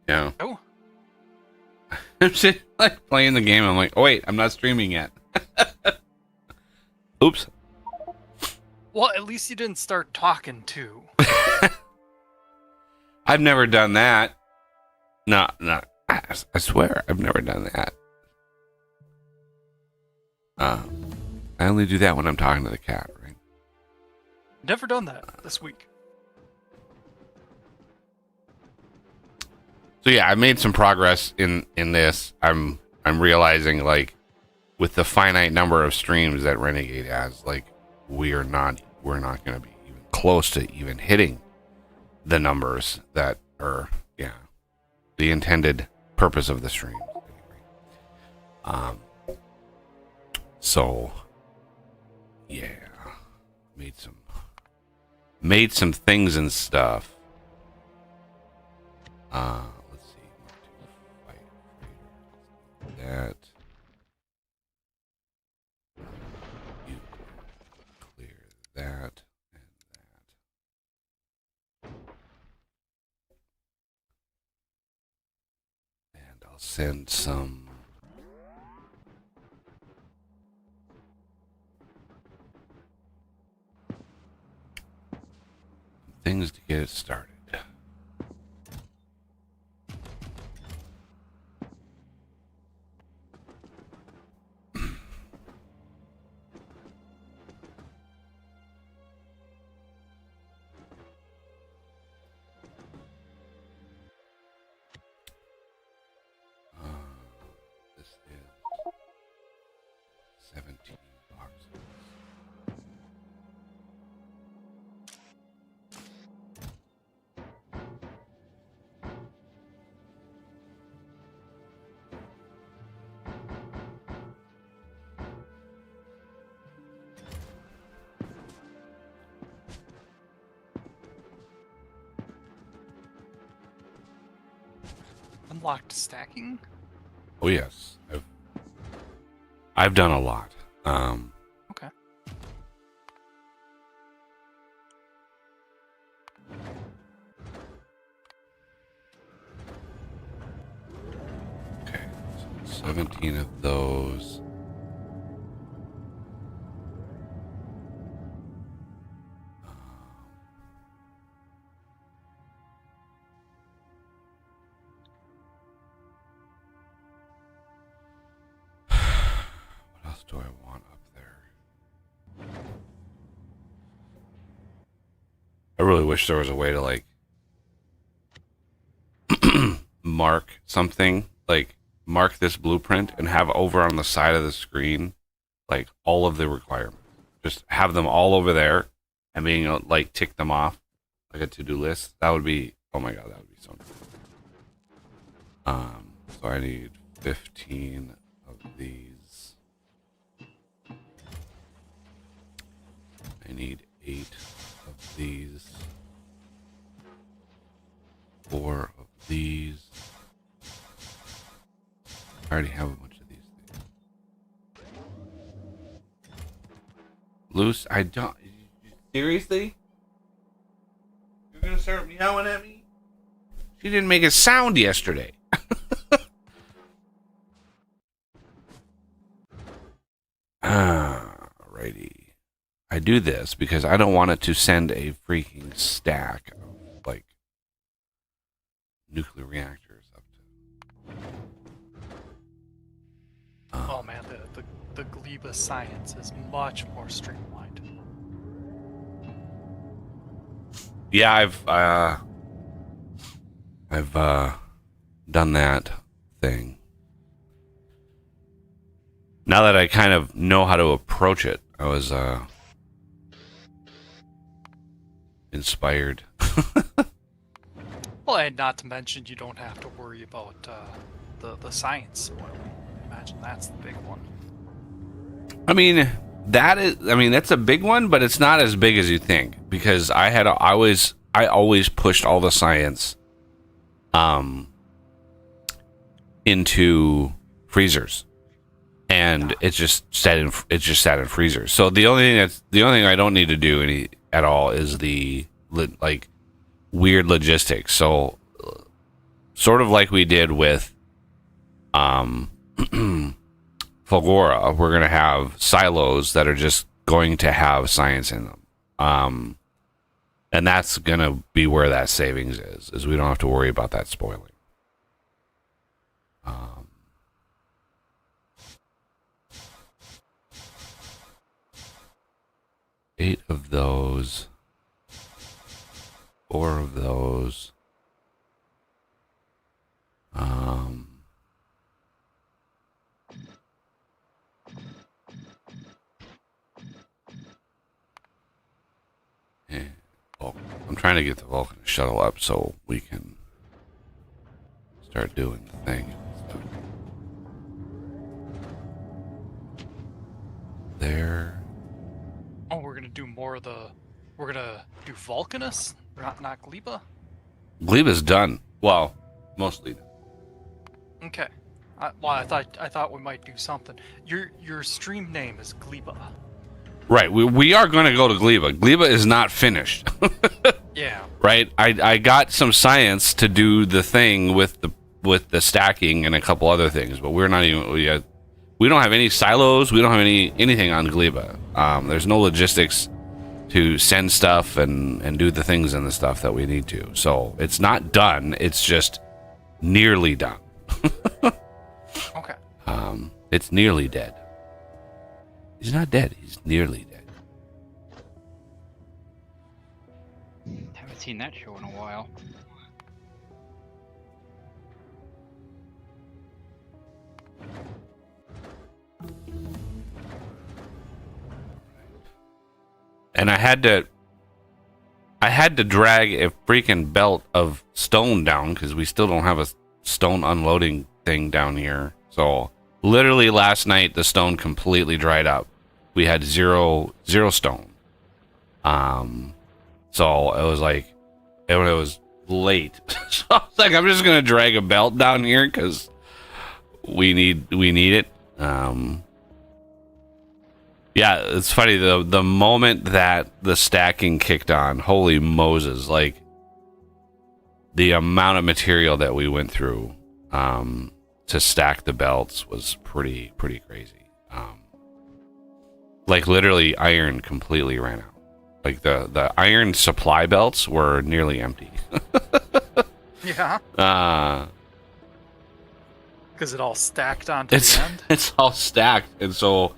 Yeah. Oh. I'm just like playing the game. I'm like, oh wait, I'm not streaming yet. Oops. Well, at least you didn't start talking too. I've never done that. No. I swear, I've never done that. I only do that when I'm talking to the cat, right? Never done that this week. So yeah, I made some progress in this. I'm realizing, like, with the finite number of streams that Renegade has, like, we're not going to be even close to even hitting the numbers that are, yeah, the intended purpose of the stream. So yeah, made some things and stuff. Let's see. That. You clear that and that. And I'll send some things to get it started. This is 17 boxes. Unlocked stacking? Oh yes, I've done a lot. Okay. Okay, so 17 of those. What else do I want up there? I really wish there was a way to, like, mark something, like mark this blueprint and have over on the side of the screen, like, all of the requirements. Just have them all over there and being able to, like, tick them off like a to-do list. That would be, oh my god, that would be so nice. So I need 15 of these. I need 8 of these. 4 of these. I already have a bunch of these things. Loose, I don't. Seriously? You're gonna start yelling at me? She didn't make a sound yesterday. Alrighty. I do this because I don't want it to send a freaking stack of, like, nuclear reactors up to. Oh man, the Gleba science is much more streamlined. Yeah, I've done that thing. Now that I kind of know how to approach it, I was inspired. Well, and not to mention you don't have to worry about the science spoiling. Imagine that's the big one. I mean, that's a big one, but it's not as big as you think, because I always pushed all the science into freezers, and it just sat in freezers. So the only thing I don't need to do at all is the, like, weird logistics. So sort of like we did with Fulgora, we're going to have silos that are just going to have science in them. And that's going to be where that savings is we don't have to worry about that spoiling. 8 of those. 4 of those. Yeah. Oh, I'm trying to get the Vulcan shuttle up so we can start doing the thing. There. Oh, we're gonna do more of the. We're gonna do Vulcanus, not Gleba. Gleba's done. Well, mostly done. Okay. Well, I thought we might do something. Your stream name is Gleba. Right. We are going to go to Gleba. Gleba is not finished. Yeah. Right. I got some science to do the thing with the stacking and a couple other things, but we're not even. We don't have any silos. We don't have anything on Gleba. There's no logistics to send stuff and do the things and the stuff that we need to. So it's not done. It's just nearly done. Okay. It's nearly dead. He's not dead. He's nearly dead. Haven't seen that show in a while. And I had to drag a freaking belt of stone down because we still don't have a stone unloading thing down here. So literally last night the stone completely dried up. We had zero stone. So it was like it was late. So I was like, I'm just gonna drag a belt down here because we need it. Yeah, it's funny, the moment that the stacking kicked on, holy Moses, like the amount of material that we went through to stack the belts was pretty crazy. Like literally iron completely ran out. Like the iron supply belts were nearly empty. Yeah. Because it all stacked onto the end. It's all stacked, and so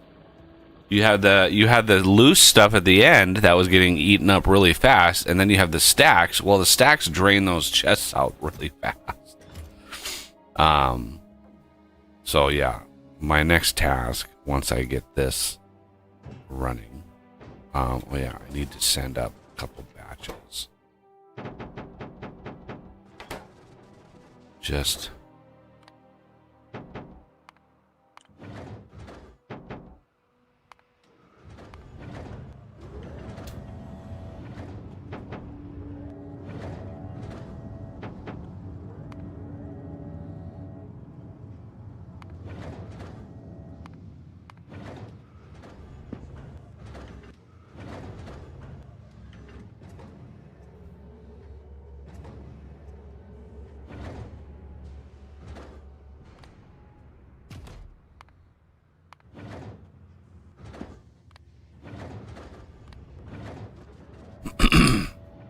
you had the loose stuff at the end that was getting eaten up really fast, and then you have the stacks. Well, the stacks drain those chests out really fast. So yeah, my next task once I get this running, well, yeah, I need to send up a couple batches. Just.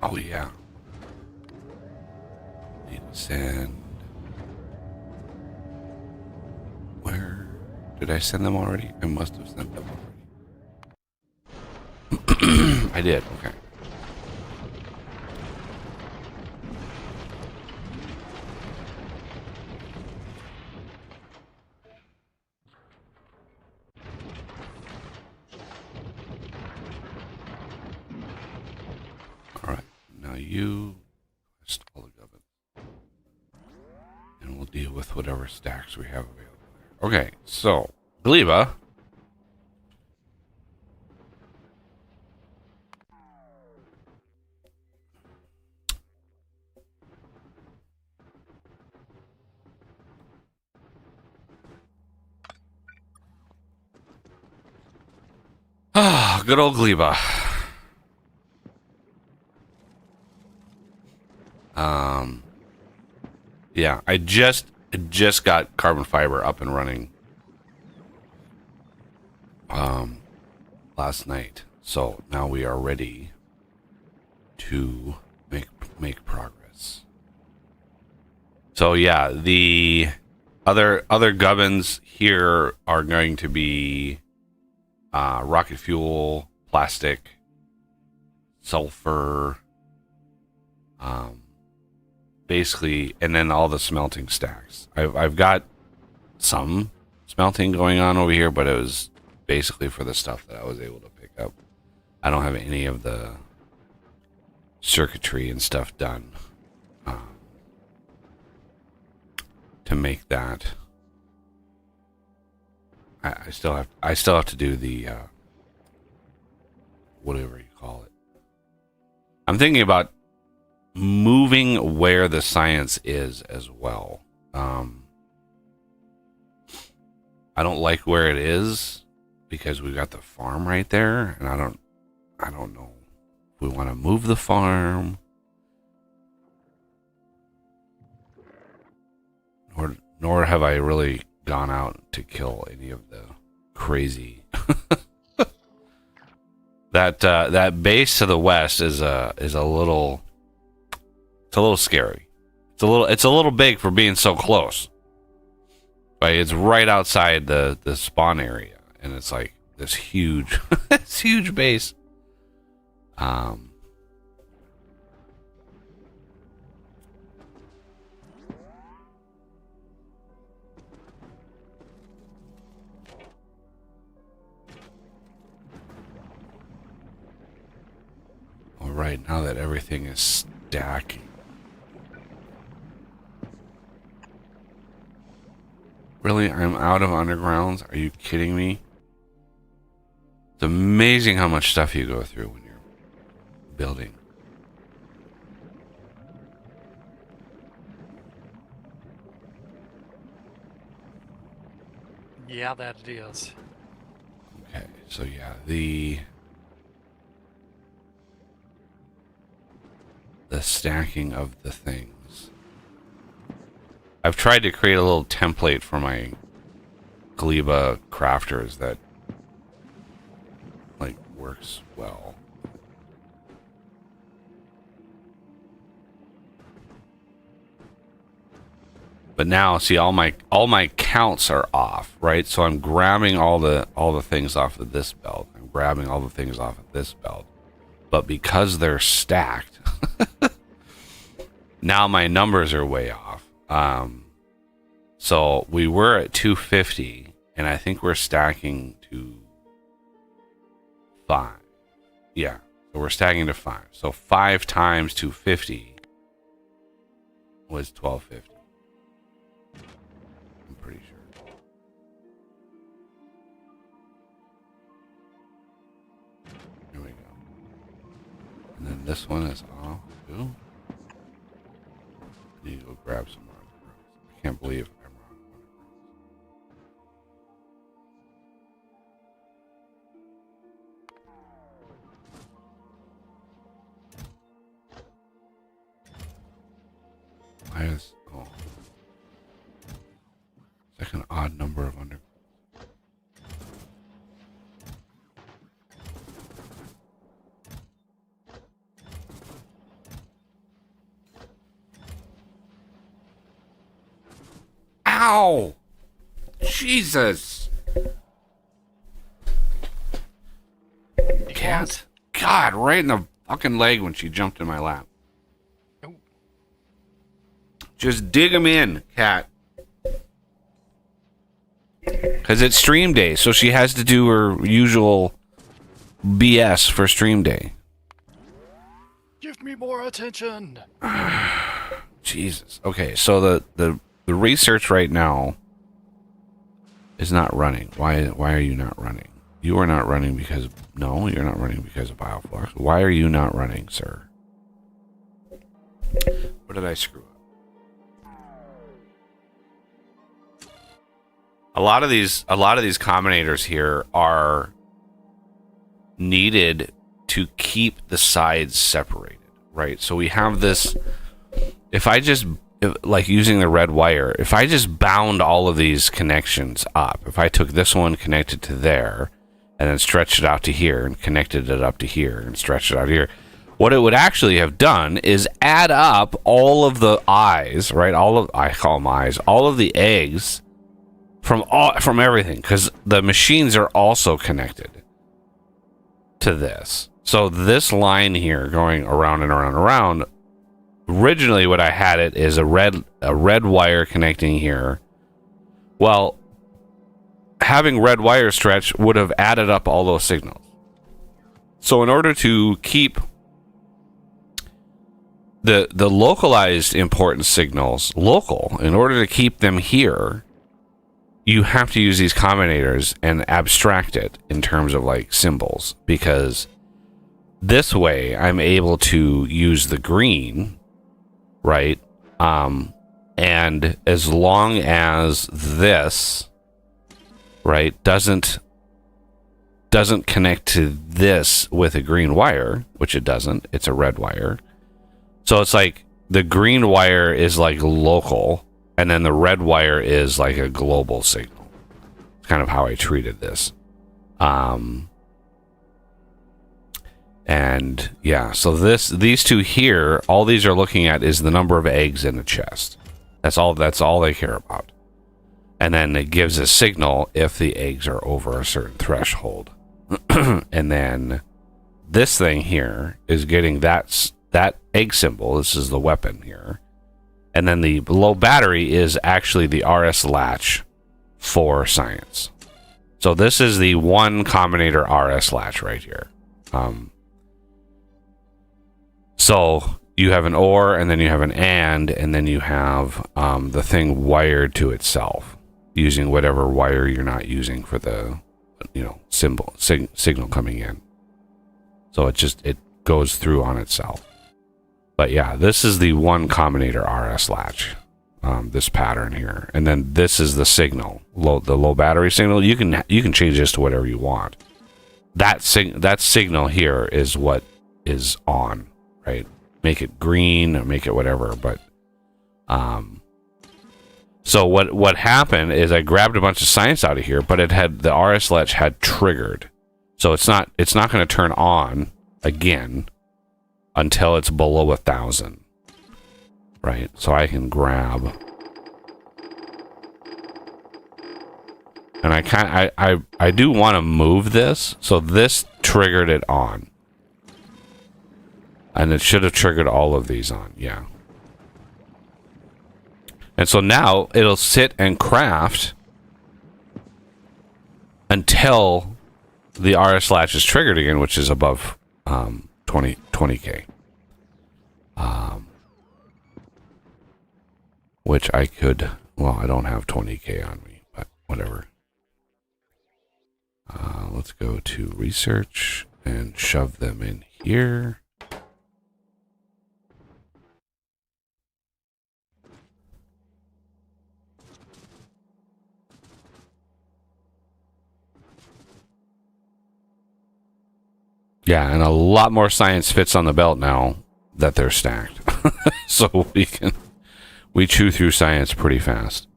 Oh yeah. Need to send. Where did I send them already? I must have sent them already. I did. Okay. You just all the government, and we'll deal with whatever stacks we have available there. Okay, so Gleba. Ah, good old Gleba. Yeah, I just got carbon fiber up and running last night. So now we are ready to make progress. So yeah, the other gubbins here are going to be rocket fuel, plastic, sulfur, basically, and then all the smelting stacks. I've got some smelting going on over here, but it was basically for the stuff that I was able to pick up. I don't have any of the circuitry and stuff done to make that. I still have to do the whatever you call it. I'm thinking about moving where the science is as well. I don't like where it is because we've got the farm right there, and I don't know if we want to move the farm, nor have I really gone out to kill any of the crazy. That base to the west is a little. It's a little scary. It's a little big for being so close. Like it's right outside the spawn area, and it's like this huge, this huge base. All right, now that everything is stacking. Really? I'm out of undergrounds? Are you kidding me? It's amazing how much stuff you go through when you're building. Yeah, that it is. Okay, so yeah, the stacking of the things. I've tried to create a little template for my Gleba crafters that like works well. But now see all my counts are off, right? So I'm grabbing all the things off of this belt. I'm grabbing all the things off of this belt. But because they're stacked, now my numbers are way off. So we were at 250, and I think we're stacking to 5. Yeah, so we're stacking to 5. So 5 times 250 was 1250. I'm pretty sure. Here we go. And then this one is off too. I need to go grab some more. I can't believe I'm wrong. Why is it's like an odd number of underground. Ow! Jesus! Cat? God, right in the fucking leg when she jumped in my lap. Oh. Just dig him in, Cat. Because it's stream day, so she has to do her usual BS for stream day. Give me more attention. Jesus. Okay, so the research right now is not running. Why are you not running? You are not running because... No, you're not running because of Bioflux. Why are you not running, sir? What did I screw up? A lot of these combinators here are needed to keep the sides separated, right? So we have this... If I just like using the red wire, if I just bound all of these connections up, if I took this one, connected to there, and then stretched it out to here, and connected it up to here, and stretched it out here, what it would actually have done is add up all of the eyes, right? I call them eyes, all of the eggs from everything, because the machines are also connected to this. So this line here going around and around and around, originally what I had it is a red wire connecting here. Well, having red wire stretch would have added up all those signals. So in order to keep the localized importance signals local, in order to keep them here, you have to use these combinators and abstract it in terms of like symbols, because this way I'm able to use the green, right? And as long as this, right, doesn't connect to this with a green wire, which it doesn't, it's a red wire. So it's like the green wire is like local, and then the red wire is like a global signal. It's kind of how I treated this. And yeah, so these two here, all these are looking at is the number of eggs in the chest. That's all they care about. And then it gives a signal if the eggs are over a certain threshold. And then this thing here is getting that egg symbol. This is the weapon here. And then the low battery is actually the RS latch for science. So this is the one combinator RS latch right here. So you have an or, and then you have an and then you have the thing wired to itself using whatever wire you're not using for the signal coming in. So it goes through on itself. But yeah, this is the one combinator RS latch, this pattern here, and then this is the signal, the low battery signal. You can change this to whatever you want. That signal here is what is on, right? Make it green, or make it whatever. But so what happened is I grabbed a bunch of science out of here, but it had the RS latch had triggered, so it's not going to turn on again until it's below 1,000, right? So I can grab, and I do want to move this, so this triggered it on, and it should have triggered all of these on, yeah. And so now it'll sit and craft until the RS latch is triggered again, which is above 20K. Which I could, well, I don't have 20K on me, but whatever. Let's go to research and shove them in here. Yeah, and a lot more science fits on the belt now that they're stacked. So we chew through science pretty fast.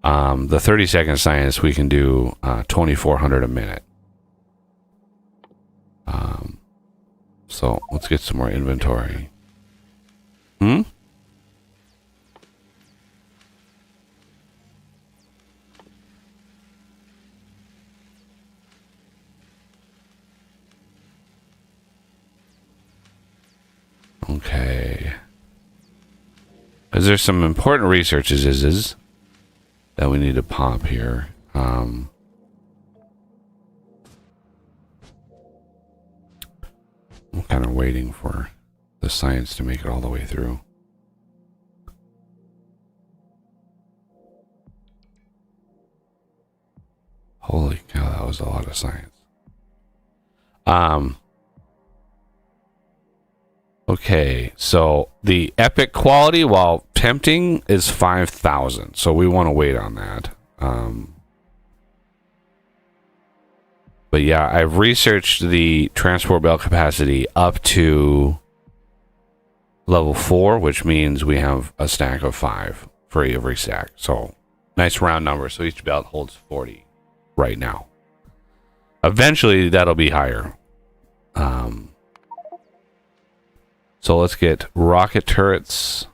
The 30-second science, we can do 2,400 a minute. So let's get some more inventory. Okay. Because there's some important researches that we need to pop here. I'm kind of waiting for the science to make it all the way through. Holy cow, that was a lot of science. Okay, so the epic quality, while tempting, is 5,000. So we want to wait on that. But yeah, I've researched the transport belt capacity up to level 4, which means we have a stack of 5 for every stack. So nice round number. So each belt holds 40 right now. Eventually that'll be higher. So let's get rocket turrets,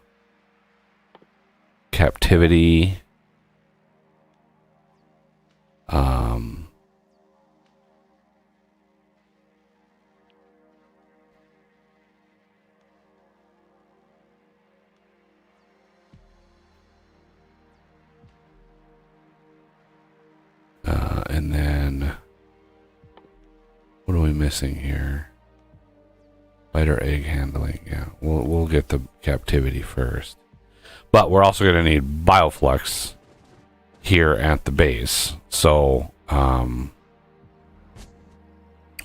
captivity, and then what are we missing here? Spider egg handling. Yeah, we'll get the captivity first, but we're also going to need bioflux here at the base. So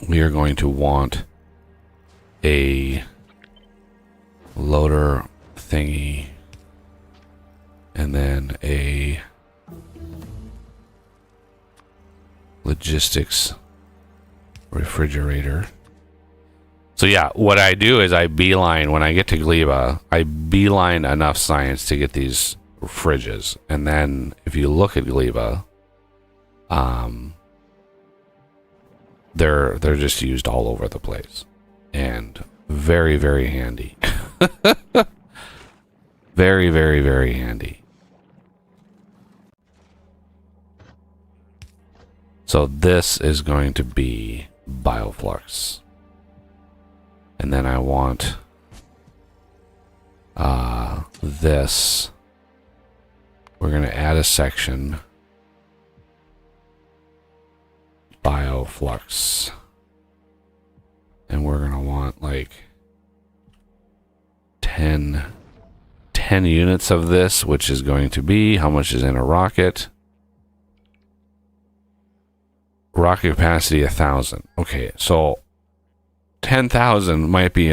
we are going to want a loader thingy, and then a logistics refrigerator. So yeah, what I do is I beeline, when I get to Gleba, I beeline enough science to get these fridges. And then if you look at Gleba, they're just used all over the place. And very, very handy. Very, very, very handy. So this is going to be bioflux. And then I want this. We're going to add a section. Bioflux. And we're going to want like 10 units of this, which is going to be, how much is in a rocket? Rocket capacity 1,000. Okay, so 10,000 might be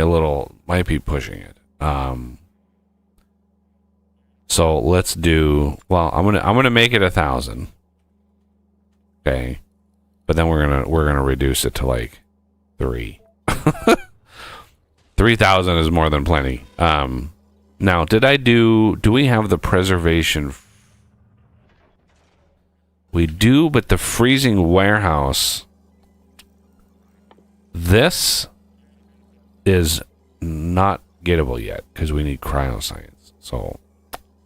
pushing it. So let's do, well, I'm gonna make it 1,000. Okay, but then we're gonna reduce it to like 3. 3,000 is more than plenty. Now, do we have the preservation? We do, but the freezing warehouse, this is not gettable yet because we need cryoscience. So,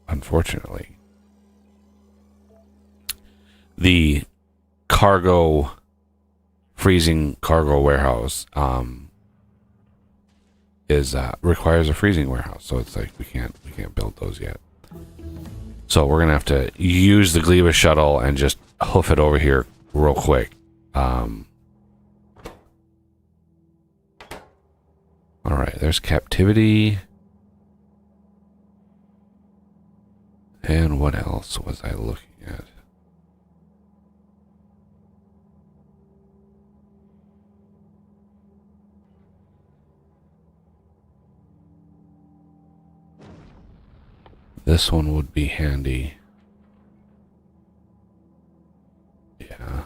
unfortunately, the freezing cargo warehouse requires a freezing warehouse. So it's like we can't build those yet. So we're gonna have to use the Gleba shuttle and just hoof it over here real quick. All right, there's captivity. And what else was I looking at? This one would be handy. Yeah.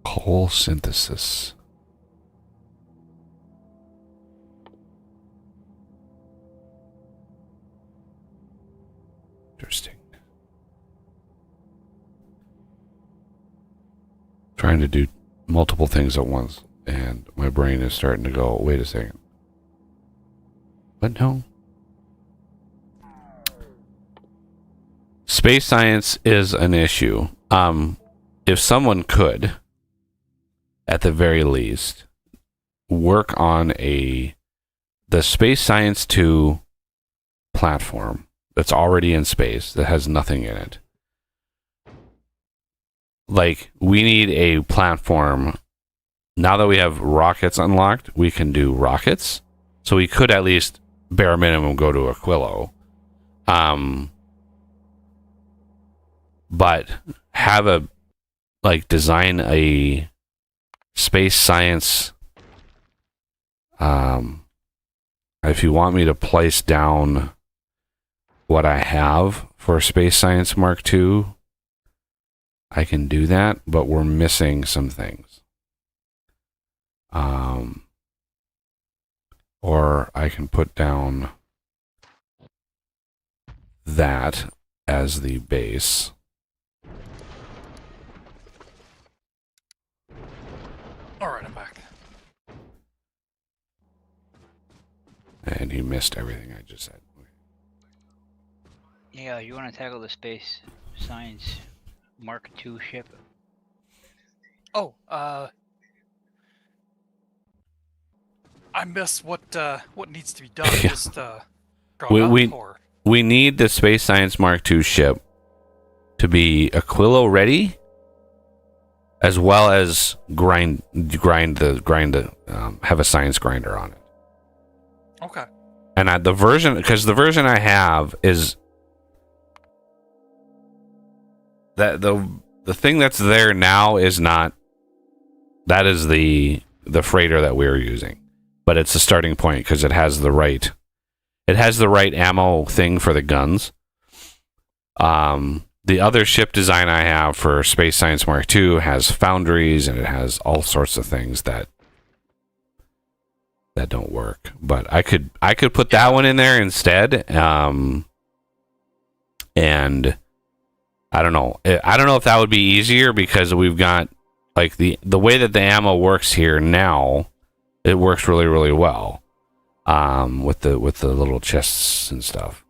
Coal synthesis. Interesting. Trying to do multiple things at once, and my brain is starting to go, wait a second. But no. Space science is an issue. If someone could, at the very least, work on the Space Science 2 platform that's already in space, that has nothing in it. Like, we need a platform. Now that we have rockets unlocked, we can do rockets. So we could at least, bare minimum, go to Aquilo. But have design a space science. If you want me to place down what I have for Space Science Mark II, I can do that, but we're missing some things. Or I can put down that as the base. All right, I'm back. And he missed everything I just said. Yeah, you want to tackle the space science Mark II ship? Oh, I missed what needs to be done. Yeah. Just drawn up, or We need the Space Science Mark II ship to be Aquilo ready, as well as have a science grinder on it. okay. And the version I have is that the thing that's there now is not. That is the freighter that we're using, but it's a starting point because it has the right ammo thing for the guns. The other ship design I have for Space Science Mark II has foundries, and it has all sorts of things that don't work. But I could put that one in there instead. And I don't know if that would be easier, because we've got like the way that the ammo works here now, it works really, really well. With the little chests and stuff.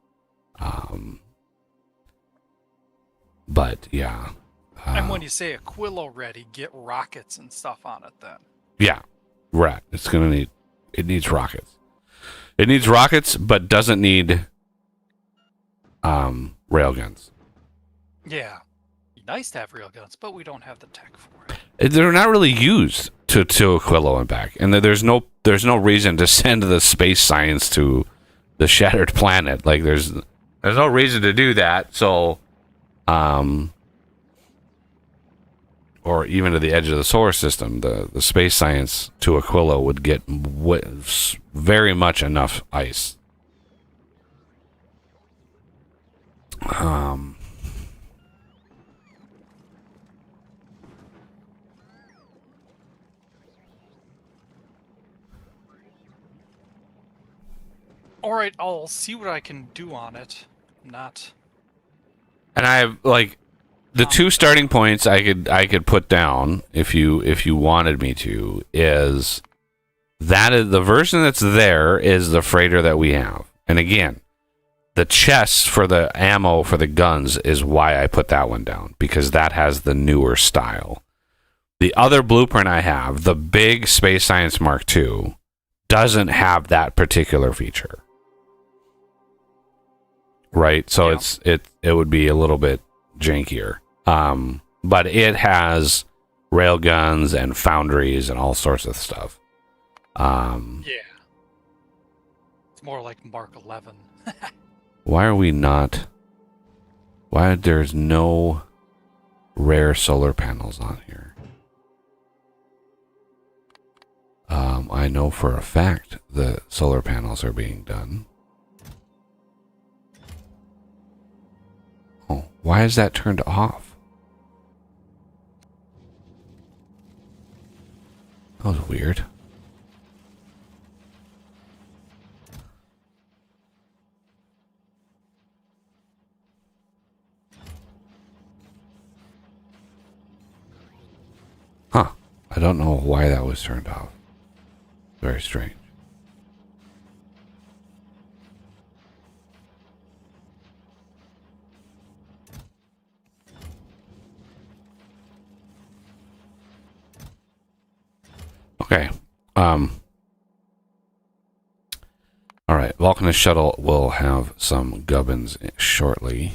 But yeah. And when you say Aquilo ready, get rockets and stuff on it then. Yeah. Right. It needs rockets. It needs rockets, but doesn't need railguns. Yeah. Be nice to have railguns, but we don't have the tech for it. They're not really used to Aquilo and back, and there's no reason to send the space science to the shattered planet. Like there's no reason to do that. So, or even to the edge of the solar system, the space science to Aquilo would get very much enough ice. All right, I'll see what I can do on it. Not. And I have like the two starting points I could put down if you wanted me to is the version that's there is the freighter that we have. And again, the chests for the ammo for the guns is why I put that one down, because that has the newer style. The other blueprint I have, the big Space Science Mark II, doesn't have that particular feature. Right? So Yeah. it would be a little bit jankier. But it has railguns and foundries and all sorts of stuff. Yeah. It's more like Mark 11. Why there's no rare solar panels on here? I know for a fact the solar panels are being done. Oh, why is that turned off? That was weird. Huh. I don't know why that was turned off. Very strange. Okay. All right. Vulcanist Shuttle will have some gubbins shortly.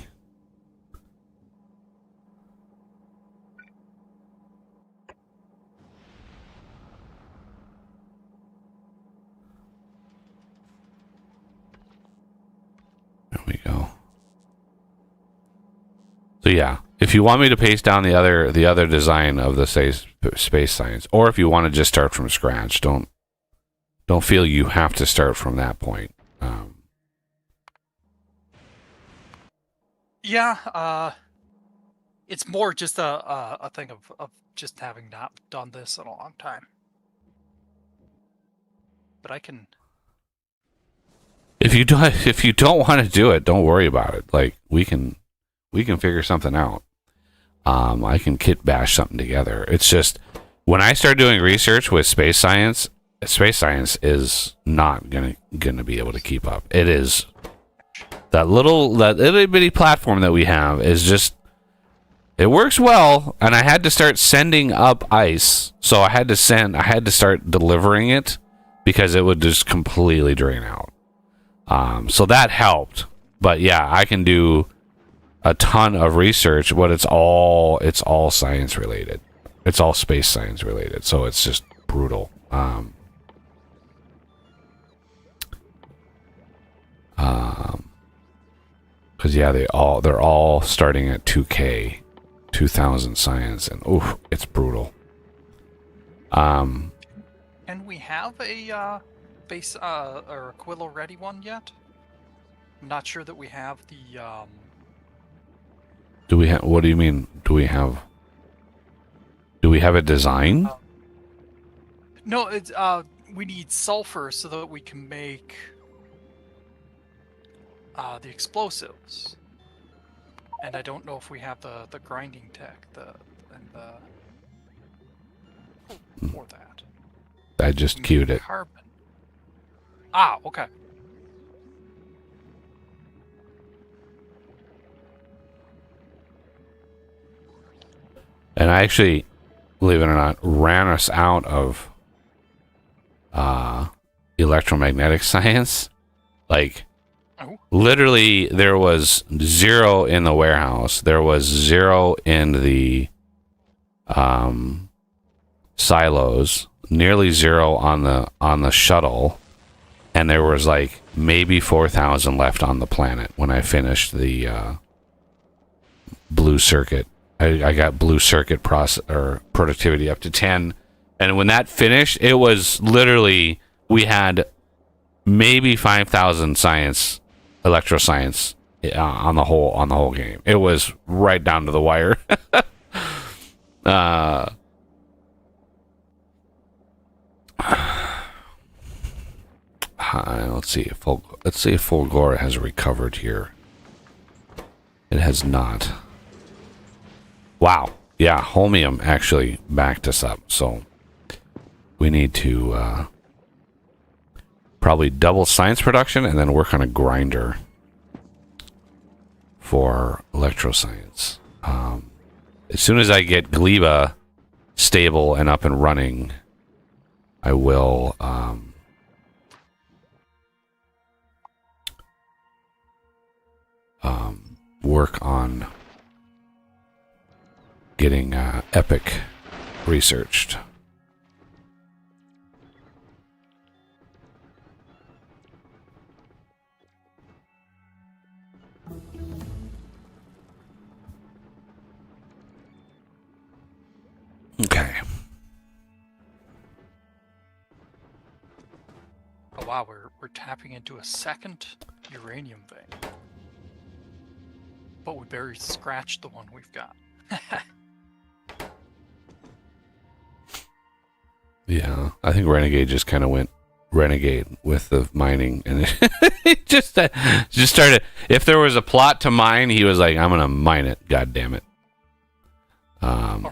There we go. So yeah, if you want me to paste down the other design of the space science, or if you want to just start from scratch, don't feel you have to start from that point. Yeah, It's more just a thing of just having not done this in a long time. But I can. If you don't want to do it, don't worry about it. Like we can figure something out. I can kit bash something together. It's just when I start doing research with space science is not gonna be able to keep up. It is that little bitty platform that we have is just it works well, and I had to start sending up ice. So I had to start delivering it because it would just completely drain out. So that helped. But yeah, I can do a ton of research, but it's all science related. It's all space science related. So it's just brutal. Because yeah, they're all starting at 2K, 2000 science, and oof, it's brutal. And we have a base or Aquila ready one yet. I'm not sure that we have the. Do we have? What do you mean? Do we have a design? No, it's we need sulfur so that we can make the explosives. And I don't know if we have the grinding tech for that. I just queued it. Carbon. Ah, okay. And I actually, believe it or not, ran us out of electromagnetic science. Like, literally, there was 0 in the warehouse. There was 0 in the silos. Nearly 0 on the shuttle, and there was like maybe 4,000 left on the planet when I finished the blue circuit. I got blue circuit productivity up to 10, and when that finished, it was literally we had maybe 5,000 electroscience on the whole game. It was right down to the wire. Let's see if Fulgora has recovered here. It has not. Wow. Yeah, Holmium actually backed us up, so we need to probably double science production and then work on a grinder for electroscience. As soon as I get Gleba stable and up and running, I will work on getting Epic researched. Okay. Oh wow, we're tapping into a second uranium vein. But we barely scratched the one we've got. Yeah, I think Renegade just kind of went Renegade with the mining, and it just started. If there was a plot to mine, he was like, "I'm gonna mine it." God damn it!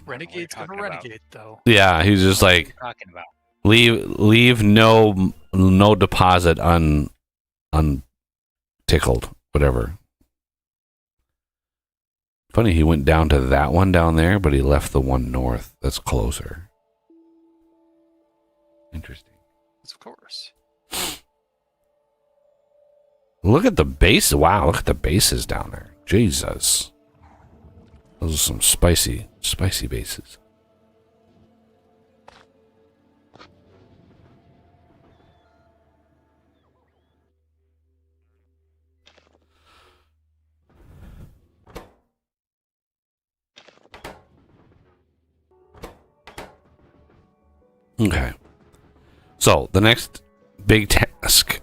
Renegade's gonna renegade, though. Yeah, he's just like Talking about. leave no deposit untickled, whatever. Funny, he went down to that one down there, but he left the one north that's closer. Interesting. Of course. Look at the base. Wow, look at the bases down there. Jesus. Those are some spicy bases. Okay. So the next big task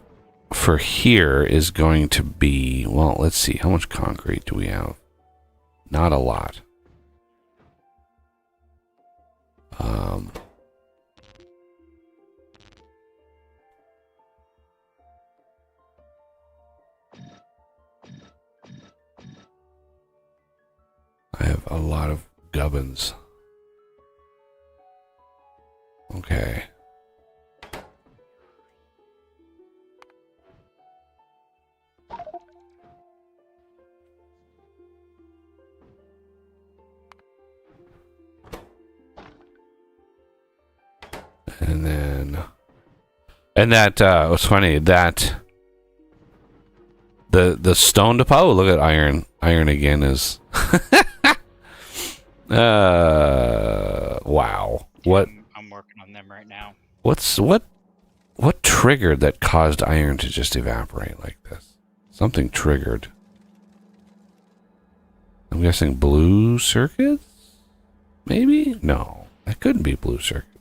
for here is going to be, well, let's see, how much concrete do we have? Not a lot. Um, I have a lot of gubbins. Okay. And then, and that was funny that the stone deposit. Oh, look at iron. Iron again is. Wow. What? I'm working on them right now. What triggered that caused iron to just evaporate like this? Something triggered. I'm guessing blue circuits? Maybe? No, that couldn't be blue circuits.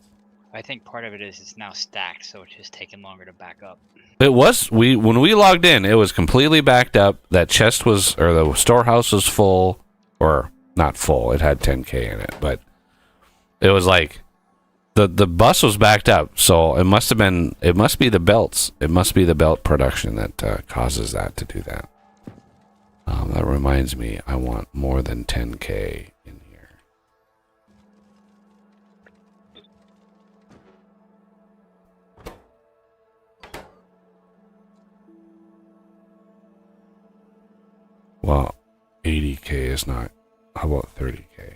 I think part of it is it's now stacked, so it's just taking longer to back up. It was when we logged in, it was completely backed up. That chest was, or the storehouse was full, or not full. It had 10K in it, but it was like the bus was backed up. So it must have been. It must be the belts. It must be the belt production that causes that to do that. That reminds me, I want more than 10K in here. Well, 80K is not. How about 30K?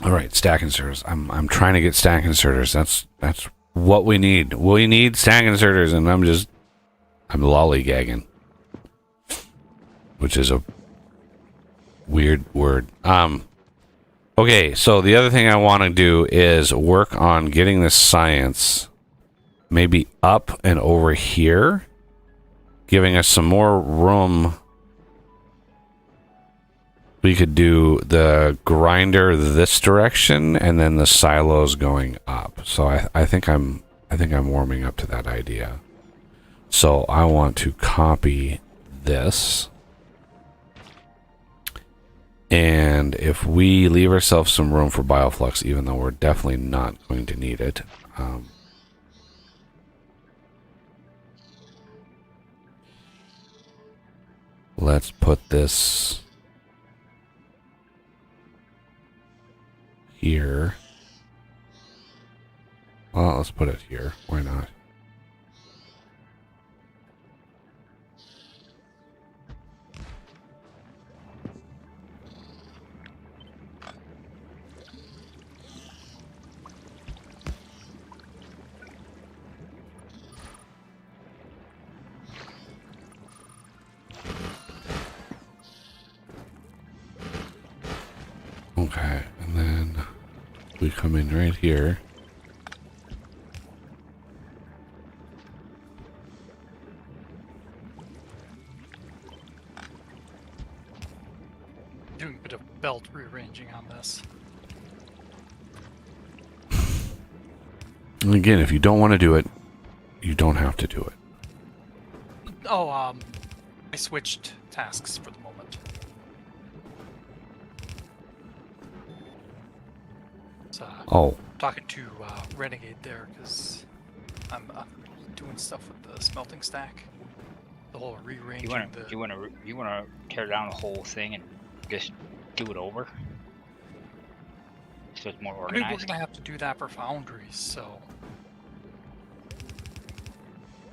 All right, stack inserters. I'm trying to get stack inserters. That's what we need. We need stack inserters, and I'm lollygagging, which is a weird word. Okay, so the other thing I want to do is work on getting this science maybe up and over here, giving us some more room. We could do the grinder this direction and then the silos going up. So I think I'm warming up to that idea. So I want to copy this. And if we leave ourselves some room for bioflux, even though we're definitely not going to need it, let's put this here. Well, let's put it here. Why not? Okay, and then we come in right here. Doing a bit of belt rearranging on this. And again, if you don't want to do it, you don't have to do it. Oh, I switched tasks for the moment. So, talking to Renegade there because I'm doing stuff with the smelting stack. The whole rearranging. You wanna tear down the whole thing and just do it over, so it's more I organized. mean, we're gonna have to do that for foundries, so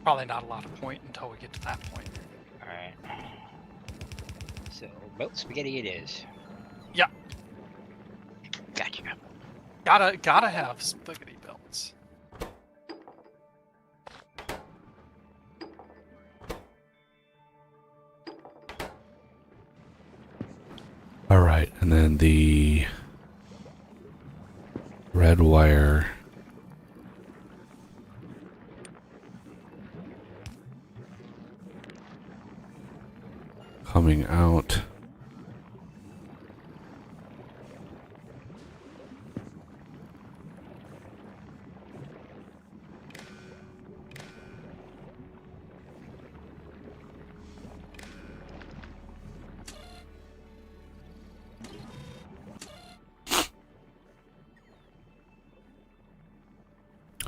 probably not a lot of point until we get to that point. All right. So belt spaghetti it is. Yeah. Gotcha. Gotta have spaghetti belts. All right, and then the red wire.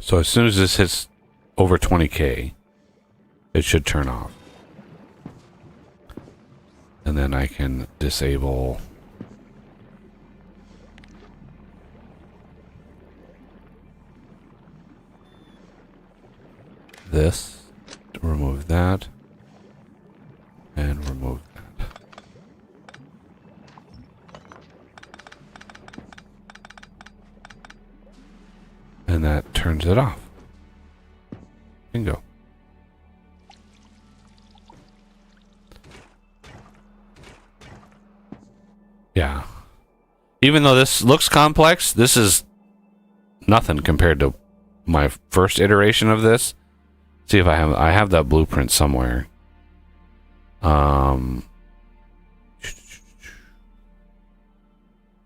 So as soon as this hits over 20K, it should turn off. And then I can disable this, remove that, and remove that. And that turns it off. Bingo. Yeah. Even though this looks complex, this is nothing compared to my first iteration of this. See if I have that blueprint somewhere. There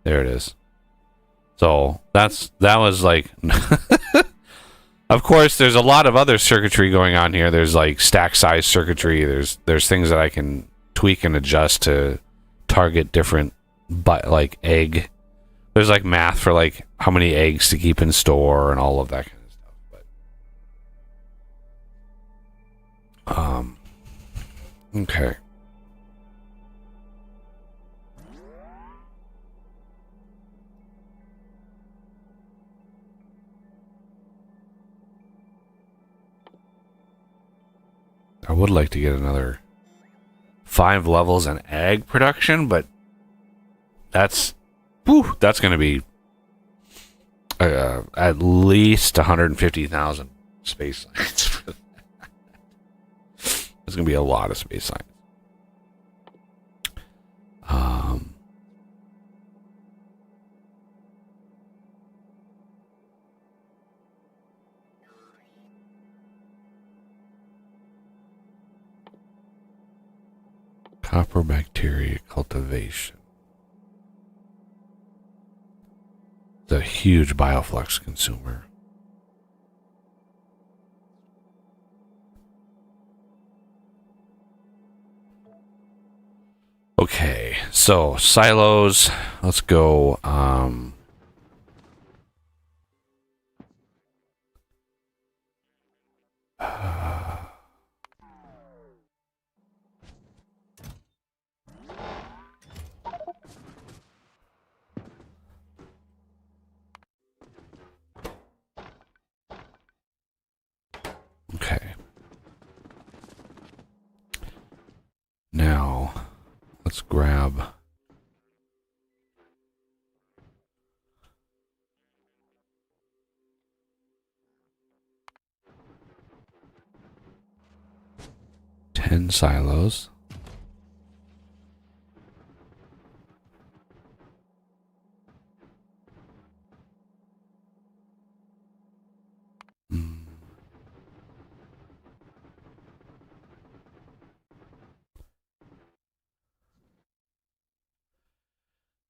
it is. So that was like of course there's a lot of other circuitry going on here. There's like stack size circuitry. There's things that I can tweak and adjust to target different, but like egg. There's like math for like how many eggs to keep in store and all of that kind of stuff. But okay. I would like to get another 5 levels in egg production, but that's going to be at least 150,000 space science for that. There's going to be a lot of space science. Copper bacteria cultivation. It's a huge bioflux consumer. Okay, so silos. Let's go. Okay. Now, let's grab ten silos.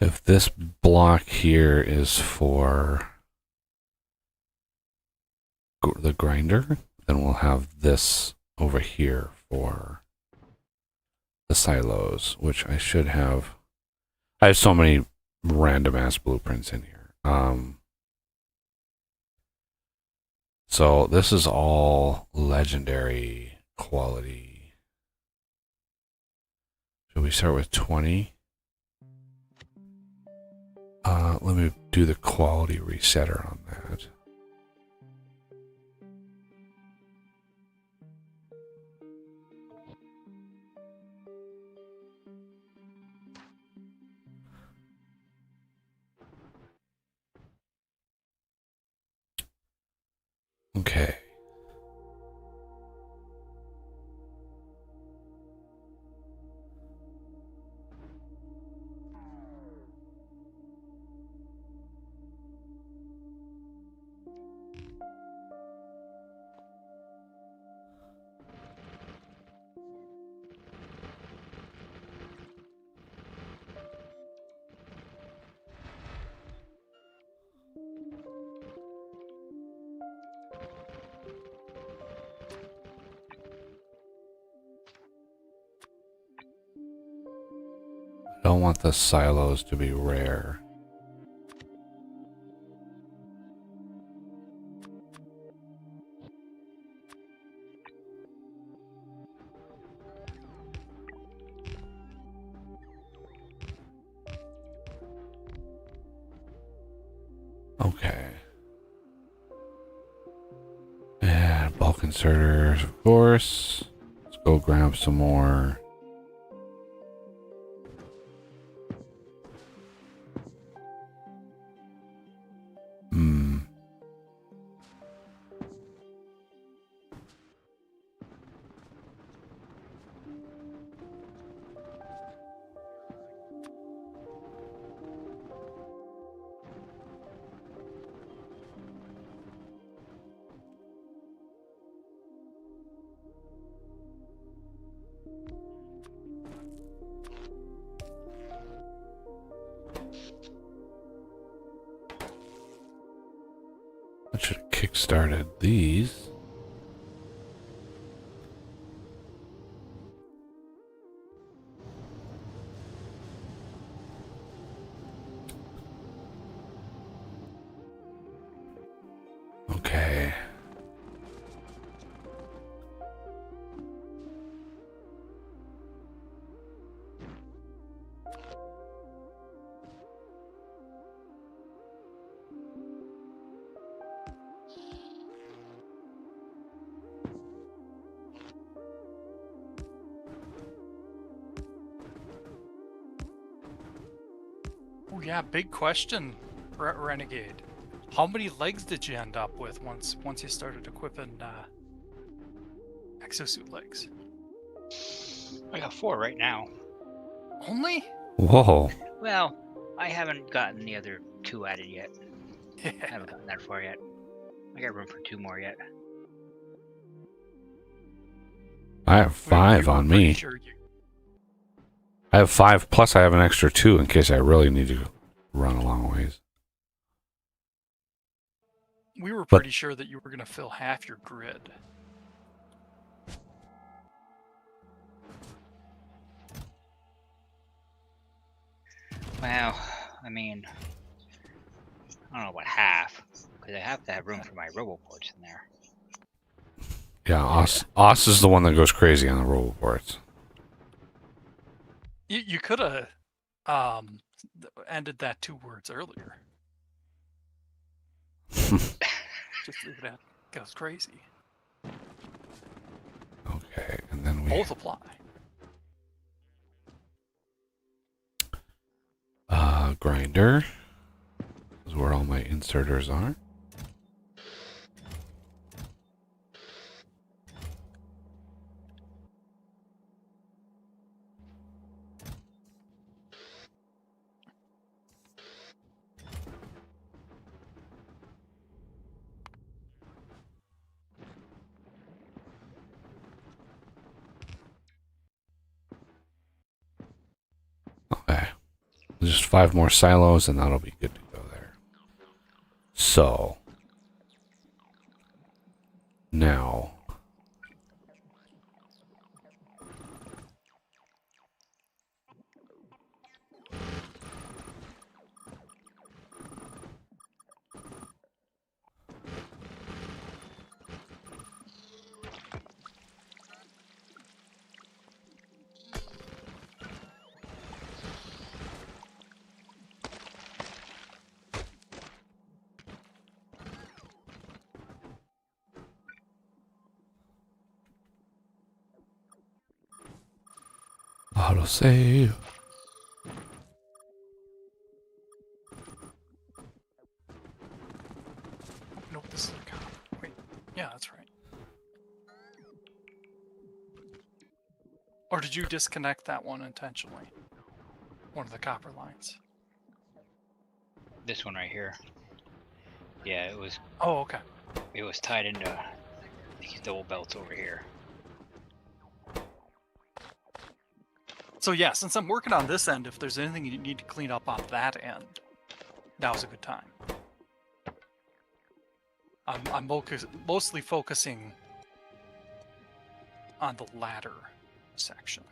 If this block here is for the grinder, then we'll have this over here for the silos, which I should have. I have so many random ass blueprints in here. So this is all legendary quality. Should we start with 20? Let me do the quality resetter on that. Okay. I don't want the silos to be rare. Okay. And bulk inserters, of course. Let's go grab some more. Hmm. I should have kickstarted these. Okay. Oh yeah, big question, Renegade. How many legs did you end up with once you started equipping exosuit legs? I got 4 right now. Only? Whoa. Well, I haven't gotten the other 2 added yet. I Yeah. haven't gotten that far yet. I got room for 2 more yet. I have 5 We were on pretty me. Sure you... I have 5 plus I have an extra 2 in case I really need to run a long ways. We were But- pretty sure that you were going to fill half your grid. Well, I mean, I don't know about half, because I have to have room for my roboports in there. Yeah, Os is the one that goes crazy on the roboports. You could have ended that 2 words earlier. Just leave it at goes crazy. Okay, and then we Both apply. grinder is where all my inserters are. Okay. Just 5 more silos and that'll be good to go there. So now auto save. Nope, this is a cop. Wait, yeah, that's right. Or did you disconnect that one intentionally? One of the copper lines. This one right here. Yeah, it was Oh, okay. tied into these double belts over here. So yeah, since I'm working on this end, if there's anything you need to clean up on that end, now's a good time. I'm mostly focusing on the ladder section.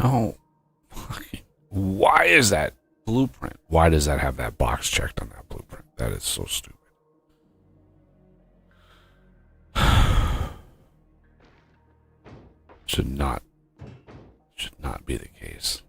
No. Why is that blueprint? Why does that have that box checked on that blueprint? That is so stupid. Should not be the case.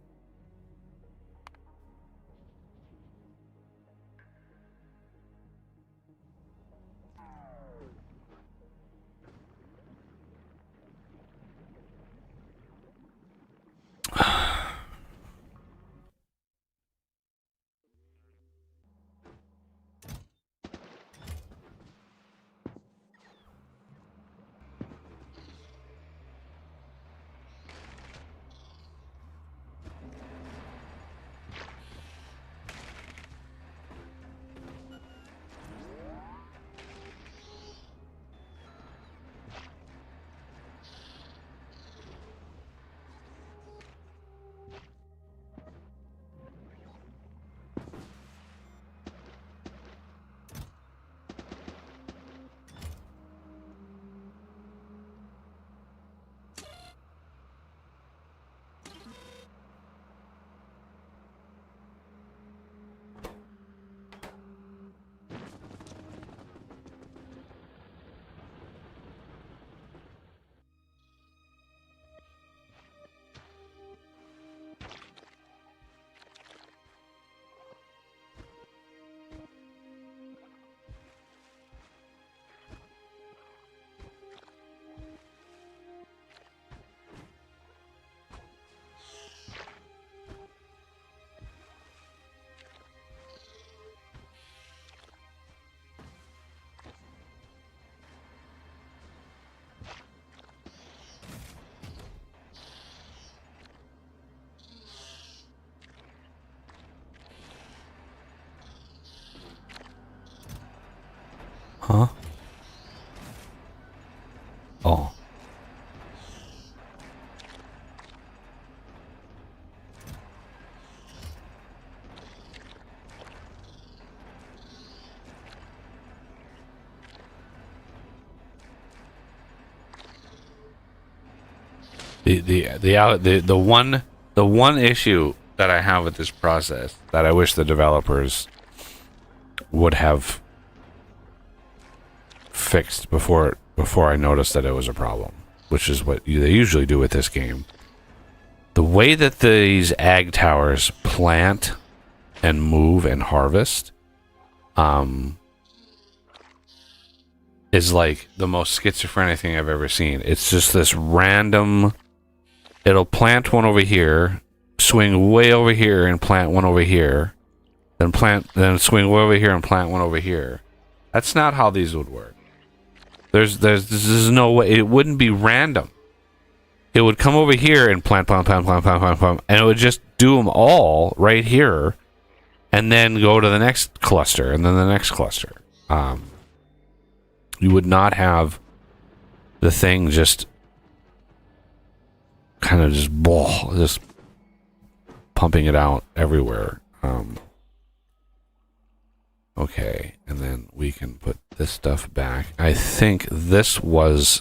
Huh? Oh. The one issue that I have with this process that I wish the developers would have fixed before I noticed that it was a problem, which is what they usually do with this game. The way that these ag towers plant and move and harvest is like the most schizophrenic thing I've ever seen. It's just this random, it'll plant one over here, swing way over here and plant one over here, then swing way over here and plant one over here. That's not how these would work. There's no way. It wouldn't be random. It would come over here and plant, and it would just do them all right here, and then go to the next cluster, and then the next cluster. You would not have the thing just kind of just pumping it out everywhere. Okay, and then we can put this stuff back. I think this was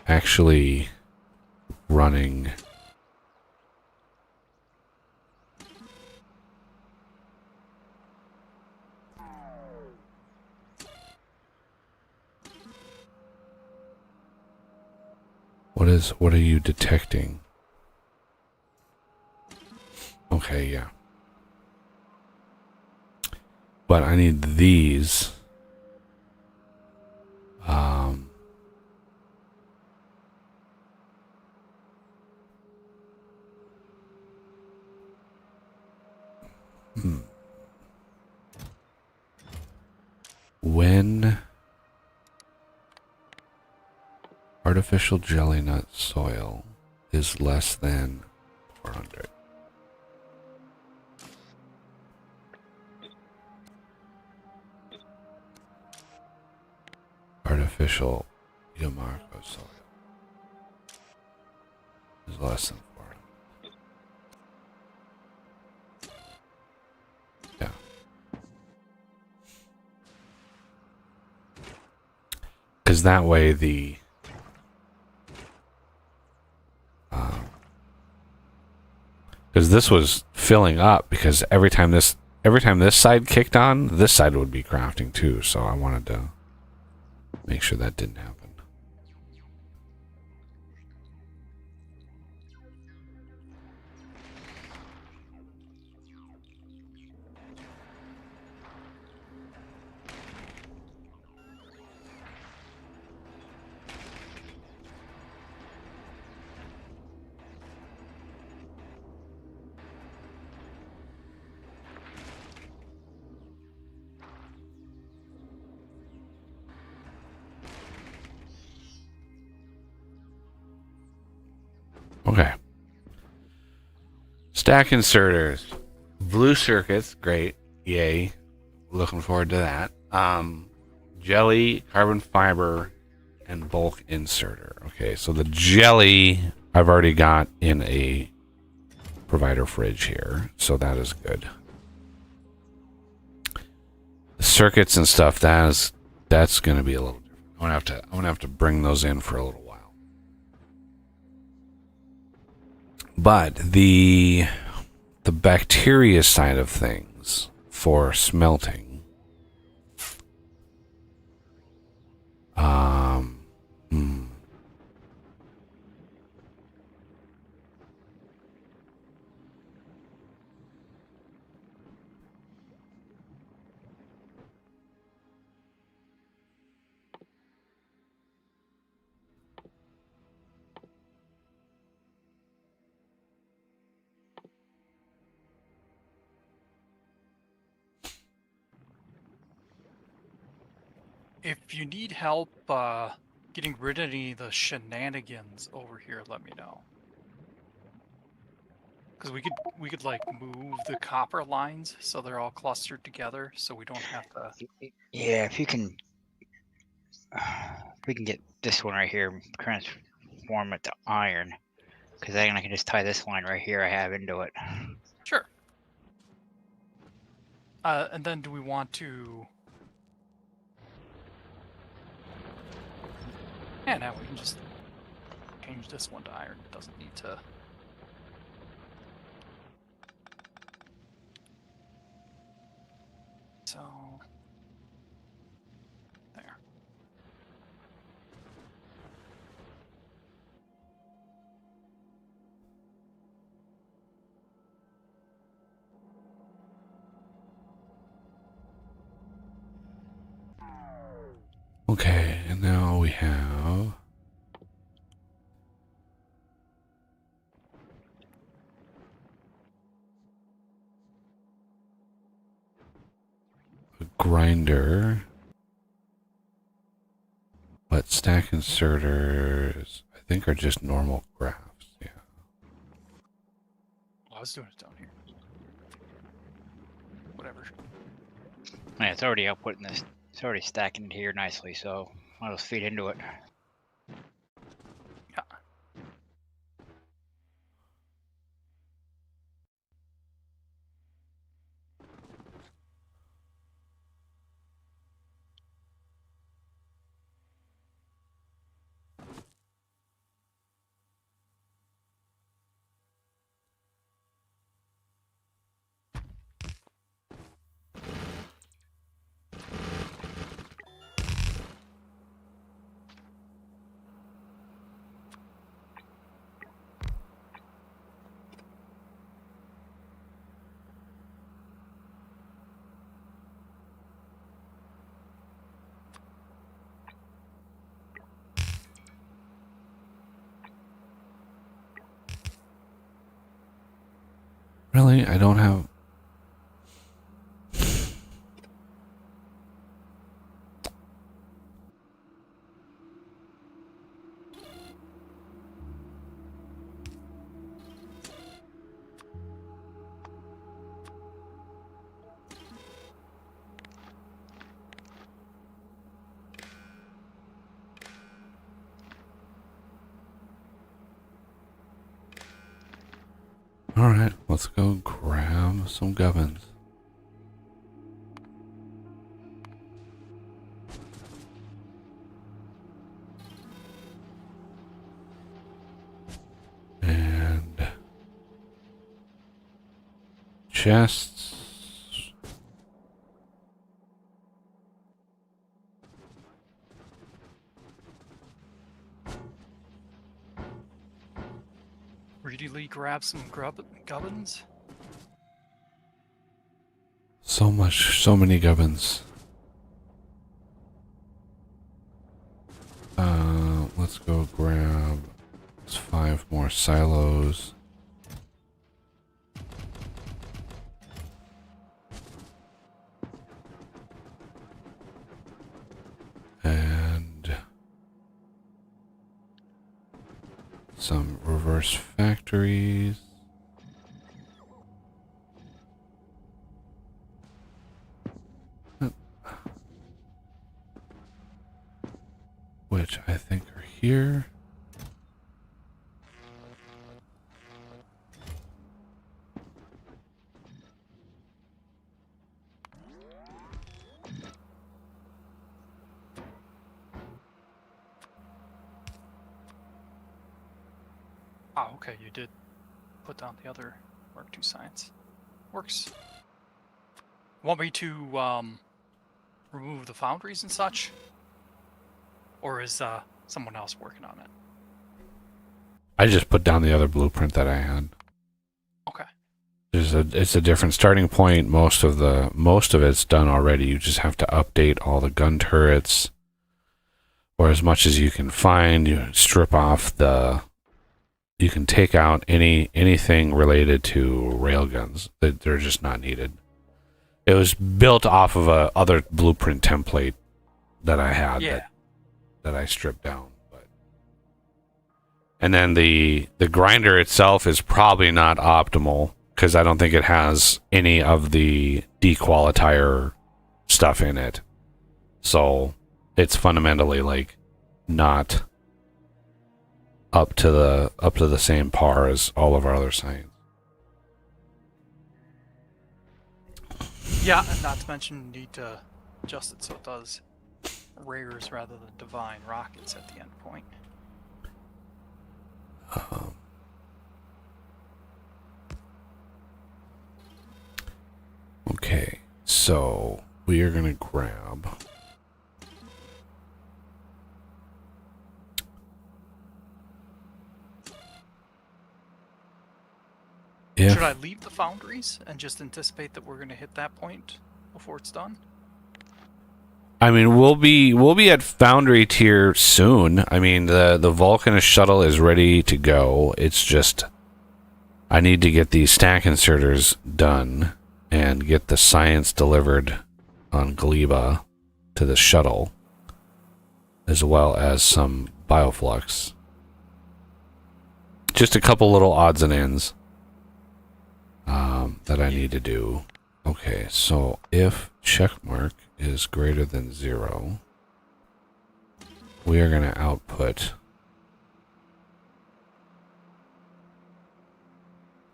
actually running. What are you detecting? Okay, yeah. But I need these. When artificial jelly nut soil is less than 400. Artificial Yamarco soil is less than 400. Yeah. Because that way the Because this was filling up because every time this side kicked on, this side would be crafting too. So I wanted to make sure that didn't happen. Okay. Stack inserters. Blue circuits, great. Yay. Looking forward to that. Jelly, carbon fiber, and bulk inserter. Okay, so the jelly I've already got in a provider fridge here, so that is good. The circuits and stuff, that's gonna be a little different. I'm gonna have to bring those in for a little while. But the bacteria side of things for smelting, If you need help getting rid of any of the shenanigans over here, let me know. Because we could like move the copper lines so they're all clustered together, so we don't have to. Yeah, if you can, we can get this one right here, transform it to iron, because then I can just tie this line right here I have into it. Sure. And then do we want to? Yeah, now we can just change this one to iron. It doesn't need to. So, there. okay, and now we have a grinder, but stack inserters I think are just normal graphs. Yeah. Oh, I was doing it down here. Whatever. Yeah, it's already outputting this. It's already stacking it here nicely, so I'll just feed into it. Yeah. Really? I don't have... Alright, let's go grab some gubbins. And chests. Greedily grab some gubbins. So many gubbins. Let's go grab 5 more silos. And some reverse factories. Which I think are here. Oh, okay, you did put down the other Mark II science. Works. Want me to remove the foundries and such? Or is someone else working on it? I just put down the other blueprint that I had. Okay. It's a different starting point. Most of it's done already. You just have to update all the gun turrets, or as much as you can find. You strip off you can take out anything related to railguns that they're just not needed. It was built off of a other blueprint template that I had that I stripped down. And then the grinder itself is probably not optimal because I don't think it has any of the dequalifier stuff in it. So it's fundamentally like not up to the same par as all of our other science. Yeah, and not to mention you need to adjust it so it does rares rather than divine rockets at the end point. Okay, so we are gonna grab Should I leave the foundries and just anticipate that we're going to hit that point before it's done? I mean, we'll be at foundry tier soon. I mean, the Vulcanist shuttle is ready to go. It's just I need to get these stack inserters done and get the science delivered on Gleba to the shuttle, as well as some bioflux. Just a couple little odds and ends that I need to do. Okay, so if checkmark is greater than 0, we are going to output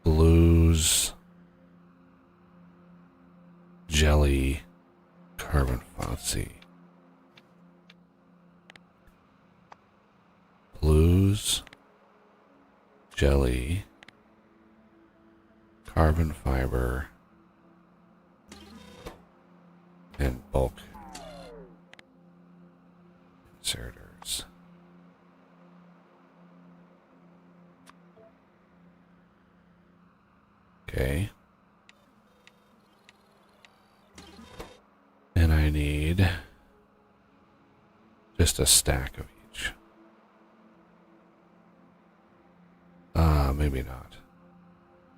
blues, jelly, carbon foxy. Blues, jelly, carbon fiber, and bulk inserters. Okay. And I need just a stack of each. Maybe not.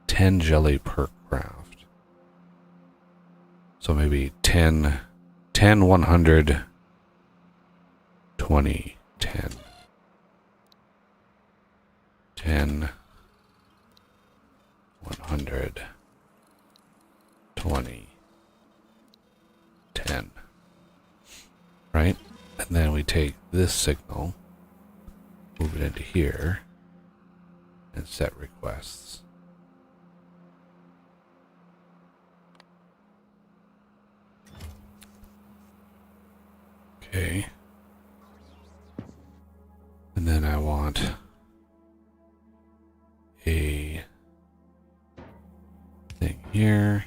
10 jelly per craft. So maybe 10, 100, 20, 10. 10, 100, 20, 10. Right? And then we take this signal, move it into here, and set requests. Okay. And then I want a thing here.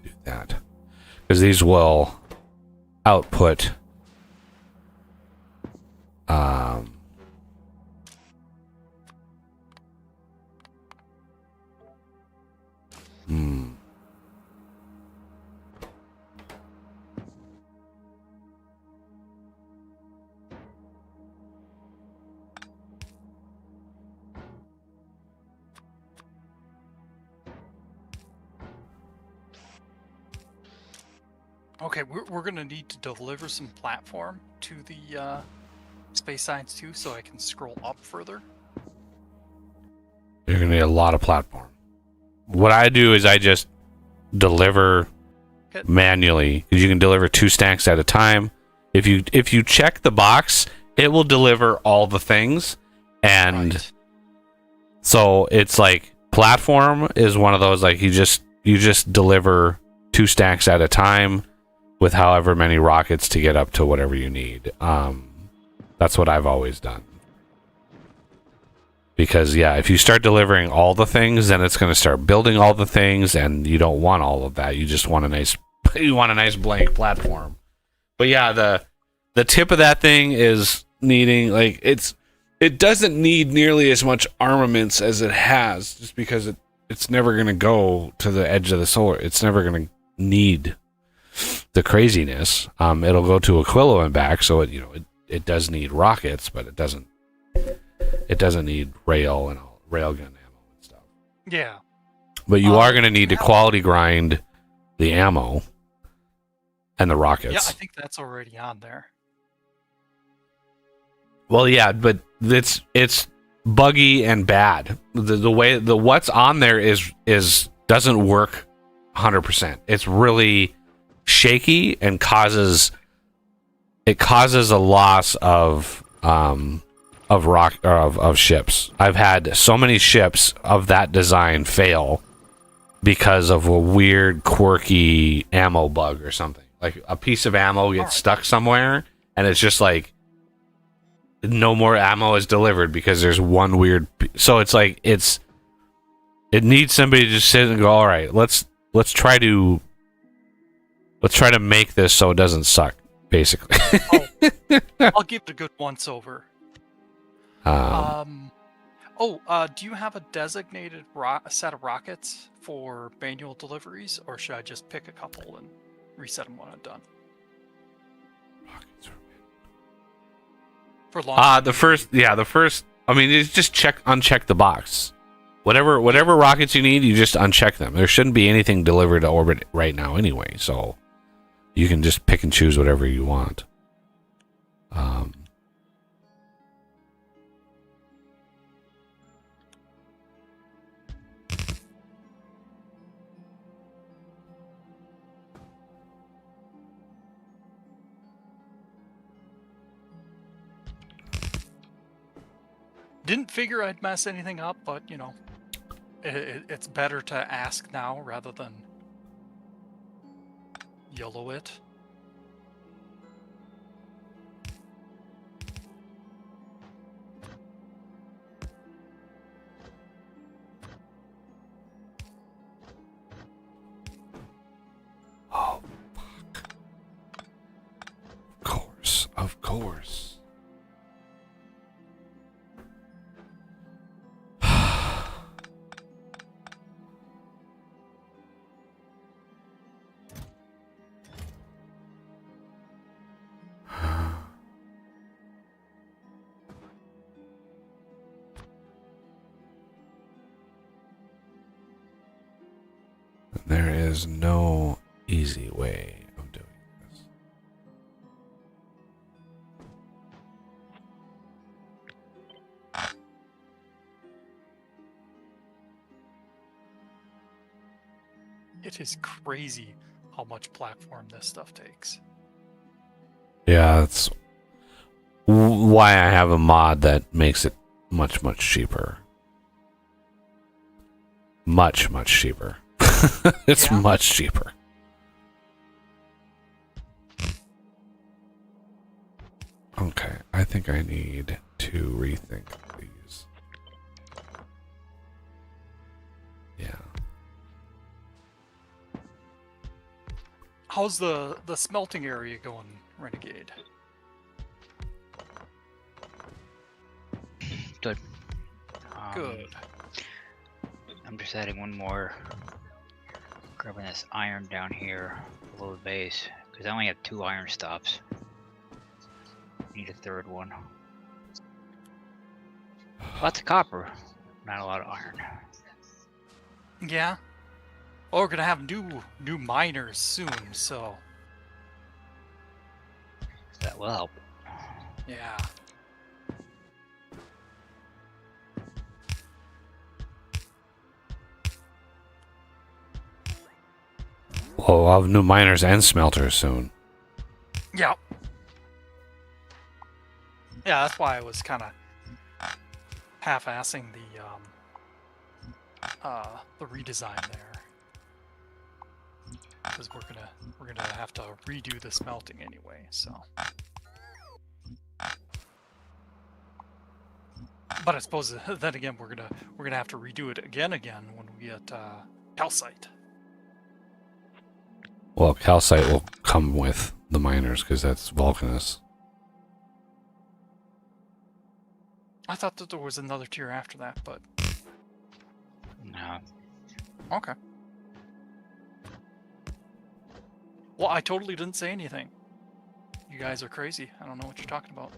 Do that. Because these will output Okay, we're gonna need to deliver some platform to the space science too, so I can scroll up further. You're gonna need a lot of platform. What I do is I just deliver manually, because you can deliver 2 stacks at a time. If you check the box, it will deliver all the things, and Right. so it's like platform is one of those, like you just deliver 2 stacks at a time with however many rockets to get up to whatever you need. That's what I've always done. Because yeah, if you start delivering all the things, then it's going to start building all the things, and you don't want all of that. You just want a nice blank platform. But yeah, the tip of that thing is needing, like, it doesn't need nearly as much armaments as it has, just because it's never going to go to the edge of the solar. It's never going to need the craziness. It'll go to Aquilo and back, so it does need rockets, but it doesn't need rail and railgun ammo and stuff. Yeah. But you are going to need to quality grind the ammo and the rockets. Yeah, I think that's already on there. Well, yeah, but it's buggy and bad. The way what's on there is doesn't work 100%. It's really shaky and causes a loss of ships. I've had so many ships of that design fail because of a weird, quirky ammo bug or something. Like a piece of ammo gets stuck somewhere, and it's just like no more ammo is delivered because there's one weird. So it's like it needs somebody to just sit and go, all right, let's try to make this so it doesn't suck, basically. I'll give it a good once over. Do you have a designated set of rockets for manual deliveries, or should I just pick a couple and reset them when I'm done? Rockets For launch. the first. I mean, you just uncheck the box. Whatever rockets you need, you just uncheck them. There shouldn't be anything delivered to orbit right now, anyway. So you can just pick and choose whatever you want. Didn't figure I'd mess anything up, but it's better to ask now rather than YOLO it. Oh, fuck. Of course. There is no easy way of doing this. It is crazy how much platform this stuff takes. Yeah, that's why I have a mod that makes it much, much cheaper. Much, much cheaper. It's much cheaper. Okay, I think I need to rethink these. How's the smelting area going, Renegade? Good. Good. I'm just adding one more. Grabbing this iron down here below the base, because I only have 2 iron stops. Need a 3rd one. Lots of copper, not a lot of iron. Yeah. Well, we're gonna have new miners soon, so That will help. yeah. Well, we'll have new miners and smelters soon. Yeah. Yeah, that's why I was kind of half-assing the redesign there, because we're gonna have to redo the smelting anyway. So, but I suppose then again we're gonna have to redo it again when we get calcite. Well, calcite will come with the miners because that's volcanous. I thought that there was another tier after that, but No. okay. Well, I totally didn't say anything. You guys are crazy. I don't know what you're talking about.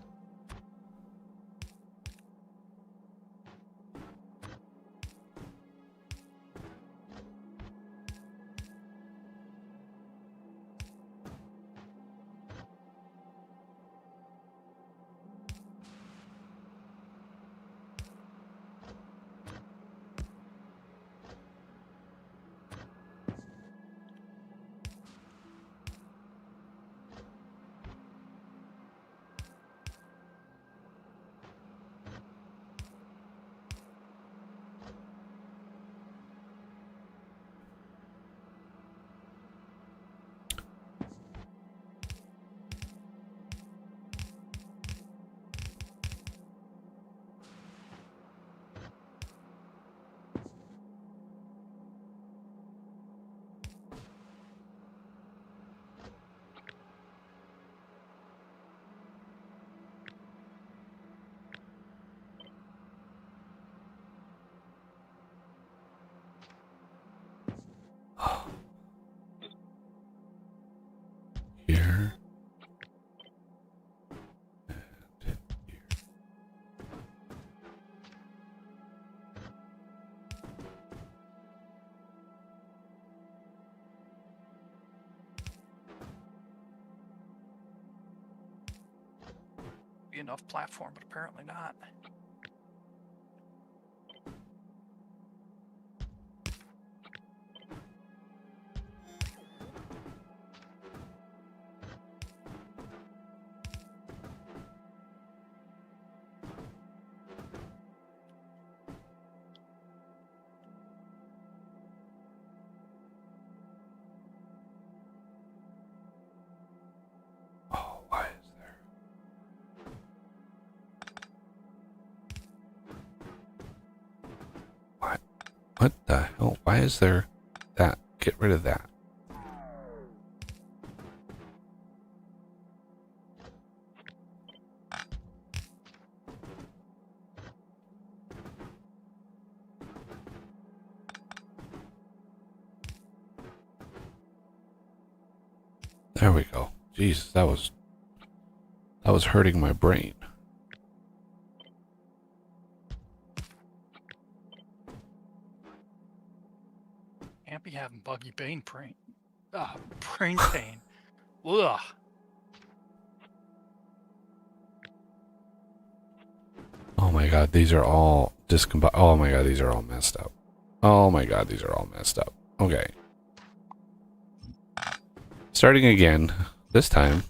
Here. Be enough platform, but apparently not. Oh, why is there? What the hell? Why is there that? Get rid of that. There we go. Jesus, that was hurting my brain. Can't be having buggy brain pain. Brain pain. Ugh. Oh my god, these are all discombobulated. Oh my god, these are all messed up. Oh my god, these are all messed up. Okay. Starting again, this time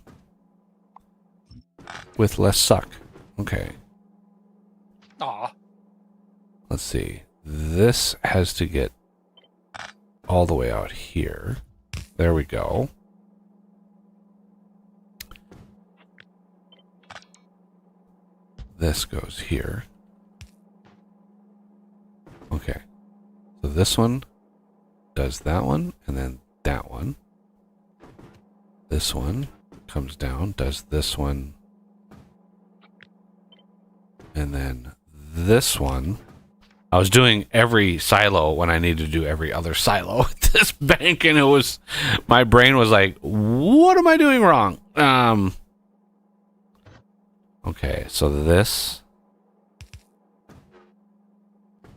with less suck. Okay. Aw. Let's see. This has to get all the way out here. There we go. This goes here. Okay. So this one does that one, and then that one. this one comes down, does this one, and then this one. I was doing every silo when I needed to do every other silo at this bank, and it was, my brain was like, what am I doing wrong? Okay, so this,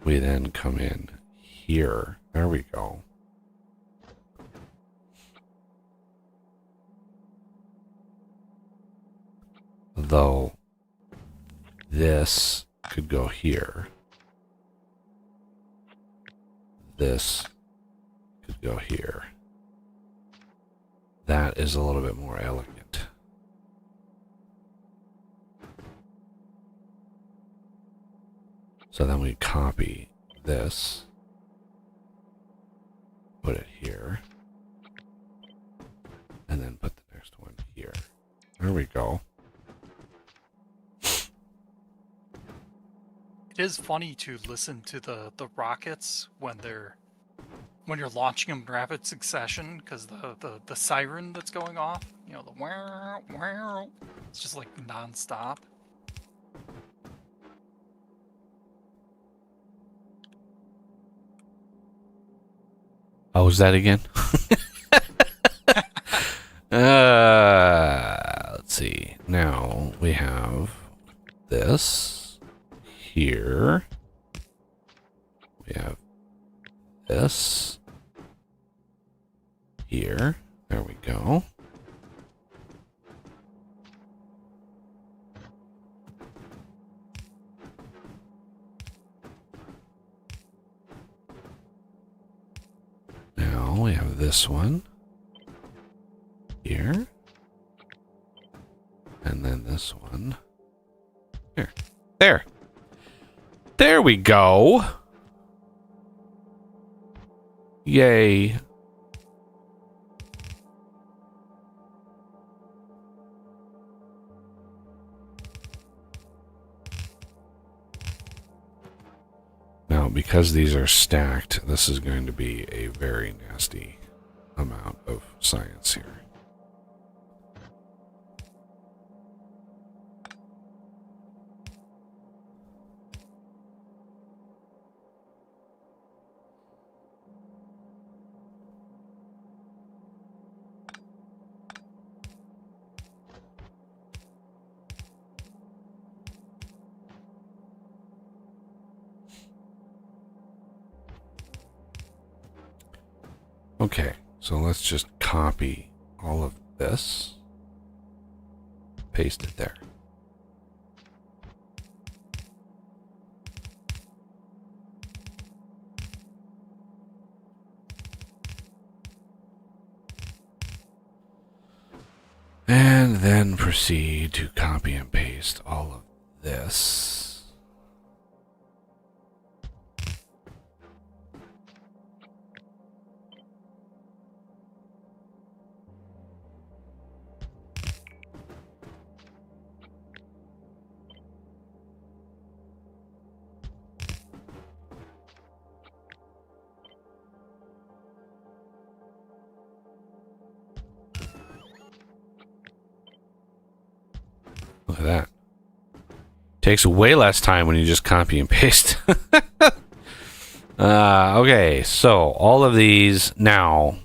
we then come in here. There we go. Though this could go here. This could go here. That is a little bit more elegant. So then we copy this, put it here, and then put the next one here. There we go. It is funny to listen to the rockets when you're launching them in rapid succession, because the siren that's going off, you know, the wow wow, it's just like nonstop. Oh, was that again? Let's see. Now we have this here. We have this here. There we go. Now we have this one here. And then this one here. There. There we go. Yay. Now, because these are stacked, this is going to be a very nasty amount of science here. Okay, so let's just copy all of this, paste it there. And then proceed to copy and paste all of this. Look at that. Takes way less time when you just copy and paste. Okay, so all of these now.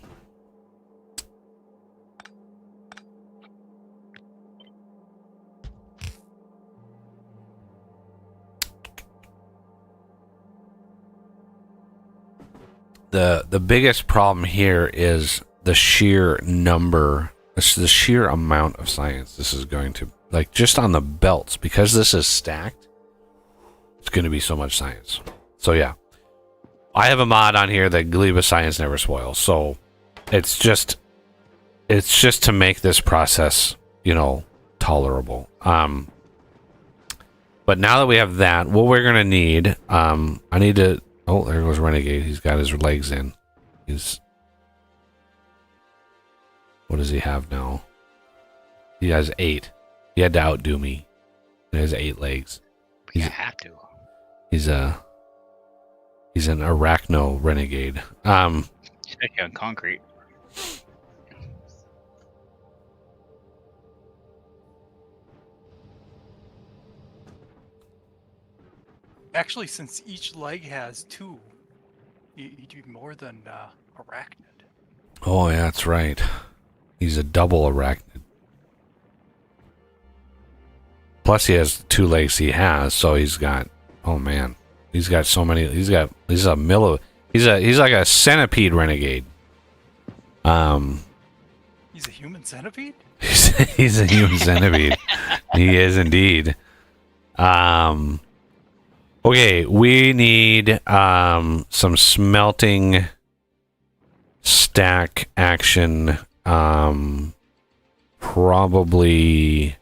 The biggest problem here is the sheer number, the sheer amount of science this is going to, like, just on the belts, because this is stacked, it's going to be so much science. So yeah, I have a mod on here that Gleba science never spoils. So it's just to make this process, you know, tolerable. But now that we have that, what we're going to need, I need to, oh, there goes Renegade. He's got his legs in. What does he have now? He has 8. He had to outdo me. He has 8 legs. You have to. He's an arachno renegade. Especially on concrete. Actually, since each leg has two, he'd be more than arachnid. Oh, yeah, that's right. He's a double arachnid. Plus, he has the 2 legs he has, so he's got. Oh man, he's got so many. He's like a centipede renegade. He's a human centipede? He's a human centipede. He is indeed. Okay, we need some smelting stack action. Probably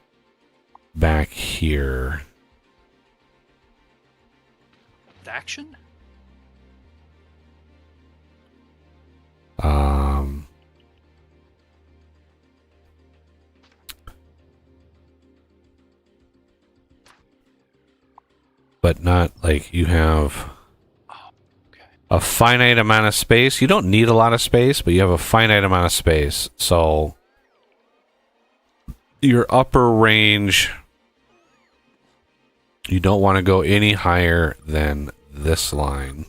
back here. Action? But not like you have Okay. a finite amount of space. You don't need a lot of space, but you have a finite amount of space. So your upper range, you don't want to go any higher than this line.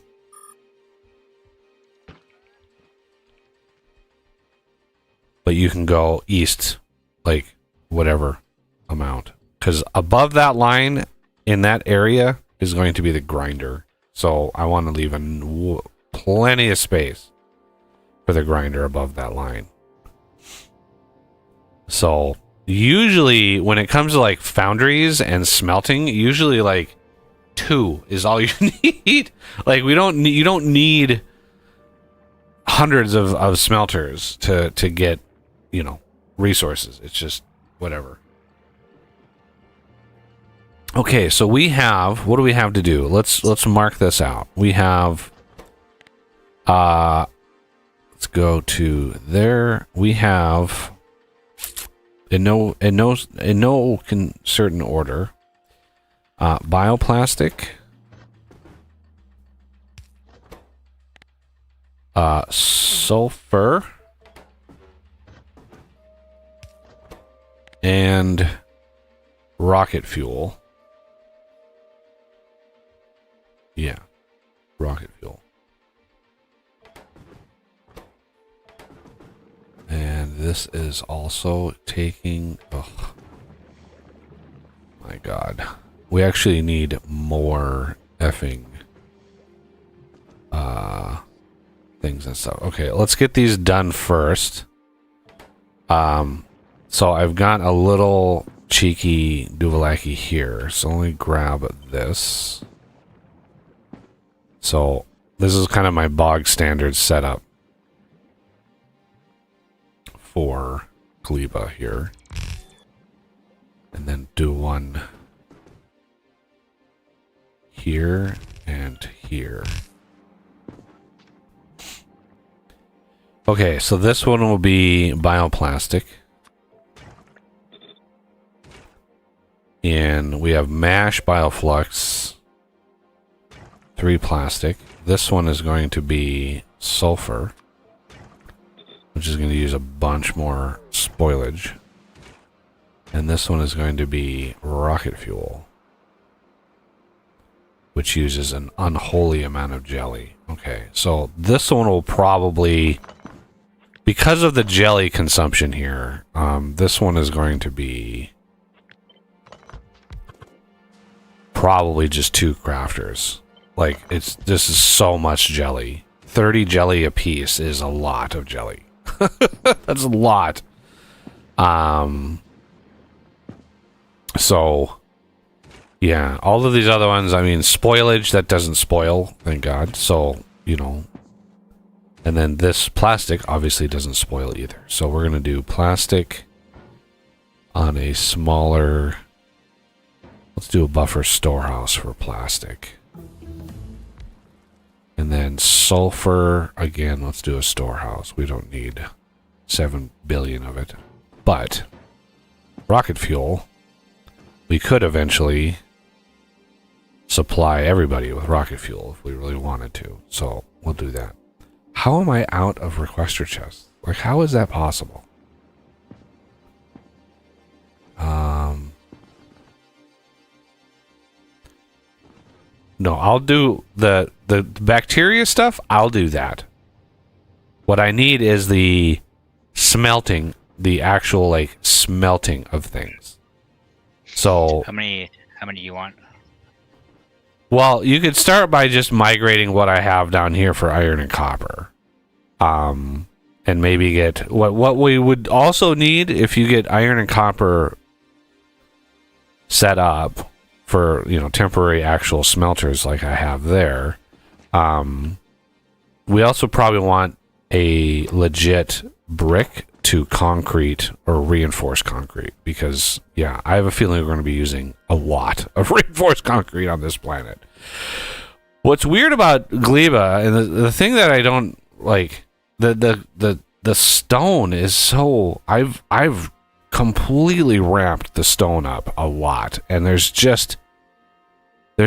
But you can go east, like whatever amount. Because above that line, in that area, is going to be the grinder. So I want to leave plenty of space for the grinder above that line. So usually when it comes to like foundries and smelting, usually like 2 is all you need. Like you don't need hundreds of smelters to get, resources. It's just whatever. Okay, so we have, what do we have to do? Let's mark this out. We have let's go to there. We have in no certain order. Bioplastic, sulfur, and rocket fuel. Yeah, rocket fuel. And this is also taking... Oh, my God. We actually need more effing things and stuff. Okay, let's get these done first. So I've got a little cheeky Duvalaki here. So let me grab this. So this is kind of my bog standard setup for Gleba here. And then do one here and here. Okay, so this one will be bioplastic. And we have mash bioflux, 3 plastic. This one is going to be sulfur, which is going to use a bunch more spoilage. And this one is going to be rocket fuel, which uses an unholy amount of jelly. Okay, so this one will probably, because of the jelly consumption here, this one is going to be probably just 2 crafters. Like, this is so much jelly. 30 jelly a piece is a lot of jelly. That's a lot. So, yeah, all of these other ones, I mean, spoilage, that doesn't spoil, thank God. So, and then this plastic obviously doesn't spoil either. So we're going to do plastic on a smaller, let's do a buffer storehouse for plastic. And then sulfur, again, let's do a storehouse. We don't need 7 billion of it. But rocket fuel, we could eventually supply everybody with rocket fuel if we really wanted to. So we'll do that. How am I out of requester chests? Like, how is that possible? No, I'll do the bacteria stuff. I'll do that. What I need is the smelting, the actual like smelting of things. So How many do you want? well, you could start by just migrating what I have down here for iron and copper. And maybe get what we would also need if you get iron and copper set up for, you know, temporary actual smelters like I have there. We also probably want a legit brick to concrete or reinforced concrete because, yeah, I have a feeling we're going to be using a lot of reinforced concrete on this planet. What's weird about Gleba, and the thing that I don't like, the stone is so I've completely ramped the stone up a lot, and there's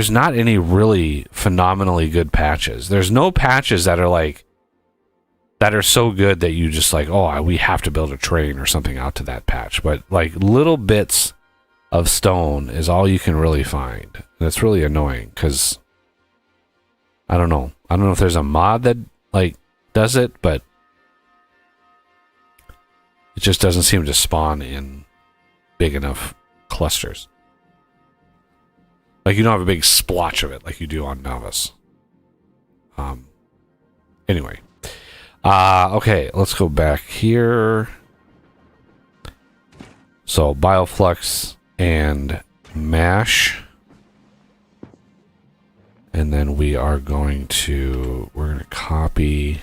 not any really phenomenally good patches. There's no patches that are like that are so good that you just like, oh, we have to build a train or something out to that patch. But like little bits of stone is all you can really find. And it's really annoying because I don't know if there's a mod that like does it, but it just doesn't seem to spawn in big enough clusters. Like you don't have a big splotch of it like you do on Novus. Anyway. Okay, let's go back here. So Bioflux and Mash. And then we're going to copy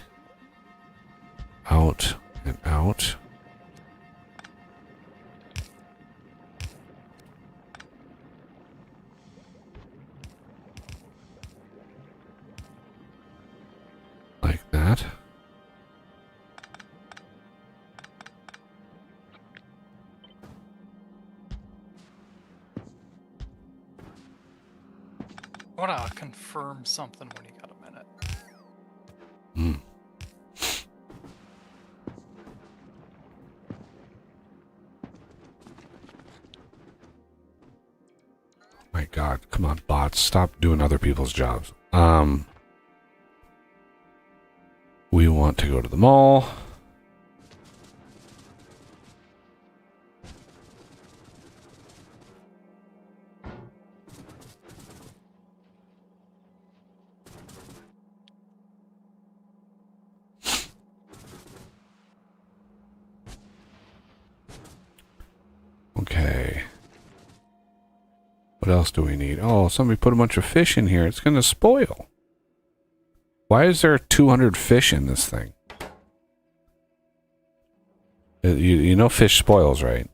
out and out. Like that. I want to confirm something when you got a minute. My God, come on, bots, stop doing other people's jobs. We want to go to the mall. Okay. What else do we need? Oh, somebody put a bunch of fish in here. It's going to spoil. Why is there 200 fish in this thing? You know fish spoils, right?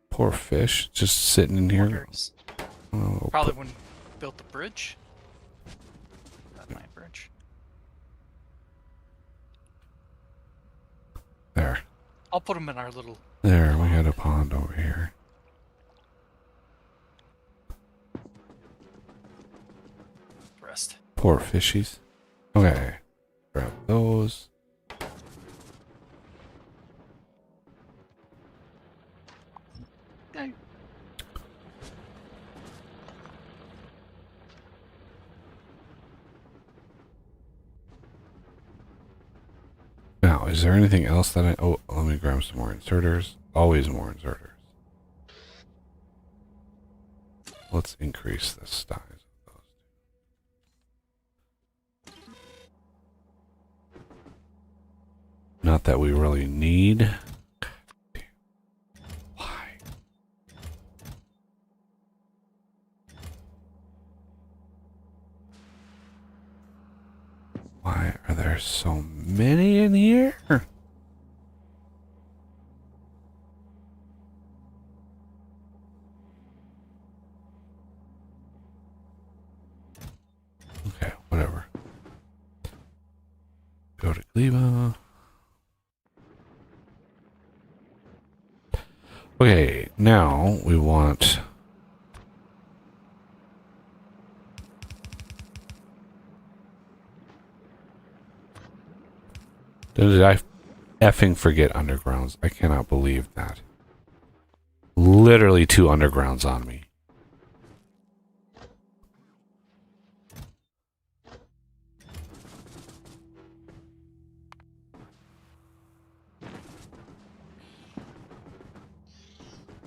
Poor fish. Just sitting in here. Oh, Probably when built the bridge. That night bridge. there. I'll put them in our little... There, we got a pond over here. rest. Poor fishies. Okay. Grab those. Okay. Now, is there anything else that I... Oh, let me grab some more inserters. Always more inserters. Let's increase the size of those. Not that we really need. Why? Why are there so many in here? Okay, whatever. Go to Gleba. Okay, now we want... Did I effing forget undergrounds? I cannot believe that. Literally 2 undergrounds on me.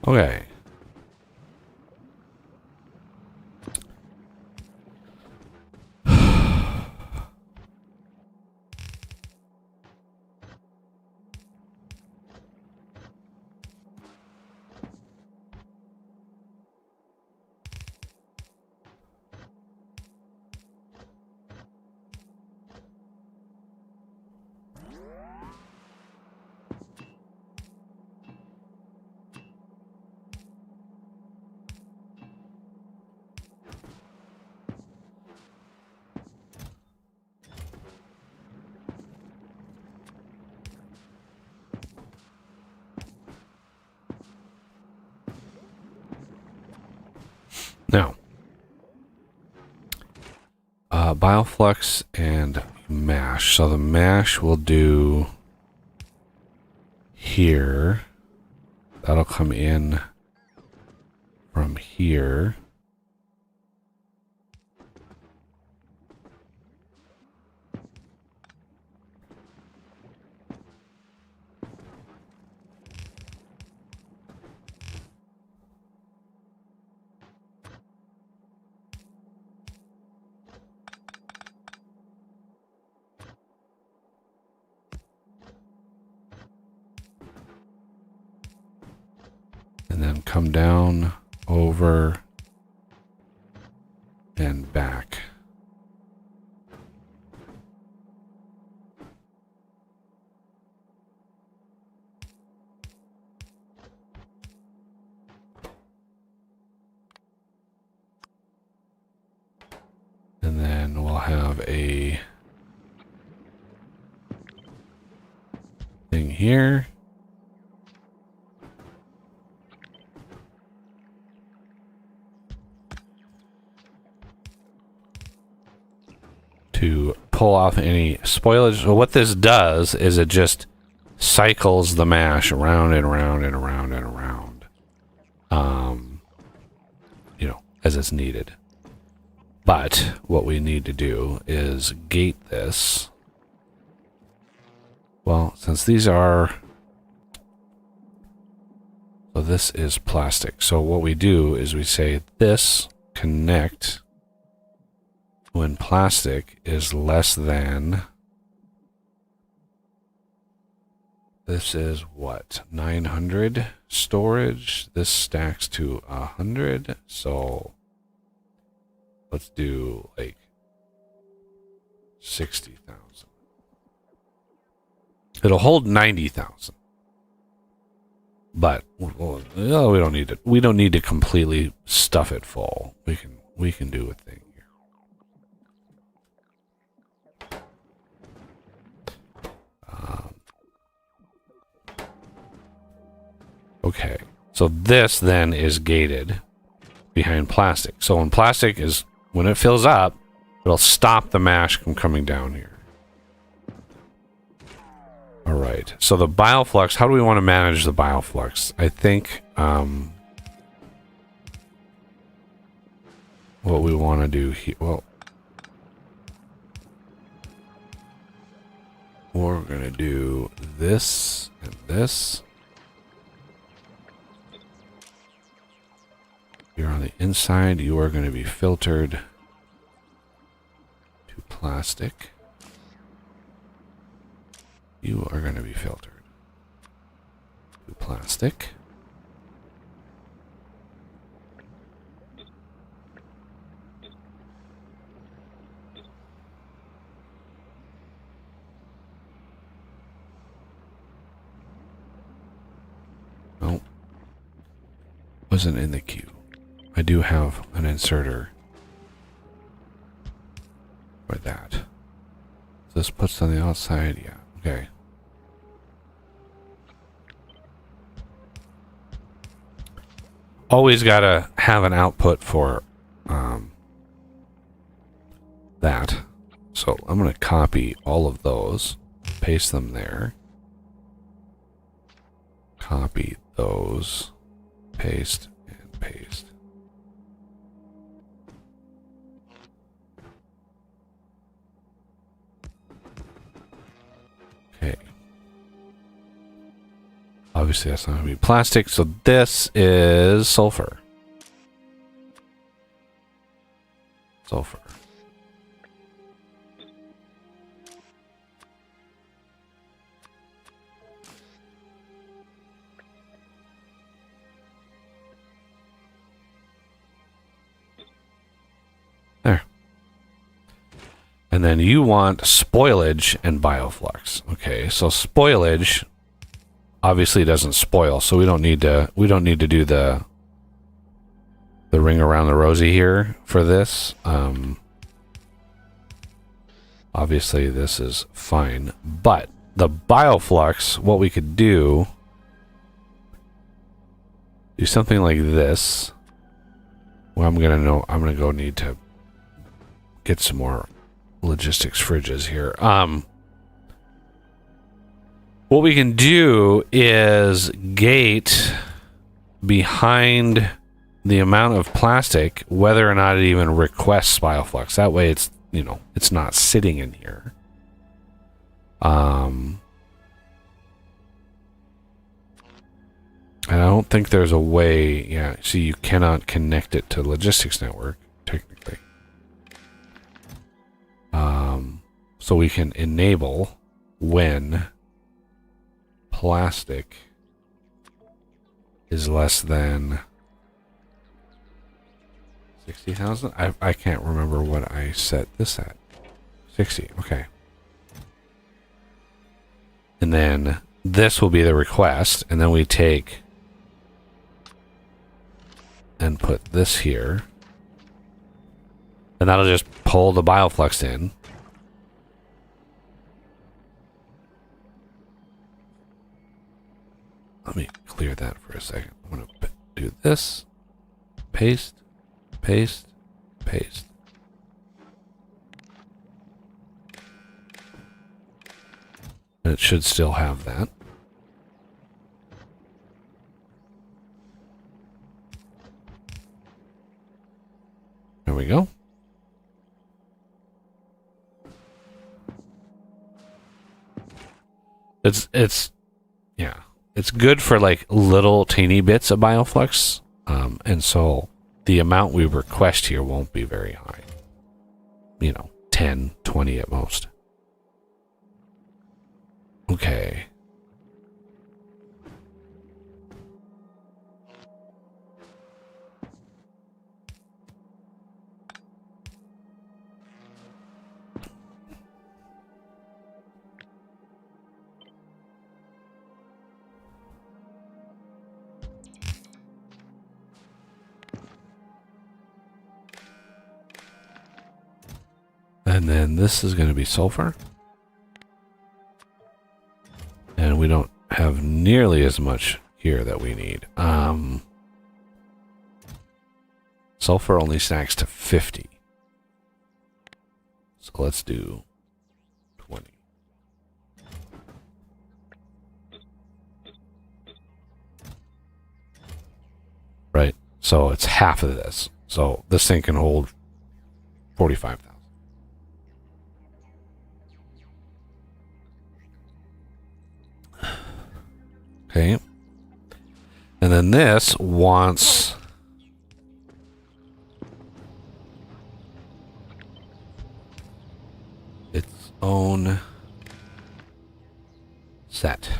Okay. Now, bioflux and mash. So the mash will do here. That'll come in from here. And then come down, over, and back. And then we'll have a thing here. To pull off any spoilage. So what this does is it just cycles the mash around and around and around and around. You know, as it's needed. But what we need to do is gate this. Well, since these are... So this is plastic. So what we do is we say this connect when plastic is less than... This is what? 900 storage. This stacks to 100. So let's do like 60,000. It'll hold 90,000. But well, we don't need it. We don't need to completely stuff it full. We can do a thing here. Okay, so this then is gated behind plastic. So when plastic is, when it fills up, it'll stop the mash from coming down here. All right, so the bioflux, how do we want to manage the bioflux? I think what we want to do here, well, we're going to do this and this. You're on the inside, you are going to be filtered to plastic. You are going to be filtered to plastic. Nope. Wasn't in the queue. I do have an inserter for that. So this puts on the outside, yeah, okay. Always gotta have an output for that. So I'm gonna copy all of those, paste them there. Copy those, paste and paste. Okay. Obviously, that's not going to be plastic. So this is sulfur. Sulfur. There. And then you want spoilage and bioflux. Okay, so spoilage obviously doesn't spoil, so we don't need to do the ring around the rosy here for this. Obviously this is fine, but the bioflux, what we could do something like this. Well, I'm gonna go need to get some more logistics fridges here. What we can do is gate behind the amount of plastic whether or not it even requests bioflux. That way it's, you know, it's not sitting in here. And I don't think there's a way, yeah, see, you cannot connect it to logistics network, technically. So we can enable when plastic is less than 60,000. I can't remember what I set this at. 60, okay. And then this will be the request, and then we take and put this here. And that'll just pull the bioflux in. Let me clear that for a second. I'm going to do this. Paste, paste, paste. And it should still have that. There we go. It's good for like little teeny bits of bioflux. And so the amount we request here won't be very high. You know, 10, 20 at most. Okay. And then this is going to be sulfur. And we don't have nearly as much here that we need. Sulfur only stacks to 50. So let's do 20. Right. So it's half of this. So this thing can hold 45,000. Okay. And then this wants its own set.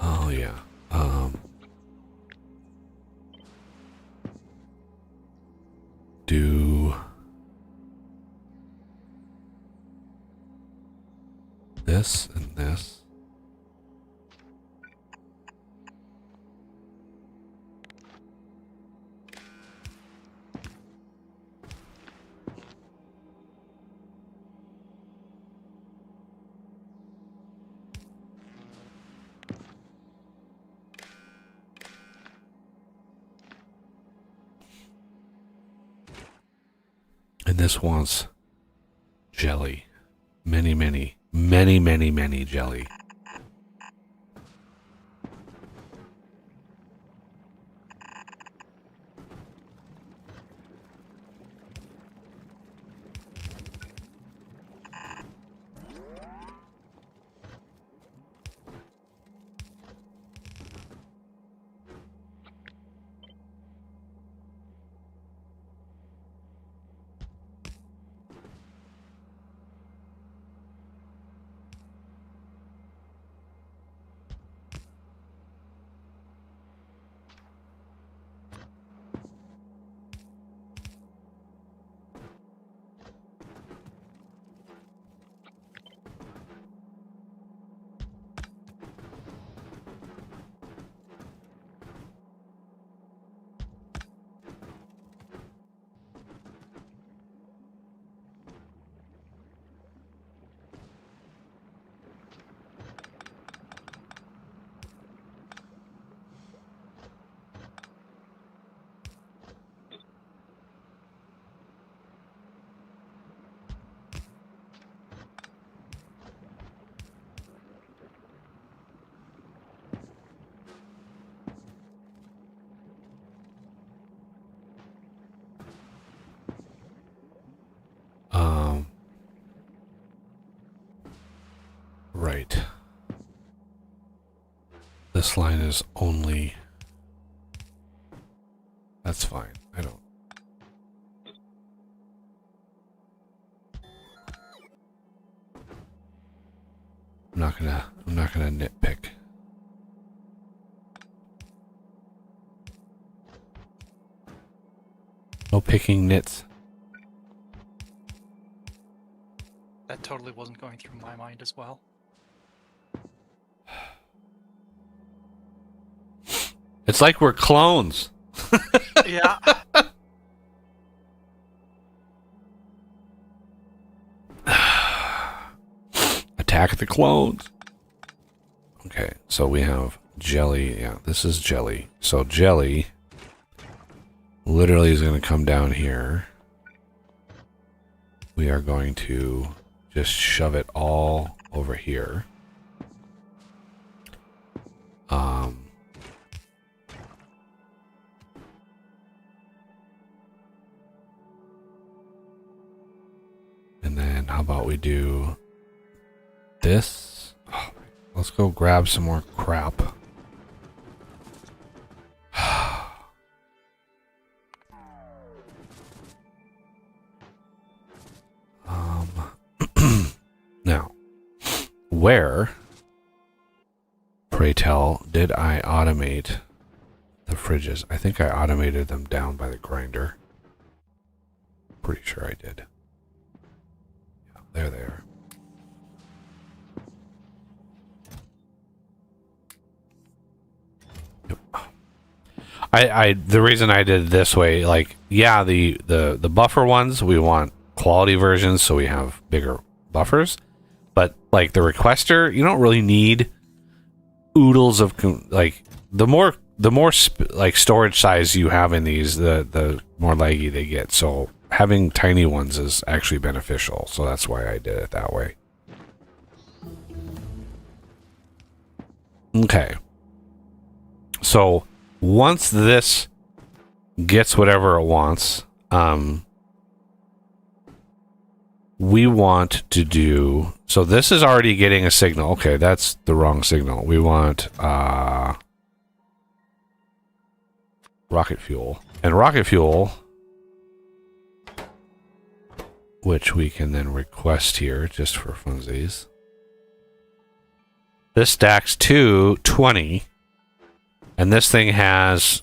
Oh yeah. Do this and this. And this wants jelly. Many, many, many, many, many jelly. Right. This line is only... That's fine. I don't... I'm not gonna nitpick. No picking nits. That totally wasn't going through my mind as well. It's like we're clones. Yeah. Attack the clones. Okay, so we have jelly. Yeah, this is jelly. So jelly literally is going to come down here. We are going to just shove it all over here. And then how about we do this? Oh, let's go grab some more crap. Now, where, pray tell, did I automate the fridges? I think I automated them down by the grinder. Pretty sure I did. Yeah, there they are. Yep. The reason I did it this way, like, yeah, the buffer ones, we want quality versions, so we have bigger buffers. But like the requester, you don't really need oodles of like the more like storage size you have in these, the more laggy they get. So having tiny ones is actually beneficial. So that's why I did it that way. Okay. So once this gets whatever it wants, we want to do... So this is already getting a signal. Okay, that's the wrong signal. We want rocket fuel. And rocket fuel, which we can then request here just for funsies. This stacks to 20. And this thing has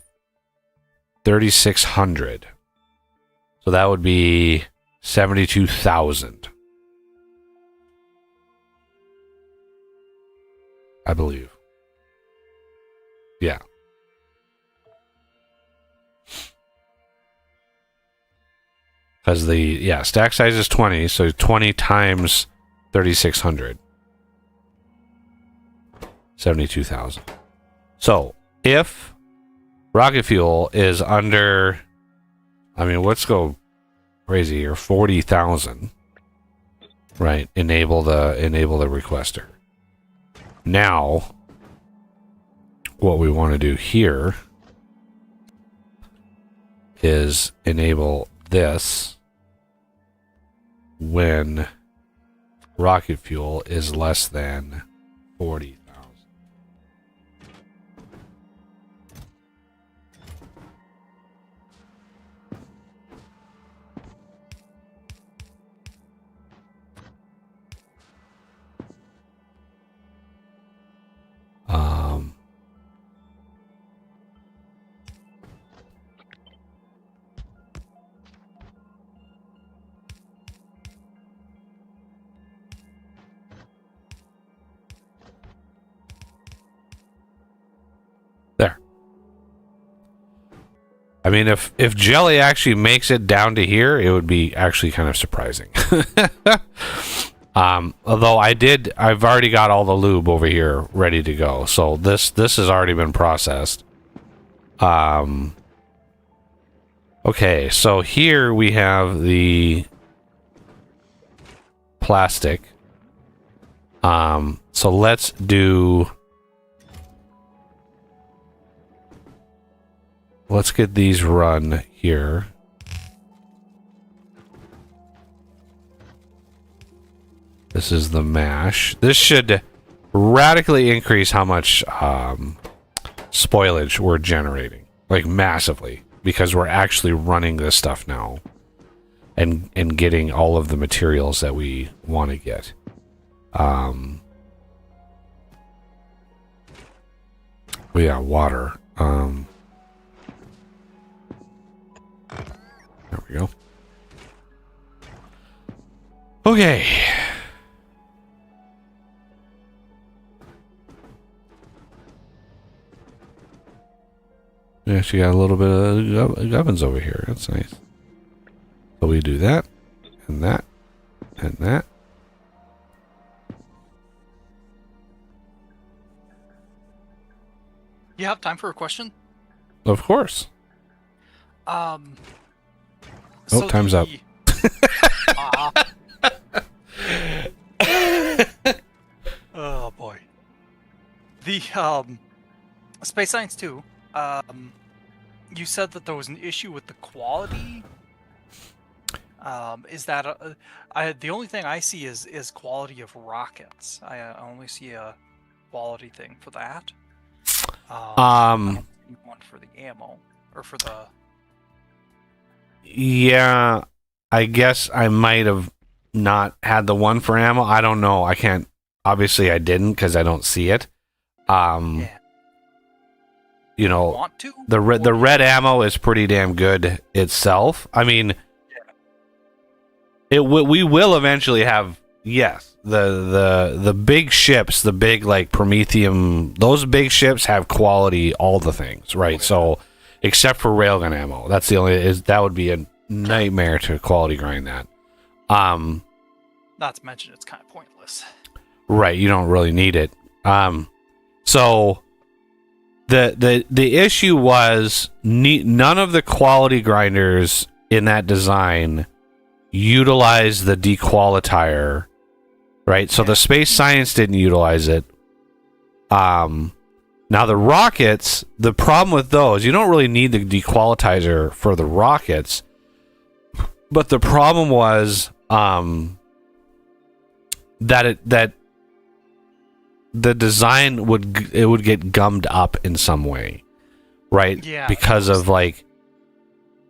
3,600. So that would be 72,000. I believe. Yeah. Because the stack size is 20, so 20 times 3,600. 72,000. So if rocket fuel is under, I mean, let's go crazy here, 40,000. Right, enable the requester. Now, what we want to do here is enable this when rocket fuel is less than 40,000. There. I mean, if Jelly actually makes it down to here, it would be actually kind of surprising. Although I've already got all the lube over here ready to go, so this has already been processed. Okay, so here we have the plastic. So let's get these run here. This is the mash. This should radically increase how much spoilage we're generating, like massively, because we're actually running this stuff now and getting all of the materials that we want to get. We got water. There we go. Okay. We actually got a little bit of ovens over here. That's nice. So we do that, and that, and that. You have time for a question? Of course. So time's up. Oh boy. The Space Science 2. You said that there was an issue with the quality. Is that the only thing I see is quality of rockets. I only see a quality thing for that. I don't see one for the ammo or for the. Yeah, I guess I might have not had the one for ammo. I don't know. I can't. Obviously, I didn't because I don't see it. Yeah. You know, Want to? the red ammo is pretty damn good itself. I mean, we will eventually have, yes, the big ships, the big like Prometheum, those big ships have quality all the things, right? Okay. So except for railgun ammo, that's the only that would be a nightmare to quality grind that. Not to mention it's kind of pointless. Right, you don't really need it. So the issue was none of the quality grinders in that design utilize the dequalifier, right? So the Space Science didn't utilize it. Now the rockets, the problem with those, you don't really need the dequalizer for the rockets, but the problem was that the design would get gummed up in some way, right? Yeah, because of like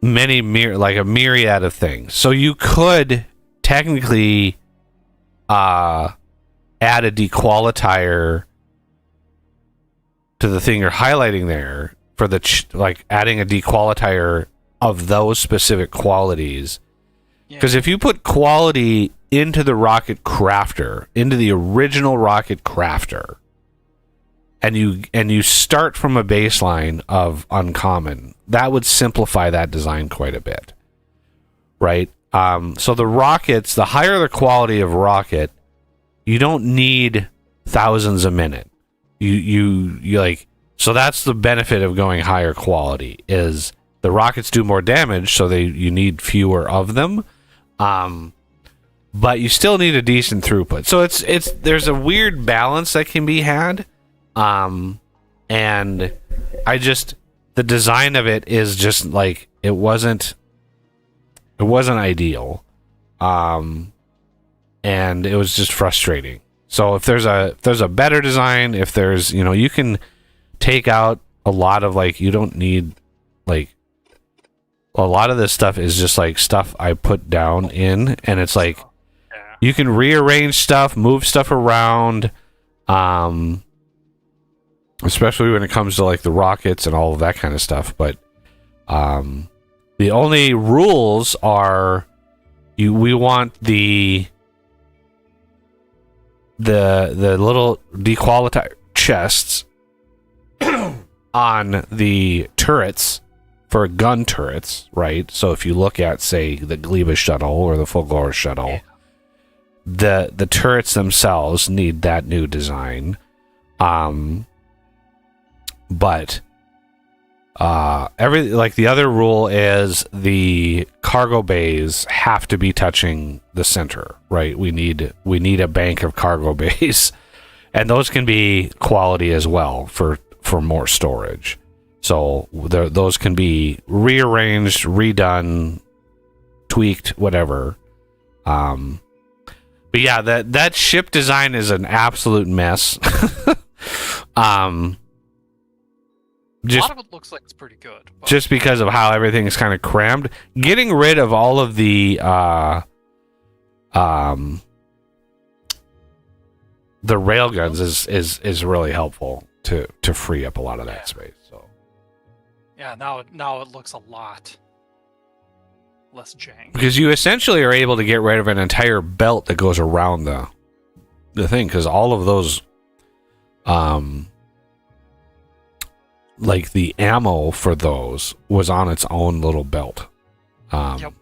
a myriad of things. So you could technically add a dequalifier to the thing you're highlighting there for the like adding a dequalifier of those specific qualities. Because if you put quality into the rocket crafter, into the original rocket crafter, and you start from a baseline of uncommon, that would simplify that design quite a bit, right? So the rockets, the higher the quality of rocket, you don't need thousands a minute. You like, so that's the benefit of going higher quality, is the rockets do more damage, so you need fewer of them. But you still need a decent throughput. So there's a weird balance that can be had. And the design of it is just like it wasn't ideal. And it was just frustrating. So if there's a better design, if there's, you can take out a lot of, like, you don't need, like, a lot of this stuff is just like stuff I put down in, and it's like you can rearrange stuff, move stuff around, especially when it comes to like the rockets and all of that kind of stuff. But the only rules are we want the little dequalifier chests on the turrets for gun turrets, right? So if you look at, say, the Gleba shuttle or the Fulgor shuttle, the turrets themselves need that new design. But the other rule is the cargo bays have to be touching the center, right? We need a bank of cargo bays, and those can be quality as well for more storage. So those can be rearranged, redone, tweaked, whatever. But yeah, that ship design is an absolute mess. A lot of it looks like it's pretty good. Just because of how everything is kind of crammed. Getting rid of all of the railguns is really helpful to free up a lot of that space. So yeah, now it looks a lot less jank. Because you essentially are able to get rid of an entire belt that goes around the thing, because all of those like the ammo for those was on its own little belt. Yep.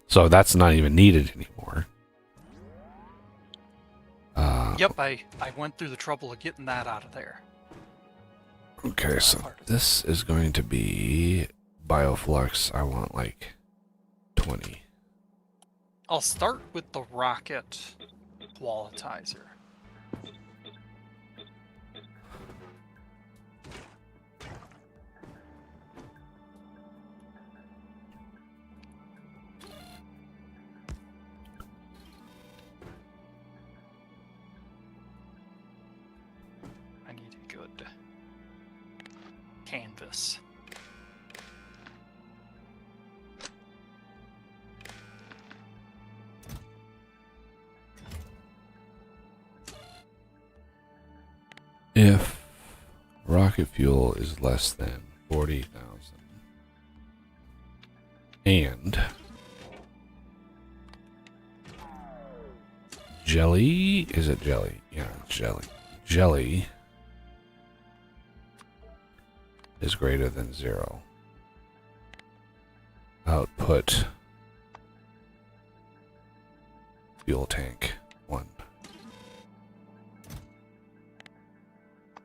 So that's not even needed anymore. Yep, I went through the trouble of getting that out of there. Okay, so this is going to be Bioflux. I want like 20. I'll start with the rocket qualitizer. I need a good canvas. If rocket fuel is less than 40,000 and jelly, is it jelly? Yeah, it's jelly. Jelly is greater than 0. Output fuel tank 1.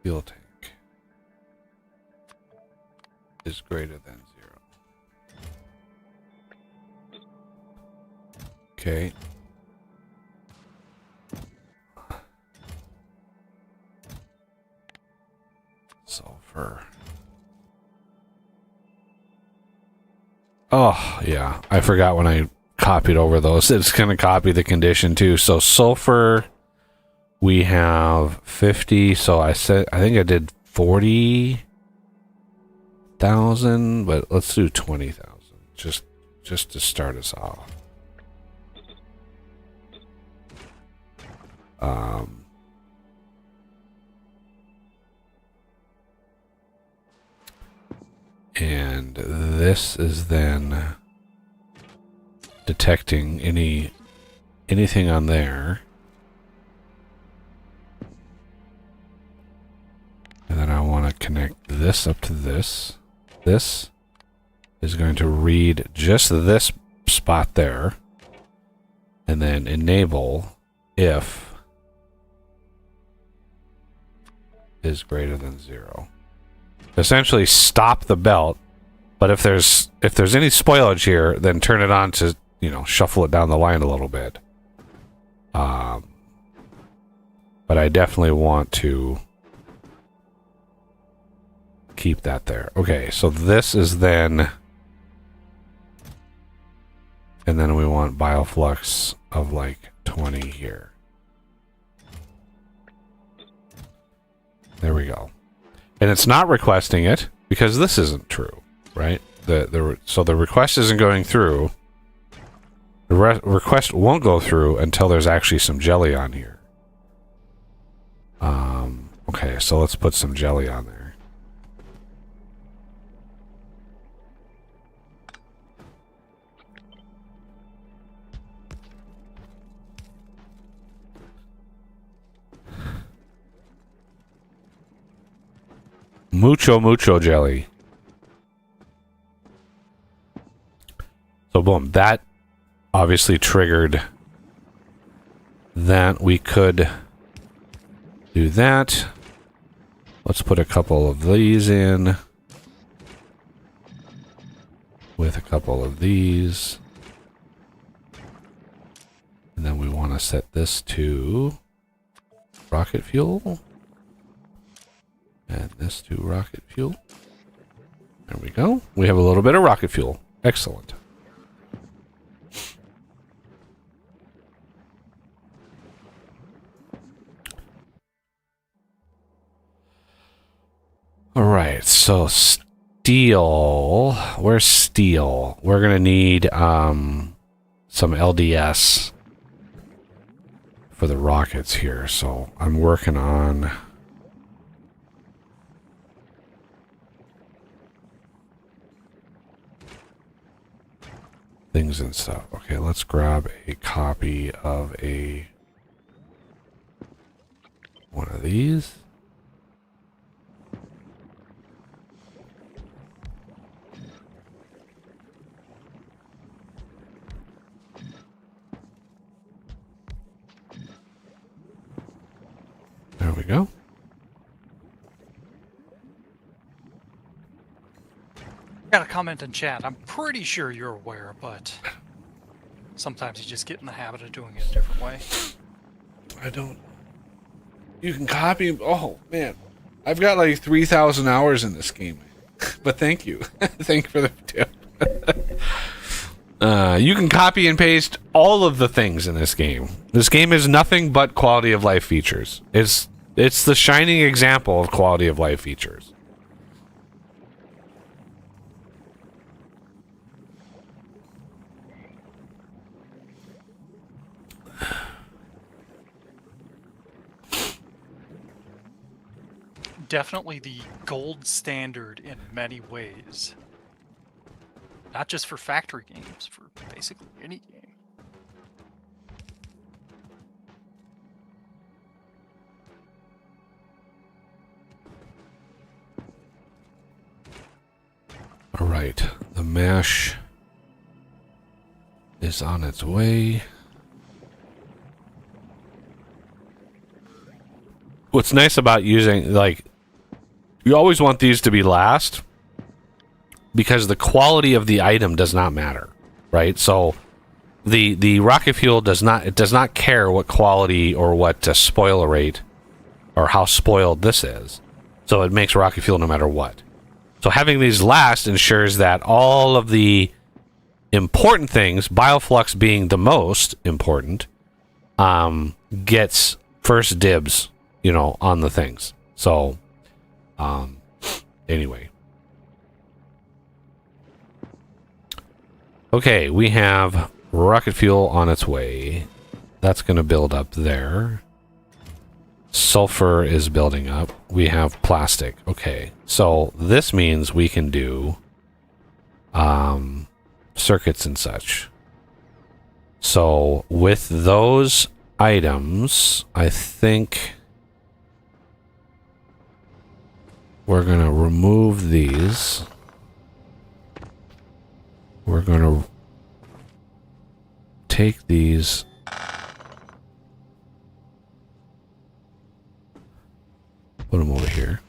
Fuel tank is greater than 0. Okay. Sulfur. Oh, yeah. I forgot when I copied over those. It's going to copy the condition too. So sulfur, we have 50. So I think I did 40,000, but let's do 20,000 just to start us off. And this is then detecting anything on there. And then I want to connect this up to this. This is going to read just this spot there. And then enable if is greater than 0. Essentially stop the belt But if there's any spoilage here, then turn it on to, you know, shuffle it down the line a little bit. But I definitely want to keep that there. Okay, so this is then, and then we want bioflux of like 20 here. There we go. And it's not requesting it because this isn't true, right? So the request isn't going through. The request won't go through until there's actually some jelly on here. Okay, so let's put some jelly on there. Mucho jelly. So boom, that obviously triggered that. We could do that. Let's put a couple of these in with a couple of these. And then we want to set this to rocket fuel. And this to rocket fuel. There we go. We have a little bit of rocket fuel. Excellent. All right, so steel. Where's steel? We're gonna need some LDS for the rockets here. So I'm working on things and stuff. Okay, let's grab a copy of one of these. There we go. Got a comment in chat. I'm pretty sure you're aware, but sometimes you just get in the habit of doing it a different way. I don't. You can copy. Oh man, I've got like 3,000 hours in this game. But thank you, thank you for the tip. You can copy and paste all of the things in this game. This game is nothing but quality of life features. It's the shining example of quality of life features. Definitely the gold standard in many ways. Not just for factory games, for basically any game. All right, the mesh is on its way. What's nice about using, like, you always want these to be last because the quality of the item does not matter, right? So the rocket fuel does not care what quality or what spoiler rate or how spoiled this is. So it makes rocket fuel no matter what. So having these last ensures that all of the important things, bioflux being the most important, gets first dibs, you know, on the things. So, anyway. Okay, we have rocket fuel on its way. That's going to build up there. Sulfur is building up. We have plastic. Okay, so this means we can do circuits and such. So with those items, I think we're going to remove these. We're going to take these. Put them over here.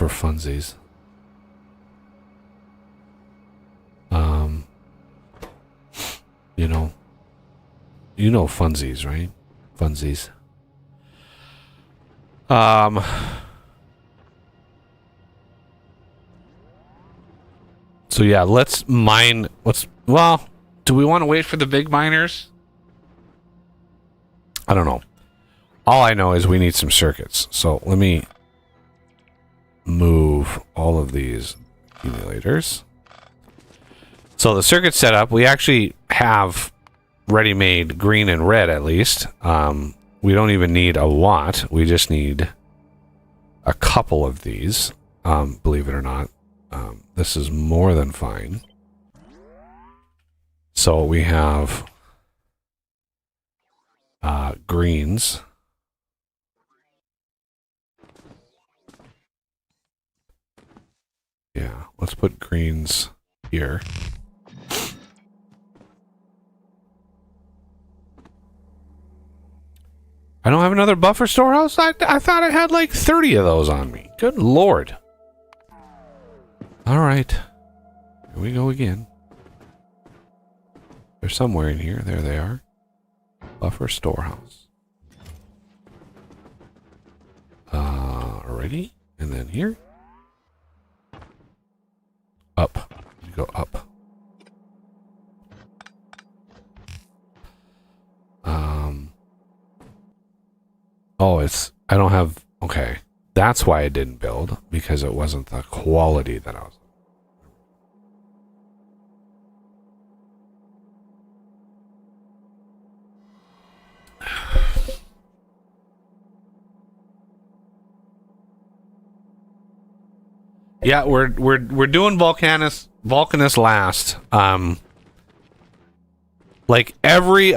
for funsies. You know funsies, right? Funsies. So yeah, let's mine. Well, do we want to wait for the big miners? I don't know. All I know is we need some circuits. So let me move all of these accumulators. So the circuit setup, we actually have ready-made green and red at least. We don't even need a lot. We just need a couple of these, believe it or not. This is more than fine. So we have greens. Yeah, let's put greens here. I don't have another buffer storehouse? I thought I had like 30 of those on me. Good lord. Alright. Here we go again. They're somewhere in here. There they are. Buffer storehouse. Alrighty. And then here. Up. You go up. Oh, I don't have, okay. That's why I didn't build, because it wasn't the quality that I was. Yeah, we're doing Volcanus last. Like every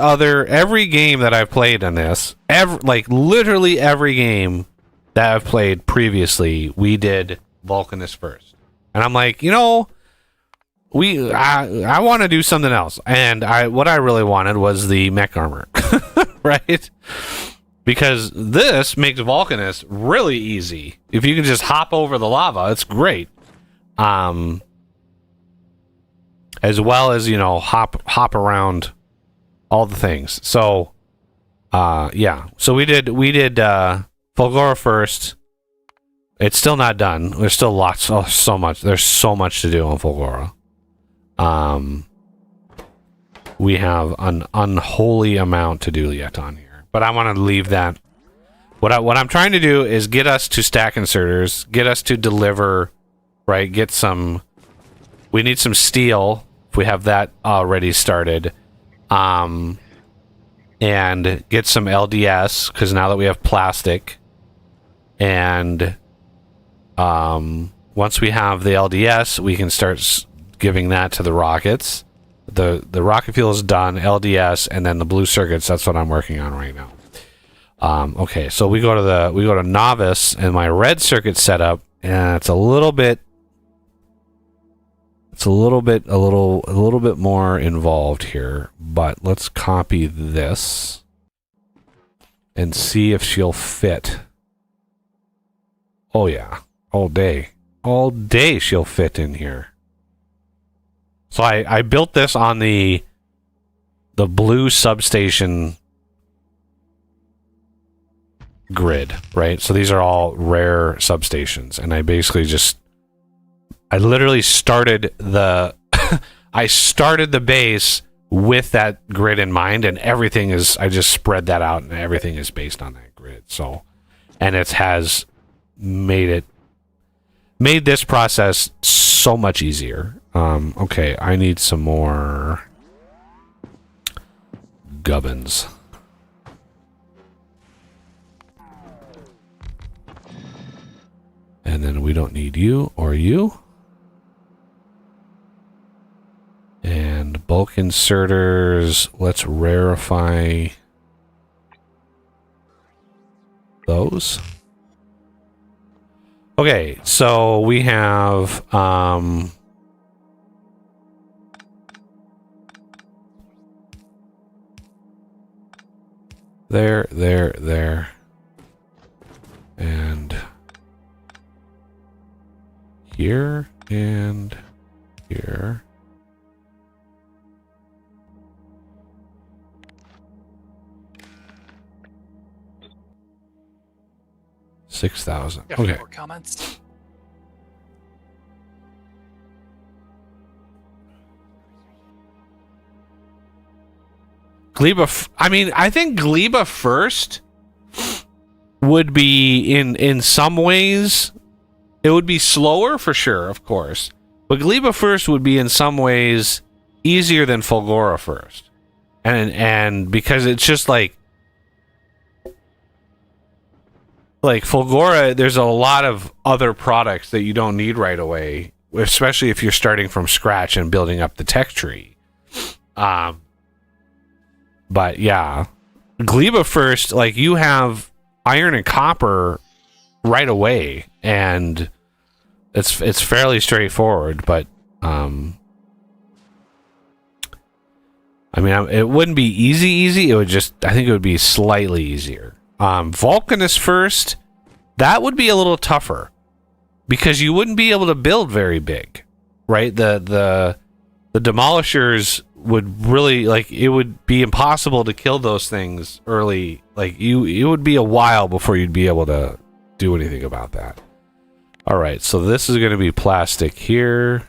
game that I've played in this, literally every game that I've played previously, we did Volcanus first. And I'm like, I want to do something else. And what I really wanted was the mech armor, right? Because this makes Volcanus really easy. If you can just hop over the lava, it's great. As well as, hop around all the things. So, yeah. So we did Fulgora first. It's still not done. There's still so much. There's so much to do on Fulgora. We have an unholy amount to do yet on here. But I want to leave that. What I'm trying to do is get us to stack inserters, get us to deliver, right? We need some steel, if we have that already started. And get some LDS, because now that we have plastic. And once we have the LDS, we can start giving that to the rockets. The rocket fuel is done, LDS, and then the blue circuits, that's what I'm working on right now. Okay, so we go to novice, and my red circuit setup, and it's a little bit more involved here, but let's copy this and see if she'll fit. Oh yeah, all day she'll fit in here. So I built this on the blue substation grid, right? So these are all rare substations, and I basically I literally started the base with that grid in mind, and everything is, I just spread that out, and everything is based on that grid. So, and it has made this process so much easier. Okay, I need some more gubbins. And then we don't need you or you. And bulk inserters, let's rarefy those. Okay, so we have there, and here and here. $6,000. You have any Okay. more comments? Gleba. I mean, I think Gleba first would be in some ways. It would be slower for sure, of course. But Gleba first would be in some ways easier than Fulgora first, and because it's just like Fulgora, there's a lot of other products that you don't need right away, especially if you're starting from scratch and building up the tech tree. But yeah, Gleba first, like you have iron and copper right away, and it's fairly straightforward. But I mean, it wouldn't be easy. It would just, I think it would be slightly easier. Vulcanus first, that would be a little tougher because you wouldn't be able to build very big, right? The demolishers would really, like, it would be impossible to kill those things early. Like it would be a while before you'd be able to do anything about that. All right, so this is going to be plastic here.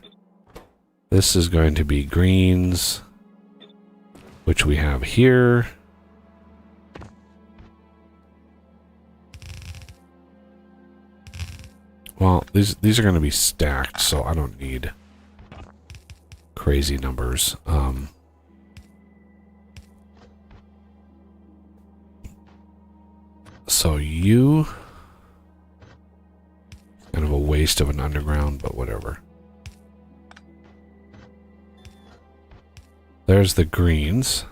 This is going to be greens, which we have here. Well, these are going to be stacked, so I don't need crazy numbers. So you, kind of a waste of an underground, but whatever. There's the greens.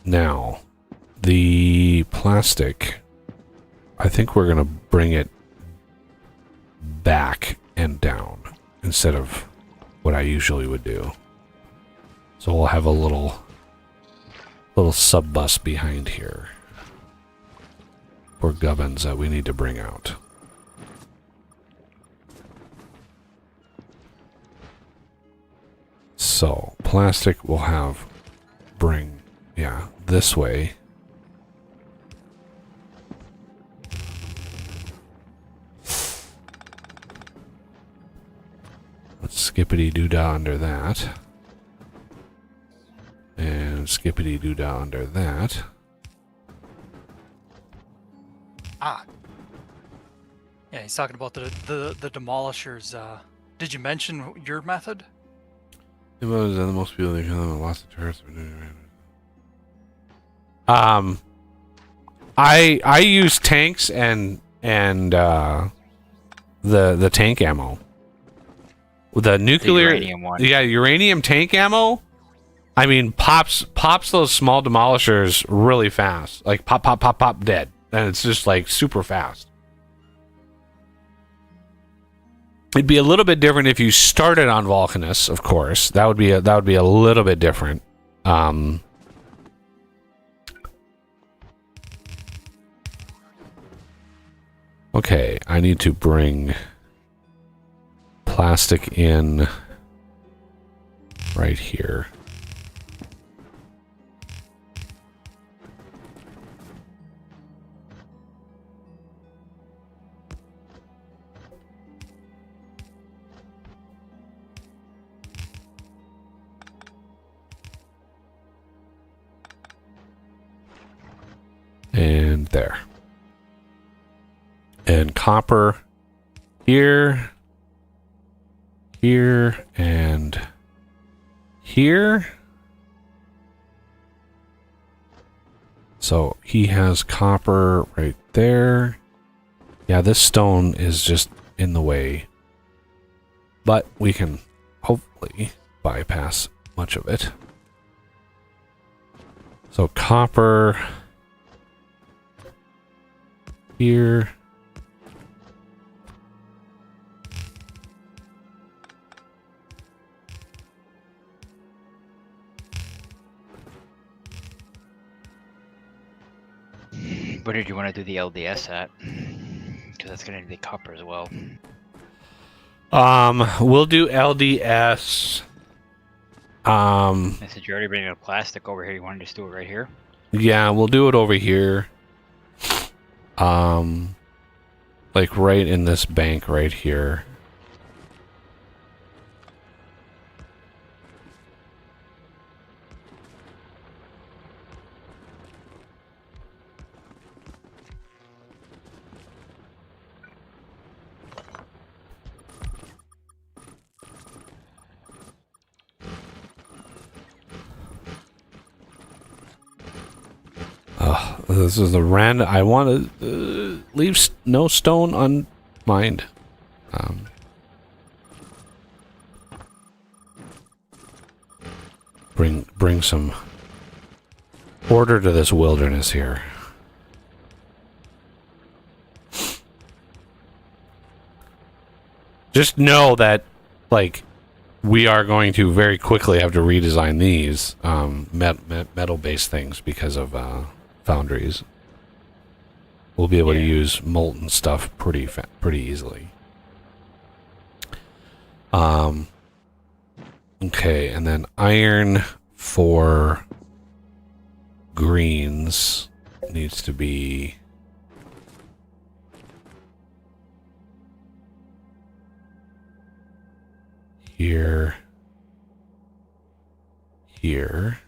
Now the plastic, I think we're gonna bring it back and down instead of what I usually would do. So we'll have a little sub bus behind here for gubbins that we need to bring out. So plastic will have bring, yeah, this way. Let's skippity-doo-dah under that. And skippity-doo-dah under that. Ah. Yeah, he's talking about the demolishers. Did you mention your method? The most people that have lots of turrets. I use tanks and the tank ammo. The nuclear, the uranium one. Yeah, uranium tank ammo. I mean, pops those small demolishers really fast. Like pop, pop, pop, pop, dead, and it's just like super fast. It'd be a little bit different if you started on Vulcanus, of course. That would be a little bit different. Okay, I need to bring plastic in right here. And there. And copper here, here, and here. So he has copper right there. Yeah, this stone is just in the way. But we can hopefully bypass much of it. So copper here. Where did you want to do the LDS at? because that's gonna be copper as well. We'll do LDS. I said you're already bringing a plastic over here. You want to just do it right here? Yeah, we'll do it over here. Like right in this bank right here. This is the random. I want to leave no stone unmined. Bring some order to this wilderness here. Just know that, like, we are going to very quickly have to redesign these metal-based things because of foundries. We'll be able to use molten stuff pretty easily. Okay, and then iron for greens needs to be here, here.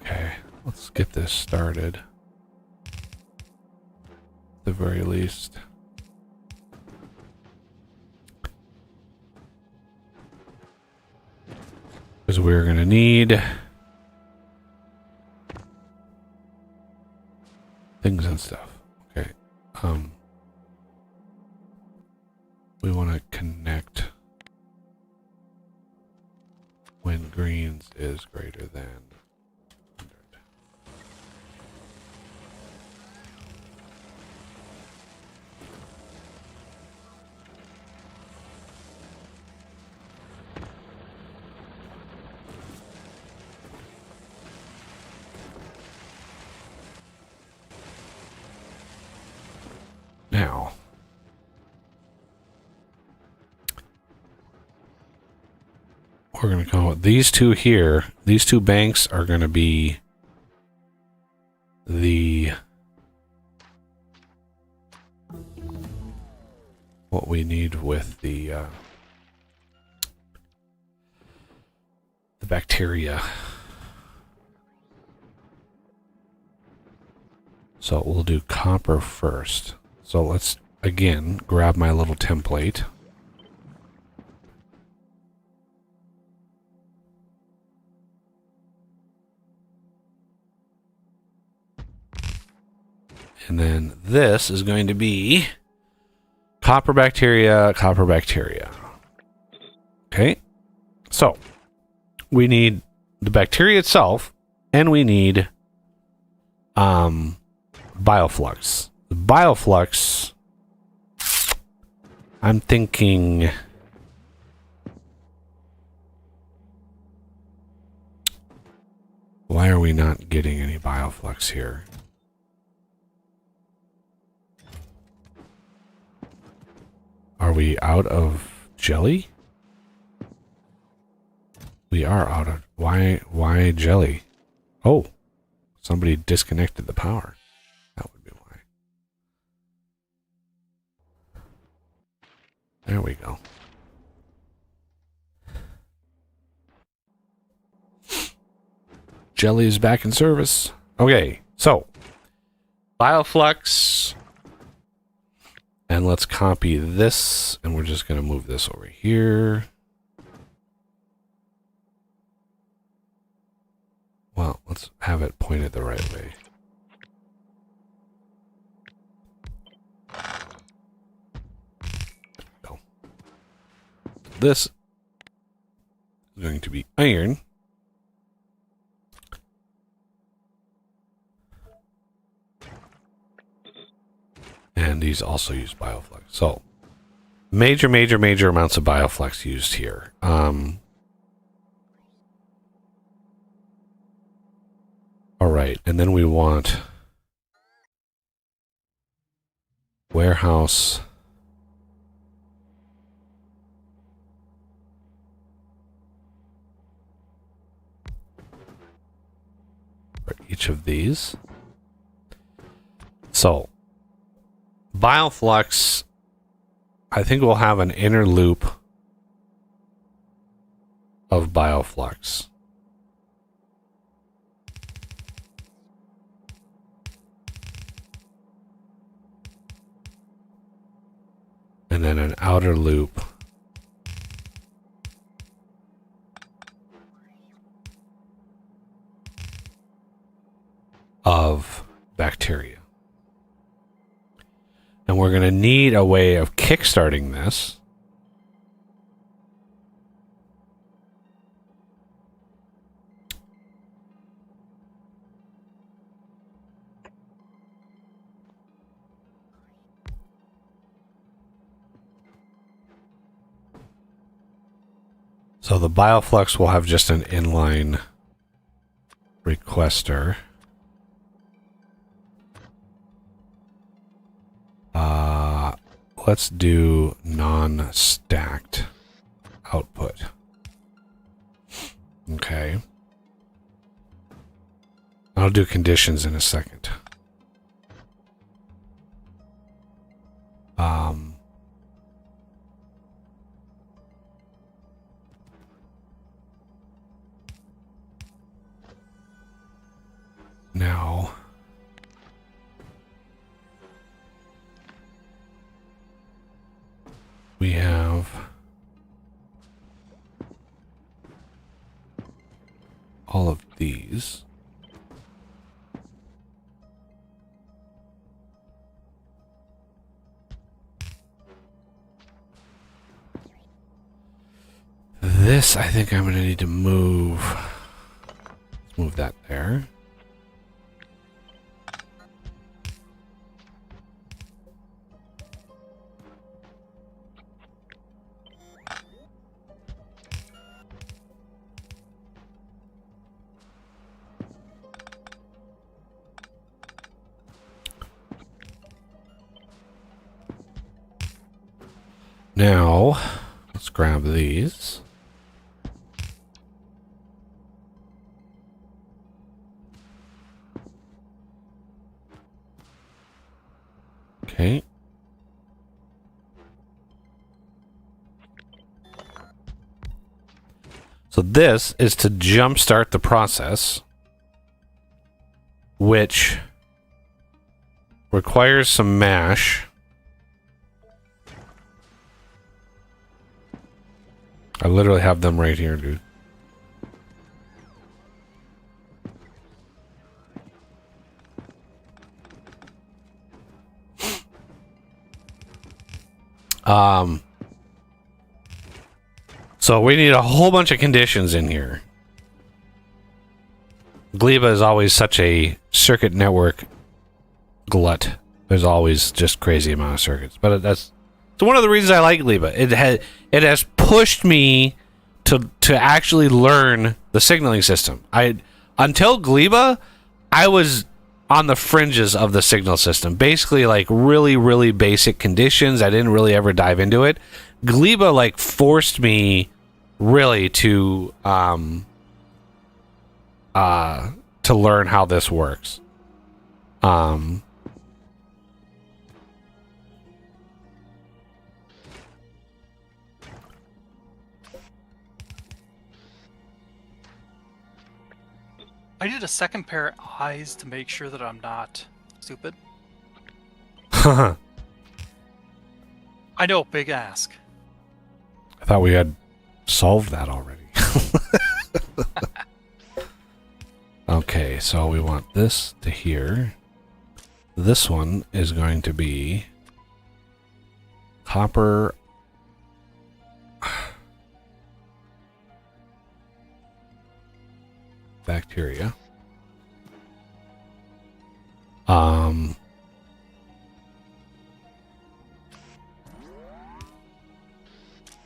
Okay, let's get this started. At the very least. Because we're going to need things and stuff. Okay. We want to connect when greens is greater than 100. Now, we're going to come with these two here. These two banks are going to be what we need with the bacteria. So we'll do copper first. So let's again grab my little template. And then this is going to be copper bacteria, copper bacteria. Okay. So we need the bacteria itself, and we need bioflux. The bioflux, I'm thinking why are we not getting any bioflux here? Are we out of jelly? We are out of... Why jelly? Oh, somebody disconnected the power. That would be why. There we go. Jelly is back in service. Okay, so bioflux. And let's copy this, and we're just going to move this over here. Well, let's have it pointed the right way. this is going to be iron. And these also use bioflux. So, major amounts of bioflux used here. All right, and then we want warehouse. For each of these. So, bioflux, I think we'll have an inner loop of bioflux. And then an outer loop of bacteria. And we're going to need a way of kickstarting this. So the bioflux will have just an inline requester. Let's do non-stacked output. Okay. I'll do conditions in a second. Now, we have all of these. This, I think I'm going to need to move. Let's move that there. Now, let's grab these. Okay. So this is to jumpstart the process, which requires some mash. I literally have them right here, dude. So we need a whole bunch of conditions in here. Gleba is always such a circuit network glut. There's always just crazy amount of circuits, but that's one of the reasons I like Gleba. It has pushed me to actually learn the signaling system. Until Gleba, I was on the fringes of the signal system. Basically, like really basic conditions. I didn't really ever dive into it. Gleba like forced me really to learn how this works. I did a second pair of eyes to make sure that I'm not stupid. I I know, big ask. thought we had solved that already. Okay, so we want this to here. This one is going to be copper. bacteria.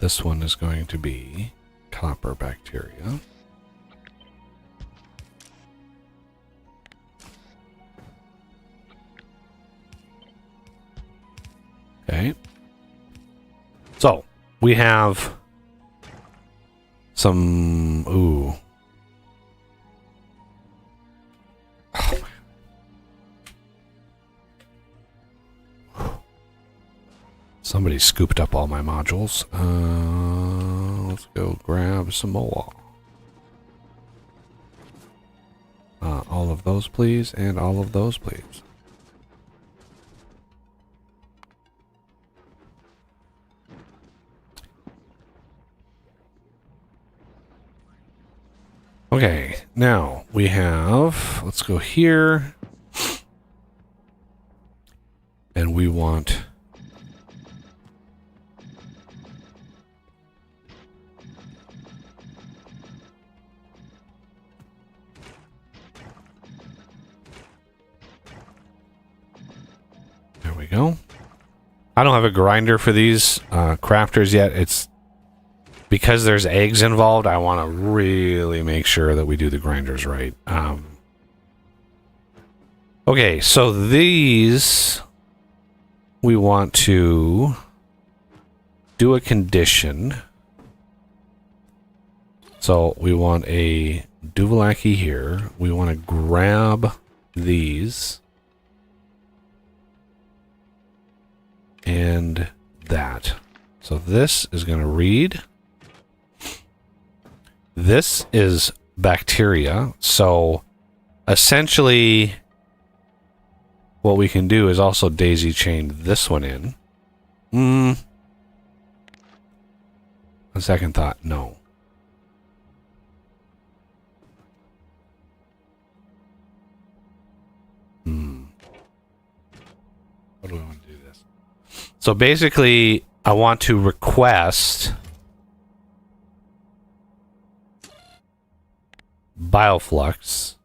This one is going to be copper bacteria. Okay. So, we have some... Ooh. Oh, somebody scooped up all my modules. Let's go grab some more. All of those, please, and all of those, please. Okay, now we have, let's go here. And we want there we go. I don't have a grinder for these crafters yet. It's because there's eggs involved, I want to really make sure that we do the grinders right. Okay, so these we want to do a condition. So we want a Duvallaki here. We want to grab these and that. So this is going to read. This is bacteria, so essentially what we can do is also daisy chain this one in. A second thought, no. How do I want to do this? So basically, I want to request bioflux.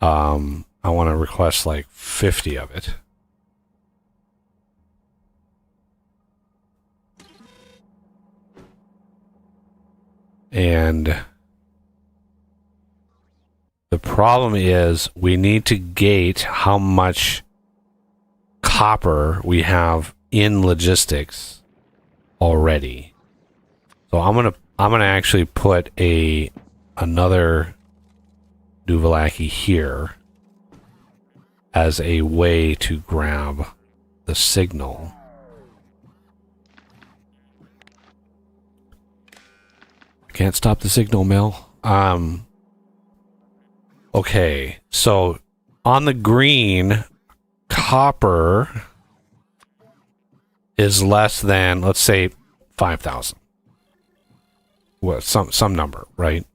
I want to request like 50 of it. And the problem is we need to gate how much copper we have in logistics already. So I'm gonna actually put another Duvallaki here as a way to grab the signal. Can't stop the signal, Mel. Okay, so on the green, copper is less than, let's say, 5,000. Well, some number, right?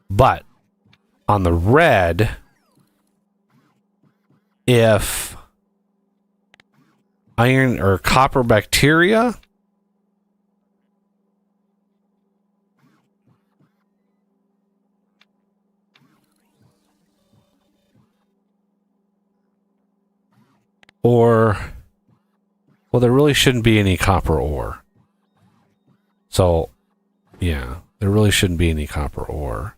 But on the red, if iron or copper bacteria or, well, there really shouldn't be any copper ore. So, yeah, there really shouldn't be any copper ore.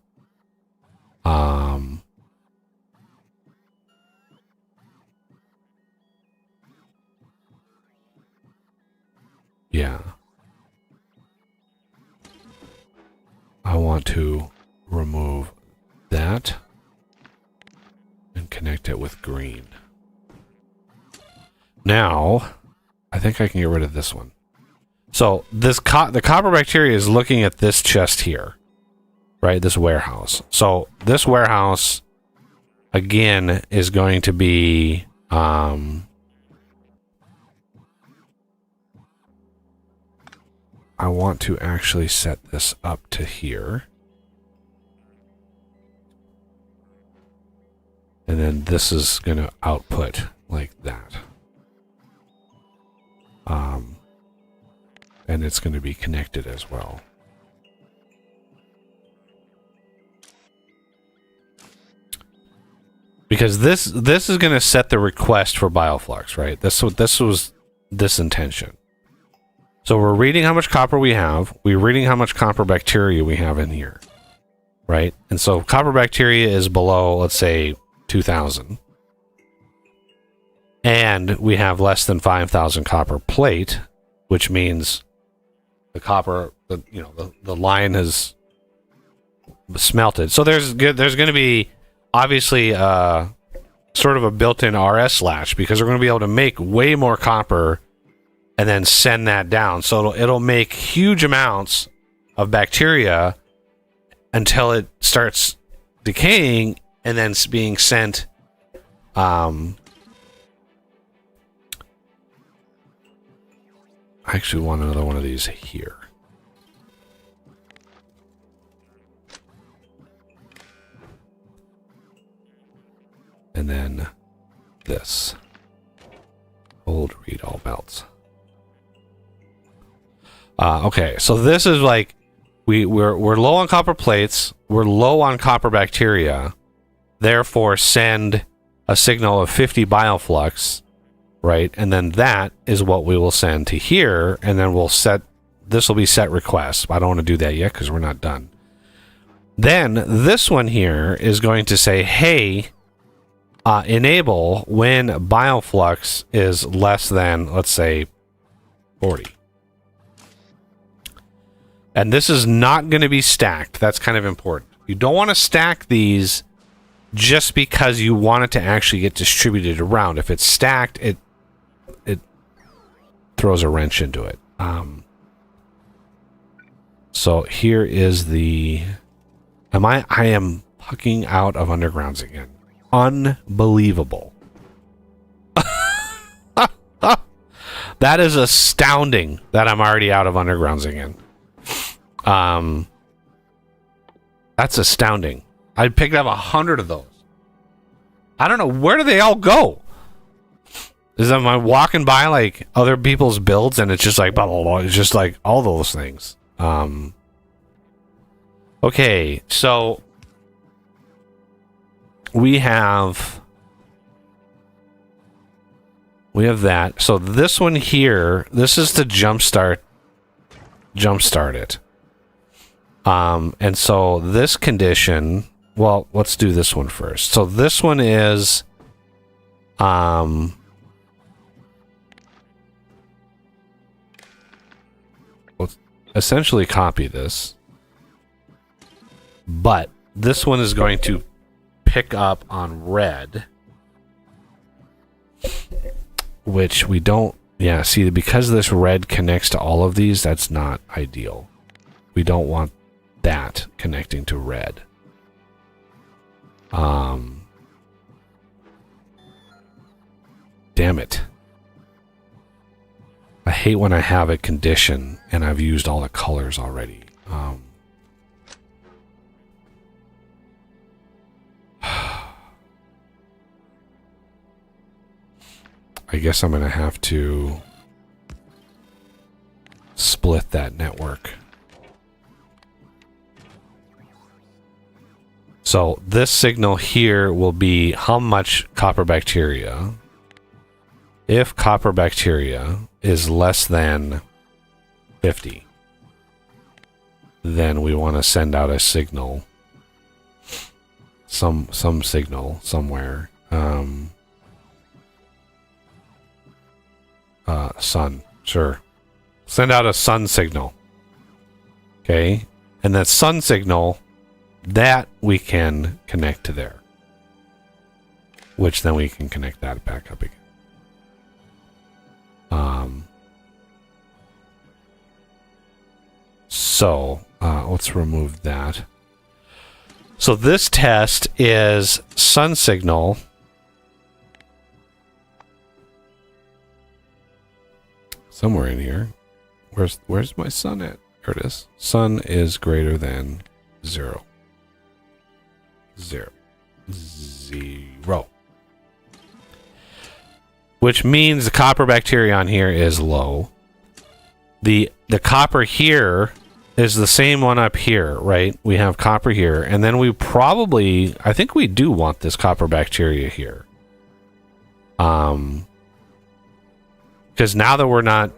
Yeah. I want to remove that and connect it with green. Now, I think I can get rid of this one. So this the copper bacteria is looking at this chest here, right? This warehouse. So this warehouse, again, is going to be I want to actually set this up to here. And then this is going to output like that. And it's going to be connected as well. because this is going to set the request for bioflux, right? This was this intention. So we're reading how much copper we have. We're reading how much copper bacteria we have in here, right? And so copper bacteria is below, let's say, 2,000. And we have less than 5,000 copper plate, which means the copper, the line has smelted. So there's going to be obviously sort of a built-in RS latch, because we're going to be able to make way more copper and then send that down. So it'll make huge amounts of bacteria until it starts decaying and then being sent. I actually want another one of these here. And then this. Hold read all belts. Okay, so this is like we're low on copper plates, we're low on copper bacteria, therefore send a signal of 50 bioflux, right? And then that is what we will send to here, and then we'll set, this will be set request. I don't want to do that yet because we're not done. Then this one here is going to say, hey, enable when bioflux is less than, let's say, 40. And this is not going to be stacked. That's kind of important. You don't want to stack these just because you want it to actually get distributed around. If it's stacked, it throws a wrench into it. So here is the... I am fucking out of undergrounds again. Unbelievable. That is astounding that I'm already out of undergrounds again. That's astounding. I picked up 100 of those. I don't know, where do they all go? Am I walking by like other people's builds and it's just like blah blah blah? It's just like all those things. Okay, so we have that. So this one here, this is to jumpstart it. And so this condition, well, let's do this one first. So this one is, let's essentially copy this, but this one is going to pick up on red, which we don't, yeah, see, because this red connects to all of these, that's not ideal. We don't want that connecting to red. Damn it. I hate when I have a condition and I've used all the colors already. I guess I'm going to have to split that network. So this signal here will be how much copper bacteria. If copper bacteria is less than 50, then we want to send out a signal. Some signal somewhere. Sun, sure. Send out a sun signal. Okay, and that sun signal, that we can connect to there, which then we can connect that back up again. So let's remove that. So this test is sun signal. Somewhere in here. Where's my sun at? There it is. Sun is greater than 0. 0. Which means the copper bacteria on here is low. The copper here is the same one up here, right? We have copper here, and then we probably, I think we do want this copper bacteria here. Because now that we're not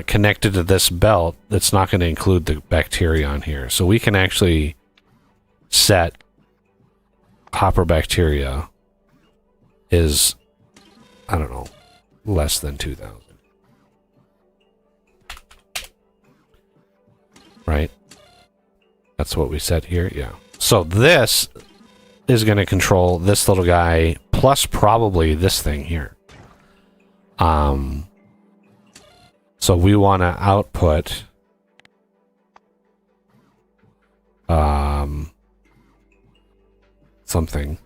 connected to this belt, it's not going to include the bacteria on here. So we can actually set copper bacteria is, I don't know, less than 2,000. Right? That's what we set here, yeah. So this is going to control this little guy plus probably this thing here. So we want to output something,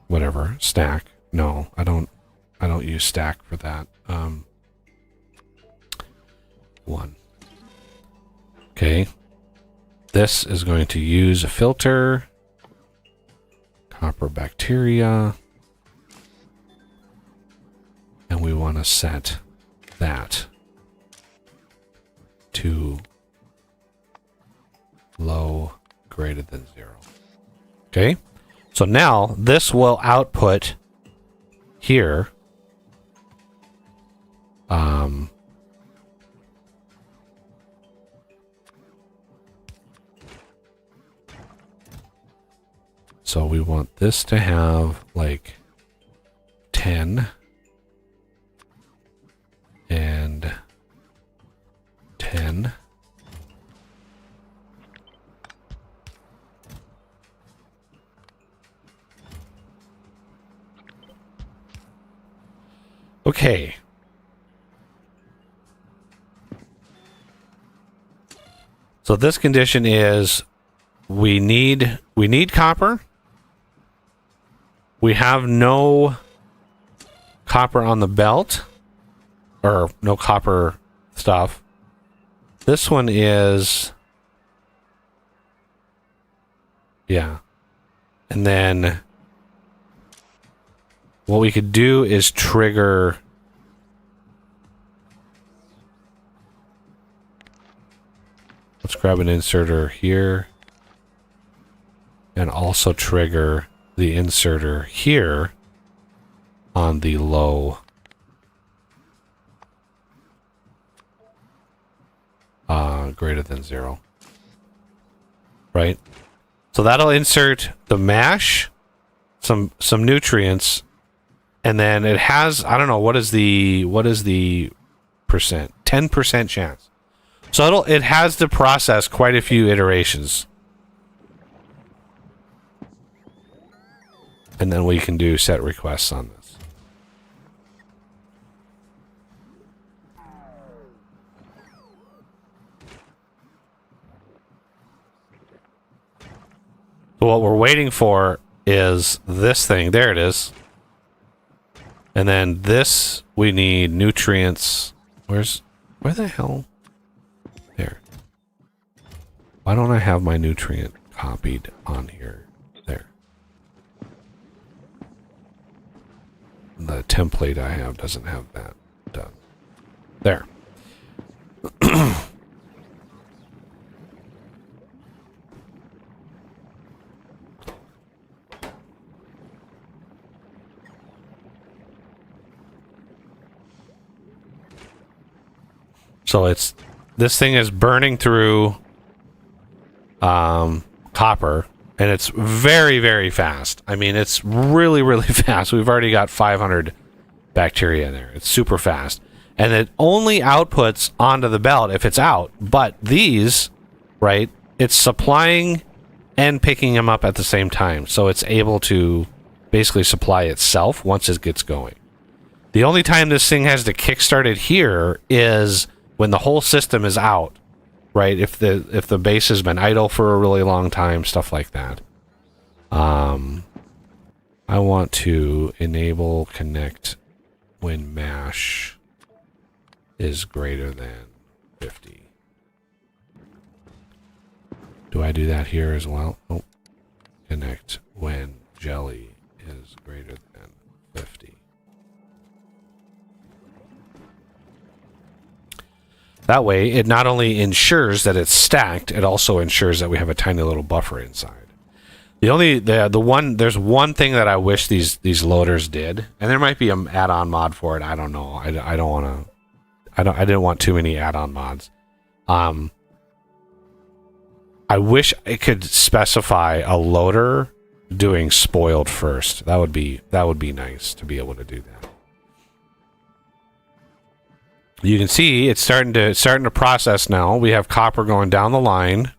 whatever, stack. No, I don't use stack for that. 1. Okay. This is going to use a filter, copper bacteria, and we want to set that to low greater than 0. Okay, so now this will output here so we want this to have like 10 and 10. Okay. So this condition is we need copper. We have no copper on the belt, or no copper stuff. This one is, yeah. And then what we could do is trigger let's grab an inserter here and also trigger the inserter here on the low greater than 0. Right? So that'll insert the mash, some nutrients, and then it has, I don't know, what is the percent? 10% chance. So it has to process quite a few iterations. And then we can do set requests on this. So what we're waiting for is this thing. There it is. And then this, we need nutrients. Where the hell? There. Why don't I have my nutrient copied on here? There. The template I have doesn't have that done. There. So this thing is burning through copper, and it's very, very fast. I mean, it's really, really fast. We've already got 500 bacteria in there. It's super fast. And it only outputs onto the belt if it's out. But these, right, it's supplying and picking them up at the same time. So it's able to basically supply itself once it gets going. The only time this thing has to kickstart it here is when the whole system is out, right? If the base has been idle for a really long time, stuff like that. I want to enable connect when mash is greater than 50. Do I do that here as well? Oh, connect when jelly is greater than 50. That way, it not only ensures that it's stacked, it also ensures that we have a tiny little buffer inside. There's one thing that I wish these loaders did, and there might be an add-on mod for it. I don't know. I didn't want too many add-on mods. I wish it could specify a loader doing spoiled first. That would be nice to be able to do that. You can see it's starting to process now. We have copper going down the line.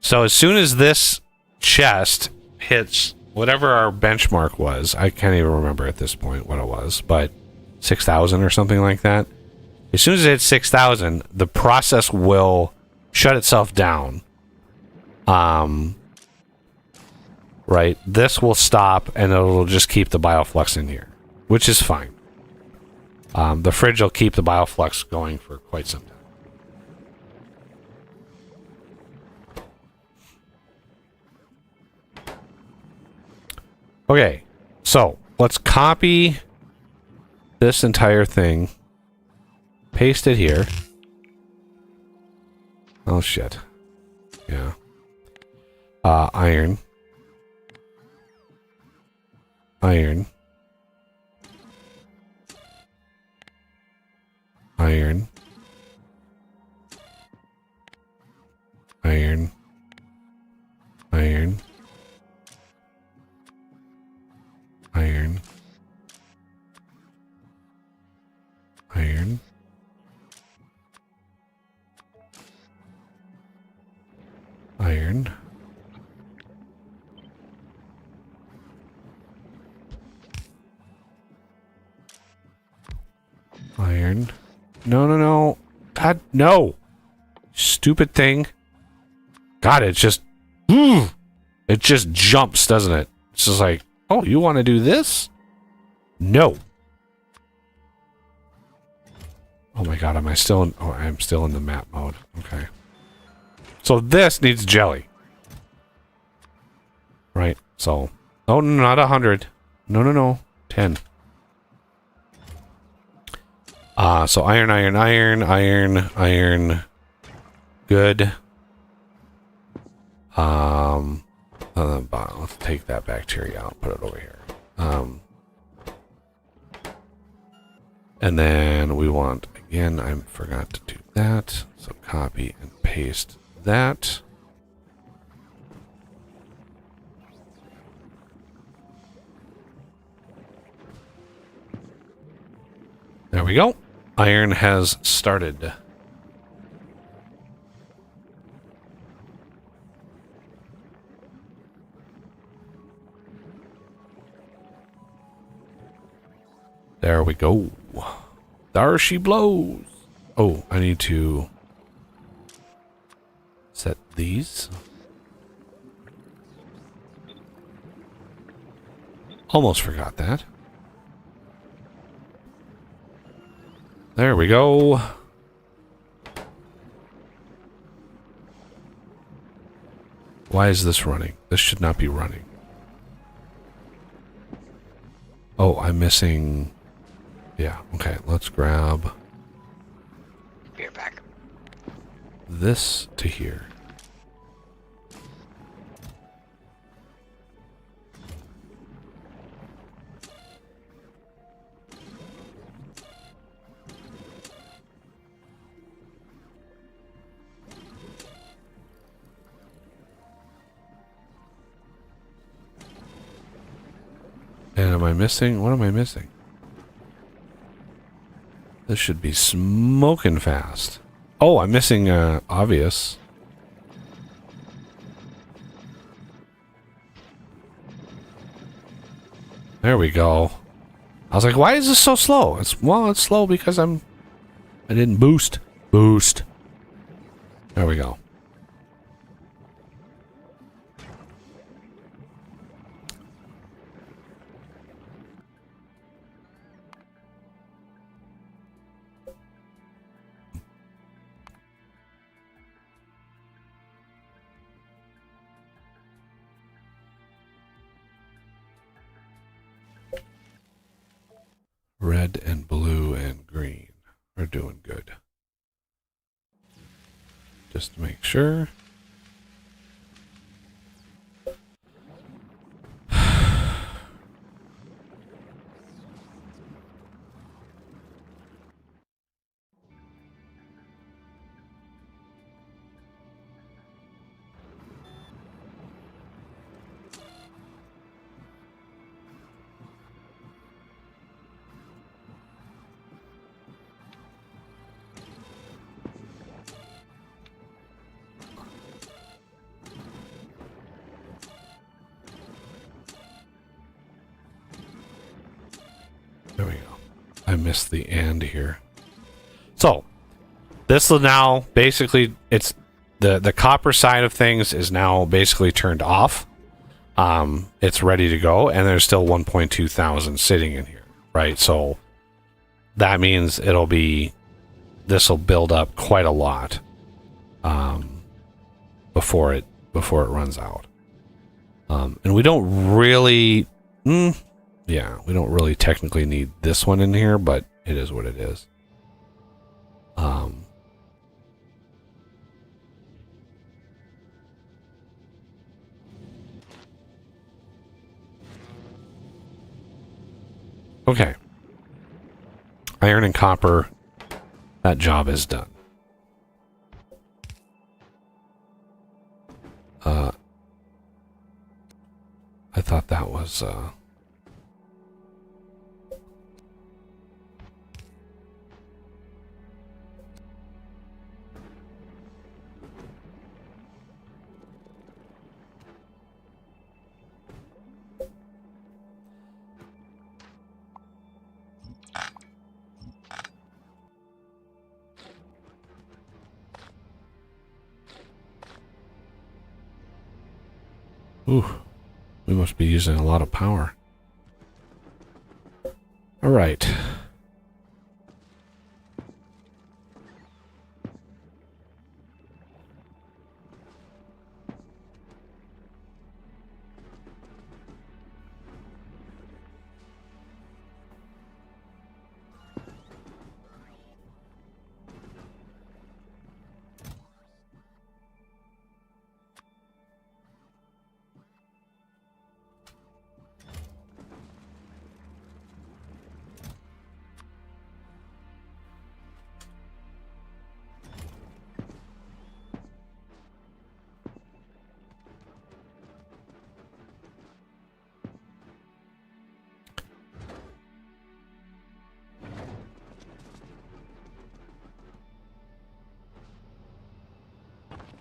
So as soon as this chest hits whatever our benchmark was, I can't even remember at this point what it was, but 6,000 or something like that. As soon as it hits 6,000, the process will shut itself down. Right, this will stop and it'll just keep the bioflux in here, which is fine. The fridge will keep the bioflux going for quite some time. Okay, so let's copy this entire thing, paste it here. Oh shit. Yeah. Iron. Iron. Iron. Iron. Iron. Iron. Iron. Iron. Iron. No, no, no. God, no. Stupid thing. God, it just jumps, doesn't it? It's just like, oh, you want to do this? No. Oh my god, am I still in... Oh, I'm still in the map mode. Okay. So this needs jelly. Right, so... Oh, no, not 100. No, no, no. 10. So iron, iron, iron, iron, iron. Good. Let's take that bacteria out, put it over here. And then we want, again, I forgot to do that. So copy and paste that. There we go. Iron has started. There we go. There she blows. Oh, I need to set these. Almost forgot that. There we go. Why is this running? This should not be running. Oh, I'm missing... Yeah, okay, let's grab... Beer pack. This to here. And am I missing? What am I missing? This should be smoking fast. Oh, I'm missing obvious. There we go. I was like, why is this so slow? It's slow because I didn't boost. Boost. There we go. Red and blue and green are doing good. just to make sure. There we go. I missed the and here. So, this will now basically, it's the copper side of things is now basically turned off. It's ready to go, and there's still 1.2 thousand sitting in here, right? So that means this will build up quite a lot before it runs out. And we don't really, yeah, we don't really technically need this one in here, but it is what it is. Okay. Iron and copper, that job is done. I thought that was, ooh, we must be using a lot of power. All right.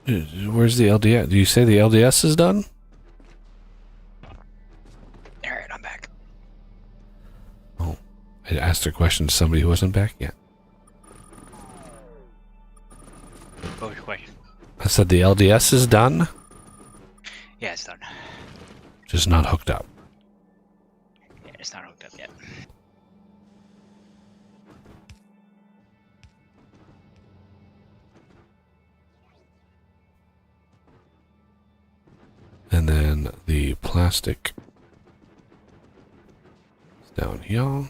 Where's the LDS? Do you say the LDS is done? Alright, I'm back. Oh, I asked a question to somebody who wasn't back yet. What was your question? I said the LDS is done, Yeah, it's done. just not hooked up. Yeah, it's not hooked up yet. And then the plastic is down here.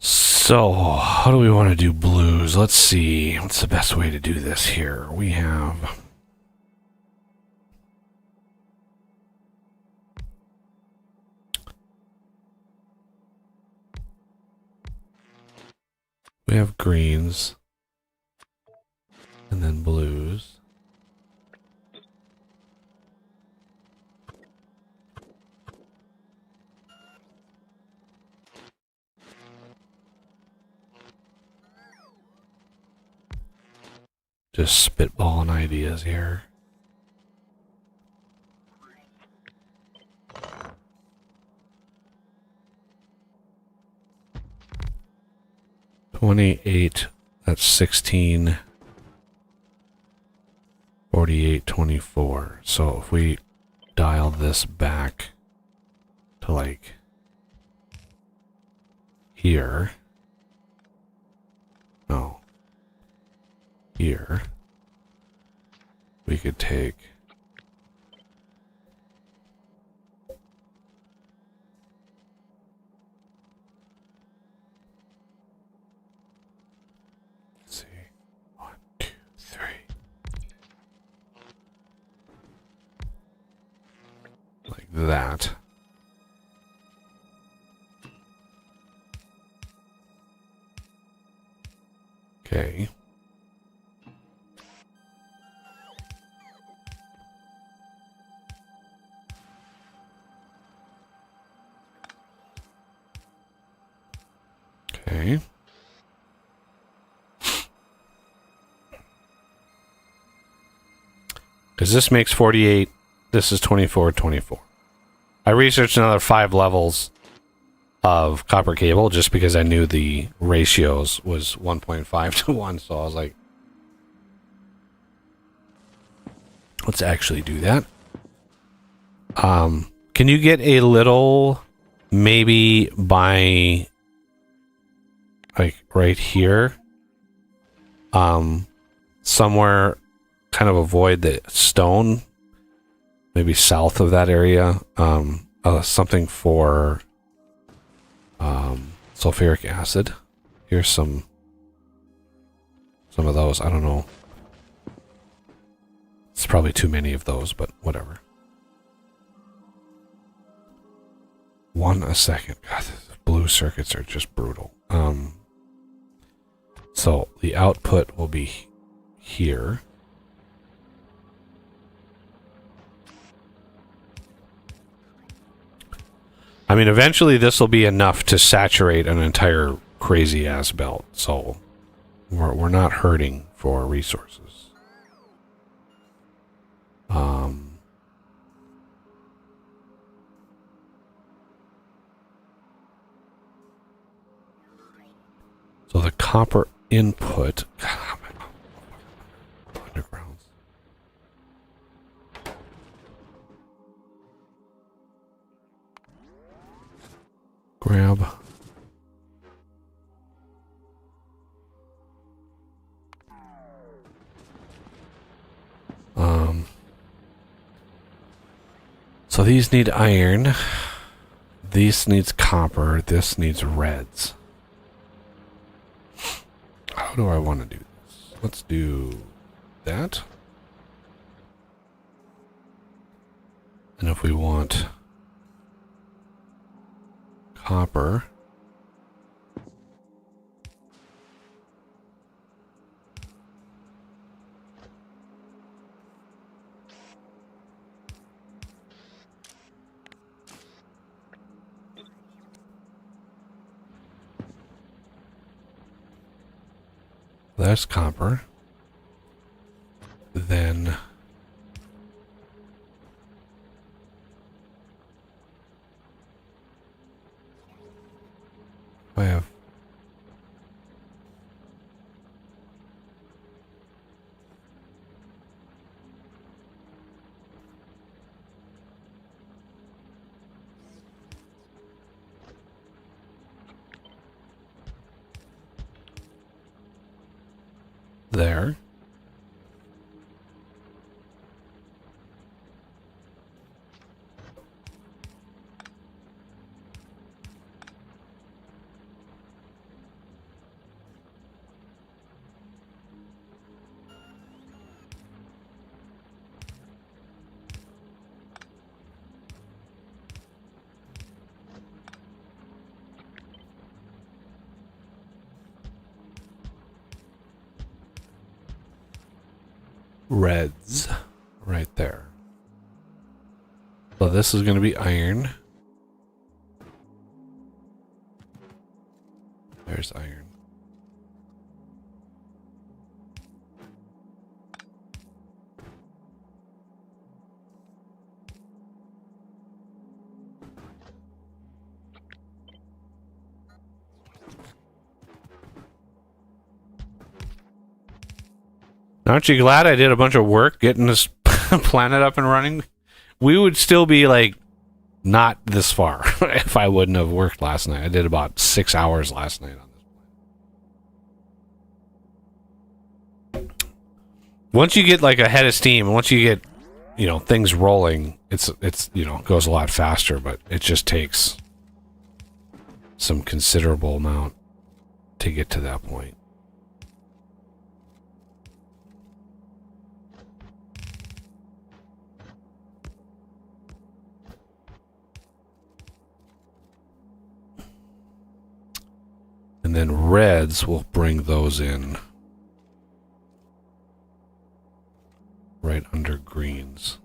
So, how do we want to do blues? Let's see. What's the best way to do this here? We have... We have greens. And then blues. Just spitballing ideas here. $28, that's 16. 48, 24. So if we dial this back to like here. No. Here. We could take let's see. 1, 2, 3. Like that. Okay. Okay. Because this makes 48. This is 24, 24. I researched another 5 levels of copper cable just because I knew the ratios was 1.5 to 1. So I was like, let's actually do that. Can you get a little, maybe by like right here, somewhere kind of avoid the stone, maybe south of that area, something for sulfuric acid. Here's some of those. I don't know. It's probably too many of those, but whatever. 1 a second. God, the blue circuits are just brutal. So the output will be here. I mean, eventually this will be enough to saturate an entire crazy ass belt. So we're not hurting for resources. So the copper input. Undergrounds. Grab. So these need iron. This needs copper. This needs reds. How do I want to do this? Let's do that. And if we want copper, that's copper. Then I have there. Reds right there. So this is going to be iron. There's iron. Aren't you glad I did a bunch of work getting this planet up and running we would still be like not this far if I wouldn't have worked last night. I did about 6 hours last night on this. Once you get like a head of steam, and once you get, you know, things rolling, it's you know, goes a lot faster, but it just takes some considerable amount to get to that point. And then reds will bring those in right under greens.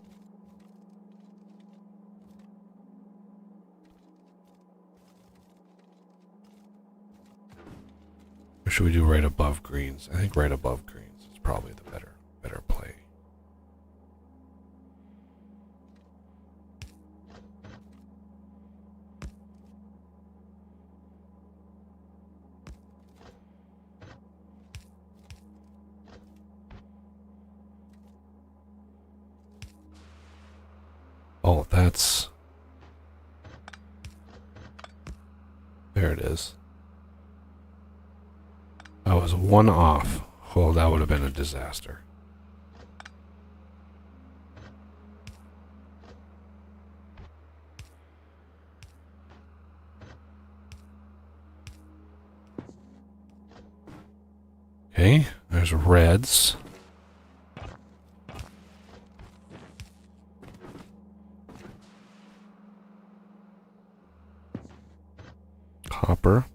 Or should we do right above greens? I think right above greens is probably the better play. Oh, that's... There it is. I was one off. Well, that would have been a disaster. Okay, there's reds. Copper.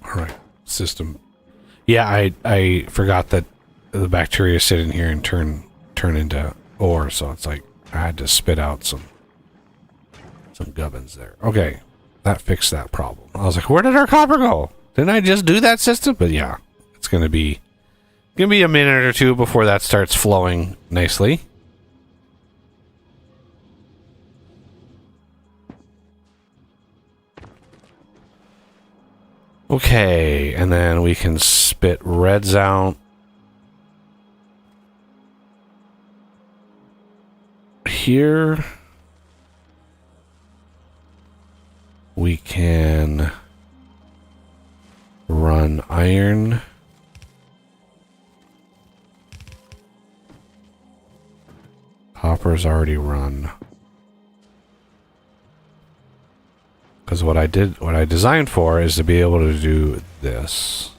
All right, system. Yeah, I forgot that the bacteria sit in here and turn into ore, so it's like I had to spit out some gubbins there. Okay, that fixed that problem. I was like, where did our copper go? Didn't I just do that system? But yeah, it's gonna be a minute or two before that starts flowing nicely. Okay, and then we can spit reds out. Here we can run iron. Copper's already run. Because what I designed for is to be able to do this.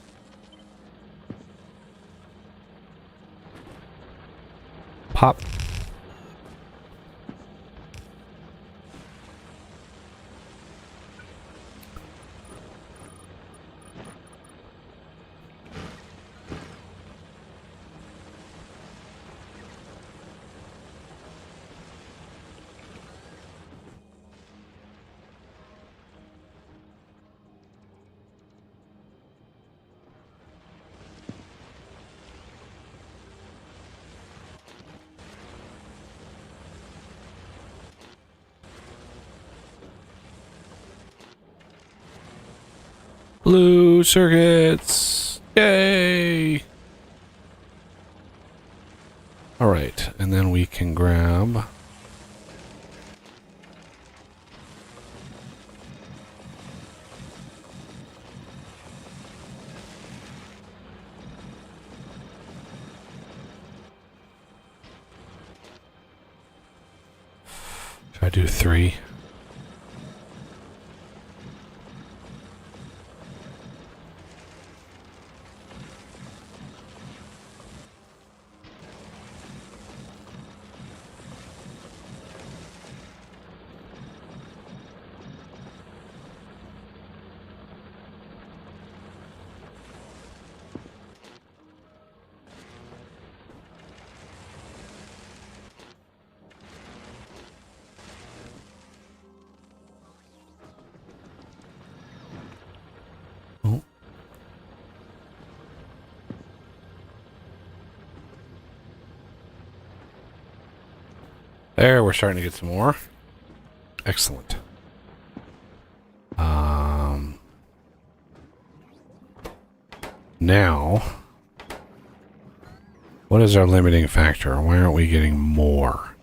Pop. Blue circuits! Yay! Alright, and then we can grab I do 3. Oh. There, we're starting to get some more. Excellent. Now, what is our limiting factor? Why aren't we getting more?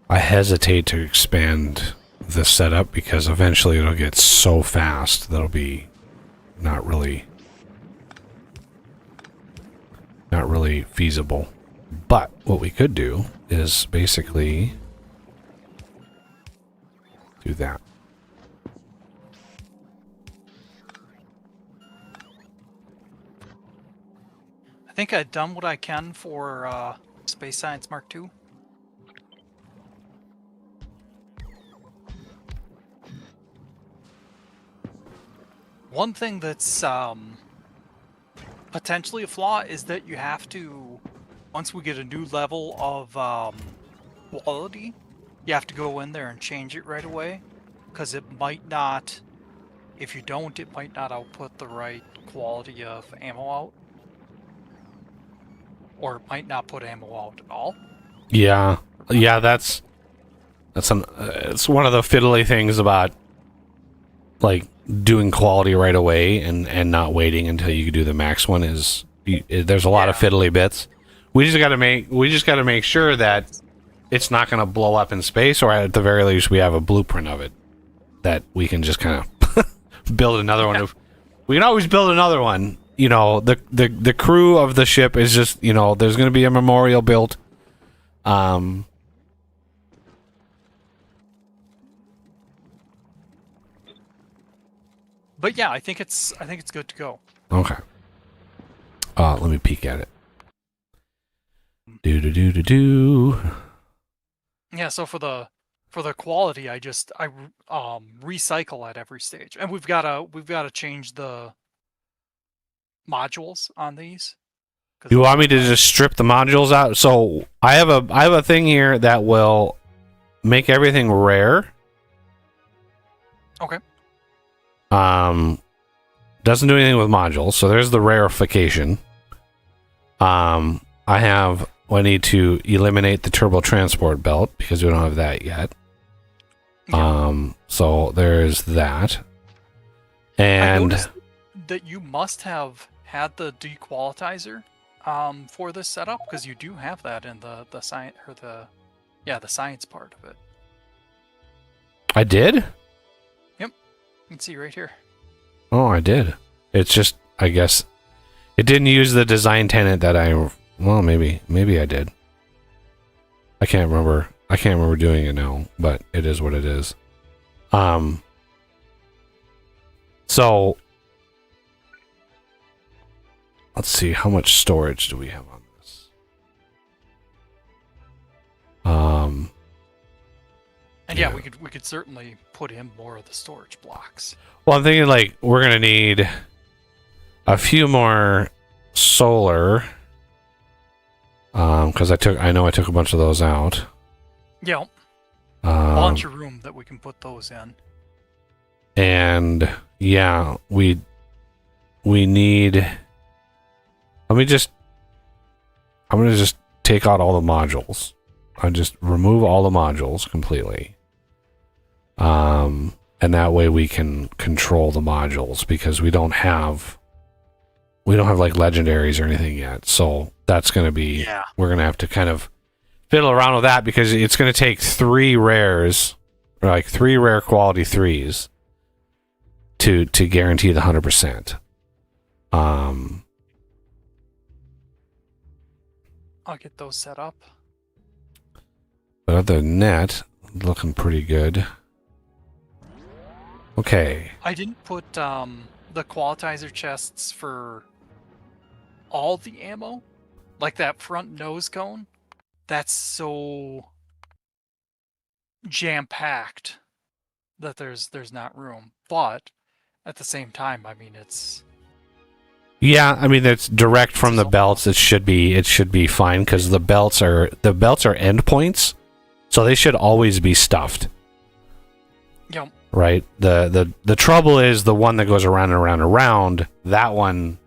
I hesitate to expand the setup because eventually it'll get so fast that'll be not really feasible. But what we could do is basically do that. I think I've done what I can for Space Science Mark II. One thing that's potentially a flaw is that you have to, once we get a new level of quality, you have to go in there and change it right away, because it might not, if you don't, it might not output the right quality of ammo out. Or it might not put ammo out at all. Yeah, that's it's one of the fiddly things about like doing quality right away and not waiting until you do the max one is there's a lot of fiddly bits. We just got to make sure that it's not going to blow up in space, or at the very least we have a blueprint of it that we can just kind of build another one. We can always build another one. You know, the crew of the ship is just, you know, there's going to be a memorial built. But yeah, I think it's good to go. Okay. Let me peek at it. Do. Yeah, so for the quality, I recycle at every stage, and we've got to change the modules on these. You want me to just strip the modules out? So I have a thing here that will make everything rare. Okay. Doesn't do anything with modules, so there's the rarefication. I need to eliminate the turbo transport belt because we don't have that yet. Yeah. So there's that. And I noticed that you must have had the dequalitizer for this setup, because you do have that in the science, or the science part of it. I did? Yep. You can see right here. Oh, I did. It's just, I guess, it didn't use the design tenet that well, maybe I did. I can't remember doing it now, but it is what it is. So let's see, how much storage do we have on this? And yeah, we could certainly put in more of the storage blocks. Well, I'm thinking like we're gonna need a few more solar, because I know I took a bunch of those out. Yeah, a bunch of room that we can put those in. And yeah, we need. I'm gonna just take out all the modules. I just remove all the modules completely. And that way we can control the modules, because we don't have like legendaries or anything yet. So that's going to be, we're going to have to kind of fiddle around with that because it's going to take 3 rares, or like 3 rare quality 3s to guarantee the 100%. I'll get those set up. But other than that, looking pretty good. Okay. I didn't put the qualitizer chests for all the ammo, like that front nose cone. That's so jam-packed that there's not room. But at the same time, I mean, it's Yeah, I mean that's direct from the belts. It should be fine because the belts are endpoints, so they should always be stuffed. Yep. Right. The trouble is the one that goes around and around and around. That one,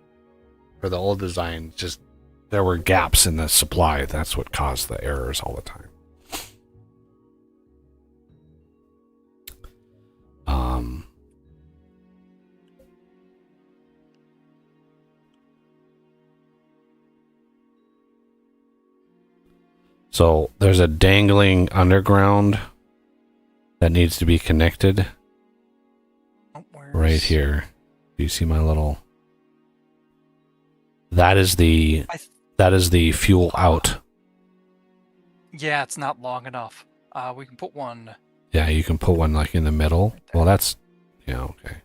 for the old design, just there were gaps in the supply. That's what caused the errors all the time. So there's a dangling underground that needs to be connected right here. Do you see my little? That is the fuel out. Yeah, it's not long enough. We can put one. Yeah, you can put one like in the middle. Right there. Well, that's okay.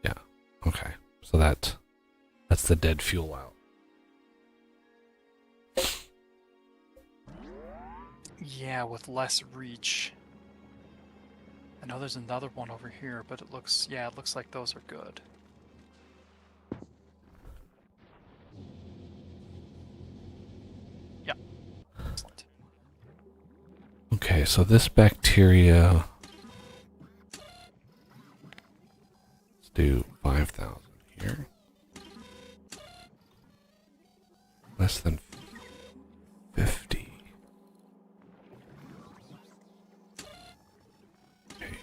Yeah, okay. So that's the dead fuel out. Yeah, with less reach. I know there's another one over here, but it looks like those are good. Yeah. Excellent. Okay, so this bacteria. Let's do 5,000 here. Less than 50. Okay.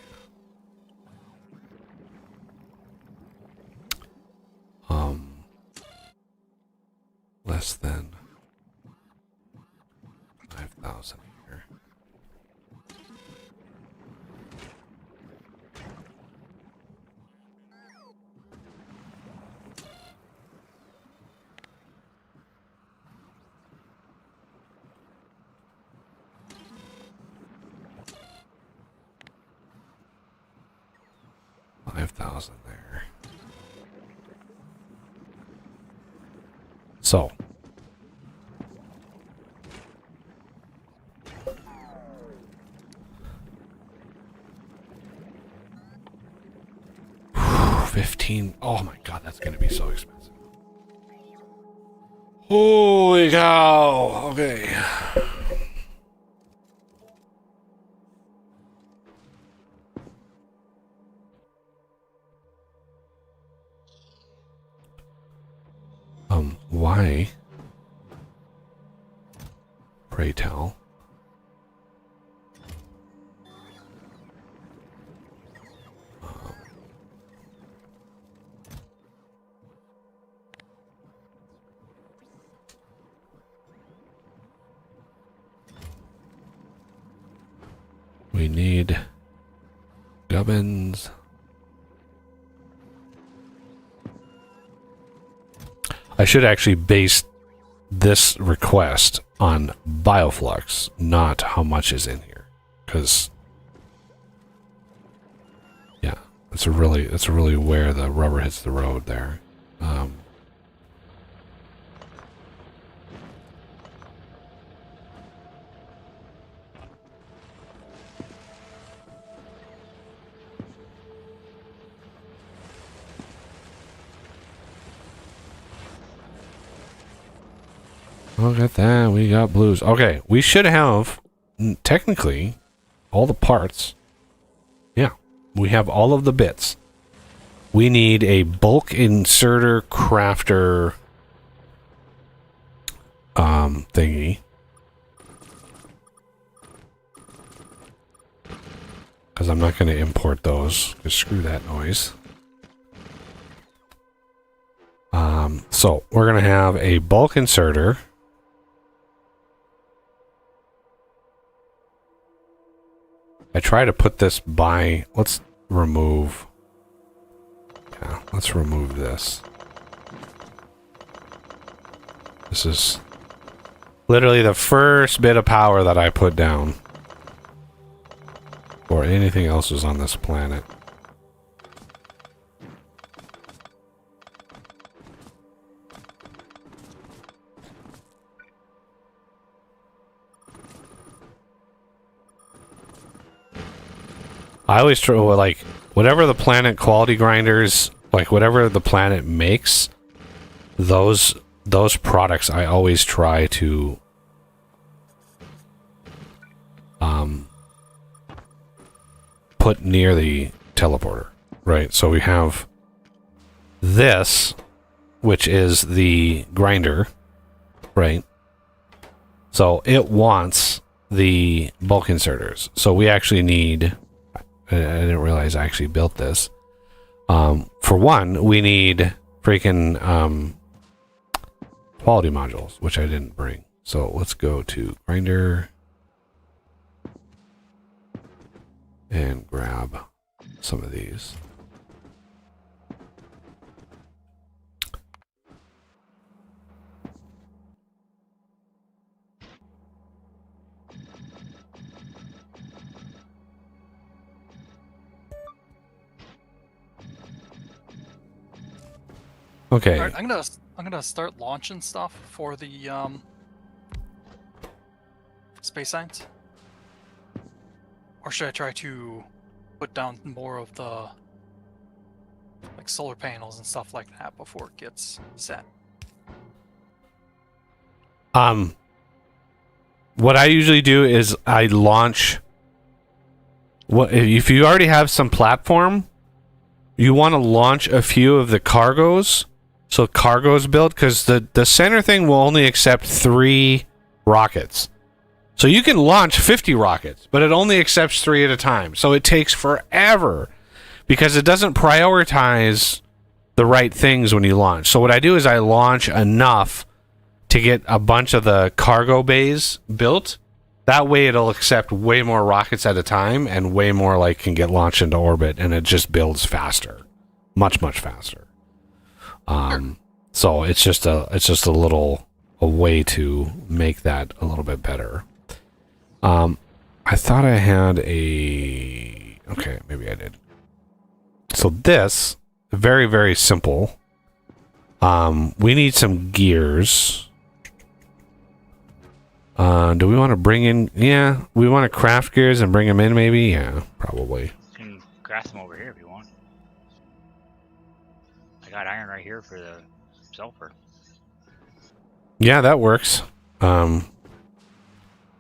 Less than 5,000 here. $5,000 there. So. $15. Oh my god, that's gonna be so expensive. Holy cow. Okay. Why? Pray tell. We need gubbins. I should actually base this request on bioflux, not how much is in here, because yeah, that's really where the rubber hits the road there. Look at that, we got blues. Okay, we should have, technically, all the parts. Yeah, we have all of the bits. We need a bulk inserter crafter thingy. Because I'm not going to import those, because screw that noise. So, we're going to have a bulk inserter. I try to put this by... Let's remove... Yeah, let's remove this. This is literally the first bit of power that I put down. Or anything else is on this planet. I always try, like, whatever the planet quality grinders, like, whatever the planet makes, those products I always try to put near the teleporter, right? So we have this, which is the grinder, right? So it wants the bulk inserters. So we actually need... I didn't realize I actually built this. For one, we need freaking quality modules, which I didn't bring. So let's go to grinder and grab some of these. Okay. All right, I'm gonna start launching stuff for the space science. Or should I try to put down more of the like solar panels and stuff like that before it gets set? What I usually do is I launch. What if you already have some platform? You want to launch a few of the cargos, so cargos built, because the center thing will only accept 3 rockets. So you can launch 50 rockets, but it only accepts 3 at a time. So it takes forever because it doesn't prioritize the right things when you launch. So what I do is I launch enough to get a bunch of the cargo bays built. That way it'll accept way more rockets at a time and way more like can get launched into orbit, and it just builds faster. Much faster. So it's just a little way to make that a little bit better. I thought I had a... Okay, maybe I did. So this, very, very simple. We need some gears. Do we want to bring in... Yeah, we want to craft gears and bring them in, maybe? Yeah, probably. You can craft them over here if you want. I got iron right here for the sulfur. Yeah, that works. We're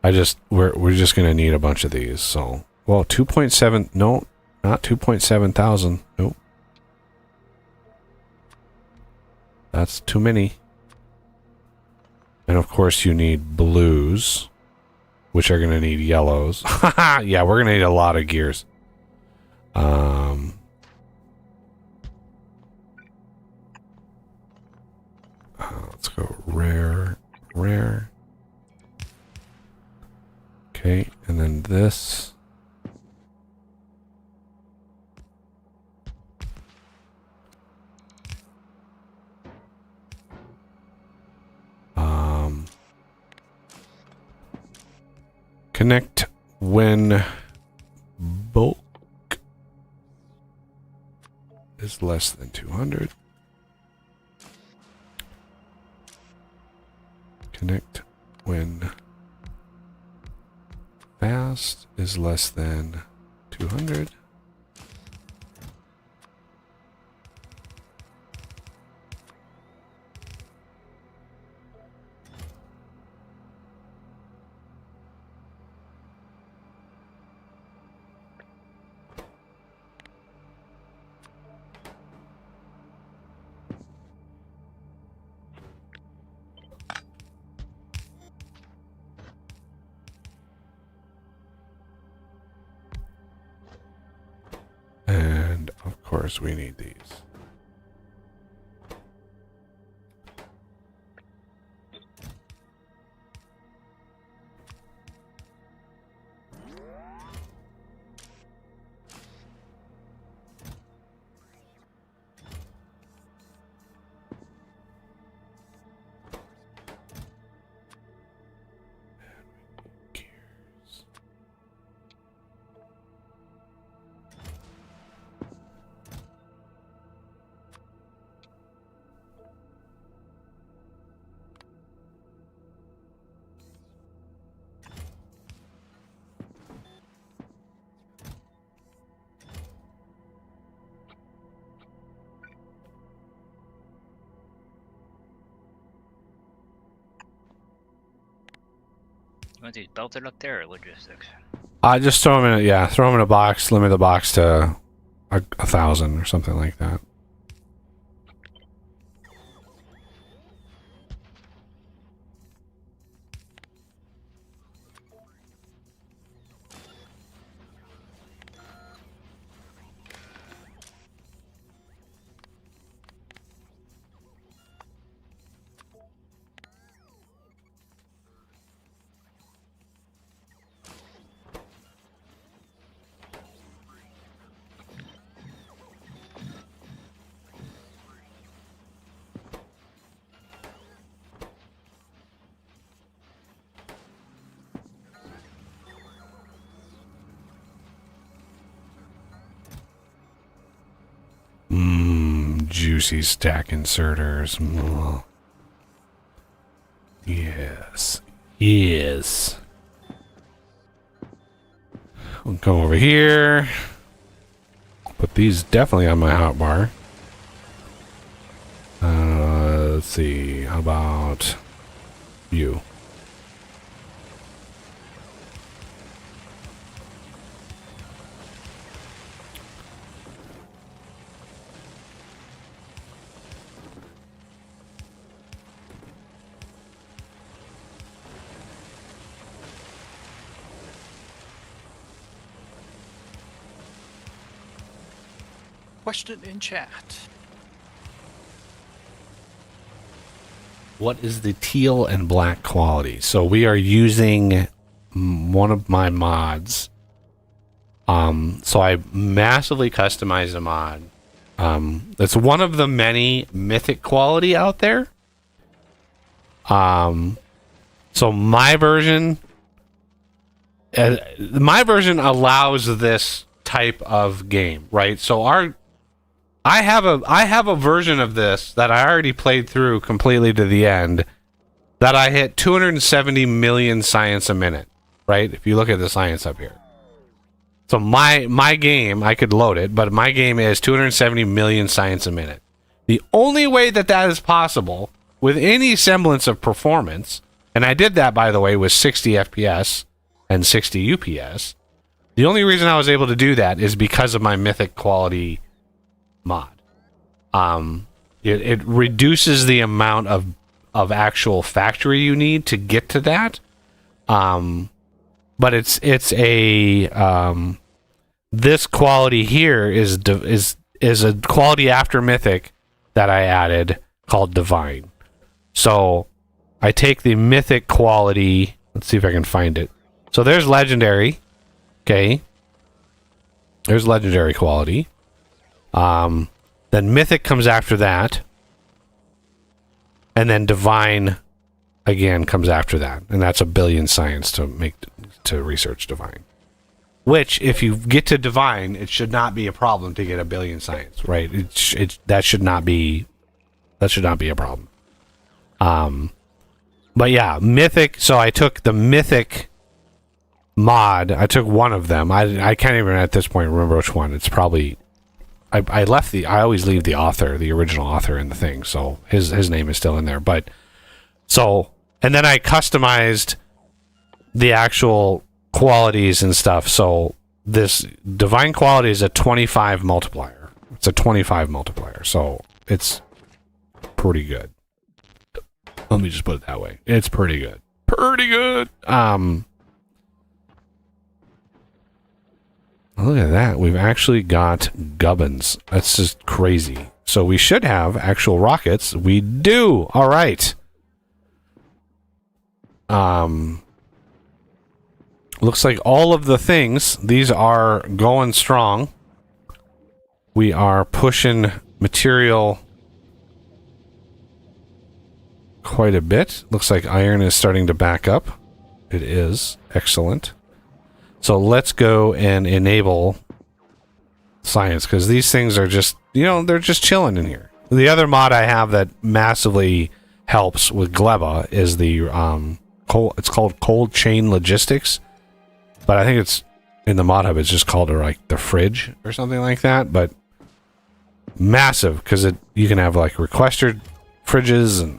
just gonna need a bunch of these. So, well, 2.7. No, not 2.7 thousand. Nope. That's too many. And of course, you need blues, which are gonna need yellows. Yeah, we're gonna need a lot of gears. Let's go rare. Okay, and then this. Connect when bulk is less than 200. Connect when fast is less than 200. And of course we need these. You want these belted up there or logistics? I just throw them in. Throw them in a box. Limit the box to 1,000 or something like that. Juicy stack inserters. Mm. Yes. Yes. We'll go over here. Put these definitely on my hotbar. Let's see. How about you? Question in chat. What is the teal and black quality? So we are using one of my mods. So I massively customized a mod. It's one of the many mythic quality out there. So my version allows this type of game, right? So I have a version of this that I already played through completely to the end that I hit 270 million science a minute, right? If you look at the science up here. So my game, I could load it, but my game is 270 million science a minute. The only way that is possible with any semblance of performance, and I did that, by the way, with 60 FPS and 60 UPS. The only reason I was able to do that is because of my mythic quality mod. It reduces the amount of actual factory you need to get to that. But it's a this quality here is a quality after mythic that I added called divine. So I take the mythic quality. Let's see if I can find it. So there's legendary. Okay. There's legendary quality. Then mythic comes after that. And then divine again comes after that. And that's 1 billion science to research divine. Which, if you get to divine, it should not be a problem to get 1 billion science, right? That should not be a problem. But yeah, mythic. So I took the mythic mod. I took one of them. I can't even at this point remember which one. It's probably I always leave the author, the original author, in the thing, so his name is still in there. But so, and then I customized the actual qualities and stuff. So this divine quality is a 25 multiplier. It's a 25 multiplier, so it's pretty good. Let me just put it that way. It's pretty good. Pretty good. Look at that. We've actually got gubbins. That's just crazy. So we should have actual rockets. We do. All right. Looks like all of the things, these are going strong. We are pushing material quite a bit. Looks like iron is starting to back up. It is. Excellent. So let's go and enable science, because these things are just, they're just chilling in here. The other mod I have that massively helps with Gleba is the it's called Cold Chain Logistics, but I think it's in the mod hub. It's just called like the fridge or something like that. But massive, because you can have like requester fridges, and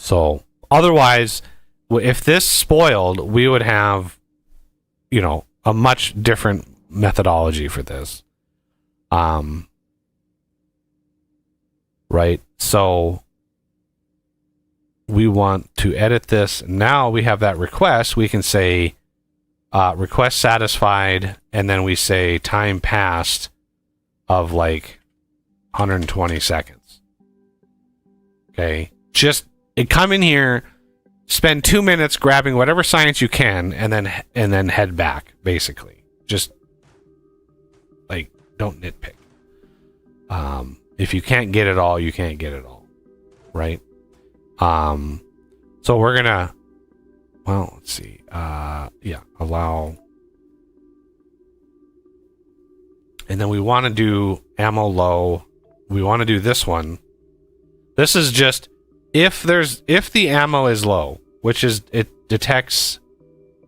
So otherwise, if this spoiled, we would have, you know, a much different methodology for this. Right. So we want to edit this. Now we have that request. We can say request satisfied, and then we say time passed of like 120 seconds. Okay. Just come in here, spend 2 minutes grabbing whatever science you can, and then head back, basically. Just like, don't nitpick. If you can't get it all, you can't get it all. Right? So we're gonna, well, let's see. Yeah, allow. And then we want to do ammo low. We want to do this one. This is just if the ammo is low, which is, it detects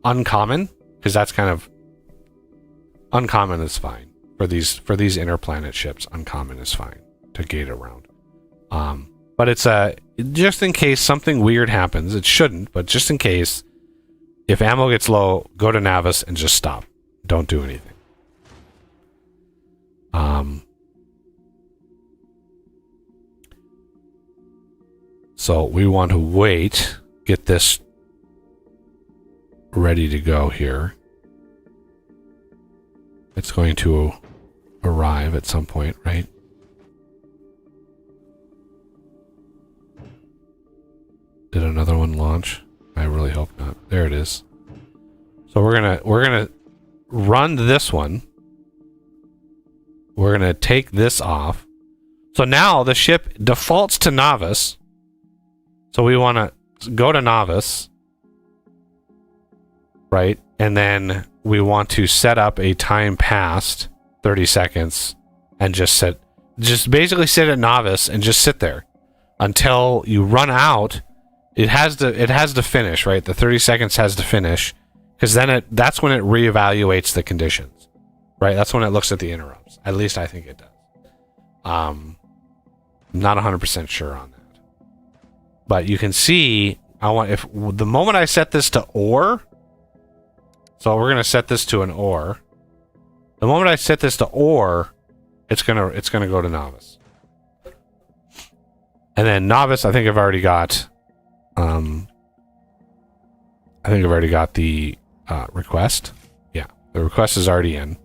uncommon, because that's kind of, uncommon is fine for these interplanet ships. Uncommon is fine to gate around. But it's just in case something weird happens. It shouldn't, but just in case, if ammo gets low, go to Navis and just stop. Don't do anything. So we want to wait, get this ready to go here. It's going to arrive at some point, right? Did another one launch? I really hope not. There it is. So we're gonna run this one. We're gonna take this off. So now the ship defaults to Navis. So we want to go to Navis, right? And then we want to set up a time past 30 seconds and just basically sit at Navis and just sit there until you run out. It has to finish, right? The 30 seconds has to finish, because then that's when it reevaluates the conditions, right? That's when it looks at the interrupts. At least I think it does. I'm not 100% sure on that. But you can see, if the moment I set this to OR, so we're gonna set this to an OR. The moment I set this to OR, it's gonna go to Novice. And then Novice, I think I've already got the request. Yeah, the request is already in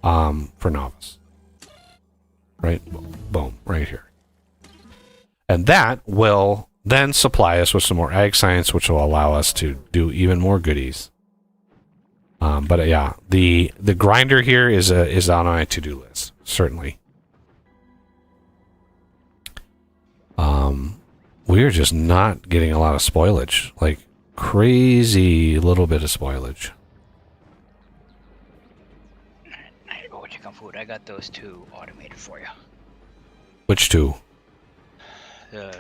for Novice. Right? Boom, right here. And that will then supply us with some more ag science, which will allow us to do even more goodies. But yeah, the grinder here is on my to-do list, certainly. We're just not getting a lot of spoilage, like crazy little bit of spoilage. Oh, chicken food. I got those two automated for you. Which two? The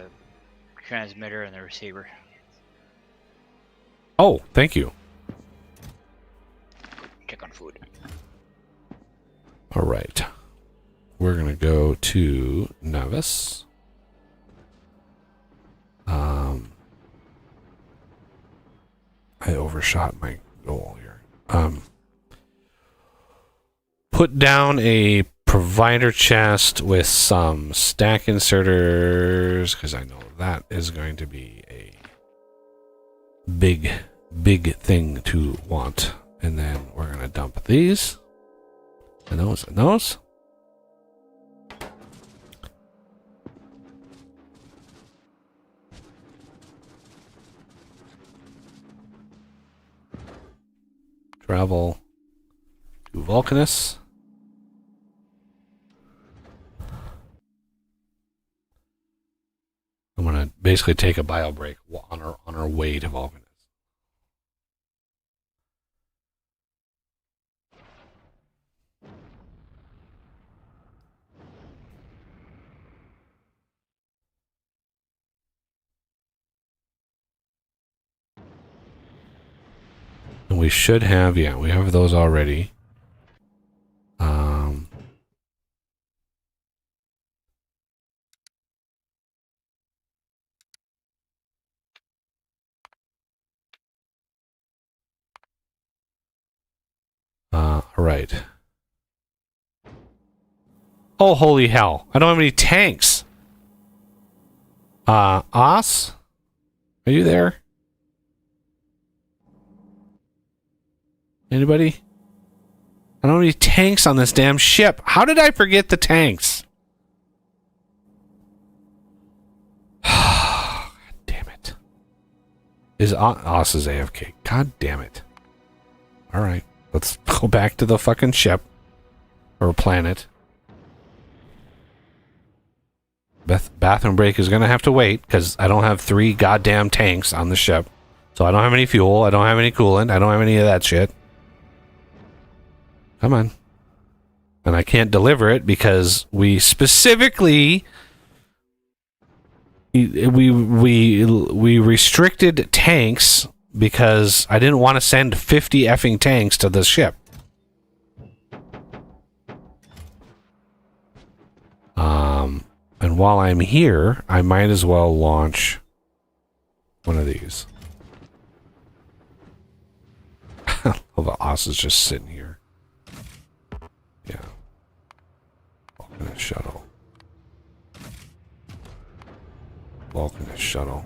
transmitter and the receiver. Oh, thank you. Chicken food. All right. We're going to go to Navis. I overshot my goal here. Put down a provider chest with some stack inserters, because I know that is going to be a big thing to want. And then we're going to dump these. And those and those. Travel to Vulcanus. I'm going to basically take a bio break on our way to Vulcanus. And we should have, yeah, we have those already. All right. Oh, holy hell. I don't have any tanks. Os? Are you there? Anybody? I don't have any tanks on this damn ship. How did I forget the tanks? God damn it. Is Os is AFK. God damn it. Alright. Let's go back to the fucking ship. Or planet. Bathroom break is going to have to wait because I don't have 3 goddamn tanks on the ship. So I don't have any fuel. I don't have any coolant. I don't have any of that shit. Come on. And I can't deliver it because we specifically we restricted tanks because I didn't want to send 50 effing tanks to the ship. And while I'm here, I might as well launch one of these. Oh, the Os is just sitting here. Yeah. Vulcanist shuttle. Vulcanist shuttle.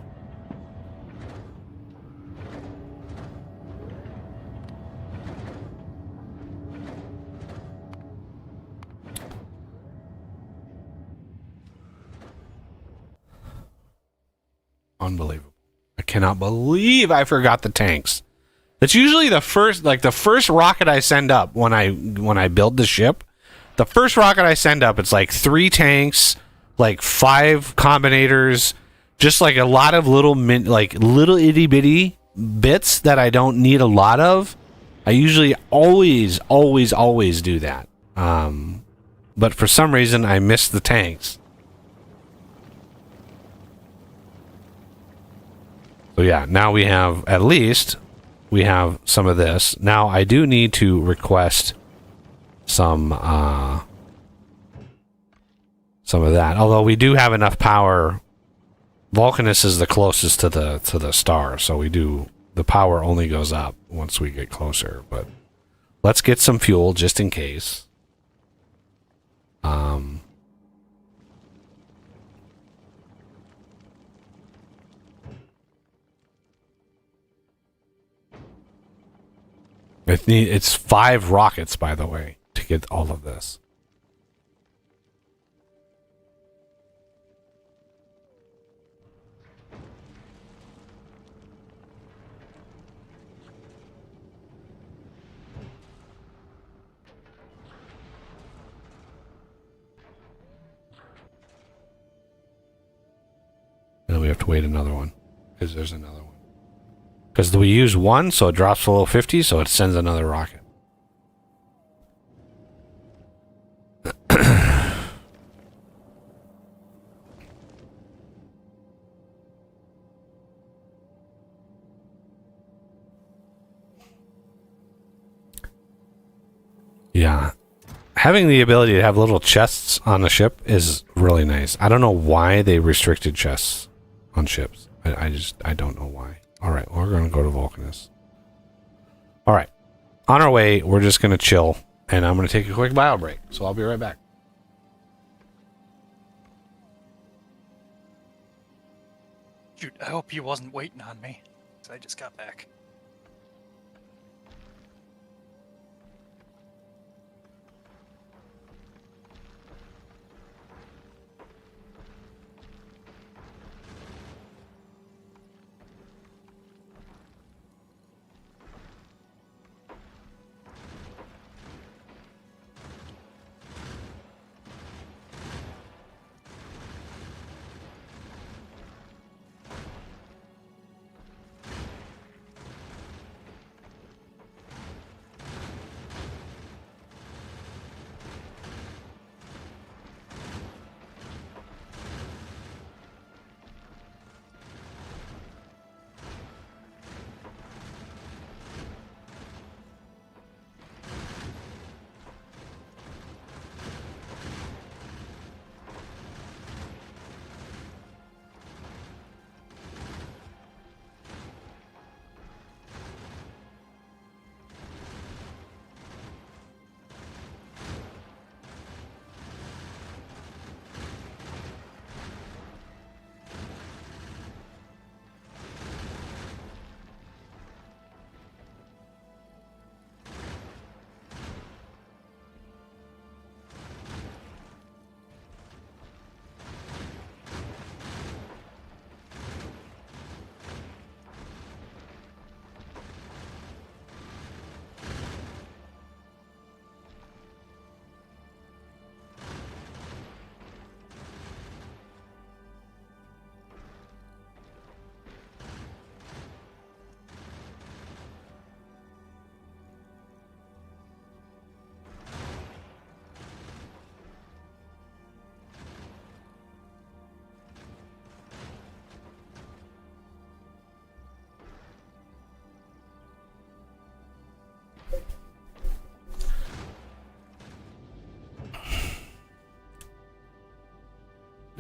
Unbelievable. I cannot believe I forgot the tanks. That's usually the first rocket I send up when I build the ship. The first rocket I send up, it's like 3 tanks, like 5 combinators, just like a lot of little little itty bitty bits that I don't need a lot of. I usually always do that. But for some reason I missed the tanks. So yeah, now we have we have some of this. Now I do need to request some of that. Although we do have enough power. Vulcanus is the closest to the star, so the power only goes up once we get closer, but let's get some fuel just in case. It's 5 rockets, by the way, to get all of this. And then we have to wait another one, because there's another one. Because we use 1, so it drops below 50, so it sends another rocket. Yeah. Having the ability to have little chests on the ship is really nice. I don't know why they restricted chests on ships. I don't know why. Alright, we're going to go to Vulcanus. Alright. On our way, we're just going to chill. And I'm going to take a quick bio break. So I'll be right back. Shoot, I hope he wasn't waiting on me. 'Cause I just got back.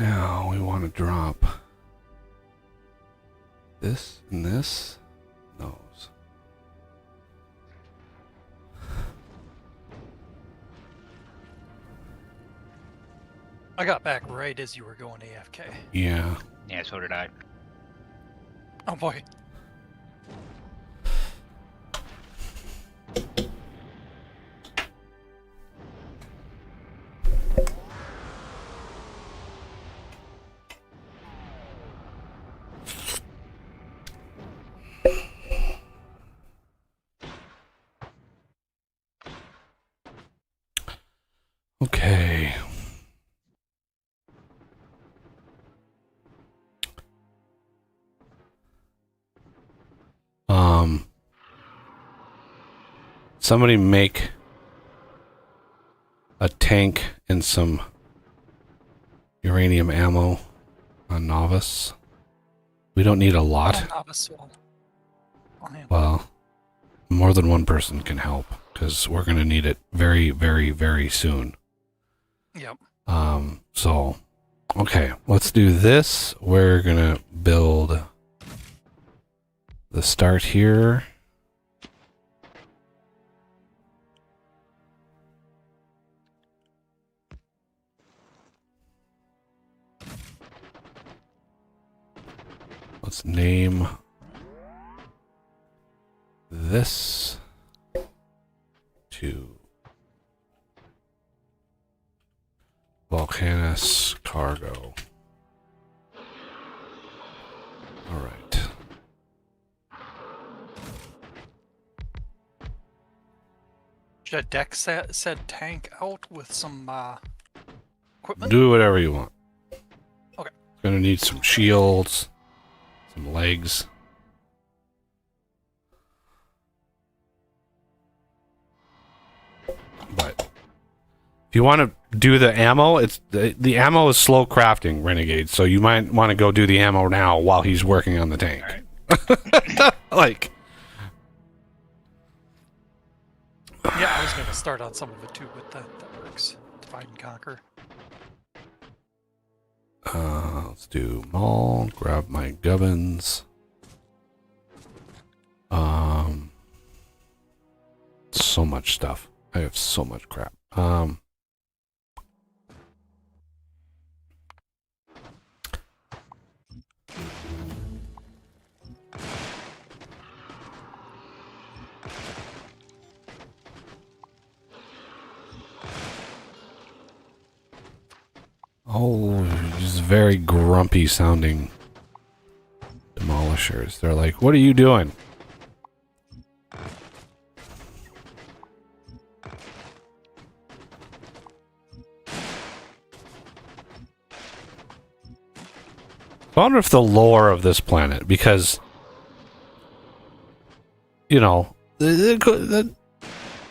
Now we want to drop this and this. Those. I got back right as you were going AFK. Yeah. Yeah, so did I. Oh boy. Okay. Somebody make a tank and some uranium ammo on Novice. We don't need a lot. Oh, novice will. I'll handle it. Well, more than one person can help because we're going to need it very, very, very soon. Yep. So, okay, let's do this. We're going to build the start here. Let's name this to Volcanus Cargo. All right. Should I deck said tank out with some equipment? Do whatever you want. Okay. Gonna need some shields, some legs. But if you want to do the ammo, it's the ammo is slow crafting, Renegade. So you might want to go do the ammo now while he's working on the tank. Like, Yeah, I was going to start on some of it too, but that works. Divide and conquer. let's do Maul. Grab my gubbins. So much stuff. I have so much crap. Oh, just very grumpy sounding demolishers. They're like, what are you doing? I wonder if the lore of this planet, because, you know, the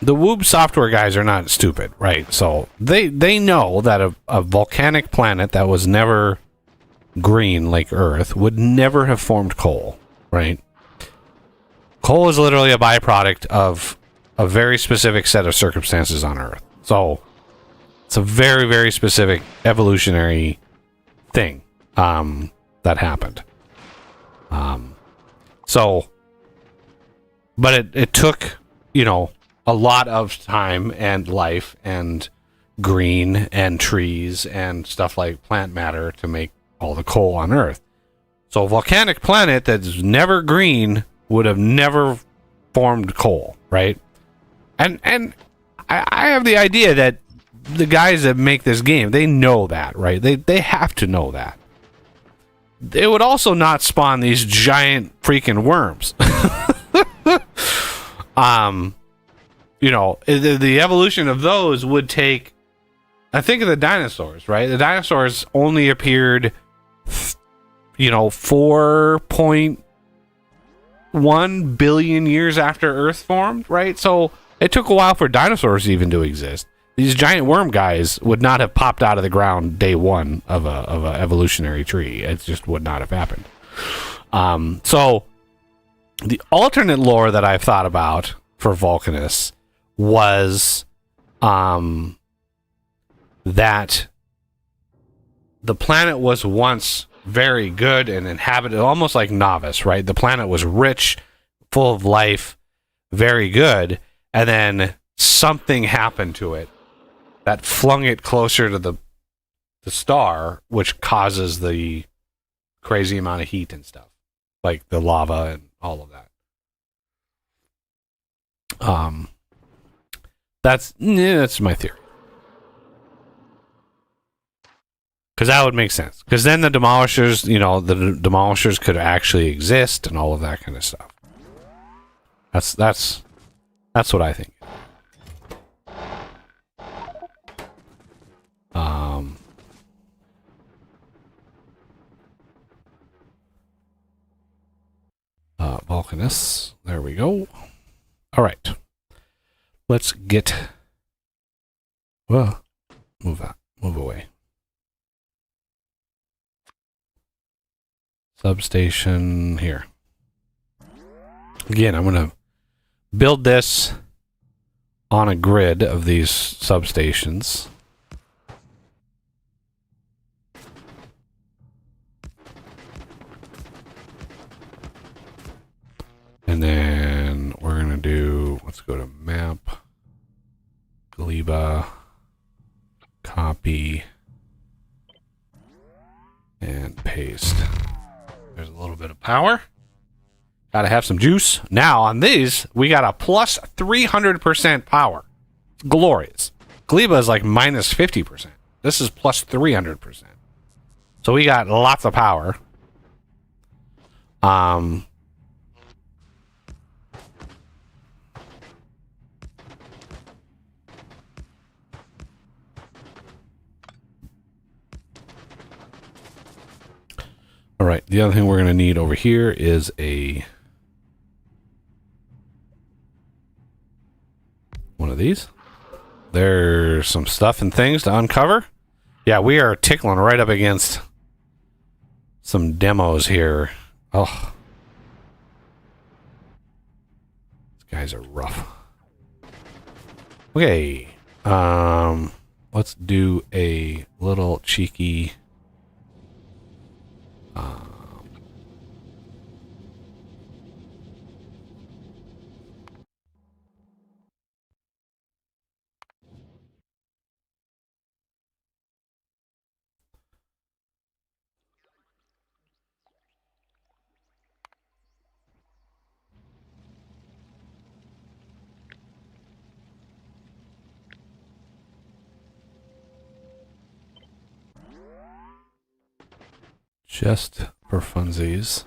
Woob software guys are not stupid, right? So they know that a volcanic planet that was never green like Earth would never have formed coal, right? Coal is literally a byproduct of a very specific set of circumstances on Earth. So it's a very, very specific evolutionary thing that happened. But it took, you know, a lot of time and life and green and trees and stuff like plant matter to make all the coal on Earth. So a volcanic planet that's never green would have never formed coal, right? And I have the idea that the guys that make this game, they know that, right? They have to know that. They would also not spawn these giant freaking worms. You know, the evolution of those would take, I think of the dinosaurs, right? The dinosaurs only appeared, you know, 4.1 billion years after Earth formed, right? So it took a while for dinosaurs even to exist. These giant worm guys would not have popped out of the ground day one of a evolutionary tree. It just would not have happened. So the alternate lore that I've thought about for Vulcanus was that the planet was once very good and inhabited, almost like Novice, right? The planet was rich, full of life, very good, and then something happened to it that flung it closer to the star, which causes the crazy amount of heat and stuff, like the lava and all of that. That's my theory. Because that would make sense. Because then the demolishers, the demolishers could actually exist and all of that kind of stuff. That's what I think. Volcanists. There we go. All right. Let's get. Well, move away. Substation here. Again, I'm going to build this on a grid of these substations. And then we're going to do, let's go to map, Gleba, copy, and paste. There's a little bit of power. Got to have some juice. Now on these, we got a plus 300% power. Glorious. Gleba is like minus 50%. This is plus 300%. So we got lots of power. All right, the other thing we're going to need over here is one of these. There's some stuff and things to uncover. Yeah, we are tickling right up against some demos here. Oh. These guys are rough. Okay. Let's do a little cheeky just for funsies.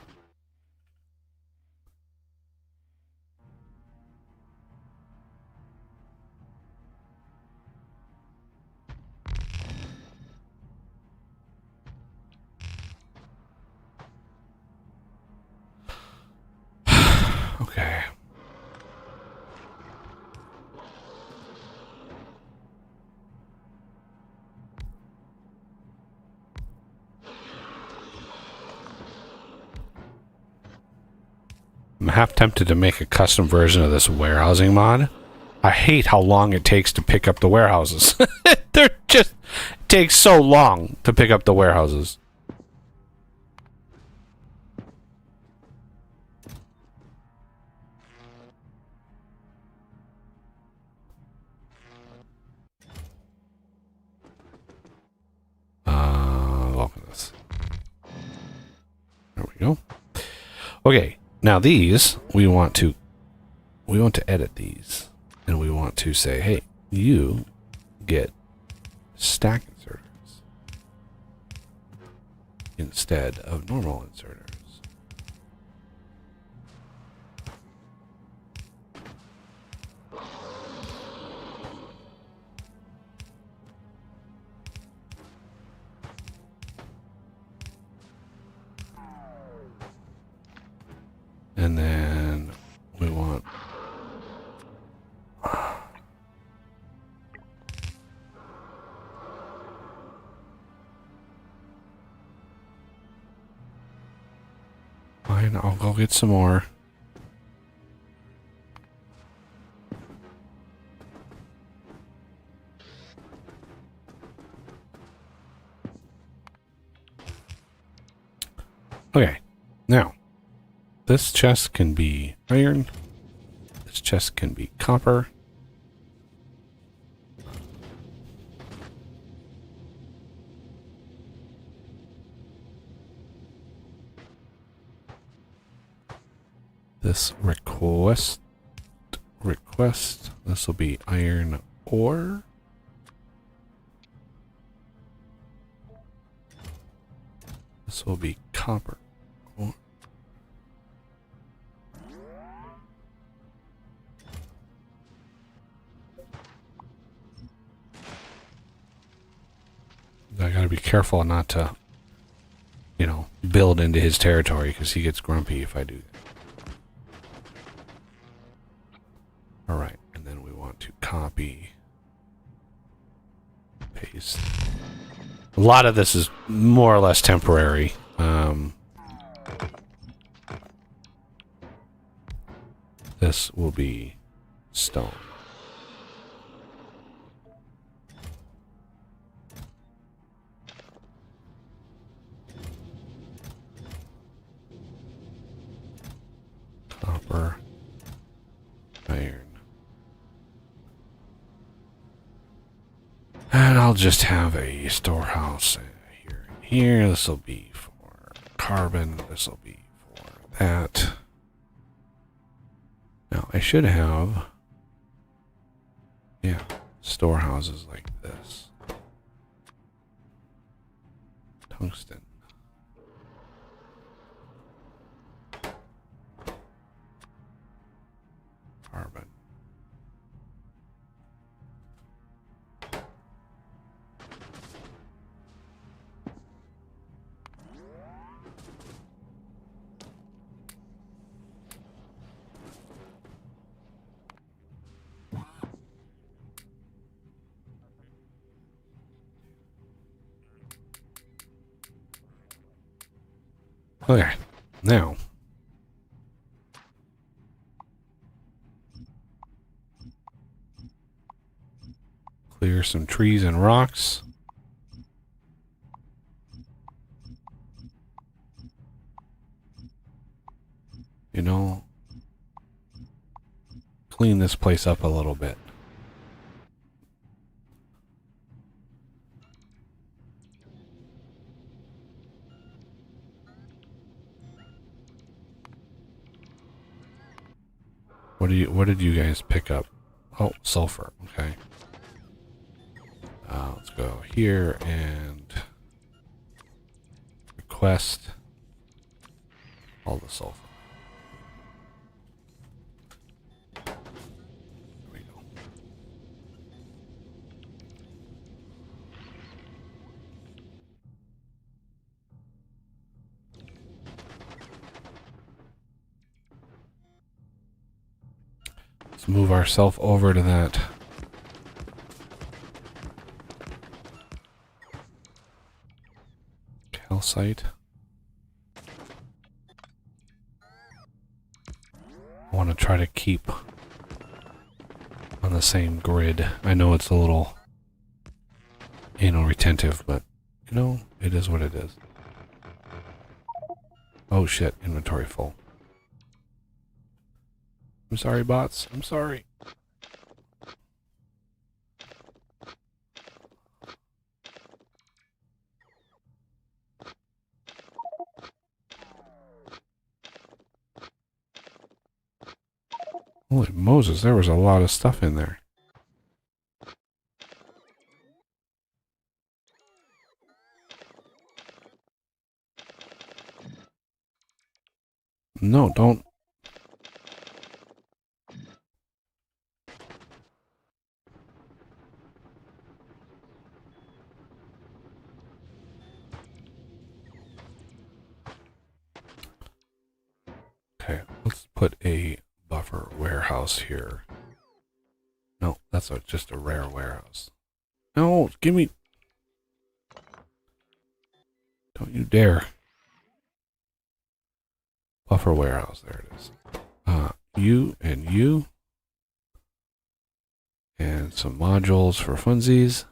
Okay. I'm half tempted to make a custom version of this warehousing mod. I hate how long it takes to pick up the warehouses. It takes so long to pick up the warehouses. Welcome this. There we go. Okay. Now these, we want to edit these, and we want to say, hey, you get stack inserters instead of normal inserters. And then we want fine, I'll go get some more. Okay, now this chest can be iron. This chest can be copper. This request, this will be iron ore. This will be copper ore. I gotta be careful not to, you know, build into his territory because he gets grumpy if I do that. Alright, and then we want to copy, paste. A lot of this is more or less temporary. This will be stone. Copper, iron. And I'll just have a storehouse here and here. This will be for carbon. This will be for that. Now, I should have, yeah, storehouses like this. Tungsten. Carbon. Okay, now clear some trees and rocks. You know, clean this place up a little bit. What did you guys pick up? Oh, sulfur. Okay. Let's go here and request all the sulfur. There we go. Let's move ourselves over to that calcite. I want to try to keep on the same grid. I know it's a little anal retentive, but you know, it is what it is. Oh shit, inventory full. I'm sorry, bots. I'm sorry. Holy Moses, there was a lot of stuff in there. No, don't. Okay, let's put a buffer warehouse here. No, that's just a rare warehouse. No, give me... Don't you dare. Buffer warehouse, there it is. You and you. And some modules for funsies.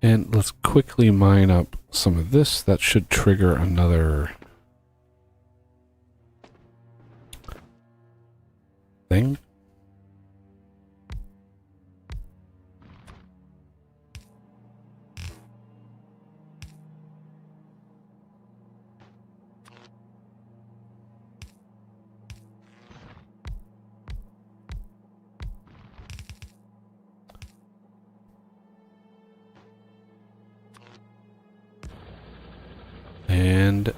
And let's quickly mine up some of this. That should trigger another thing. And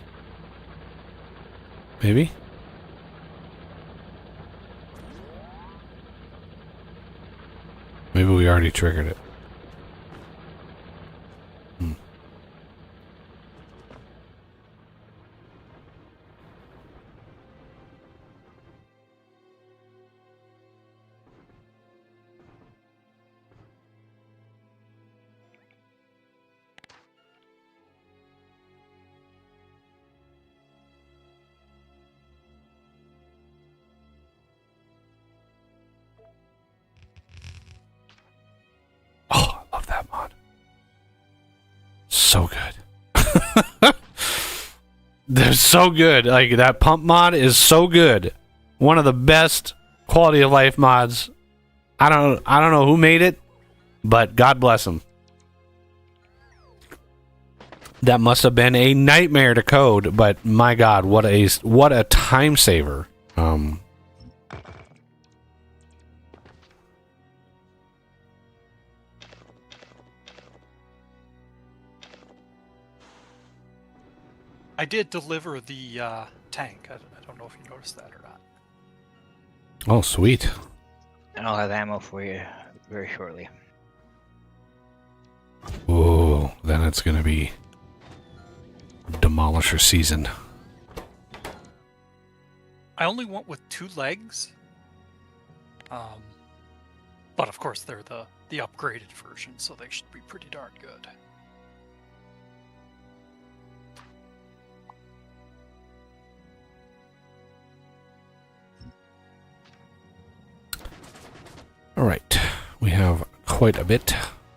maybe? Maybe we already triggered it. Oh, I love that mod. So good. They're so good. Like, that pump mod is so good. One of the best quality of life mods. I don't know who made it, but God bless them. That must have been a nightmare to code, but my God, what a time saver. I did deliver the tank. I don't know if you noticed that or not. Oh, sweet. And I'll have ammo for you very shortly. Ooh, then it's gonna be Demolisher season. I only went with 2 legs. But of course they're the upgraded version, so they should be pretty darn good. All right, we have quite a bit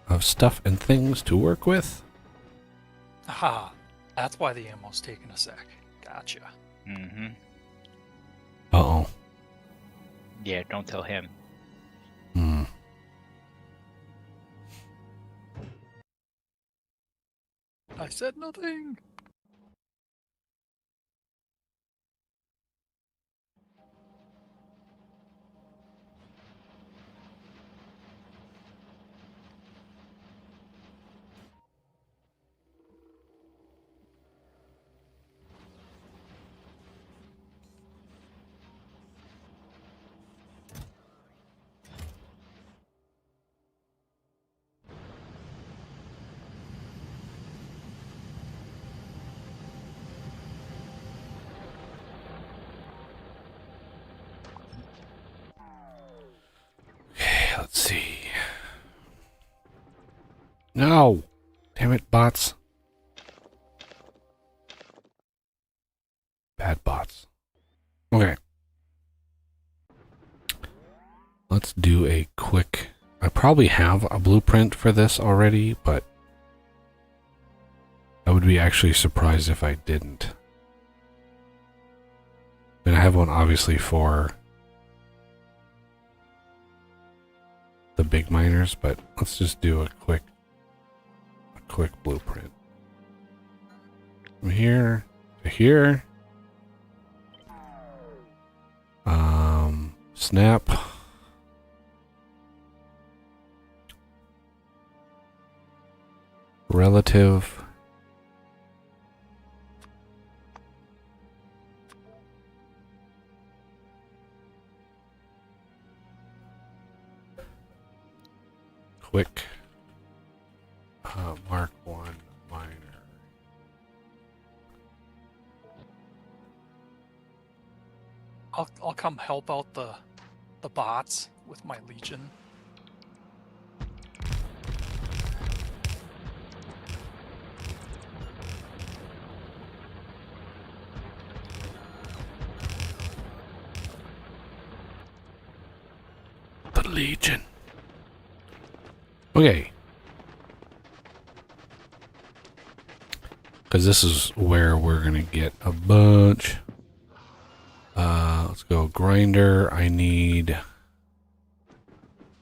of stuff and things to work with. Aha, that's why the ammo's taking a sec. Gotcha. Mm-hmm. Uh-oh. Yeah, don't tell him. Hmm. I said nothing. Okay, let's see. No! Damn it, bots. Bad bots. Okay. Let's do a quick... I probably have a blueprint for this already, but I would be actually surprised if I didn't. I mean, I have one obviously for the big miners, but let's just do a quick blueprint. From here to here. Snap. Relative. Quick. Mark 1 minor. I'll come help out the bots with my legion. The Legion. Okay. because this is where we're going to get a bunch. Let's go grinder. I need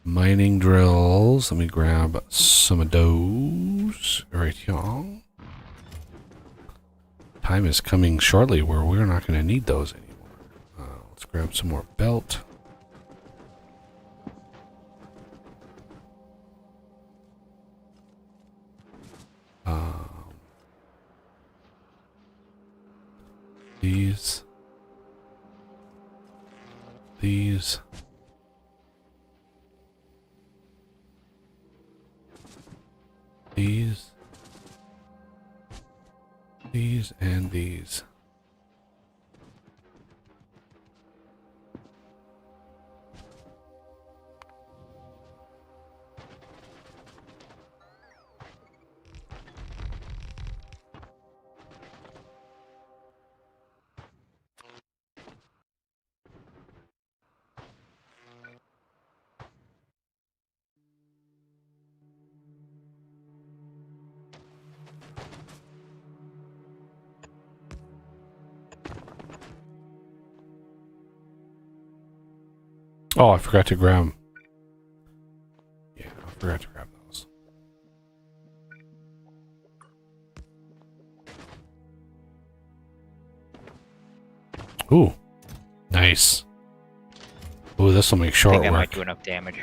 mining drills. Let me grab some of those right here. Time is coming shortly where we're not going to need those anymore. Let's grab some more belt. These. These. These and these. Oh, I forgot to grab. Yeah, I forgot to grab those. Ooh, nice. Ooh, this will make I short think that work. might do enough damage.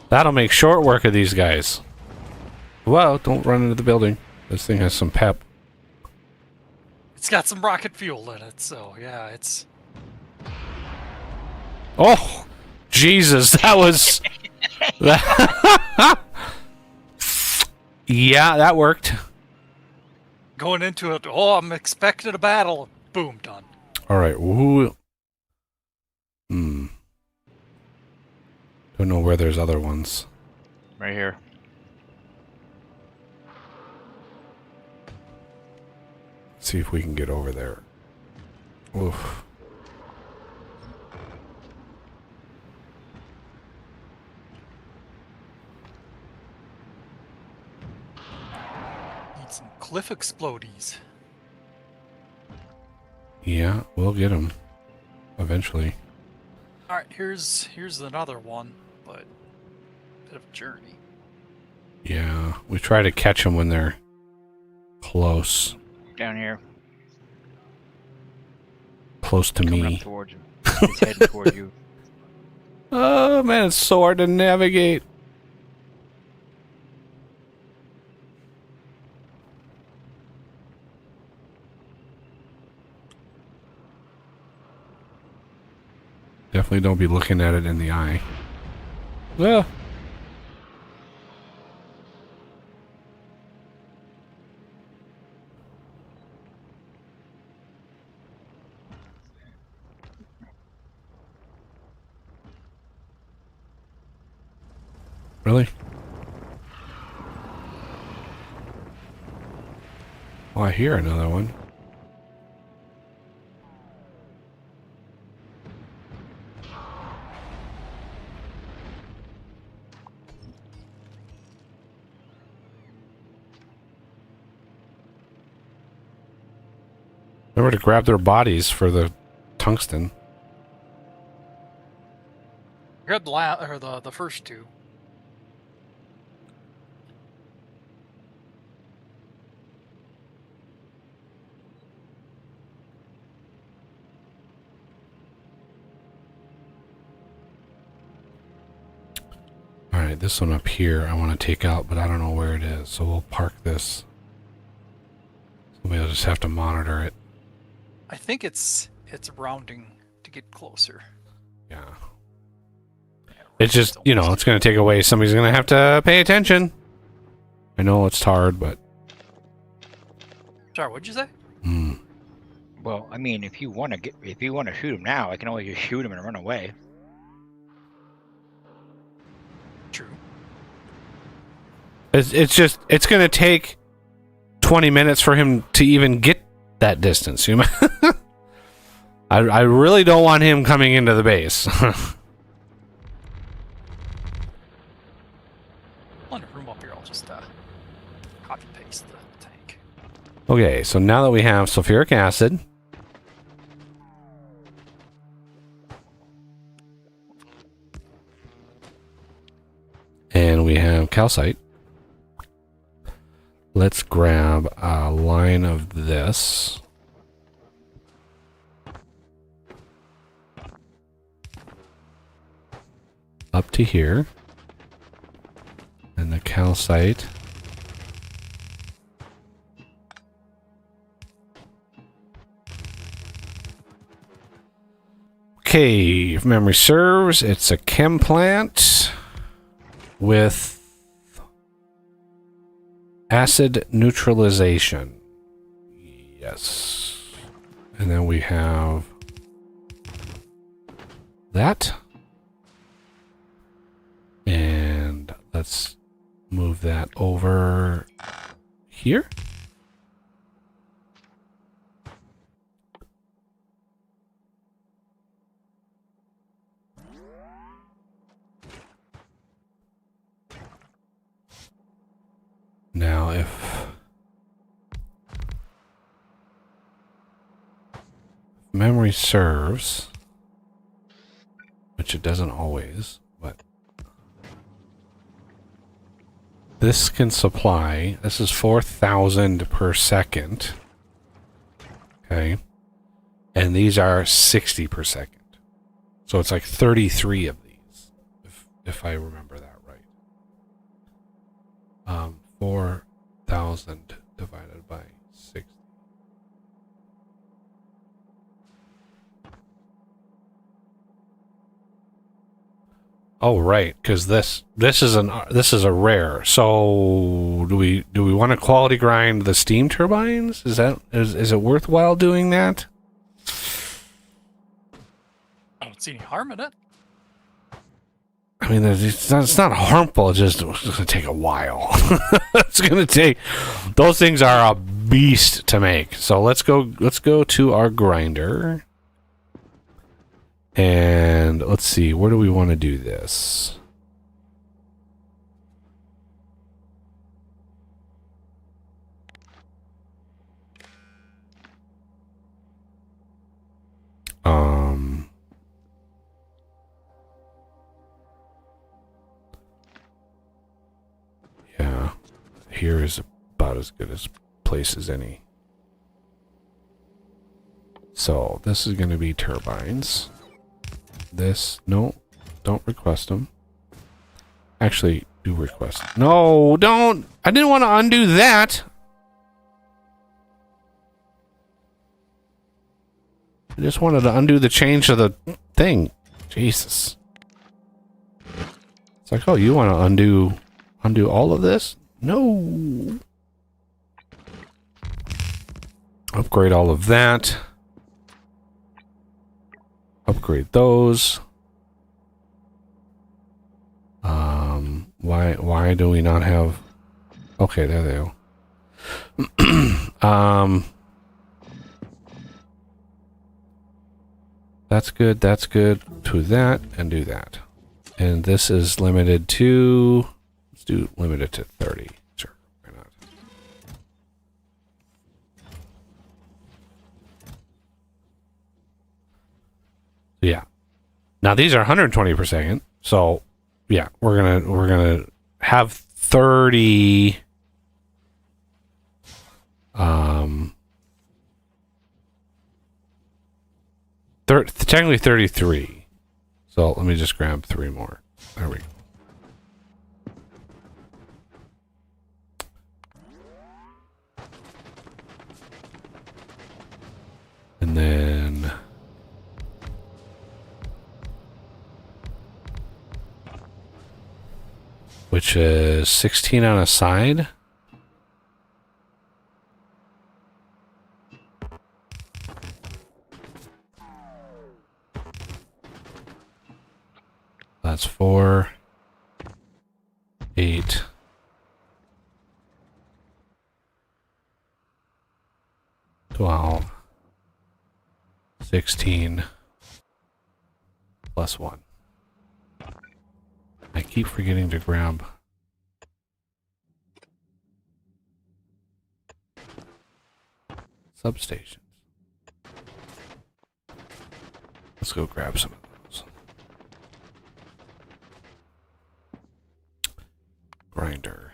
That'll make short work of these guys. Well, don't run into the building. This thing has some pep. It's got some rocket fuel in it, so yeah, it's. Oh, Jesus, that was... that yeah, that worked. Going into it, oh, I'm expecting a battle. Boom, done. All right, who... Don't know where there's other ones. Right here. Let's see if we can get over there. Oof. Need some cliff explodies. Yeah, we'll get them eventually. All right, here's another one, but bit of a journey. Yeah, we try to catch them when they're close. Down here. Close to Coming me. up towards you. It's heading toward you. Oh, man, it's so hard to navigate. Definitely don't be looking at it in the eye. Ah. Really? Oh, I hear another one. Remember to grab their bodies for the tungsten. Grab the first two. Alright, this one up here I want to take out, but I don't know where it is, so we'll park this. We'll just have to monitor it. I think it's rounding to get closer. Yeah. Yeah, It's just, you know, it's going to take away. Somebody's going to have to pay attention. I know it's hard, but... Sorry, what'd you say? Well, I mean, if you want to shoot him now, I can always just shoot him and run away. True. It's just, it's going to take 20 minutes for him to even get that distance. You I really don't want him coming into the base. Plenty of room up here. I'll just copy paste the tank. Okay, so now that we have sulfuric acid, and we have calcite, let's grab a line of this. Up to here. And the calcite. Okay, if memory serves, it's a chem plant with acid neutralization. Yes. And then we have that. And let's move that over here. Now, if memory serves, which it doesn't always, but this can supply, this is 4,000 per second. Okay. And these are 60 per second. So it's like 33 of these, if I remember that right. 4,000 divided by 60. Oh, right, because this is a rare. So do we want to quality grind the steam turbines? Is it worthwhile doing that? I don't see any harm in it. I mean, it's not harmful. It's going to take a while. It's going to take. Those things are a beast to make. So let's go to our grinder. And let's see, where do we want to do this? Yeah, here is about as good a place as any. So this is going to be turbines. This, no, don't request them. Actually, do request. No, don't. I didn't want to undo that. I just wanted to undo the change of the thing. Jesus. It's like, oh, you want to undo all of this? No. Upgrade all of that. Upgrade those. Why do we not have? Okay, there they go. That's good. That's good. To that and do that. And this is limited to. Let's do limited to 30. Sure, why not? Yeah. Now these are 120 per second. So yeah, we're gonna have 30 technically 33. So let me just grab 3 more. There we go. And then which is 16 on a side. That's 4, 8, 12, 16, plus 1. I keep forgetting to grab. substations. Let's go grab some of those. Grinder.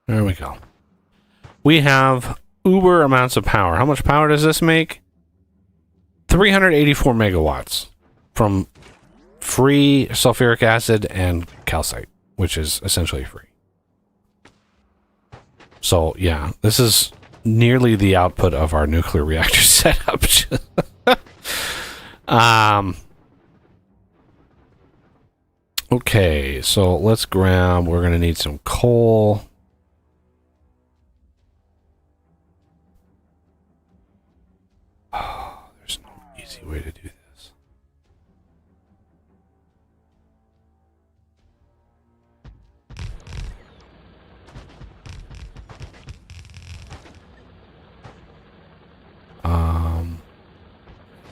There we go. We have uber amounts of power. How much power does this make? 384 megawatts from free sulfuric acid and calcite, which is essentially free. So, yeah, this is nearly the output of our nuclear reactor setup. Okay, so let's grab, we're going to need some coal. There's no easy way to do this.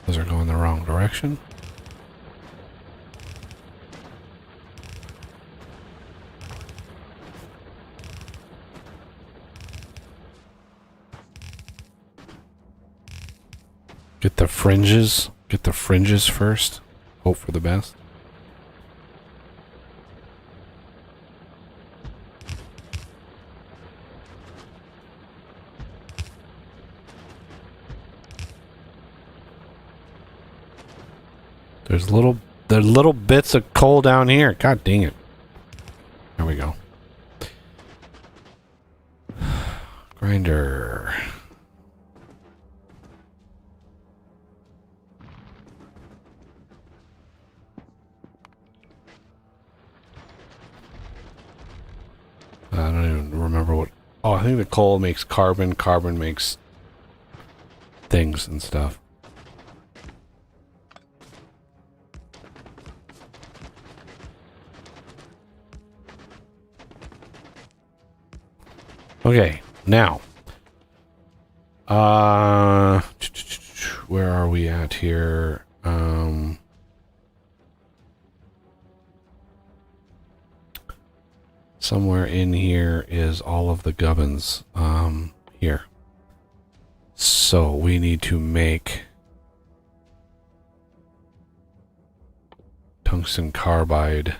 Those are going the wrong direction. Get the fringes. Get the fringes first. Hope for the best. There's little bits of coal down here. God dang it. There we go. Grinder. I don't even remember what... Oh, I think the coal makes carbon. Carbon makes things and stuff. Okay, now. Where are we at here? Somewhere in here is all of the gubbins. Here. So we need to make tungsten carbide.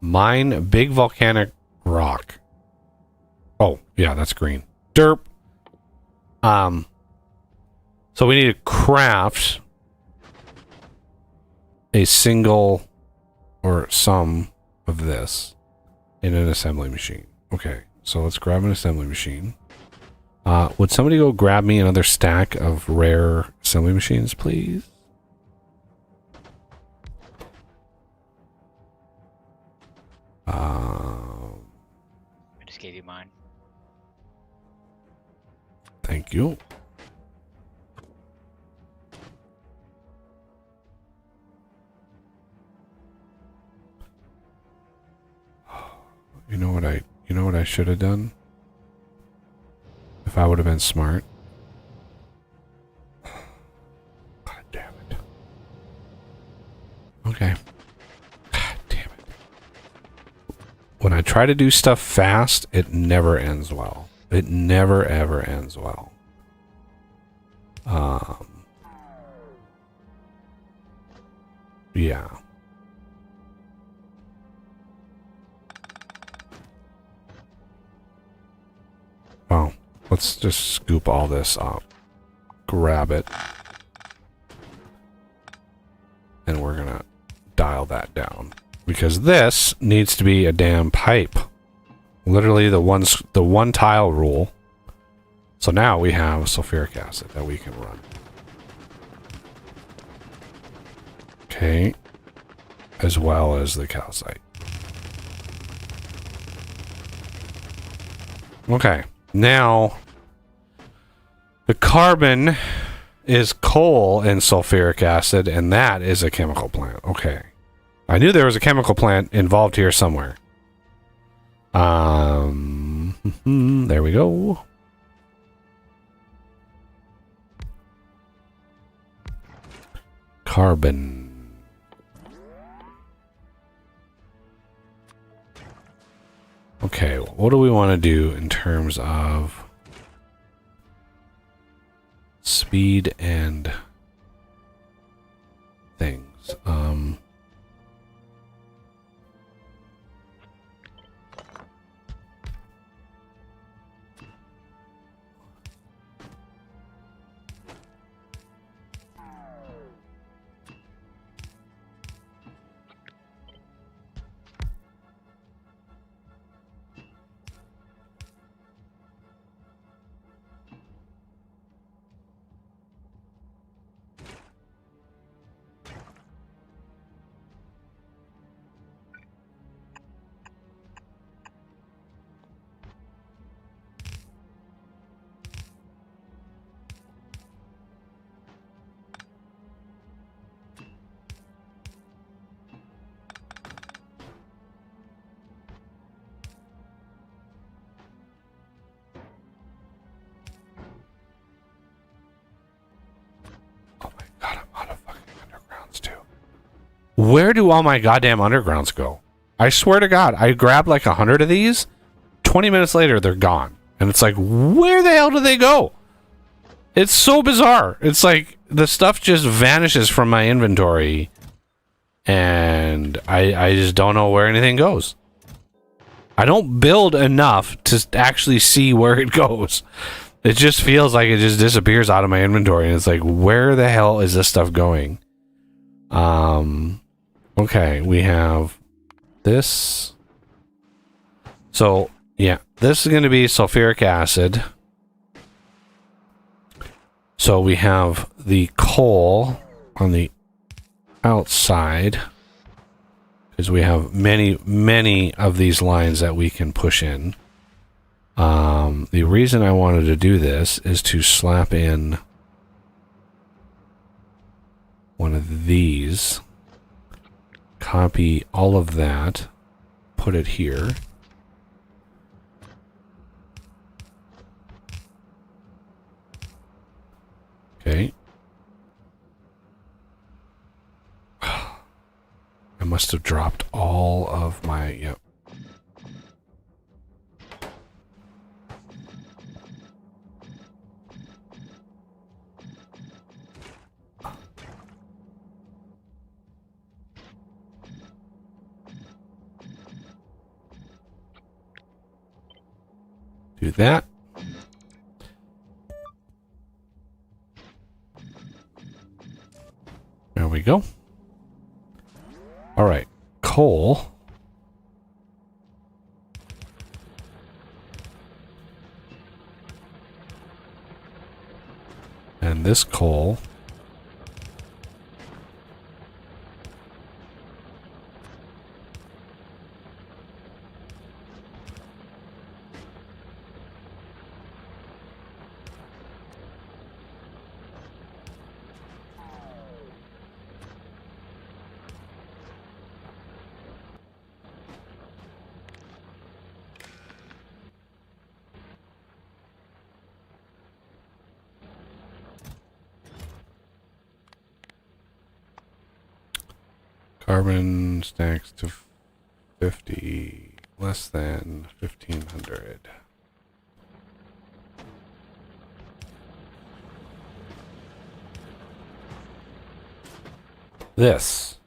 Mine big volcanic rock. Oh, yeah, that's green. Derp. So we need to craft a single or some of this in an assembly machine. Okay, so let's grab an assembly machine. Would somebody go grab me another stack of rare assembly machines, please? I just gave you mine. Thank you. You know what I should have done? If I would have been smart. God damn it. Okay. God damn it. When I try to do stuff fast, it never ends well. It never ever ends well. Yeah. Well, let's just scoop all this up. Grab it. And we're gonna dial that down. Because this needs to be a damn pipe. Literally the one tile rule. So now we have sulfuric acid that we can run. Okay. As well as the calcite. Okay. Now, the carbon is coal and sulfuric acid, and that is a chemical plant. Okay. I knew there was a chemical plant involved here somewhere. There we go. carbon. Okay, what do we want to do in terms of speed and things? God, I'm out of fucking undergrounds too. Where do all my goddamn undergrounds go? I swear to God, I grabbed like 100 of these. 20 minutes later, they're gone. And it's like, where the hell do they go? It's so bizarre. It's like the stuff just vanishes from my inventory. And I just don't know where anything goes. I don't build enough to actually see where it goes. It just feels like it just disappears out of my inventory, and it's like, where the hell is this stuff going? Okay, we have this. So, yeah, this is going to be sulfuric acid. So we have the coal on the outside, because we have many of these lines that we can push in. The reason I wanted to do this is to slap in one of these, copy all of that, put it here. Okay. I must have dropped all of my, yep. Do that. There we go. All right, coal. And this coal. Carbon stacks to 50, less than 1500. This.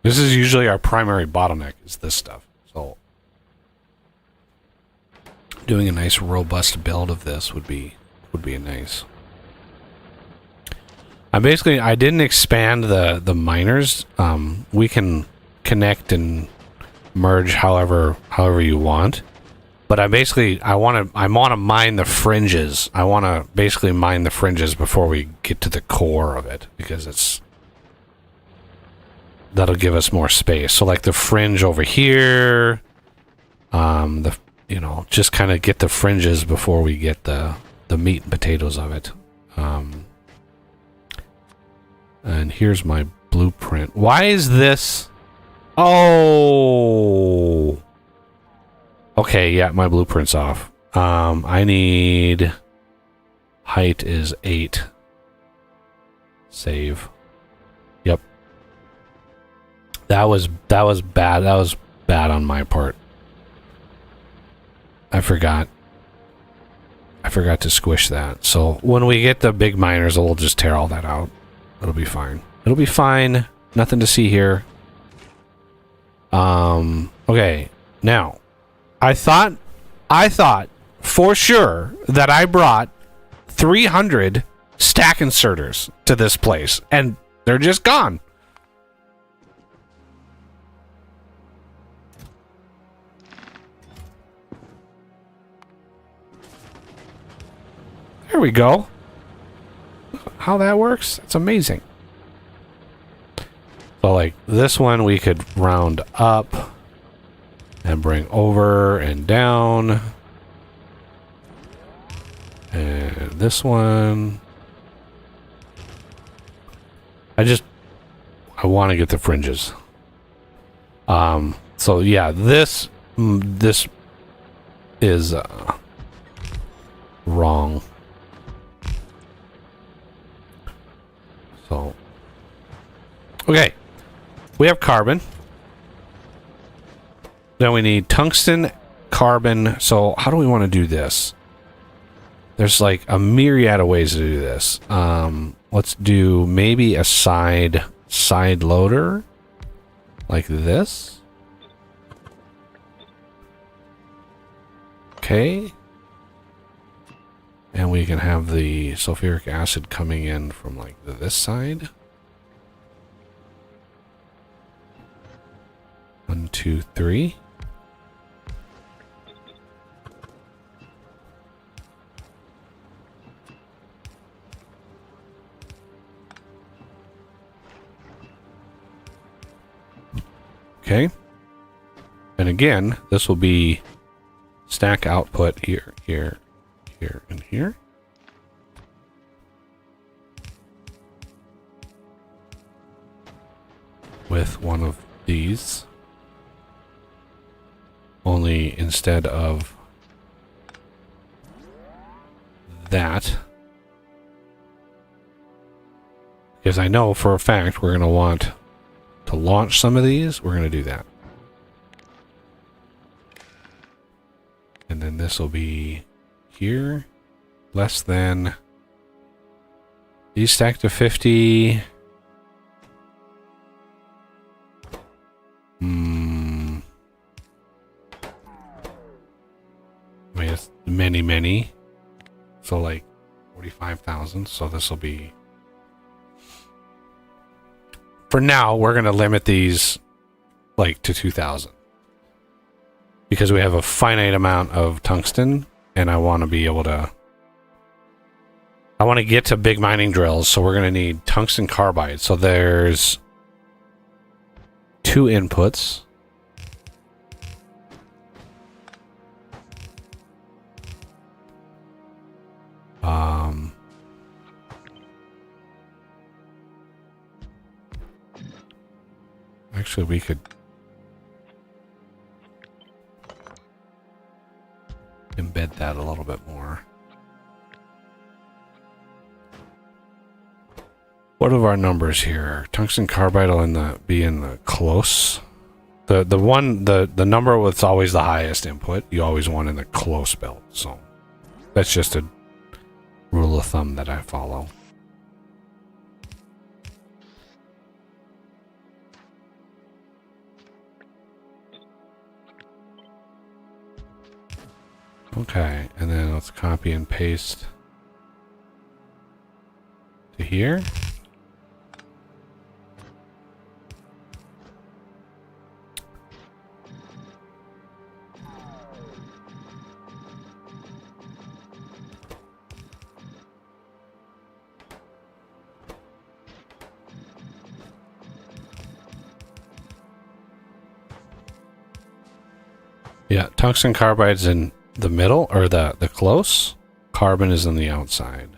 This is usually our primary bottleneck, is this stuff. So doing a nice robust build of this would be nice. I didn't expand the miners. We can connect and merge however you want. But I want to mine the fringes. I want to basically mine the fringes before we get to the core of it, because that'll give us more space. So like the fringe over here, just kind of get the fringes before we get the meat and potatoes of it. And here's my blueprint. Why is this? Oh, Okay, yeah, my blueprint's off. I need height is 8. Save. Yep. That was bad. That was bad on my part. I forgot to squish that. So when we get the big miners, we'll just tear all that out. It'll be fine. It'll be fine. Nothing to see here. Okay. Now, I thought for sure that I brought 300 stack inserters to this place, and they're just gone. There we go. How that works? It's amazing. So like this one we could round up and bring over and down. And this one I want to get the fringes. So yeah, this is wrong. So, okay, we have carbon. Then we need tungsten, carbon. So how do we want to do this? There's like a myriad of ways to do this. Let's do maybe a side loader like this. Okay. And we can have the sulfuric acid coming in from like this side. 1, 2, 3. Okay. And again, this will be stack output here, here, here, and here. With one of these. Only instead of that. Because I know for a fact we're going to want to launch some of these. We're going to do that. And then this will be here. Less than. These stack to 50. I mean, it's many. So like 45,000. So this will be. For now, we're going to limit these like to 2,000. Because we have a finite amount of tungsten, and I want to be able to... I want to get to big mining drills, so we're going to need tungsten carbide. So there's 2 inputs. Actually, we could embed that a little bit more. What are our numbers here? Tungsten carbide will be in the close. The number that's always the highest input, you always want in the close belt. So that's just a rule of thumb that I follow. Okay, and then let's copy and paste to here. Yeah, tungsten carbide's in the middle, or the close. Carbon is on the outside.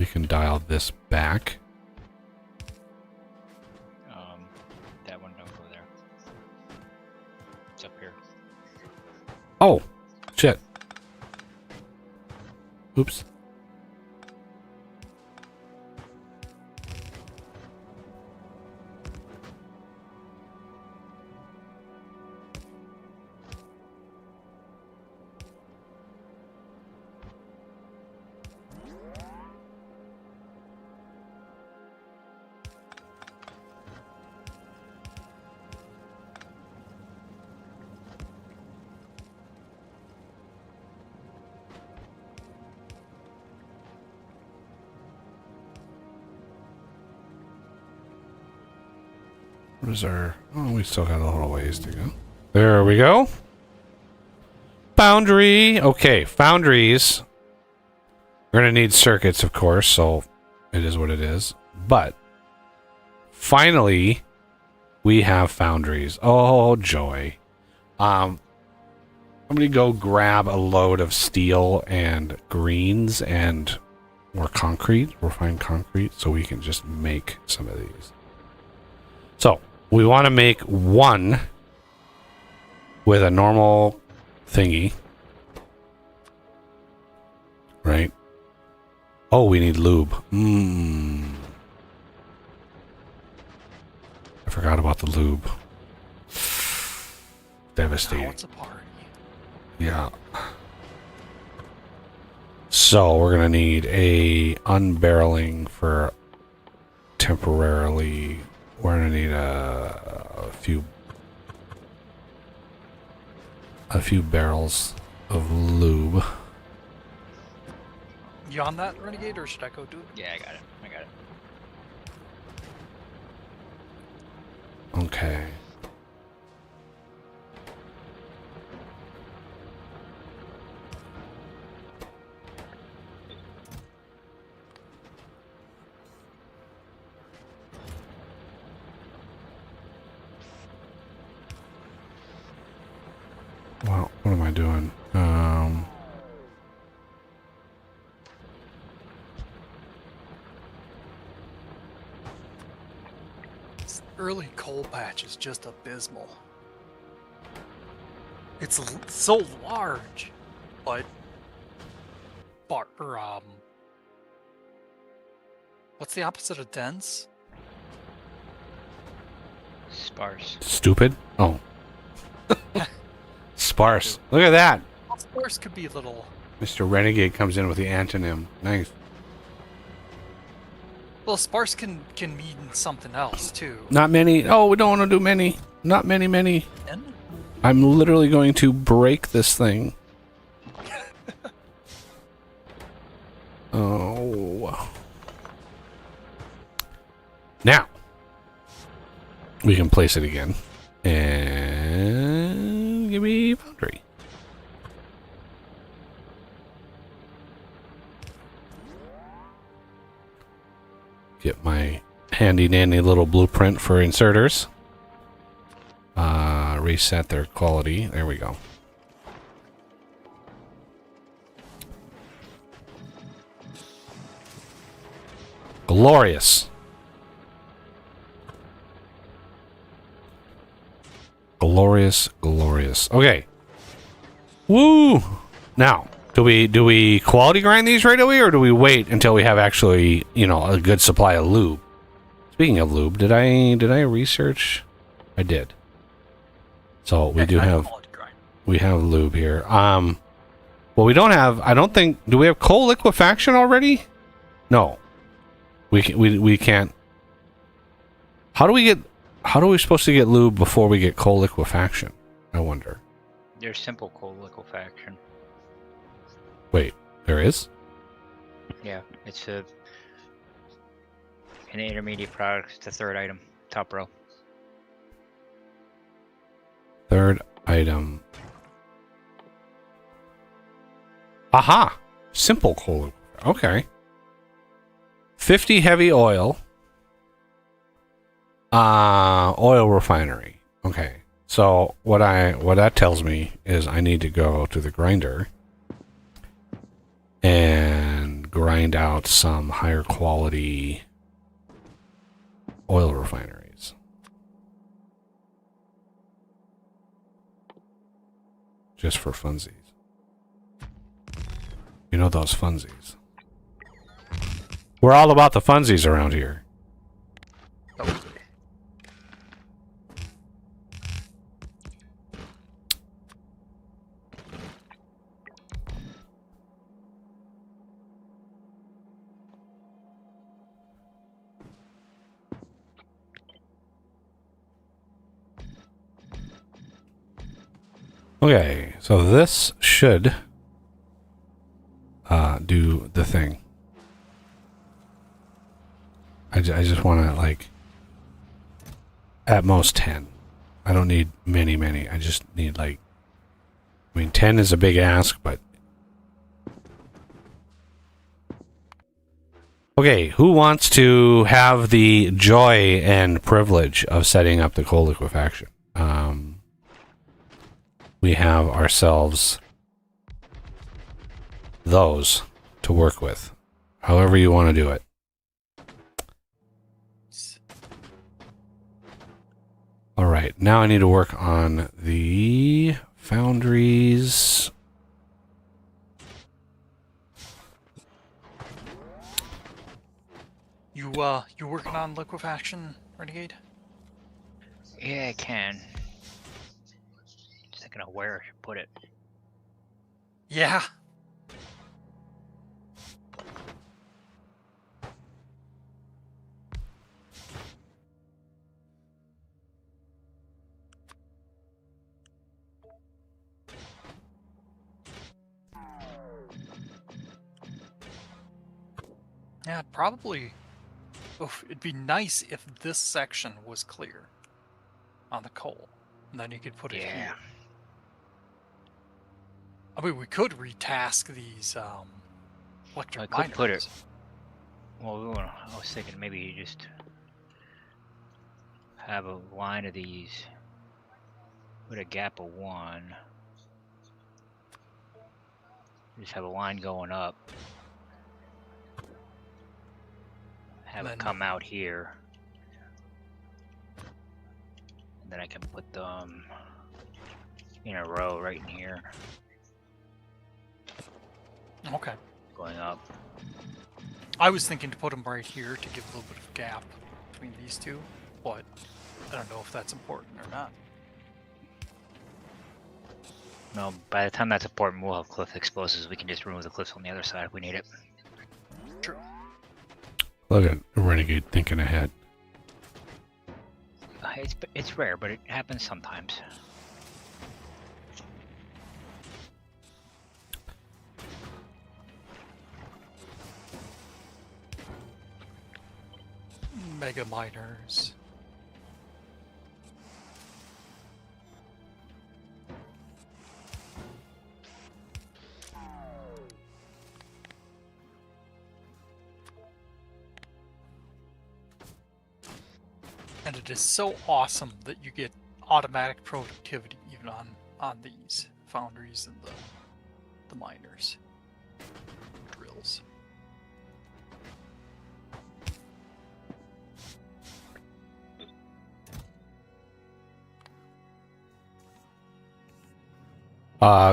We can dial this back. That one don't go there. It's up here. Oh, shit. Oops. What is our... Oh, we still got a little ways to go. There we go. Foundry. Okay, foundries. We're going to need circuits, of course, so it is what it is. But finally, we have foundries. Oh, joy. I'm going to go grab a load of steel and greens and more concrete, refined concrete, so we can just make some of these. So, we want to make one with a normal thingy. Right? Oh, we need lube. I forgot about the lube. Devastating. Now it's a party. Yeah. So, we're going to need a unbarreling for temporarily. We're going to need a few barrels of lube. You on that, Renegade, or should I go do it? Yeah, I got it. I got it. Okay. Well, what am I doing? This early coal patch is just abysmal. It's so large, but what's the opposite of dense? Sparse. Stupid? Oh. Sparse. Look at that. Sparse could be a little. Mr. Renegade comes in with the antonym. Nice. Well, sparse can mean something else too. Not many. Oh, we don't want to do many. Not many. And I'm literally going to break this thing. Oh. Now, we can place it again. And give me foundry. Get my handy dandy little blueprint for inserters. Reset their quality. There we go. Glorious. Glorious. Okay. Woo! Now, do we quality grind these right away, or do we wait until we have actually, a good supply of lube? Speaking of lube, did I research? I did. So we do have lube here. Well, we don't have. I don't think. Do we have coal liquefaction already? No. We can't. How are we supposed to get lube before we get coal liquefaction? I wonder. There's simple coal liquefaction. Wait, there is? Yeah, it's an intermediate product. It's the third item, top row. Third item. Aha! Simple coal. Okay. 50 heavy oil. Oil refinery. Okay. So what that tells me is I need to go to the grinder and grind out some higher quality oil refineries. Just for funsies. You know those funsies. We're all about the funsies around here. Oh, Okay, so this should do the thing. I just want to, like, at most 10. I don't need many. I just need, like, I mean, 10 is a big ask, but... Okay, who wants to have the joy and privilege of setting up the coal liquefaction? We have ourselves those to work with. However you want to do it. Alright, now I need to work on the foundries. you working on liquefaction, Renegade? Yeah, I can. Just thinking of where I should put it. Yeah. Yeah, probably. Oof, it'd be nice if this section was clear on the coal, and then you could put it here. I mean, we could retask these electric I could put miners. it. Well, I was thinking maybe you just have a line of these with a gap of 1. Just have a line going up. Have it come out here. And then I can put them in a row right in here. Okay. Going up. I was thinking to put them right here to give a little bit of gap between these two, but I don't know if that's important or not. No, by the time that's important, we'll have cliff explosives. We can just remove the cliffs on the other side if we need it. True. Look at Renegade thinking ahead. It's rare, but it happens sometimes. Mega miners. And it is so awesome that you get automatic productivity even on these foundries and the miners. Drills.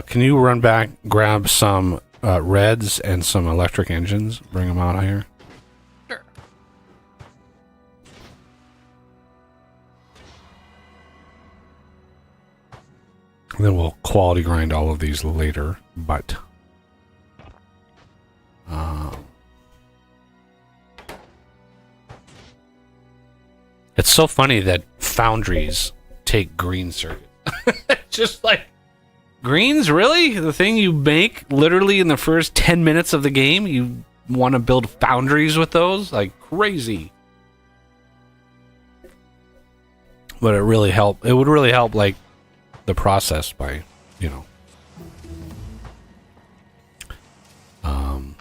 Can you run back, grab some reds and some electric engines, bring them out here? Sure. And then we'll quality grind all of these later, but... it's so funny that foundries take green circuit. Just like... Greens, really? The thing you make literally in the first 10 minutes of the game? You want to build foundries with those? Like crazy. But it would really help, like, the process by, you know. I'm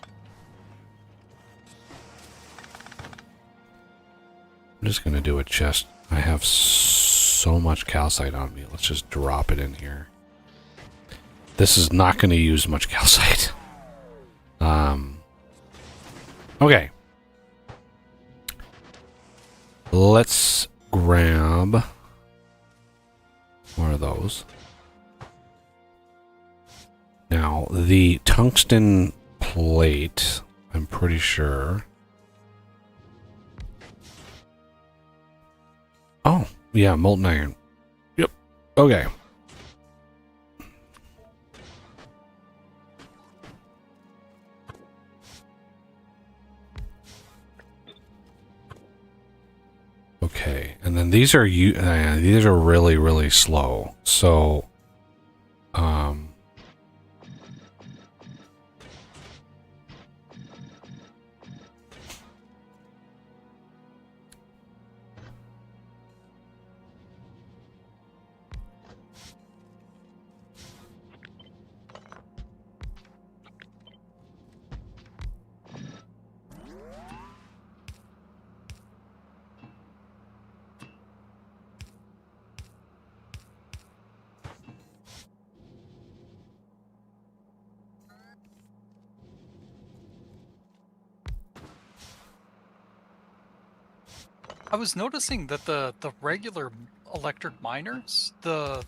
just going to do a chest. I have so much calcite on me. Let's just drop it in here. This is not going to use much calcite. Okay. Let's grab more of those. Now, the tungsten plate, I'm pretty sure. Oh, yeah, molten iron. Yep. Okay. Okay, and then these are these are really, really slow. So, I was noticing that the regular electric miners, the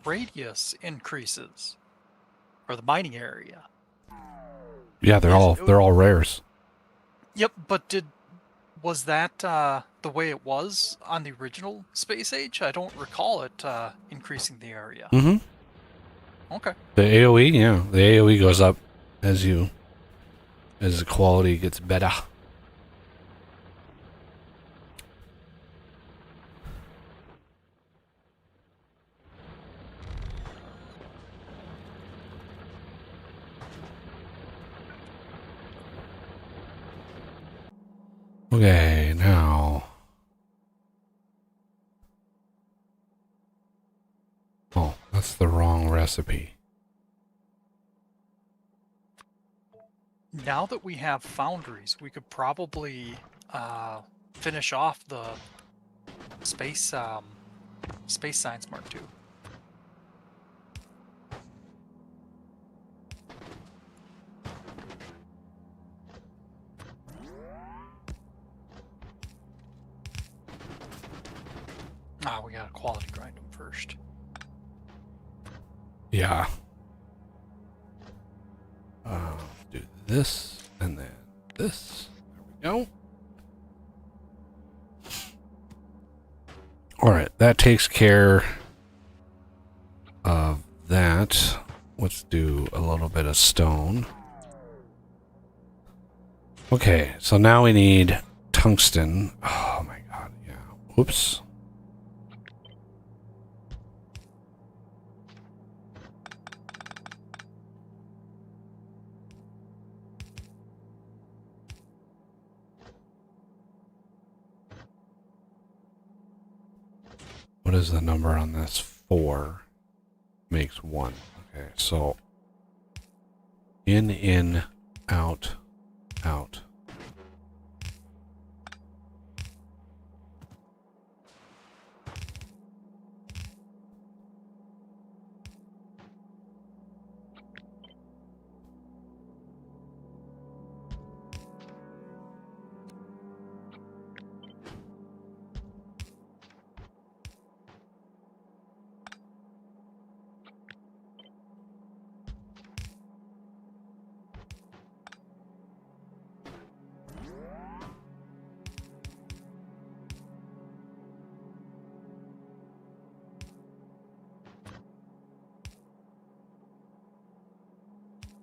radius increases, or the mining area. yeah, they're all rares. Yep, but was that the way it was on the original Space Age? I don't recall it increasing the area. Mm-hmm. Okay. The AOE, yeah, the AOE goes up as the quality gets better. Okay, now. Oh, that's the wrong recipe. Now that we have foundries, we could probably finish off the space science Mark II. We gotta quality grind them first. Yeah. Do this and then this. There we go. All right, that takes care of that. Let's do a little bit of stone. Okay, so now we need tungsten. Oh my god, yeah. Whoops. What is the number on this? 4 makes 1. Okay, so in, out, out.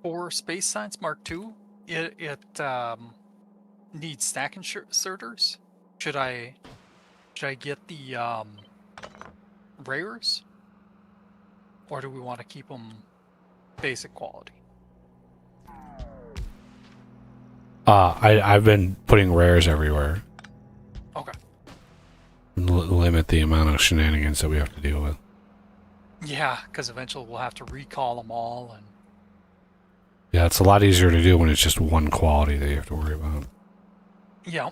For Space Science Mark II, it needs stack inserters. Should I get the rares, or do we want to keep them basic quality? I've been putting rares everywhere. Okay. Limit the amount of shenanigans that we have to deal with. Yeah, because eventually we'll have to recall them all, and Yeah, it's a lot easier to do when it's just one quality that you have to worry about. yeah.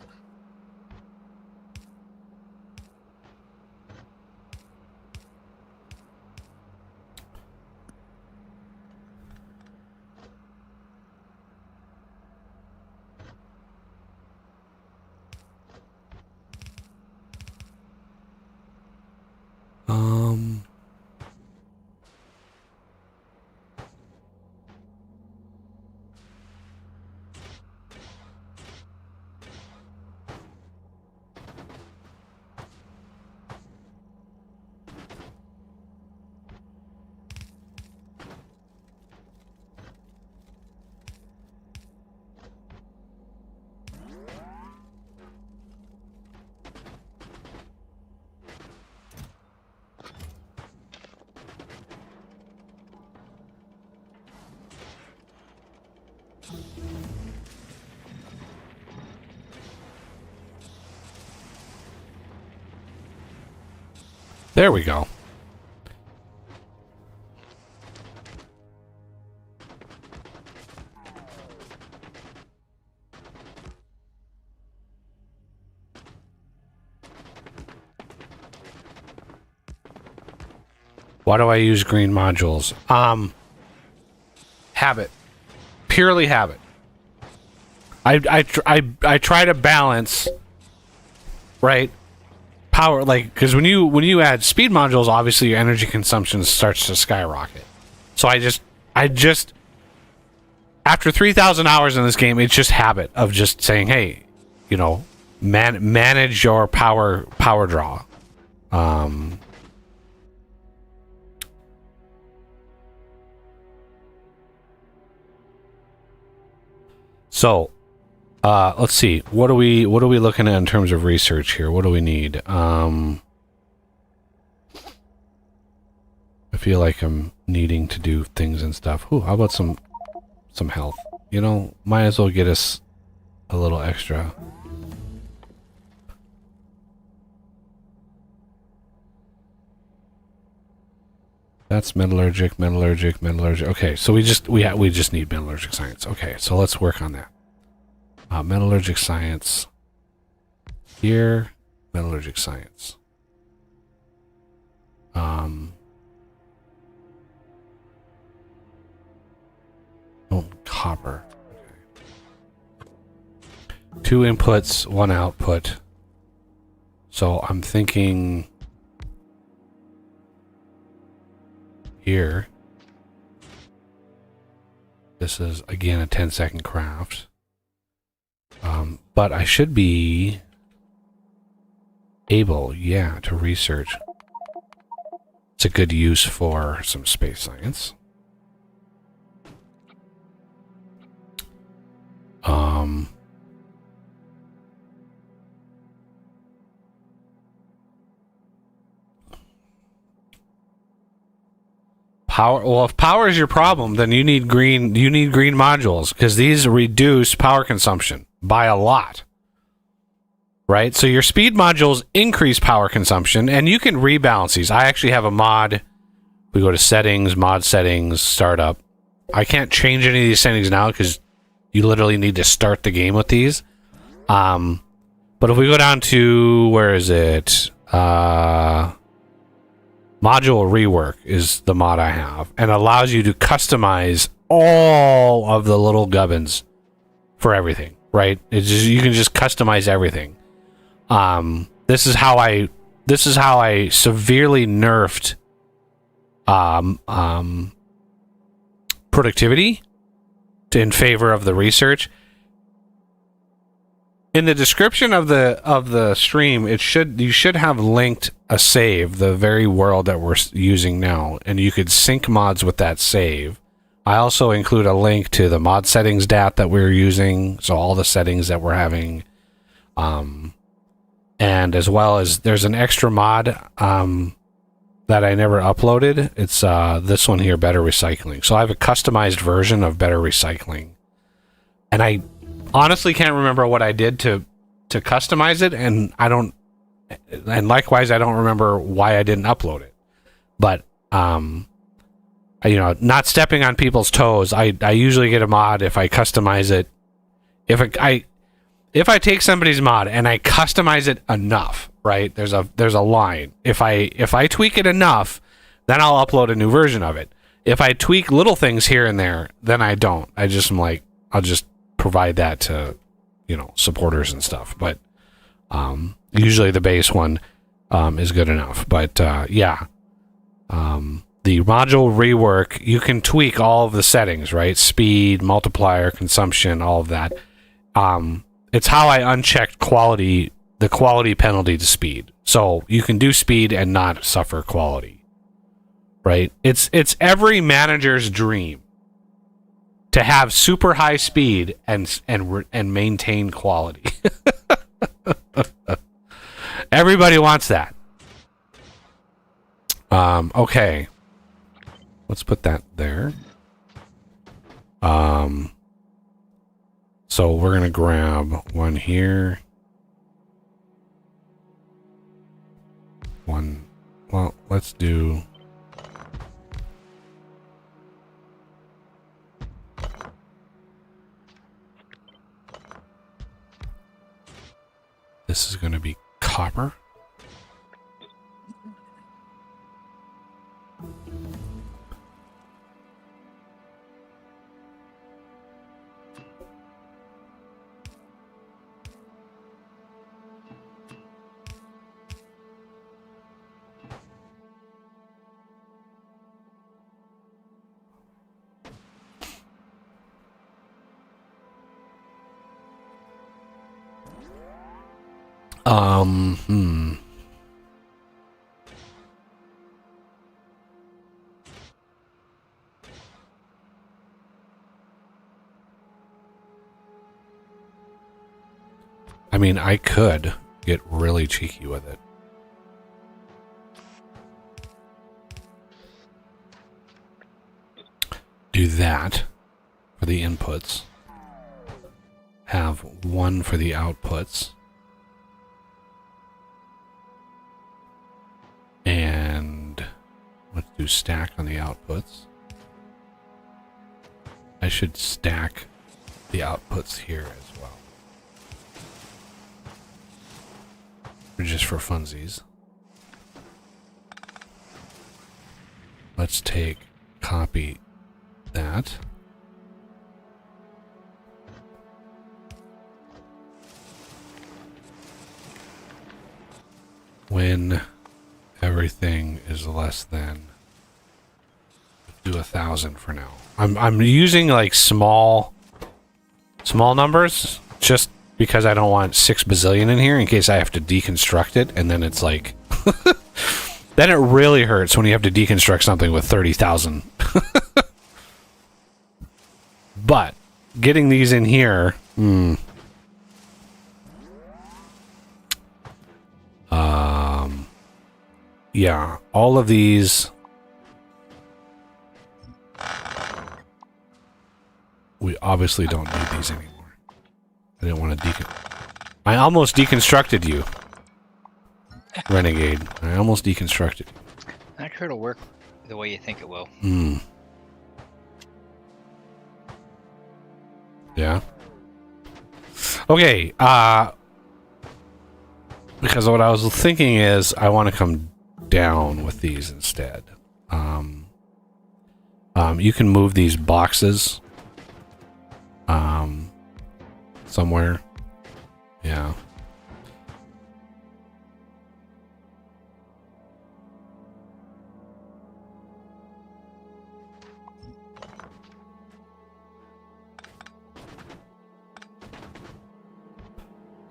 There we go. Why do I use green modules? Habit. Purely habit. I try to balance, right? Power, like, because when you add speed modules, obviously your energy consumption starts to skyrocket. So I just after 3,000 hours in this game, it's just habit of just saying, hey, you know, manage your power draw. So, let's see. What are we looking at in terms of research here? What do we need? I feel like I'm needing to do things and stuff. Ooh, how about some health? You know, might as well get us a little extra. That's metallurgic. Okay, so we just need metallurgic science. Okay, so let's work on that. Metallurgic science. Here, metallurgic science. Oh, copper. Okay. 2 inputs, 1 output. So I'm thinking here. This is again a 10-second craft. But I should be able, yeah, to research. It's a good use for some space science. Power. Well, if power is your problem, then you need green modules, because these reduce power consumption by a lot. Right? So your speed modules increase power consumption, and you can rebalance these. I actually have a mod. We go to settings, mod settings, startup. I can't change any of these settings now because you literally need to start the game with these. But if we go down to, where is it? Module rework is the mod I have, and allows you to customize all of the little gubbins for everything, right? It's just, you can just customize everything. This is how I severely nerfed productivity in favor of the research. In the description of the stream, you should have linked a save, the very world that we're using now, and you could sync mods with that save. I also include a link to the mod settings dat that we're using, so all the settings that we're having, and as well as there's an extra mod that I never uploaded. It's this one here, Better Recycling. So I have a customized version of Better Recycling, and I honestly can't remember what I did to customize it, and likewise I don't remember why I didn't upload it. But you know, not stepping on people's toes, I usually get a mod if I customize it. If I take somebody's mod and I customize it enough, right? There's a line. If I tweak it enough, then I'll upload a new version of it. If I tweak little things here and there, then I don't. I just am like, I'll just provide that to, you know, supporters and stuff. But usually the base one is good enough. But yeah, the module rework, you can tweak all of the settings, right? Speed, multiplier, consumption, all of that. It's how I unchecked quality, the quality penalty to speed. So you can do speed and not suffer quality, right? It's every manager's dream to have super high speed and maintain quality. Everybody wants that. Okay. Let's put that there. So we're going to grab one here. One. Well, let's do... This is going to be copper. Hmm. I mean, I could get really cheeky with it. Do that for the inputs. Have one for the outputs. And let's do stack on the outputs. I should stack the outputs here as well. Just for funsies. Let's take, copy that. When everything is less than, do 1,000 for now. I'm using like small numbers just because I don't want 6 bazillion in here in case I have to deconstruct it, and then it's like then it really hurts when you have to deconstruct something with 30,000. But getting these in here, yeah, all of these we obviously don't need these anymore. I didn't want to I almost deconstructed you, Renegade. I almost deconstructed you. Not sure it'll work the way you think it will. Yeah. Okay, because what I was thinking is I want to come down with these instead. You can move these boxes somewhere. Yeah.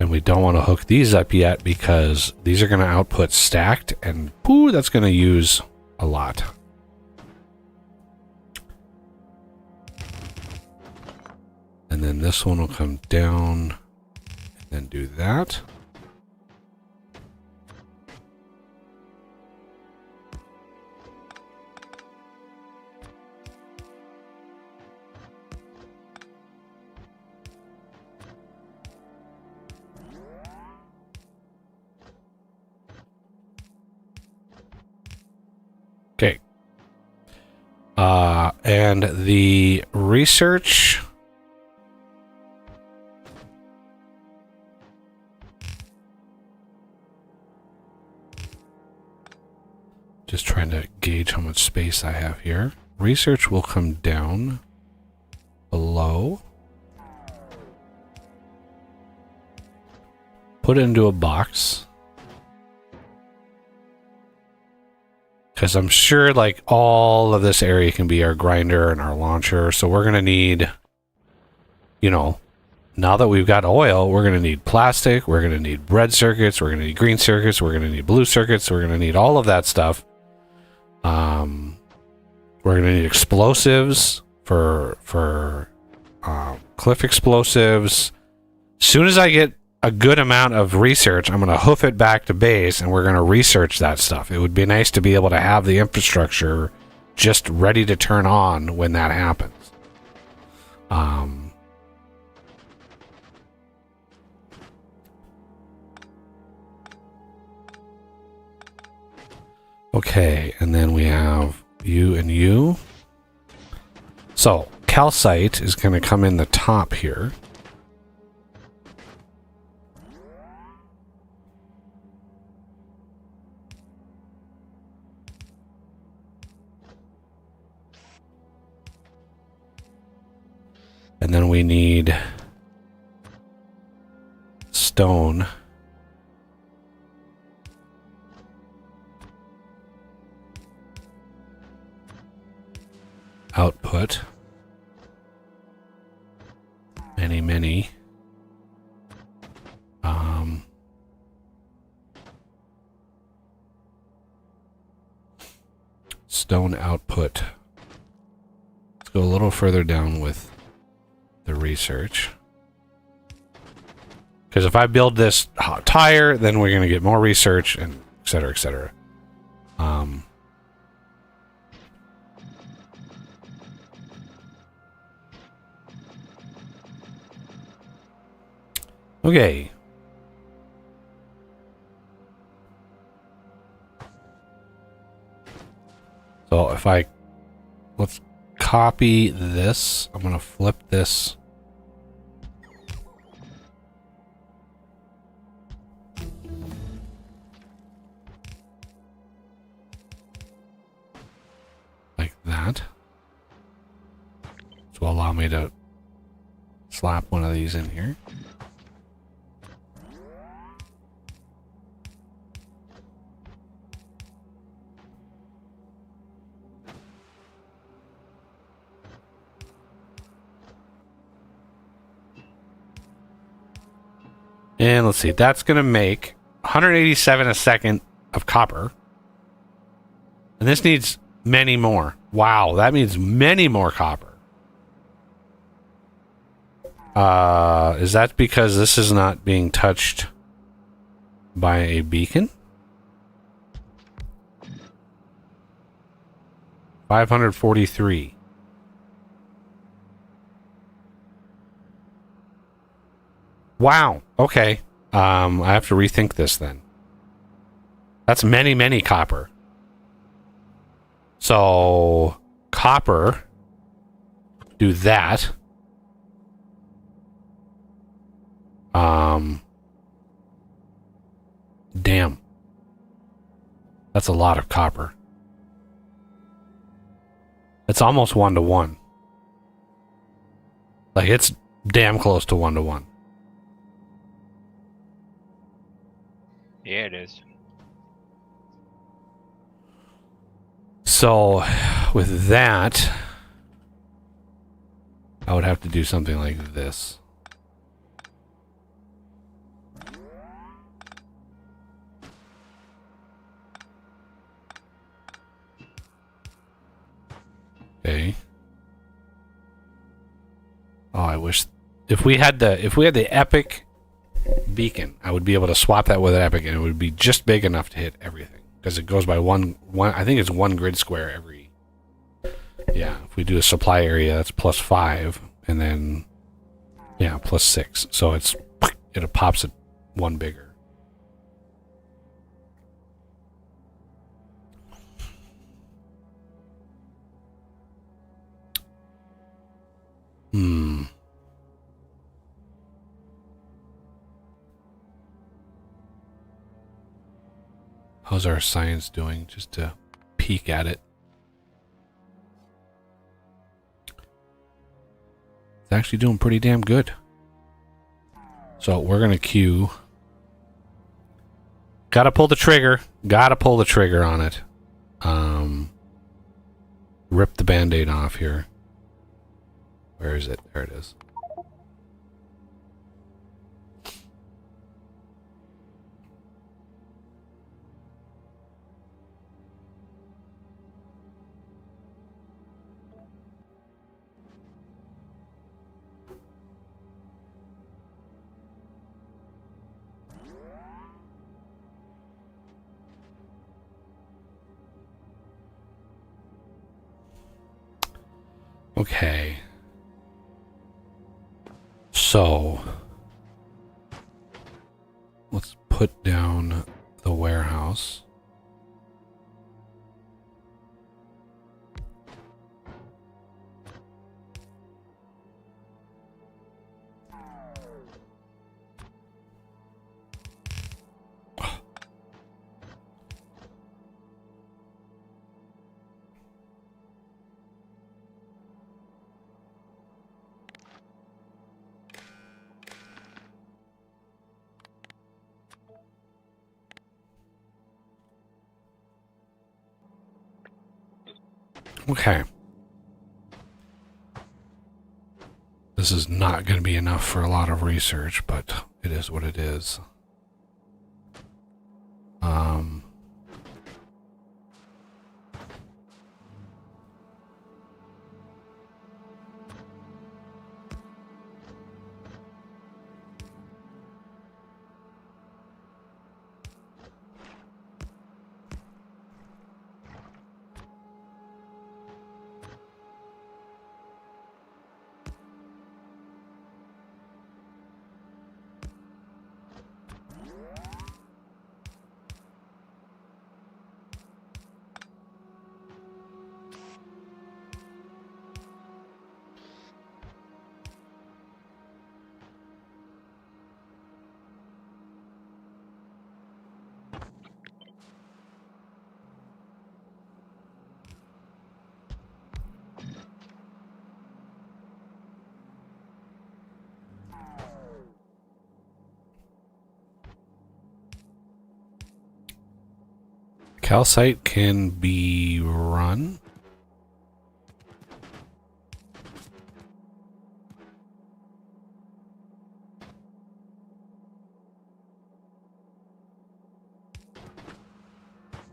And we don't want to hook these up yet because these are going to output stacked, and poo, that's going to use a lot. And then this one will come down and then do that. Okay. And the research. Just trying to gauge how much space I have here. Research will come down below. Put it into a box. Because I'm sure like all of this area can be our grinder and our launcher. So we're going to need, you know, now that we've got oil, we're going to need plastic. We're going to need red circuits. We're going to need green circuits. We're going to need blue circuits. We're going to need all of that stuff. We're going to need explosives for cliff explosives. As soon as I get a good amount of research, I'm going to hoof it back to base and we're going to research that stuff. It would be nice to be able to have the infrastructure just ready to turn on when that happens. Okay, and then we have you and you. So, calcite is going to come in the top here. And then we need stone. Output. Many. Stone output. Let's go a little further down with the research. Because if I build this hot tire, then we're going to get more research and et cetera, et cetera. Okay. So if let's copy this. I'm going to flip this. Like that. This will allow me to slap one of these in here. And let's see, that's going to make 187 a second of copper. And this needs many more. Wow, that means many more copper. Is that because this is not being touched by a beacon? 543. Wow. Okay. I have to rethink this then. That's many copper. So, copper. Do that. Damn. That's a lot of copper. It's almost 1-to-1. Like, it's damn close to 1-to-1. Yeah, it is. So, with that, I would have to do something like this. Okay. Oh, I wish if we had the epic beacon, I would be able to swap that with an epic, and it would be just big enough to hit everything because it goes by one. I think it's one grid square every. Yeah, if we do a supply area, that's +5, and then yeah, +6. So it pops it one bigger. How's our science doing? Just to peek at it. It's actually doing pretty damn good. So we're going to queue. Gotta pull the trigger. Gotta pull the trigger on it. Rip the band-aid off here. Where is it? There it is. Okay. So, let's put down the warehouse. Okay. This is not going to be enough for a lot of research, but it is what it is. Calcite can be run.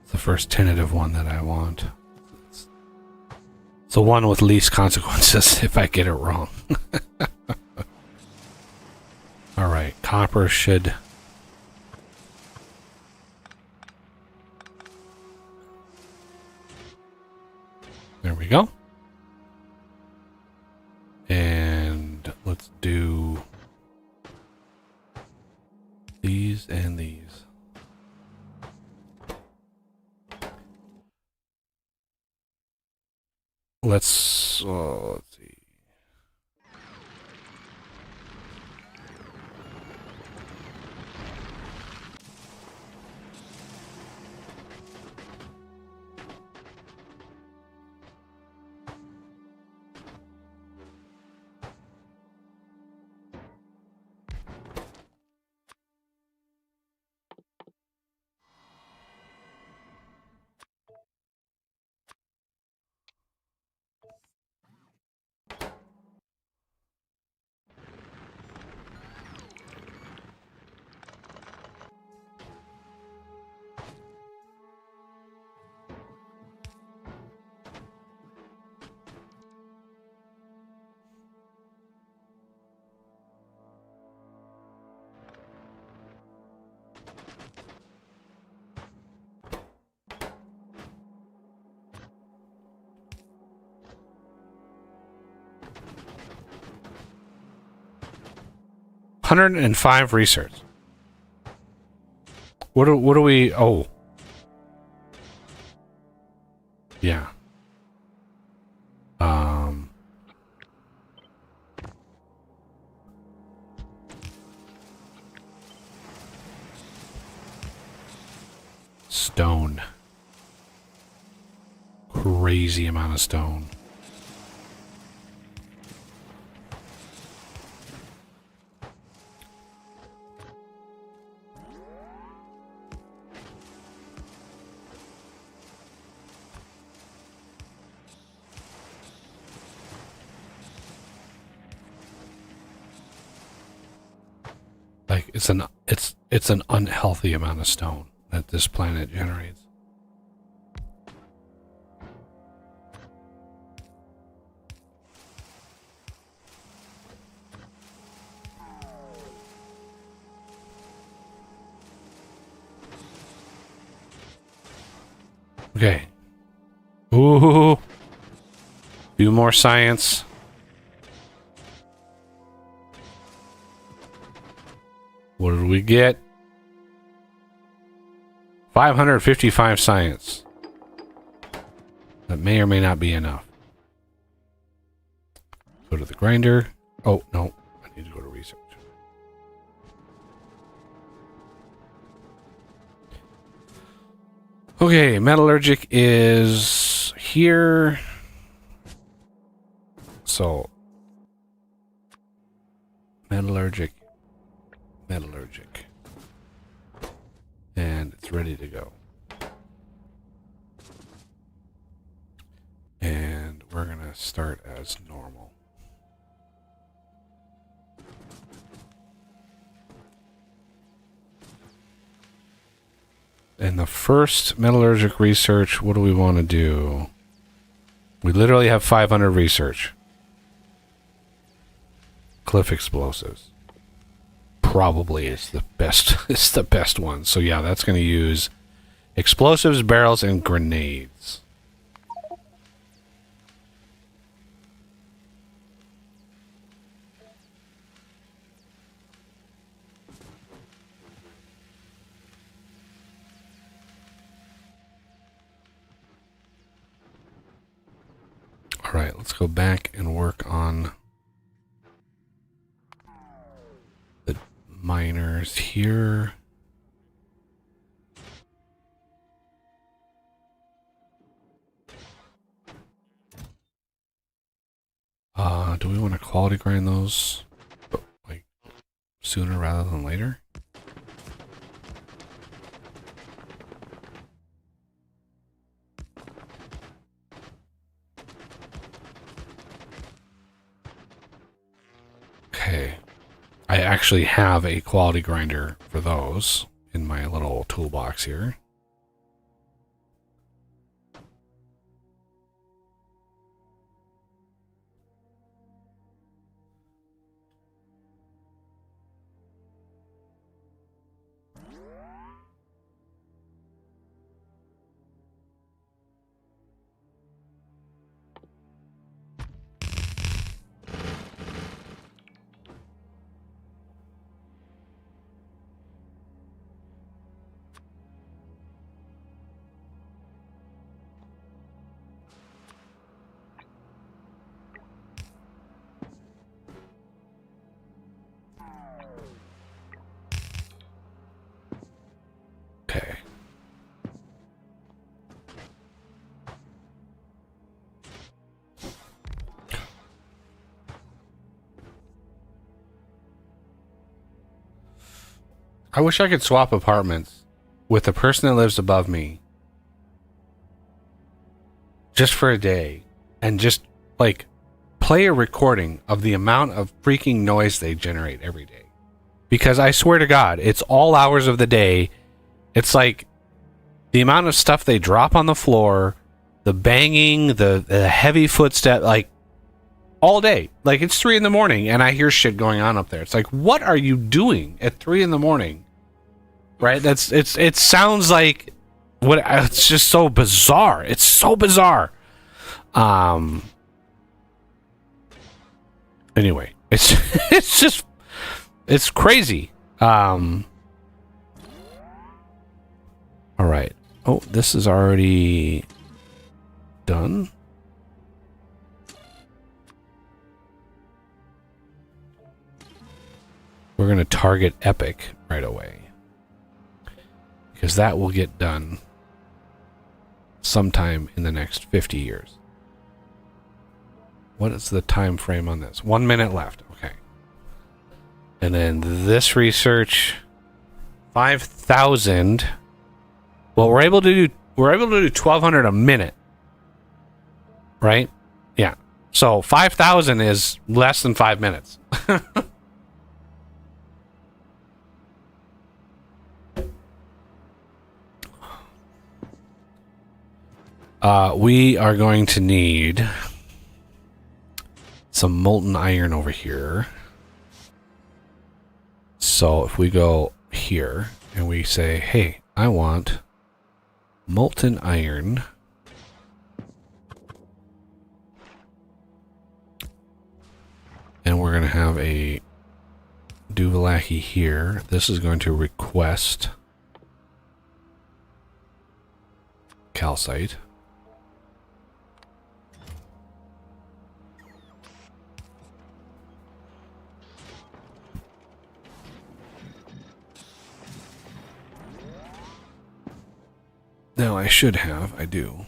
It's the first tentative one that I want. It's the one with least consequences if I get it wrong. Alright, copper should... There we go. And let's do these and these. Let's see. 105 research. What do we... Oh. Yeah. Stone. Crazy amount of stone. Like it's an unhealthy amount of stone that this planet generates. Okay. Ooh. Do more science. What did we get? 555 science. That may or may not be enough. Go to the grinder. Oh, no. I need to go to research. Okay, metallurgic is here. So, metallurgic. And it's ready to go. And start as normal. In the first metallurgic research, what do we want to do? We literally have 500 research. Cliff explosives. Probably is the best. It's the best one. So yeah, that's going to use explosives, barrels, and grenades. All right, let's go back and work on the miners here. Do we want to quality grind those like sooner rather than later? Okay. I actually have a quality grinder for those in my little toolbox here. Okay. I wish I could swap apartments with the person that lives above me just for a day and just like play a recording of the amount of freaking noise they generate every day. Because I swear to God, it's all hours of the day. It's like the amount of stuff they drop on the floor, the banging, the heavy footstep, like all day. Like it's 3 a.m. and I hear shit going on up there. It's like, what are you doing at 3 a.m? Right? It sounds like what it's just so bizarre. It's so bizarre. Anyway, it's crazy. All right. Oh, this is already done. We're going to target Epic right away, because that will get done sometime in the next 50 years. What is the time frame on this? 1 minute left. Okay. And then this research, 5,000. Well, we're able to do 1,200 a minute, right? Yeah. So 5,000 is less than 5 minutes. We are going to need some molten iron over here. So if we go here and we say, hey, I want molten iron. And we're going to have a Duvallaki here. This is going to request calcite. Now I should have, I do.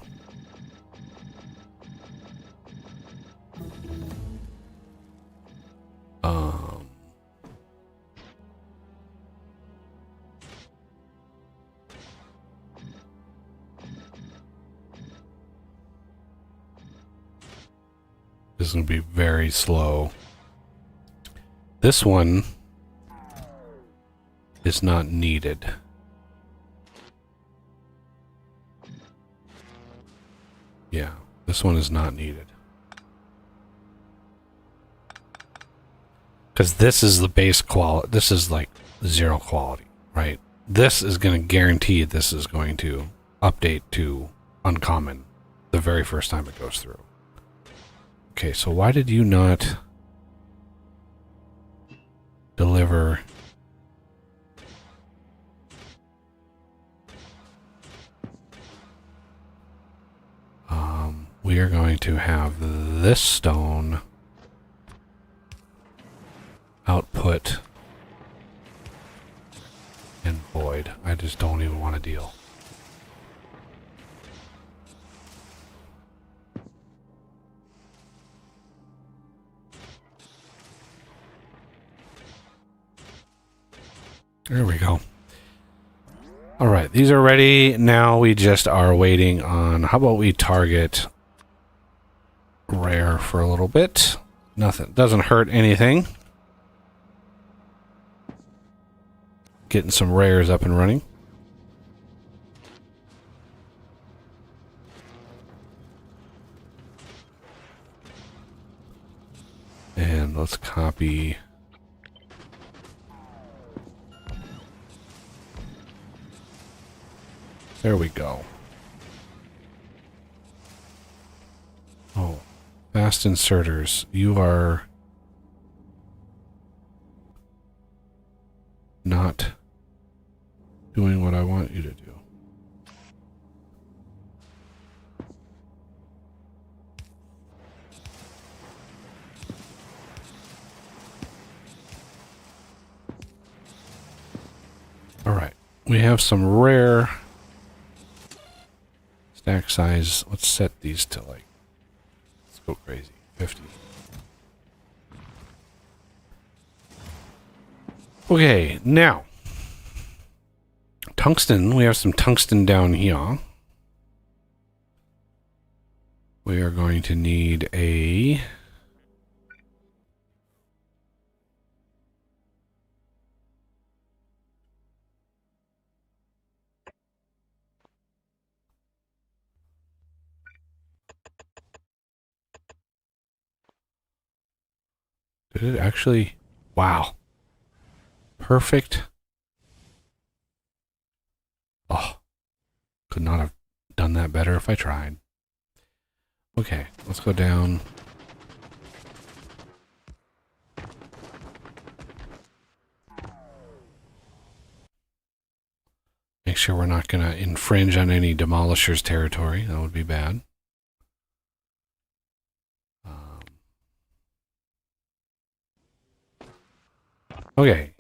This is going to be very slow. This one is not needed. Yeah, this one is not needed. Because this is the base quality. This is like 0 quality, right? This is going to guarantee this is going to update to uncommon the very first time it goes through. Okay, so why did you not deliver? We are going to have this stone output and void. I just don't even want to deal. There we go. All right, these are ready. Now we just are waiting on, how about we target rare for a little bit? Nothing, doesn't hurt anything. Getting some rares up and running. And let's copy. There we go. Oh, fast inserters. You are not doing what I want you to do. All right. We have some rare stack size. Let's set these to like, let's go crazy. 50. Okay, now tungsten. We have some tungsten down here. We are going to need a did it actually? Wow. Perfect. Oh, could not have done that better if I tried. Okay, let's go down. Make sure we're not going to infringe on any demolishers' territory. That would be bad. Okay.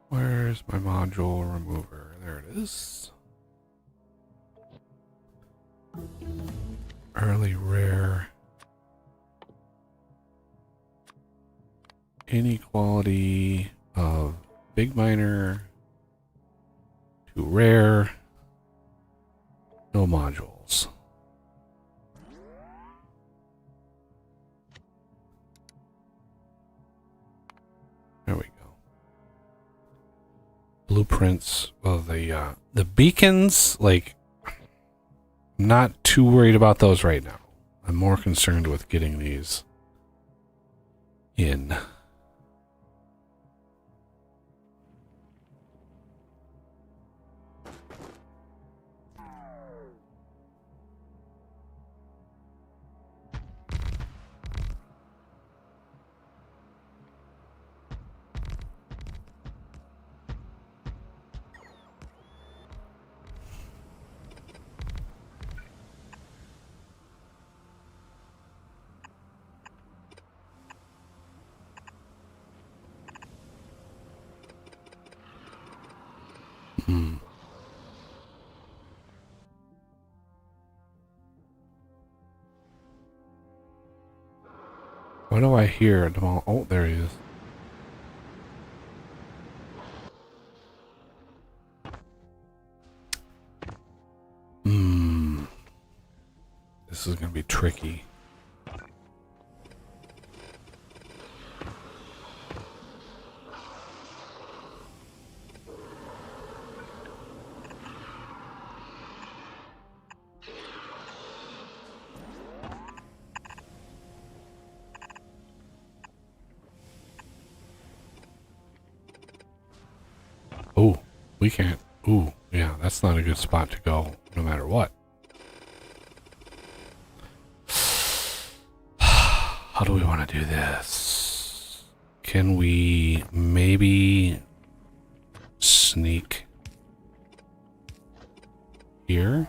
Where's my module remover? There it is. Early rare. Inequality of big miner to rare. No modules. There we go. Blueprints. Well, the beacons, like, I'm not too worried about those right now. I'm more concerned with getting these in. Hmm. What do I hear at the moment? Oh, there he is. Hmm. This is going to be tricky. Oh, we can't. Ooh, yeah, that's not a good spot to go, no matter what. How do we want to do this? Can we maybe sneak here?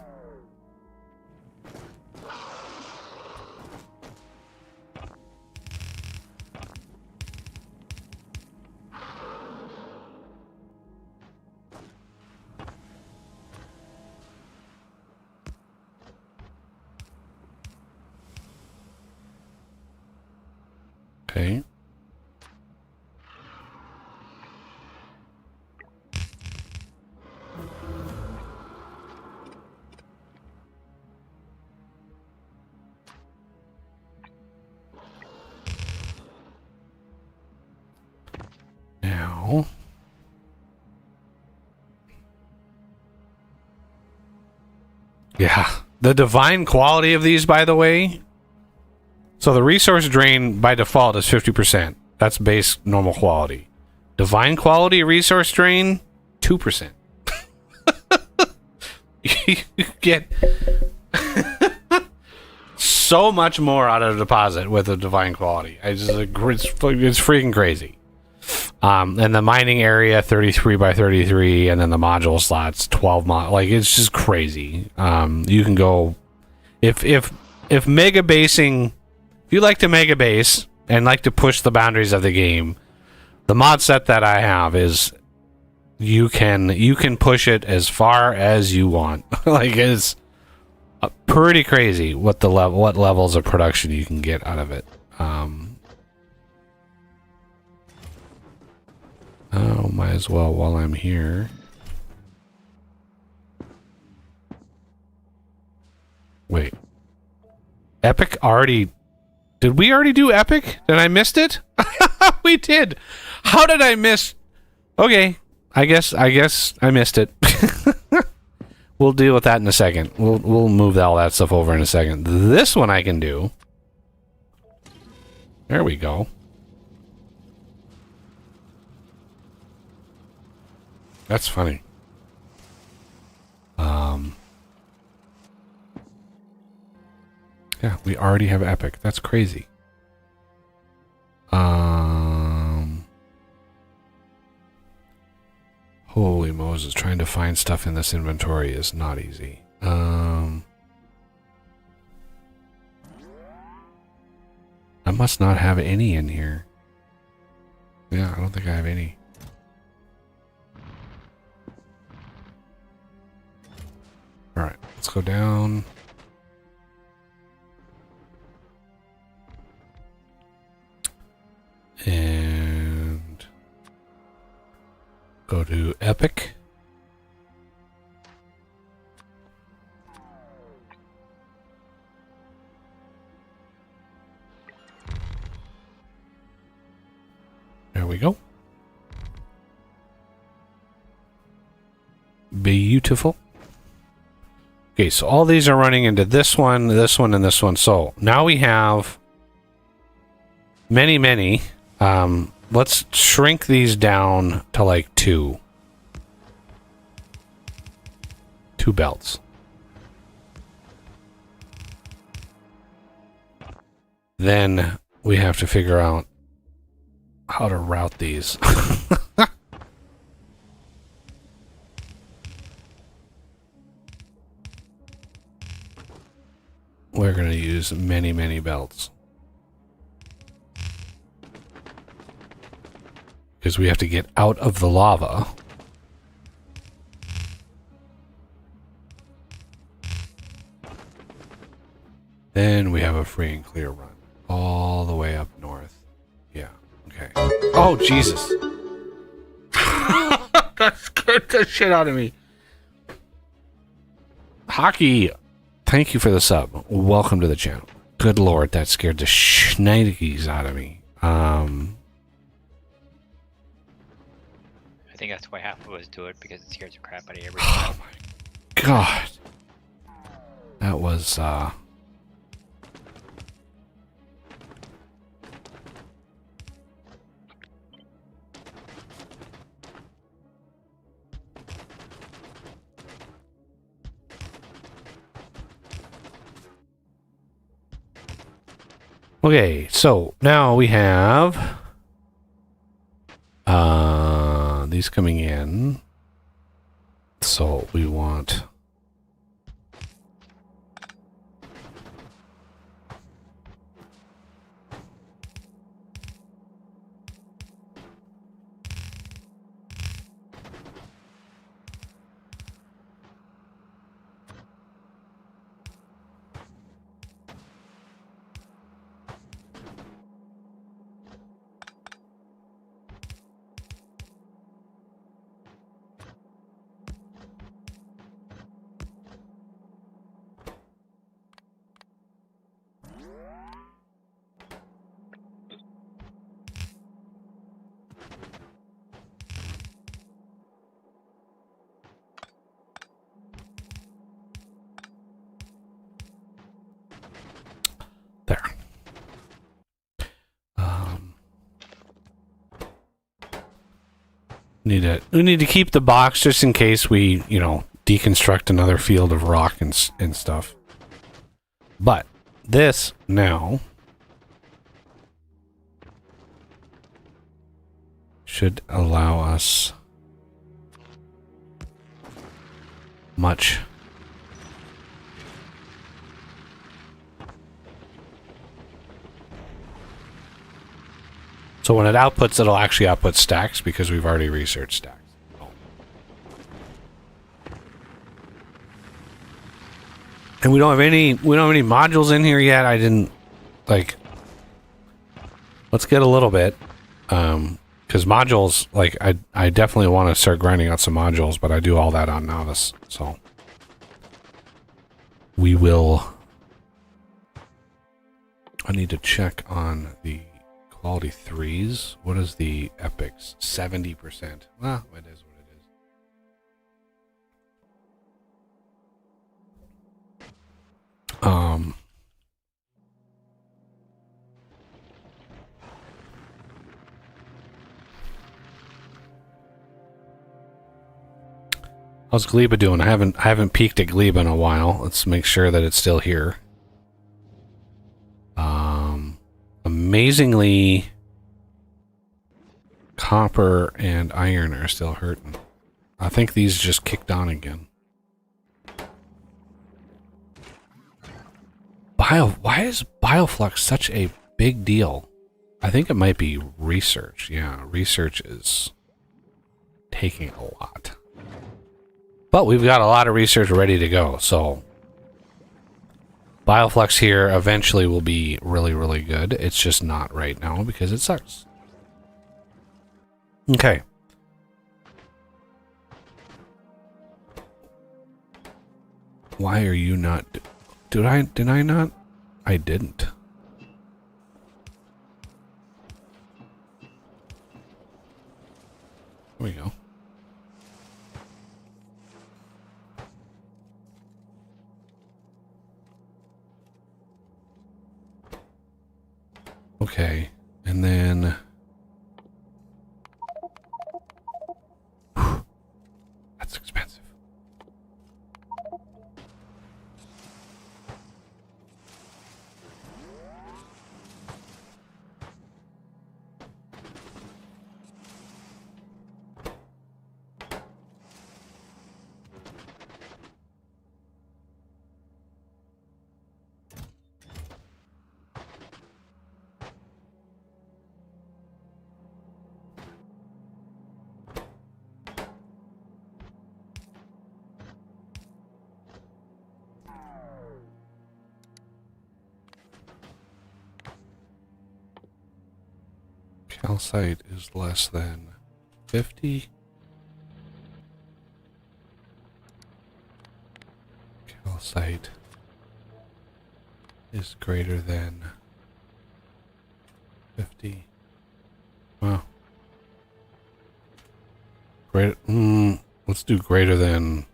Okay. Now, yeah, the divine quality of these, by the way. So the resource drain by default is 50%. That's base normal quality. Divine quality resource drain, 2%. You get so much more out of the deposit with a divine quality. It's freaking crazy. And the mining area, 33 by 33, and then the module slots, 12 like it's just crazy. You can go if mega basing. If you like to mega base and like to push the boundaries of the game, the mod set that I have is you can push it as far as you want. Like it's pretty crazy what levels of production you can get out of it. Oh, might as well while I'm here. Wait. Epic already... Did we already do Epic? Did I missed it? We did. How did I miss... Okay. I guess I missed it. We'll deal with that in a second. We'll move all that stuff over in a second. This one I can do. There we go. That's funny. Yeah, we already have Epic. That's crazy. Holy Moses, trying to find stuff in this inventory is not easy. I must not have any in here. Yeah, I don't think I have any. Alright, let's go down. And go to Epic. There we go. Beautiful. Okay, so all these are running into this one, and this one. So now we have many. Let's shrink these down to like 2 belts. Then we have to figure out how to route these. We're going to use many belts. Because we have to get out of the lava. Then we have a free and clear run all the way up north. Yeah. Okay. Oh, Jesus. That scared the shit out of me. Hockey, thank you for the sub. Welcome to the channel. Good lord, that scared the schneidekes out of me. I think that's why half of us do it, because it scares the crap out of everybody. Oh my god. That was, Okay, so now we have these coming in. So we want there. We need to keep the box just in case we, you know, deconstruct another field of rock and stuff. But this now should allow us much so when it outputs, it'll actually output stacks because we've already researched stacks. And we don't have any modules in here yet. I didn't like, let's get a little bit. Because modules, like, I definitely want to start grinding out some modules, but I do all that on Novice, so we will. I need to check on the quality 3s. What is the epics? 70%. Well, it is what it is. How's Gleba doing? I haven't peeked at Gleba in a while. Let's make sure that it's still here. Amazingly, copper and iron are still hurting. I think these just kicked on again. Why is bioflux such a big deal? I think it might be research. Yeah, research is taking a lot. But we've got a lot of research ready to go, so bioflux here eventually will be really, really good. It's just not right now because it sucks. Okay. Why are you not... Did I not? I didn't. There we go. Okay, and then... Whew, that's expensive. Calcite is less than 50. Calcite is greater than 50. Wow. Great. Let's do greater than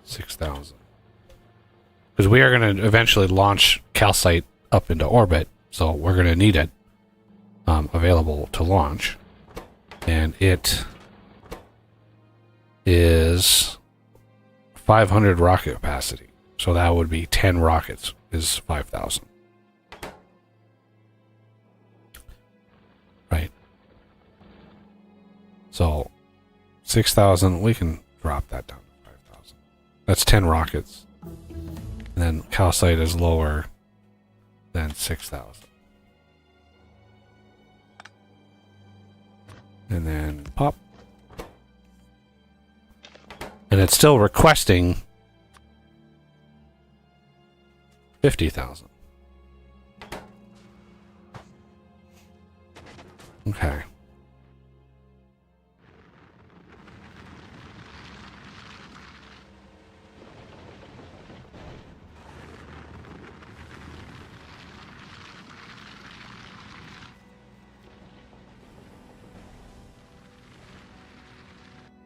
6,000. Because we are going to eventually launch calcite up into orbit, so we're going to need it available to launch. And it is 500 rocket capacity. So that would be 10 rockets is 5,000. Right. So 6,000, we can drop that down to 5,000. That's 10 rockets. And then calcite is lower than 6,000. And then pop. And it's still requesting 50,000. Okay.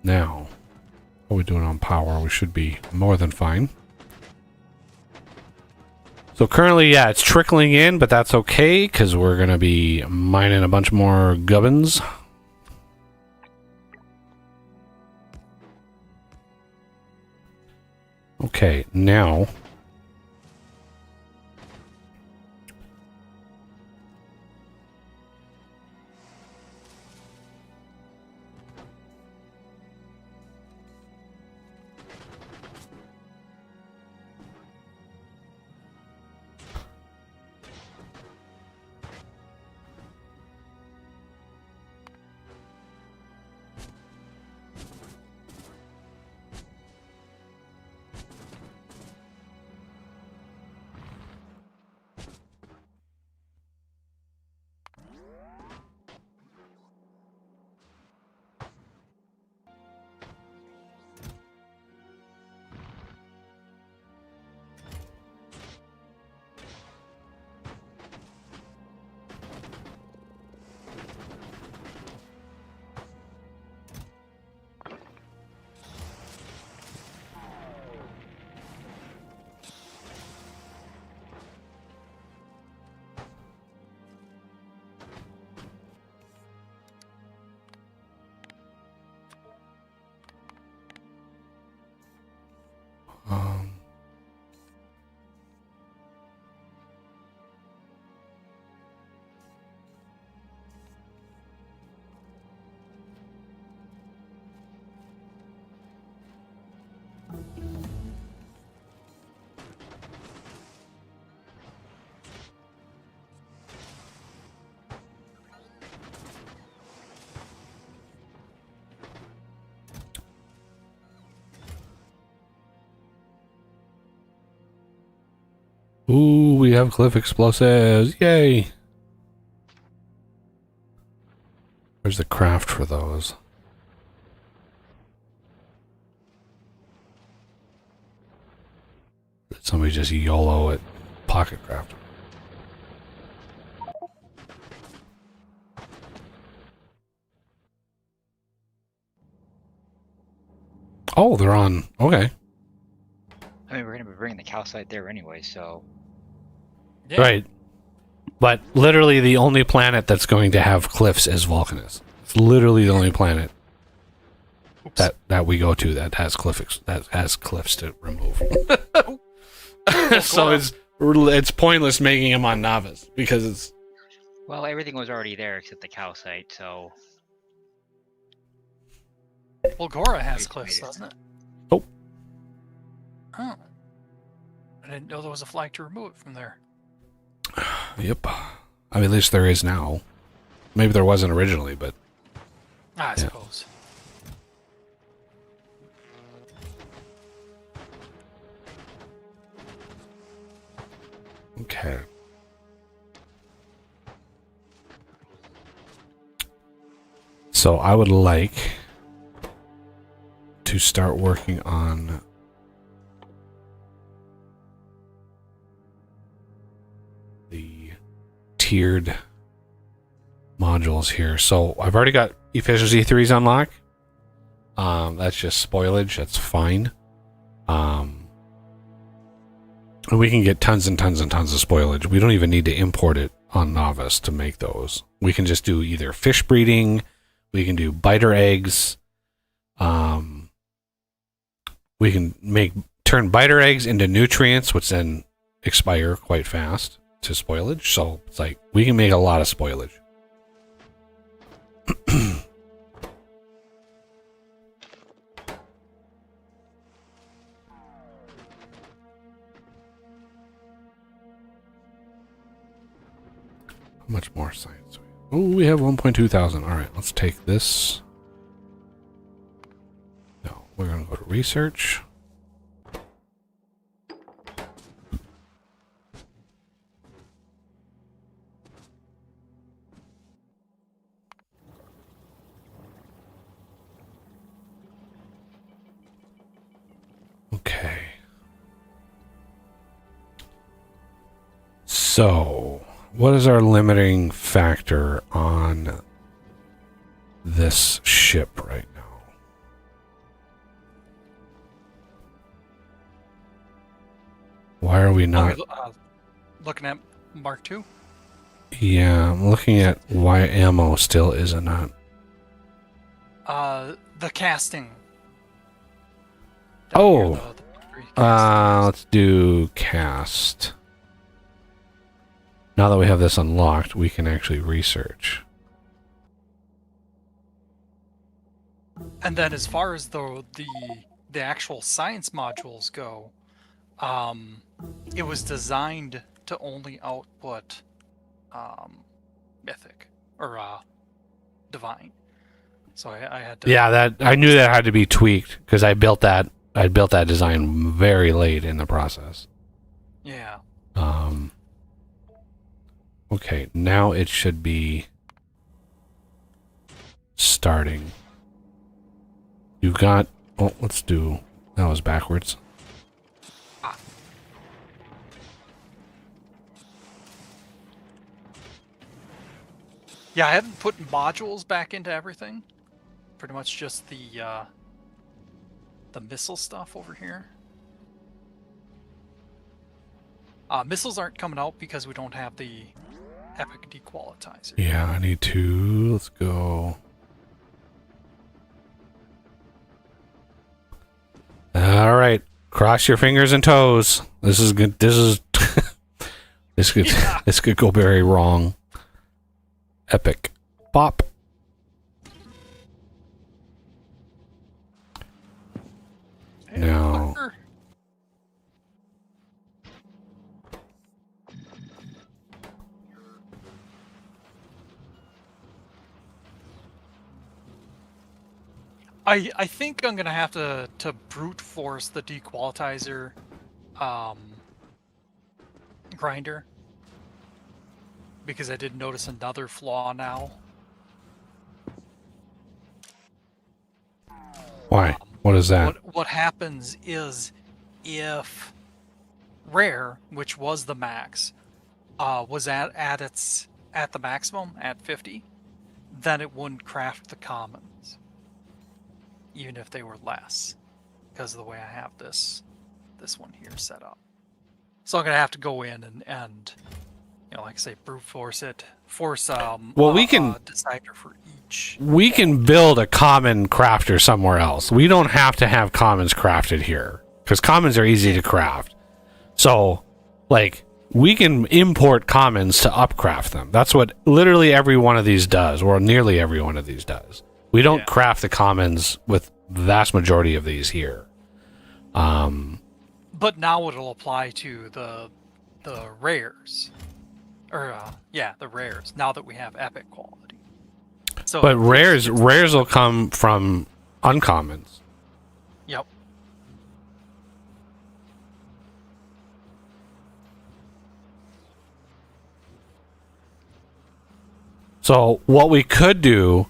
Now, what are we doing on power? We should be more than fine. So currently, yeah, it's trickling in, but that's okay, because we're going to be mining a bunch more gubbins. Okay, now... Ooh, we have cliff explosives. Yay! Where's the craft for those? Did somebody just YOLO at Pocket Craft? Oh, they're on. Okay. I mean, we're going to be bringing the calcite there anyway, so... Yeah. Right. But literally the only planet that's going to have cliffs is Vulcanus. It's literally the only planet that we go to that has cliffs to remove. So it's pointless making him on Novice because it's... Well, everything was already there except the calcite, so... Well, Gora has He's cliffs, made it. doesn't it? Oh. Oh. I didn't know there was a flag to remove it from there. Yep. I mean, at least there is now. Maybe there wasn't originally, but... I suppose. Okay. So I would like to start working on the tiered modules here. So I've already got efficiency 3s unlocked. That's just spoilage. That's fine. And we can get tons and tons and tons of spoilage. We don't even need to import it on Novice to make those. We can just do either fish breeding. We can do biter eggs. We can turn biter eggs into nutrients, which then expire quite fast to spoilage. So it's like we can make a lot of spoilage. How much more science? Oh, we have 1.2 thousand. All right, let's take this. No, we're going to go to research. Okay. So, what is our limiting factor on this ship right now? Why are we not? Looking at Mark II? Yeah, I'm looking at why ammo still isn't on. The casting. Oh. Down here, the casting. Let's do cast. Now that we have this unlocked, we can actually research. And then as far as the actual science modules go, it was designed to only output mythic or divine. So I had to. Yeah, that I knew that had to be tweaked because I built that design very late in the process. Yeah. Okay, now it should be starting. You've got. Oh, let's do. That was backwards. Yeah, I haven't put modules back into everything. Pretty much just the missile stuff over here. Missiles aren't coming out because we don't have the epic dequalizer. Yeah, I need to. Let's go. All right, cross your fingers and toes. This is good. This is this could this could go very wrong. Epic, pop. Hey, No. Parker. I think I'm gonna have to brute force the dequalizer grinder because I did notice another flaw now. Why? What is that? What happens is if rare, which was the max, was at the maximum at 50, then it wouldn't craft the commons, even if they were less, because of the way I have this one here set up. So I'm gonna have to go in and you know, like I say, brute force it, force Well, we can decider for each. we can build a common crafter somewhere else. We don't have to have commons crafted here because commons are easy to craft. So, like, we can import commons to upcraft them. That's what literally every one of these does, or nearly every one of these does. We don't craft the commons with the vast majority of these here. But now it'll apply to the rares, or the rares. Now that we have epic quality. So, But rares will come from uncommons. Yep. So what we could do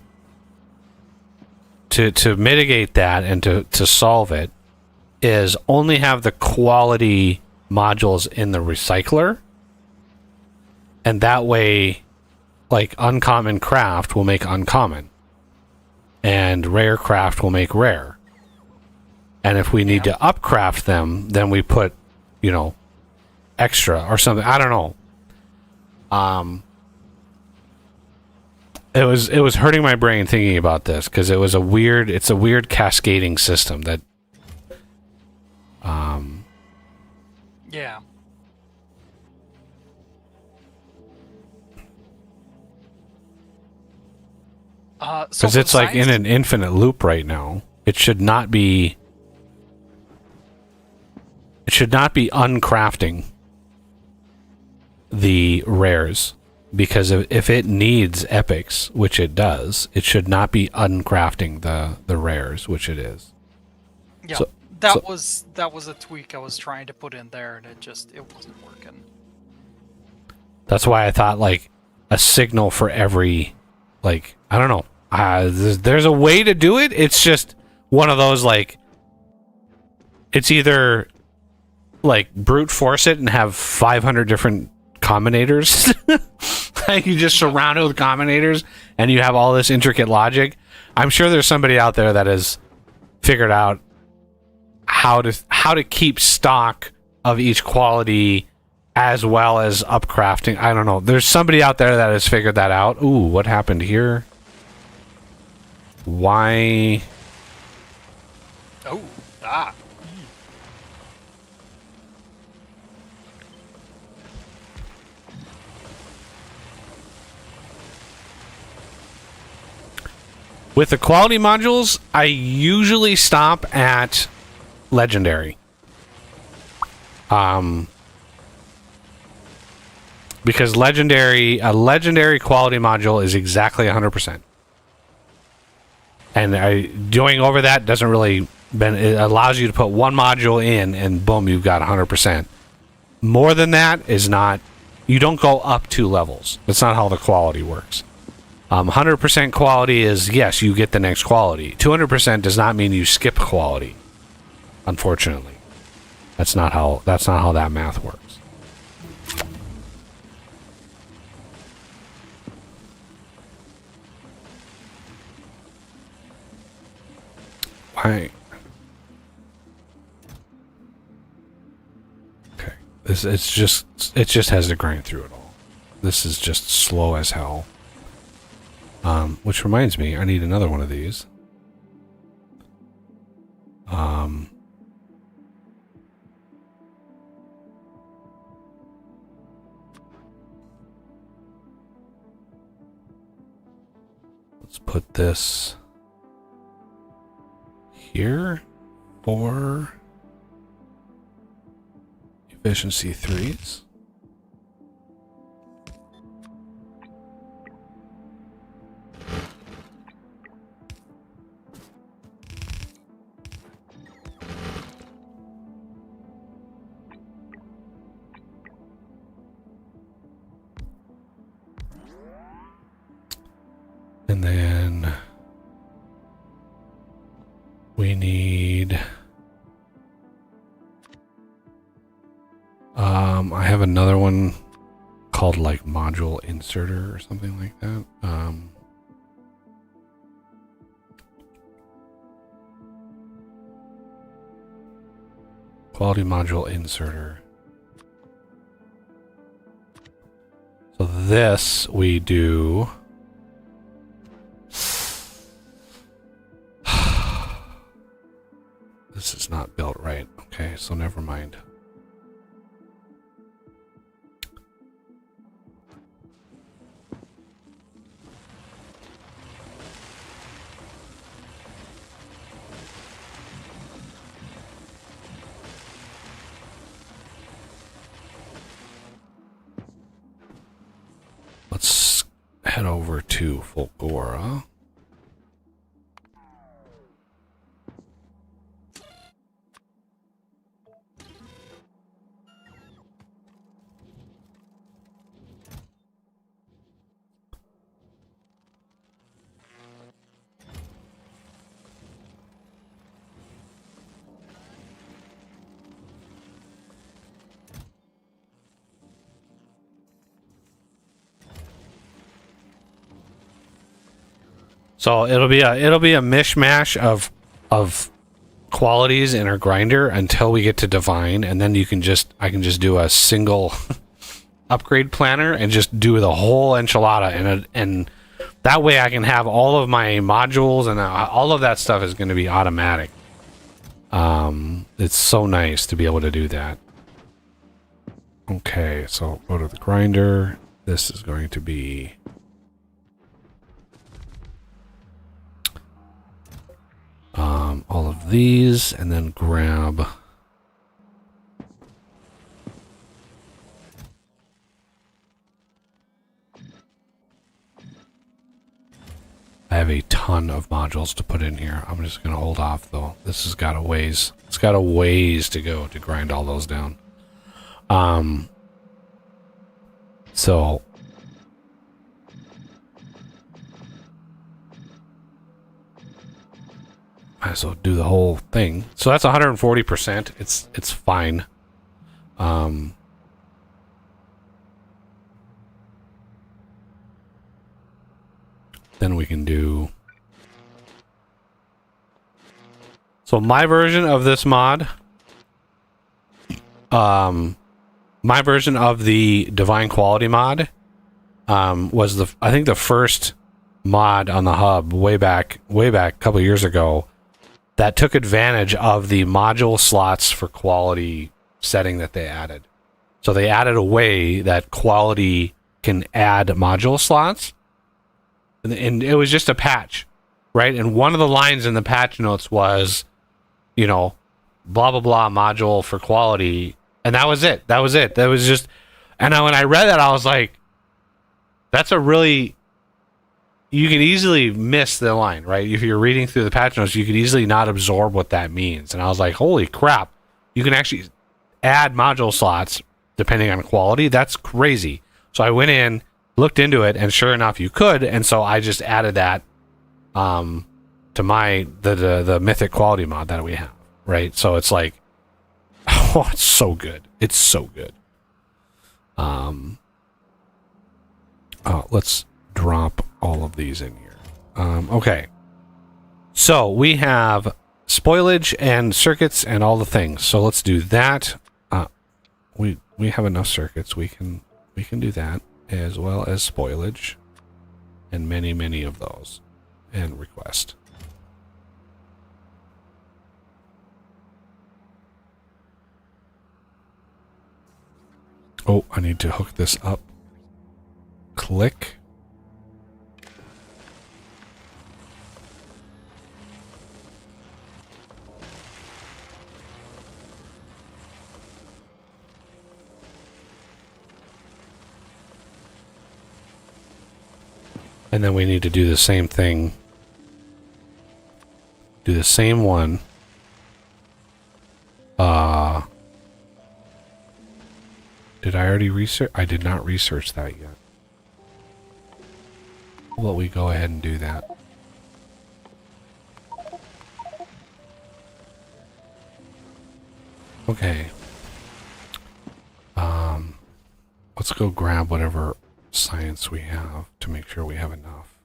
to mitigate that and to solve it is only have the quality modules in the recycler, and that way, like, uncommon craft will make uncommon, and rare craft will make rare. And if we need to upcraft them, then we put, you know, extra or something. I don't know. It was hurting my brain thinking about this because it's a weird cascading system that Yeah. because it's like in an infinite loop right now. It should not be uncrafting the rares, because if it needs epics, which it does, it should not be uncrafting the rares, which it is. Yeah, So- that was a tweak I was trying to put in there, and it wasn't working. That's why I thought, like, a signal for every, like, I don't know. There's a way to do it. It's just one of those, like, it's either like brute force it and have 500 different combinators. Like, you just surround it with combinators and you have all this intricate logic. I'm sure there's somebody out there that has figured out how to keep stock of each quality as well as upcrafting. I don't know. There's somebody out there that has figured that out. Ooh, what happened here? Why? Oh, With the quality modules, I usually stop at legendary. Because a legendary quality module is exactly 100%. And doing over that doesn't really... It allows you to put one module in, and boom, you've got 100%. More than that is not... You don't go up 2 levels. That's not how the quality works. 100% quality is, yes, you get the next quality. 200% does not mean you skip quality. Unfortunately. That's not how that math works. Why? Okay. It just has to grind through it all. This is just slow as hell. Which reminds me, I need another one of these. Let's put this here for efficiency 3s. And then we need... I have another one called like module inserter or something like that. Quality module inserter. So this we do... This is not built right. Okay, so never mind. Let's head over to Fulgora. So it'll be a mishmash of qualities in our grinder until we get to divine, and then I can just do a single upgrade planner and just do the whole enchilada, and that way I can have all of my modules and all of that stuff is going to be automatic. It's so nice to be able to do that. Okay, so go to the grinder. This is going to be all of these, and then grab I have a ton of modules to put in here. I'm just going to hold off, though. This has got a ways. It's got a ways to go to grind all those down. So might as well do the whole thing. So that's 140%. It's fine. Then we can do. So my version of this mod, my version of the Divine Quality mod, was I think the first mod on the hub way back a couple of years ago that took advantage of the module slots for quality setting that they added. So they added a way that quality can add module slots. And it was just a patch, right? And one of the lines in the patch notes was, you know, blah, blah, blah, module for quality. And that was it. That was just, and when I read that, I was like, that's a really, you can easily miss the line, right? If you're reading through the patch notes, you could easily not absorb what that means. And I was like, holy crap, you can actually add module slots depending on quality. That's crazy. So I went in, looked into it, and sure enough you could, and so I just added that to the mythic quality mod that we have, right? So it's like, oh, it's so good. It's so good. Let's drop all of these in here. Okay. So we have spoilage and circuits and all the things. So let's do that. We have enough circuits. We can do that, as well as spoilage and many of those, and request. Oh, I need to hook this up. Click. And then we need to do the same thing. Do the same one. Did I already research? I did not research that yet. Well, we go ahead and do that. Okay. Let's go grab whatever science we have to make sure we have enough.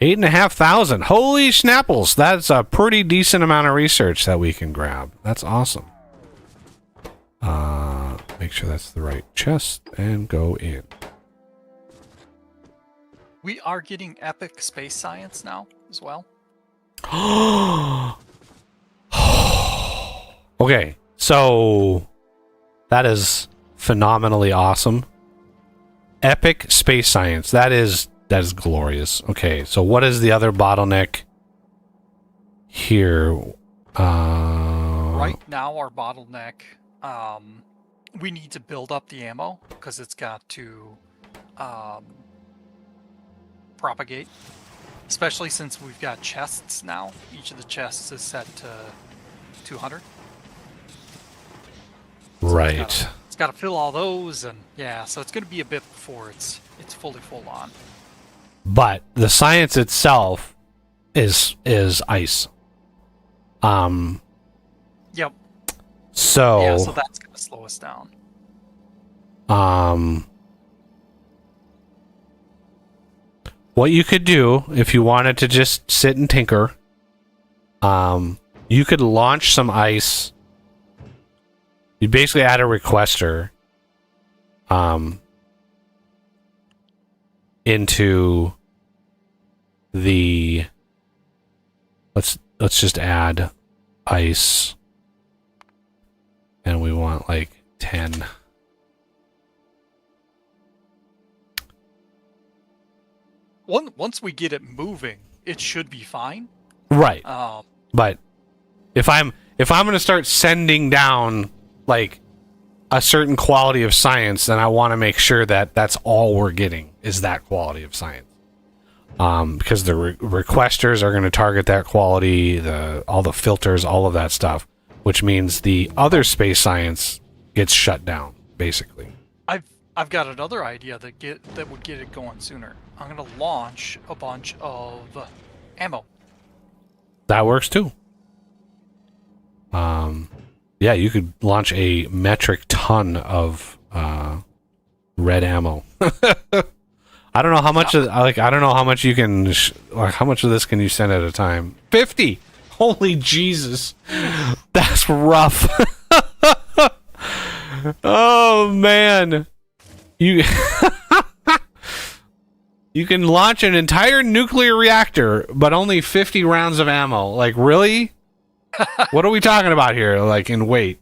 8,500. Holy schnapples. That's a pretty decent amount of research that we can grab. That's awesome. Make sure that's the right chest and go in. We are getting epic space science now as well. Okay, so that is phenomenally awesome. Epic space science. That is glorious. Okay, so what is the other bottleneck here? Right now, our bottleneck, we need to build up the ammo because it's got to propagate. Especially since we've got chests now. Each of the chests is set to 200. So right. It's got to fill all those, and yeah, so it's going to be a bit before it's fully full on. But the science itself is ice. Yep. So yeah, so that's going to slow us down. what you could do if you wanted to just sit and tinker, you could launch some ice. You basically add a requester into the let's just add ice, and we want like 10. Once we get it moving, it should be fine. Right. But if I'm going to start sending down like a certain quality of science, then I want to make sure that that's all we're getting is that quality of science. Because the requesters are going to target that quality, all the filters, all of that stuff, which means the other space science gets shut down, basically. I've got another idea that would get it going sooner. I'm gonna launch a bunch of ammo. That works too. Yeah, you could launch a metric ton of red ammo. I don't know how much I don't know how much you can how much of this can you send at a time? 50. Holy Jesus. That's rough. Oh man. You You can launch an entire nuclear reactor, but only 50 rounds of ammo. Like, really? What are we talking about here? Like, in weight?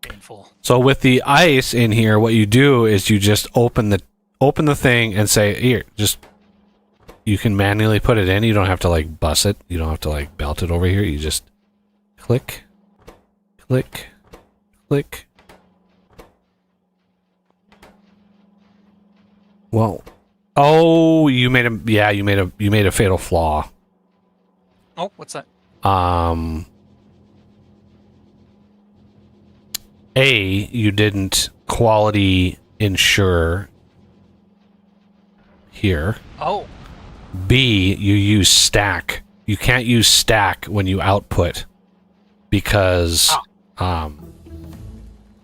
Painful. So with the ice in here, what you do is you just open the thing and say, here, just, you can manually put it in. You don't have to like bus it. You don't have to like belt it over here. You just click, click, click. Well, oh, you made a fatal flaw. Oh, what's that? You didn't quality ensure here. Oh. B, you use stack. You can't use stack when you output because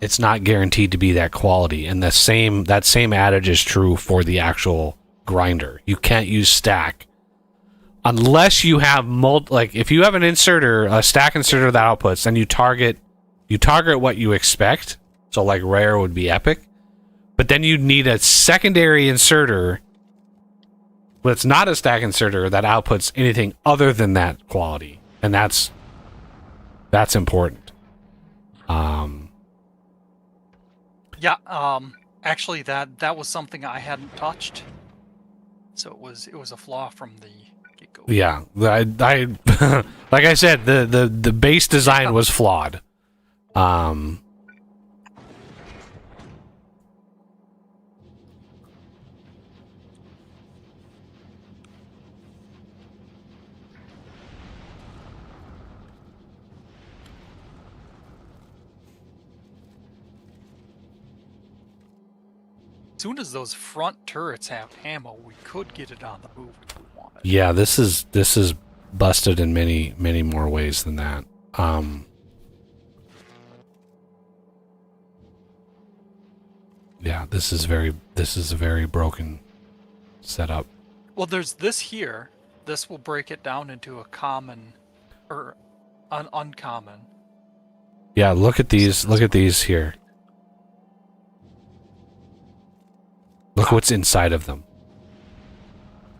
it's not guaranteed to be that quality. And that same adage is true for the actual grinder. You can't use stack unless you have like if you have an inserter, a stack inserter that outputs, then you target what you expect. So like rare would be epic, but then you need a secondary inserter that's not a stack inserter that outputs anything other than that quality, and that's important. Actually that was something I hadn't touched. So it was a flaw from the get-go. Yeah, I like I said, the base design was flawed. As soon as those front turrets have ammo, we could get it on the move if we wanted. Yeah, this is busted in many more ways than that. Yeah, this is a very broken setup. Well, there's this here. This will break it down into a common or an uncommon. Yeah, look at these here. Look what's inside of them.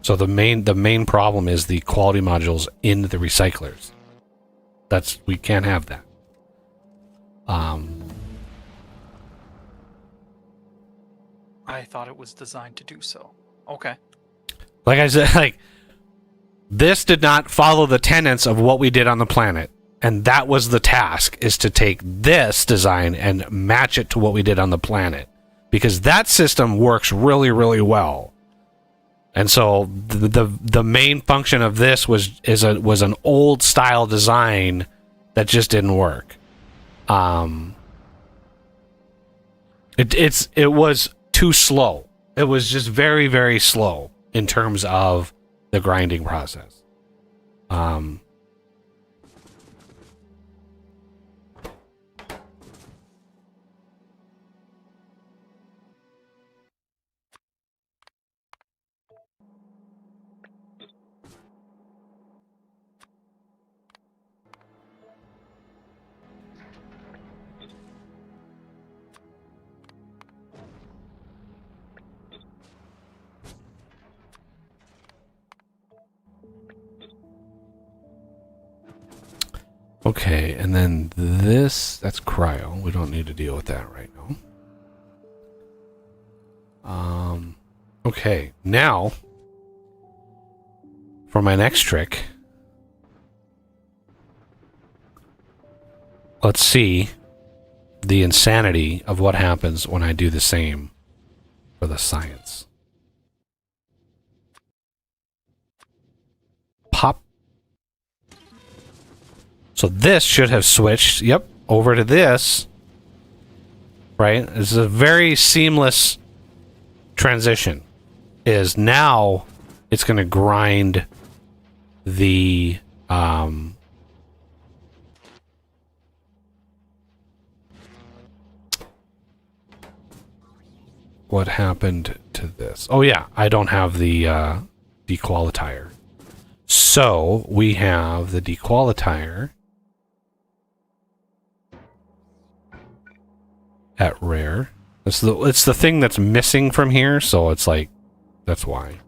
So the main problem is the quality modules in the recyclers. We can't have that. I thought it was designed to do so. Okay. Like I said, like this did not follow the tenets of what we did on the planet. And that was the task, is to take this design and match it to what we did on the planet. Because that system works really, really well. And so the main function of this was an old style design that just didn't work. It was too slow. It was just very, very slow in terms of the grinding process. Okay, and then this, that's cryo. We don't need to deal with that right now. Okay, now for my next trick, let's see the insanity of what happens when I do the same for the science. Pop. So this should have switched, yep, over to this. Right? This is a very seamless transition. Is now it's going to grind the what happened to this? Oh yeah, I don't have the dequalifier. So we have the dequalifier at rare. It's the thing that's missing from here, so it's like that's why.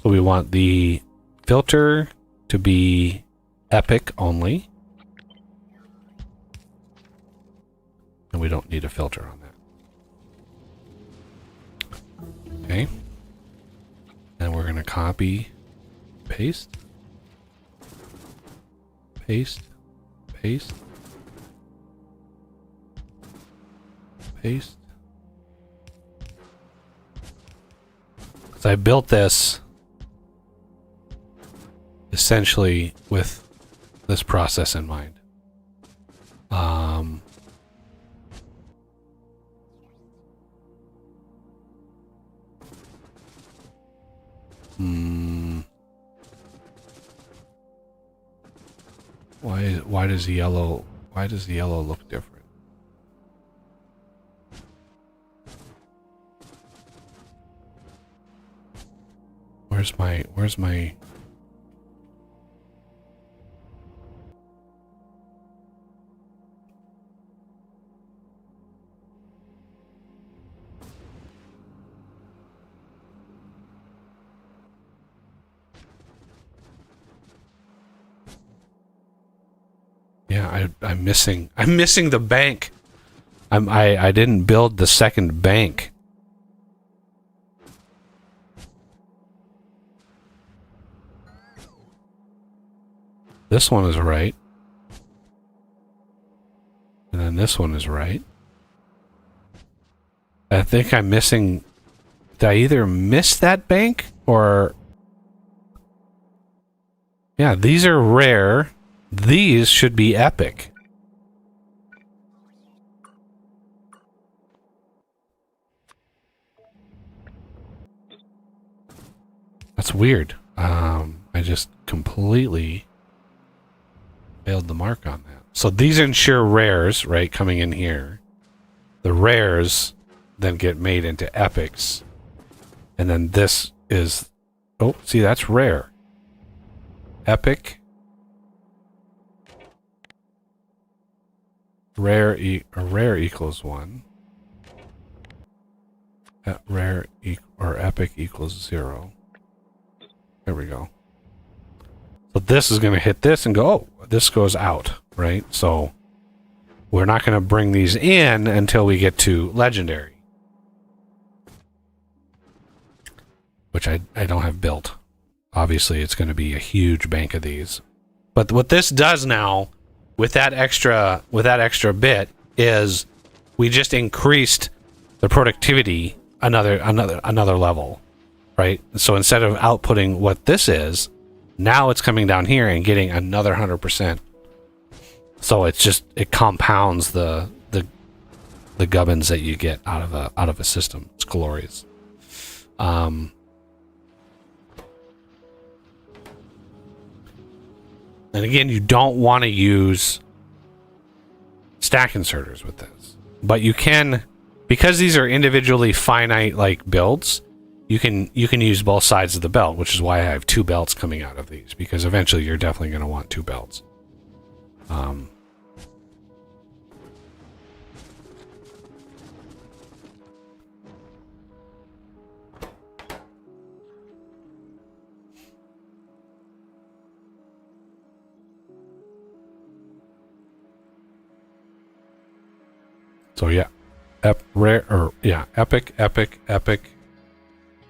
So we want the filter to be epic only. And we don't need a filter on that. Okay. And we're going to copy, paste, paste, paste, paste. So I built this essentially with this process in mind. Why does the yellow look different? Where's my Yeah, I'm missing the bank. I didn't build the second bank. This one is right. And then this one is right. I think I'm missing... Did I either miss that bank or... Yeah, these are rare. These should be epic. That's weird. I just completely failed the mark on that. So these ensure rares, right, coming in here. The rares then get made into epics. And then this is... Oh, see, that's rare. Epic. Rare equals 1. Rare or epic equals 0. There we go. So this is going to hit this and go, oh, this goes out, right? So we're not going to bring these in until we get to legendary. Which I don't have built. Obviously, it's going to be a huge bank of these. But what this does now, with that extra bit, is we just increased the productivity another level, right? So instead of outputting what this is, now it's coming down here and getting another 100%. So it compounds the gubbins that you get out of a system. It's glorious. And again, you don't want to use stack inserters with this, but you can, because these are individually finite like builds. You can use both sides of the belt, which is why I have 2 belts coming out of these, because eventually you're definitely going to want 2 belts. So yeah, epic.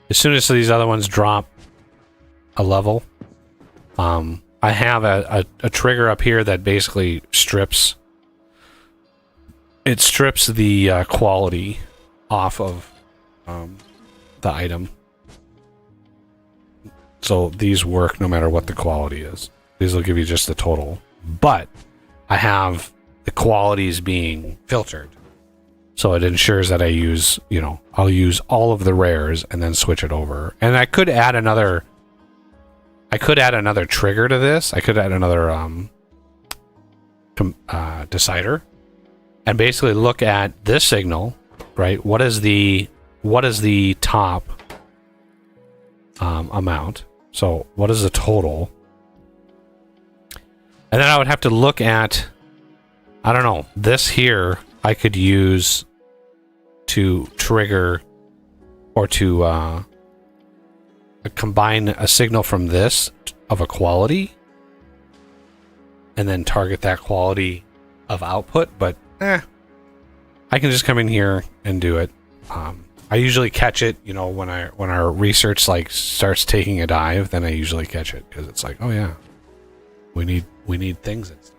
As soon as these other ones drop a level, I have a trigger up here that basically strips. It strips the quality off of the item. So these work no matter what the quality is. These will give you just the total. But I have the qualities being filtered. So it ensures that I use, I'll use all of the rares and then switch it over. And I could add another trigger to this. I could add another decider and basically look at this signal, right? What is the top amount? So what is the total? And then I would have to look at, I don't know, this here I could use to trigger or to combine a signal from this of a quality and then target that quality of output, but I can just come in here and do it. I usually catch it, when our research starts taking a dive, then I usually catch it because it's like, oh yeah, we need things and stuff.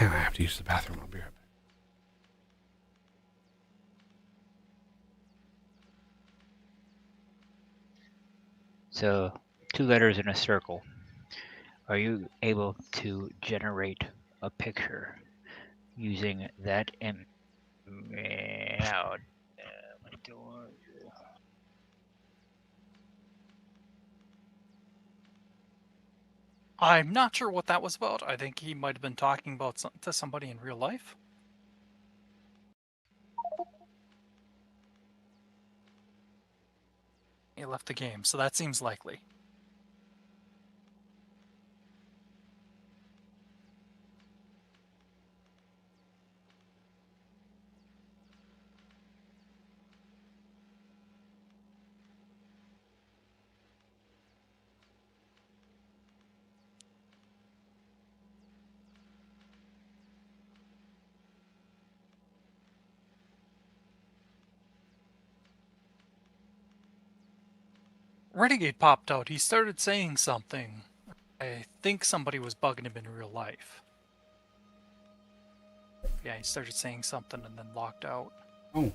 Man, I have to use the bathroom. I'll be right back. So, 2 letters in a circle. Are you able to generate a picture using that I'm not sure what that was about. I think he might have been talking about to somebody in real life. He left the game, so that seems likely. Renegade popped out. He started saying something. I think somebody was bugging him in real life. Yeah, he started saying something and then locked out. Oh.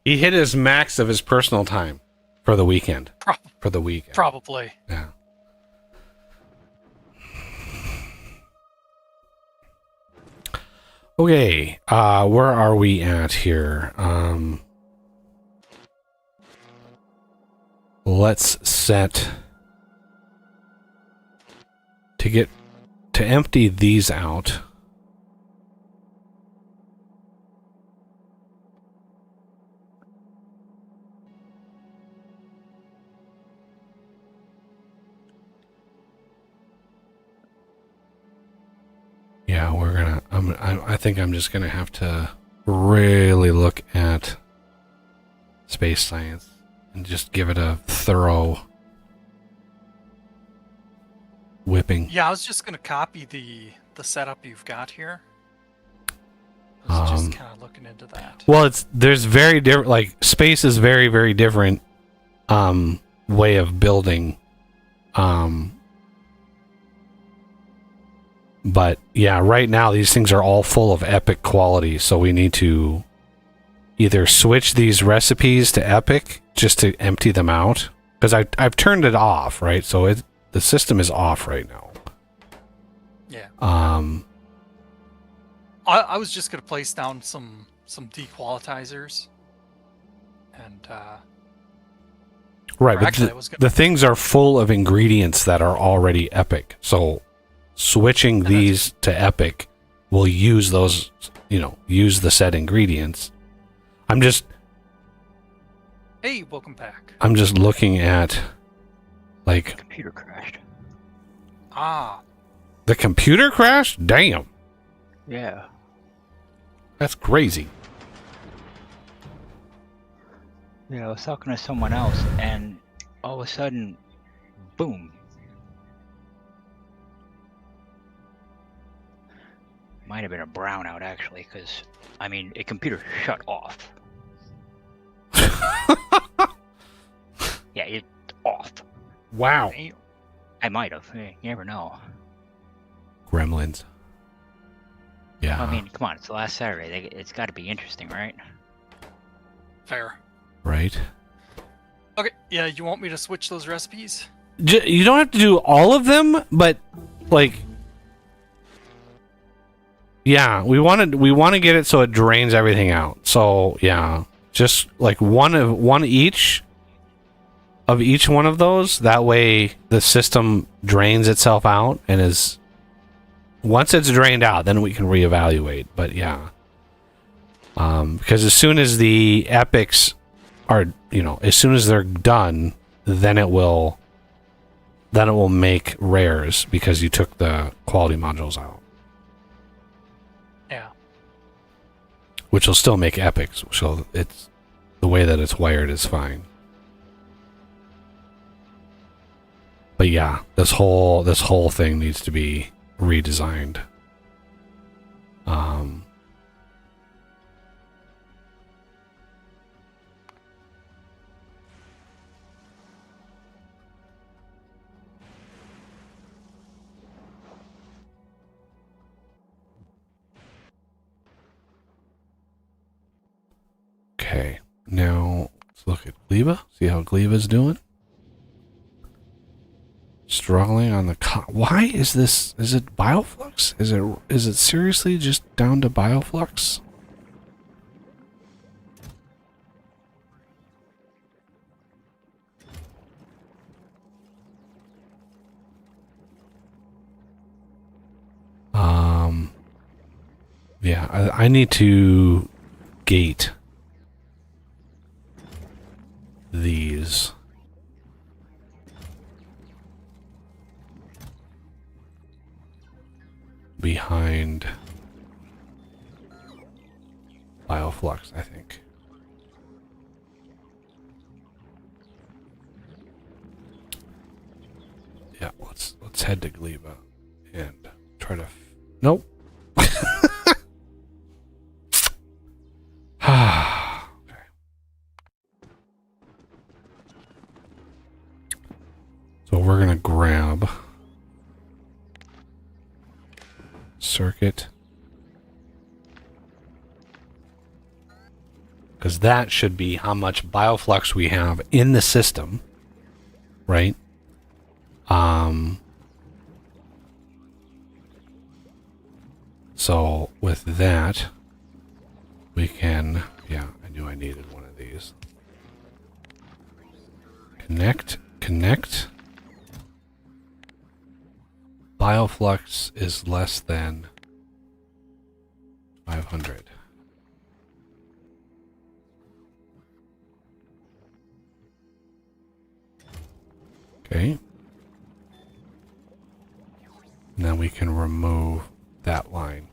He hit his max of his personal time for the weekend. For the weekend. Probably. Yeah. Okay, where are we at here? Let's set to empty these out. Yeah, I think I'm just gonna have to really look at space science and just give it a thorough whipping. Yeah, I was just gonna copy the setup you've got here. I was just kind of looking into that. Well, there's very different. Like space is very, very different way of building. But yeah, right now these things are all full of epic quality, so we need to either switch these recipes to epic just to empty them out, because I've turned it off, right? So the system is off right now. Yeah. I was just gonna place down some dequalitizers, and right, but actually, the things are full of ingredients that are already epic, so switching these to epic we'll use those, use the said ingredients. Hey, welcome back. I'm just looking at, like, Computer crashed. Ah, the computer crashed? Damn. Yeah. That's crazy. Yeah, I was talking to someone else, and all of a sudden, boom. Might have been a brownout, actually, because, I mean, a computer shut off. Yeah, it's off. Wow. damn. I might have. You never know. Gremlins. Yeah. I mean, come on, it's the last Saturday. It's got to be interesting, right? Fair. Right. Okay, yeah, you want me to switch those recipes? You don't have to do all of them, but like, yeah, we want to get it so it drains everything out. So yeah, just like one each of each one of those. That way, the system drains itself out and is once it's drained out, then we can reevaluate. But yeah, because as soon as the epics are, as soon as they're done, then it will make rares because you took the quality modules out, Yeah. which will still make epics. So it's the way that it's wired is fine. But yeah, this whole thing needs to be redesigned. Okay, now let's look at Gleba. See how Gleba's doing. Struggling on the why is this? Is it bioflux? Is it seriously just down to bioflux? Yeah, I need to gate these. Behind bioflux, I think. Yeah, let's head to Gleba and try to. Nope. Okay. So we're gonna grab circuit, because that should be how much bioflux we have in the system, right? So with that, we can, yeah, I knew I needed one of these. Connect. Bioflux is less than 500. Okay. Now we can remove that line.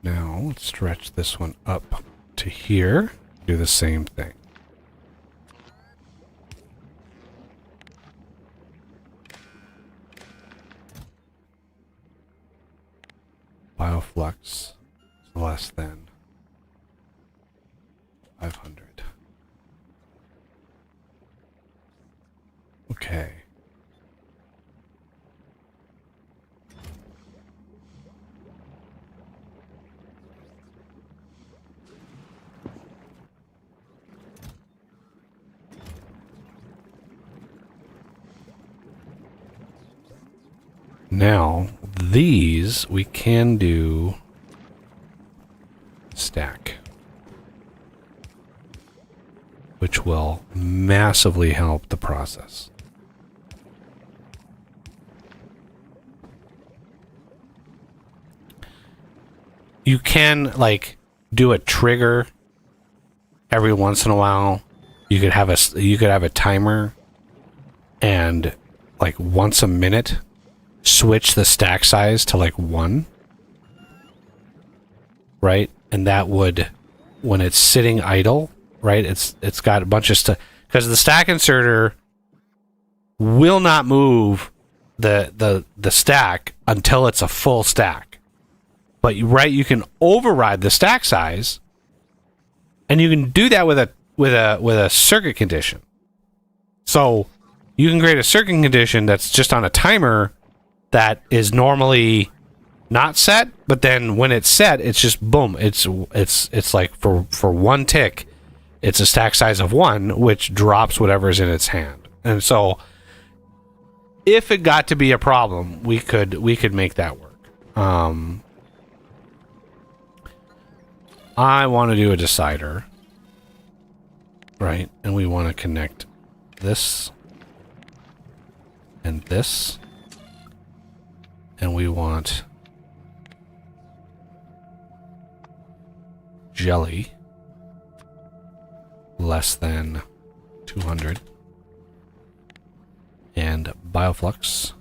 Now let's stretch this one up to here. Do the same thing. Bioflux is less than 500. Okay. Now, these we can do stack, which will massively help the process. you can like do a trigger every once in a while. You could have a timer, and like once a minute, switch the stack size to like 1, right? And that would, when it's sitting idle, right? It's got a bunch of stuff, because the stack inserter will not move the stack until it's a full stack. But you can override the stack size, and you can do that with a circuit condition. So you can create a circuit condition that's just on a timer that is normally not set, but then when it's set, it's just boom. It's like for 1 tick, it's a stack size of 1, which drops whatever's in its hand. And so if it got to be a problem, we could make that work. I want to do a decider, right? And we want to connect this and this, and we want jelly less than 200 and bioflux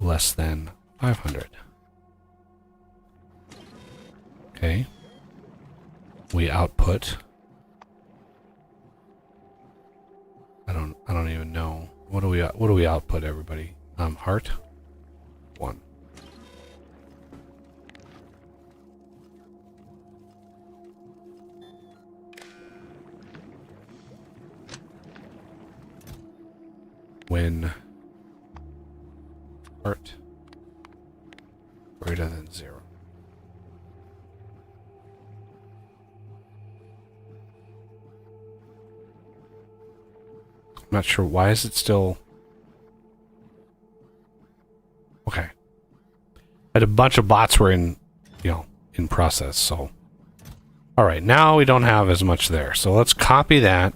less than 500. Okay. We output. I don't even know. What do we output, everybody? Heart 1. When heart greater than 0. I'm not sure why is it still okay. I had a bunch of bots were in process, so alright, now we don't have as much there. So let's copy that.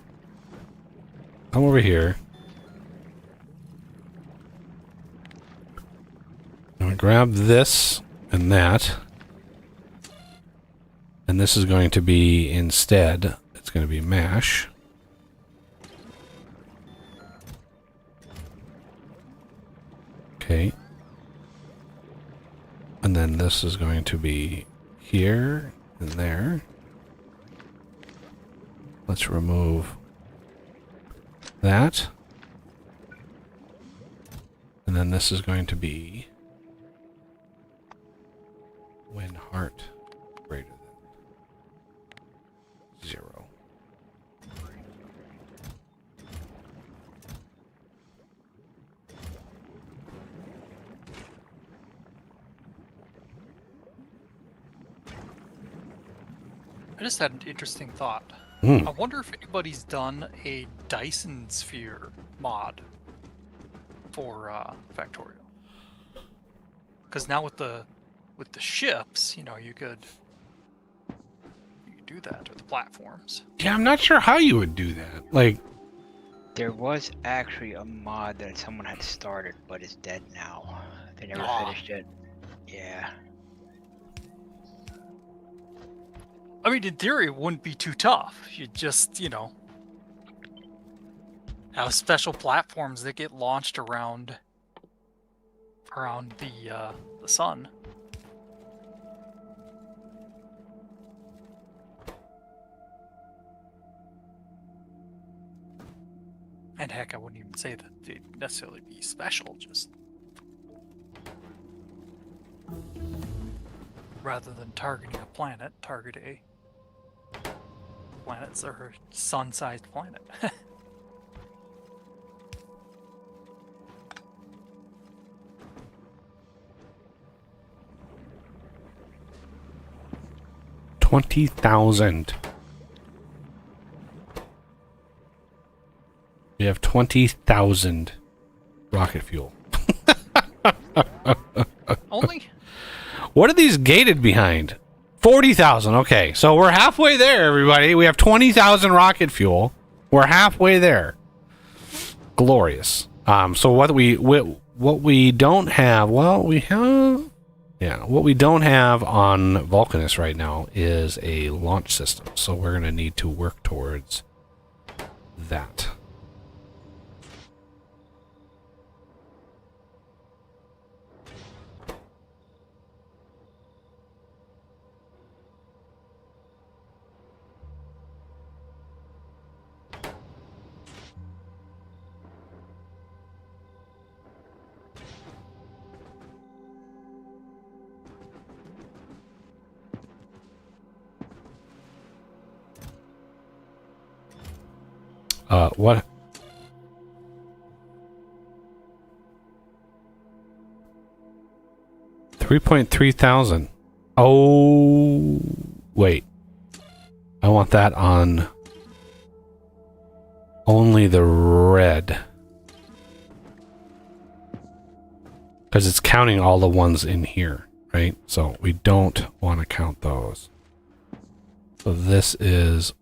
Come over here. I'm gonna grab this and that. And this is going to be instead, it's going to be mash. Okay. And then this is going to be here and there. Let's remove that. And then this is going to be when heart greater than 0. I just had an interesting thought. Mm. I wonder if anybody's done a Dyson Sphere mod for Factorio. Because now with the ships, you could do that, or the platforms. Yeah, I'm not sure how you would do that. Like, There was actually a mod that someone had started, but it's dead now. They never finished it. Yeah. I mean, in theory, it wouldn't be too tough. You just, have special platforms that get launched around the sun. And heck, I wouldn't even say that they'd necessarily be special, just rather than targeting a planet, target a planets or sun-sized planet. $20,000. We have 20,000 rocket fuel. Only? What are these gated behind? 40,000. Okay, so we're halfway there, everybody. We have 20,000 rocket fuel. We're halfway there. Glorious. So what we don't have, well, we have Yeah, what we don't have on Vulcanus right now is a launch system, so we're going to need to work towards that. What? $3,300. Oh, wait. I want that on only the red. Because it's counting all the ones in here, right? So we don't want to count those. So this is...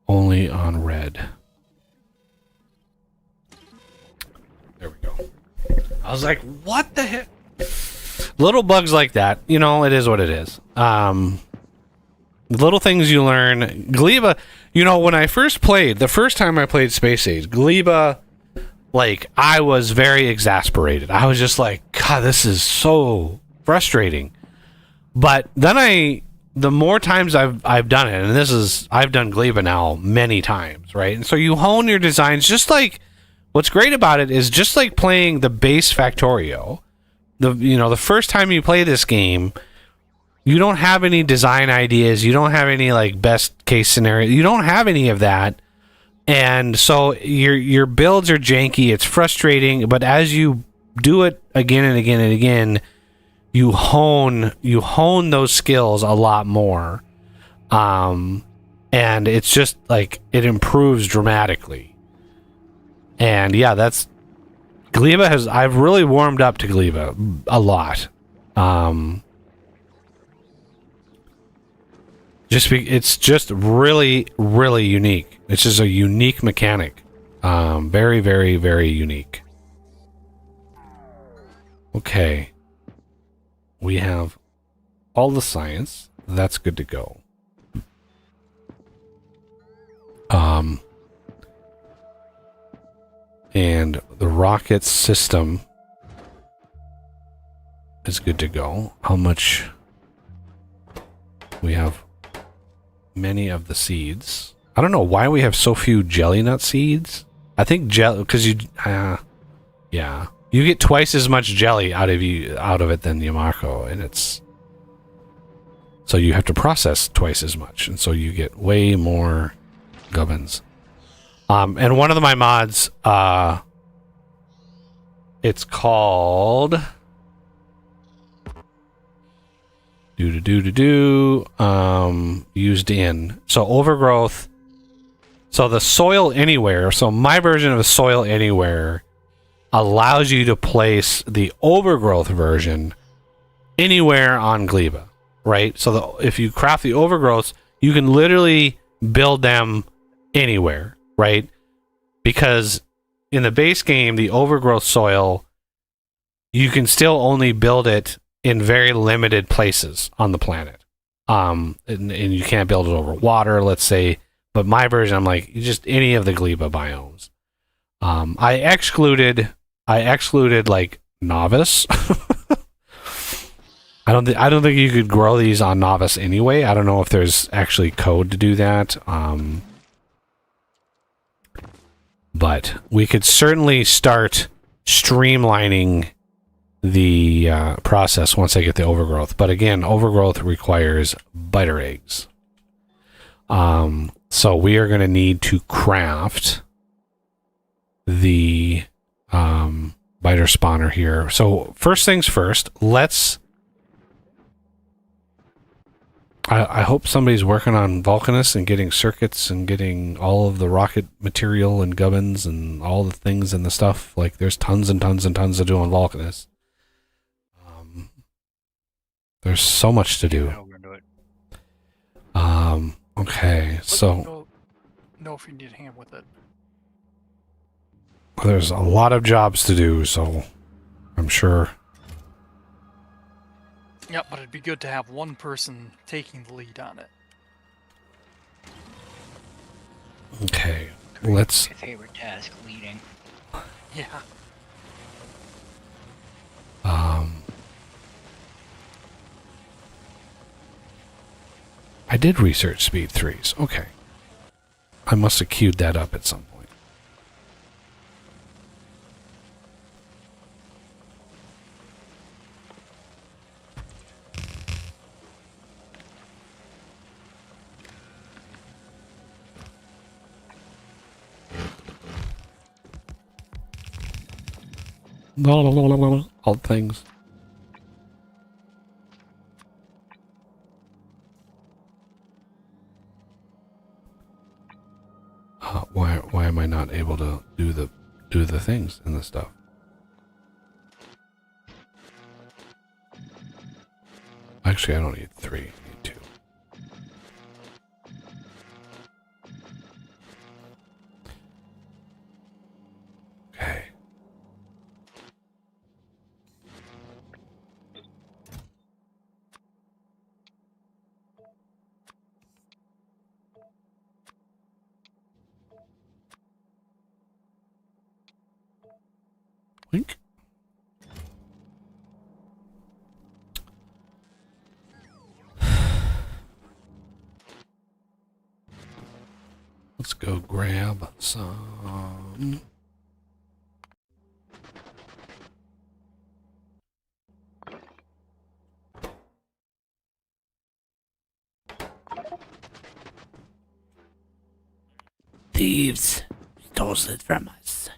only on red. There we go. I was like, what the heck? Little bugs like that. You know, it is what it is. Little things you learn. Gleba, you know, when I first played, the first time I played Space Age, Gleba, like, I was very exasperated. I was just like, God, this is so frustrating. But then the more times I've done it, and I've done Gleba now many times, right? And so you hone your designs, just like, what's great about it is just like playing the base Factorio. The first time you play this game, you don't have any design ideas, you don't have any like best case scenario, you don't have any of that. And so your builds are janky, it's frustrating, but as you do it again and again and again, you hone those skills a lot more. And it's just like it improves dramatically. And yeah, that's Gleba I've really warmed up to Gleba a lot. It's just really, really unique. It's just a unique mechanic. Very, very, very unique. Okay. We have all the science. That's good to go. And the rocket system is good to go. How much? We have many of the seeds. I don't know why we have so few jelly nut seeds. I think because yeah, you get twice as much jelly out of it than Yamako, and it's so you have to process twice as much, and so you get way more gubbins. And one of my mods, it's called used in. So overgrowth. So the soil anywhere. So my version of the soil anywhere allows you to place the overgrowth version anywhere on Gleba, right? So if you craft the overgrowths, you can literally build them anywhere, right? Because in the base game, the overgrowth soil, you can still only build it in very limited places on the planet. And you can't build it over water, let's say. But my version, I'm like, just any of the Gleba biomes. I excluded like novice. I don't think you could grow these on novice anyway. I don't know if there's actually code to do that. But we could certainly start streamlining the process once I get the overgrowth. But again, overgrowth requires biter eggs. So we are going to need to craft the biter spawner here. So first things first, I hope somebody's working on Vulcanus and getting circuits and getting all of the rocket material and gubbins and all the things and the stuff. Like there's tons and tons and tons to do on Vulcanus. There's so much to do. Over into it. Okay, so know if you need a hand with it. there's a lot of jobs to do, so I'm sure. Yeah, but it'd be good to have one person taking the lead on it. Okay, let's. My favorite task, leading. Yeah. I did research speed 3s. Okay. I must have queued that up at some point. All things. Why am I not able to do the things and the stuff? Actually, I don't need 3. I need 2. Okay. Wink. Let's go grab some. Thieves stole it from us.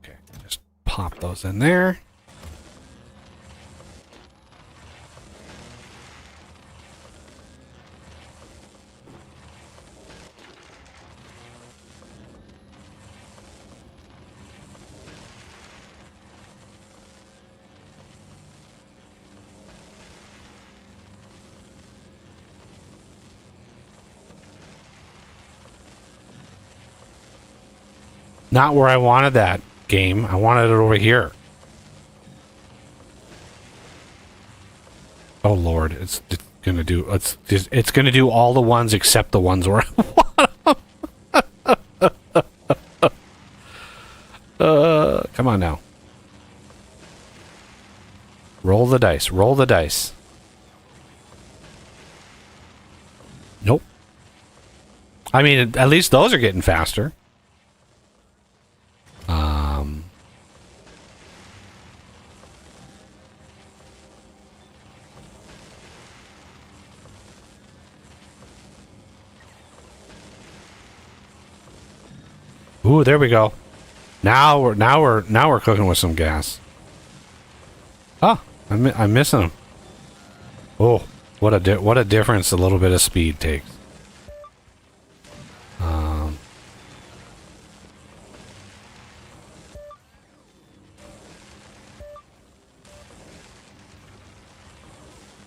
Okay, just pop those in there. Not where I wanted that game. I wanted it over here. Oh Lord, it's gonna do. It's gonna do all the ones except the ones where I want them. Come on now. Roll the dice. Roll the dice. Nope. I mean, at least those are getting faster. Ooh, there we go. Now we're cooking with some gas. Ah, I'm missing them. Oh, what a difference a little bit of speed takes.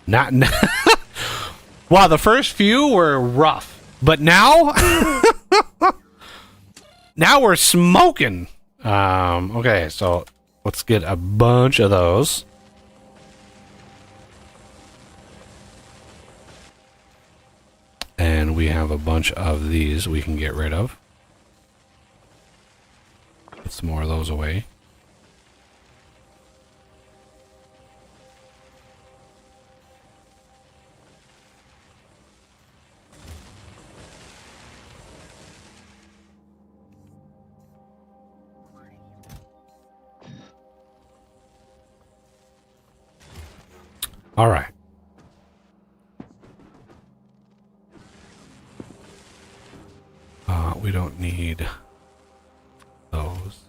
Not wow, the first few were rough, but now now we're smoking. Okay, so let's get a bunch of those. And we have a bunch of these we can get rid of. Put some more of those away. All right. We don't need those.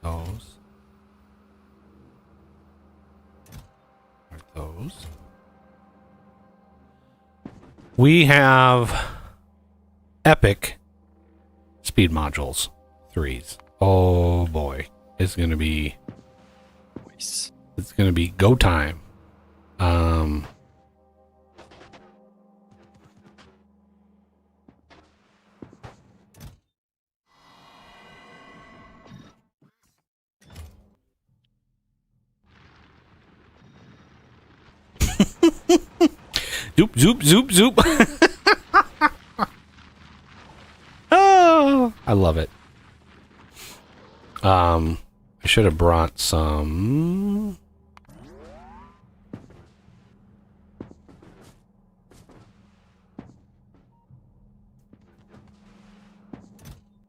Those. Or those. We have epic speed modules. 3s. Oh boy. It's going to be Nice. It's going to be go time. Zoop, zoop, zoop, zoop. Oh, I love it. I should have brought some.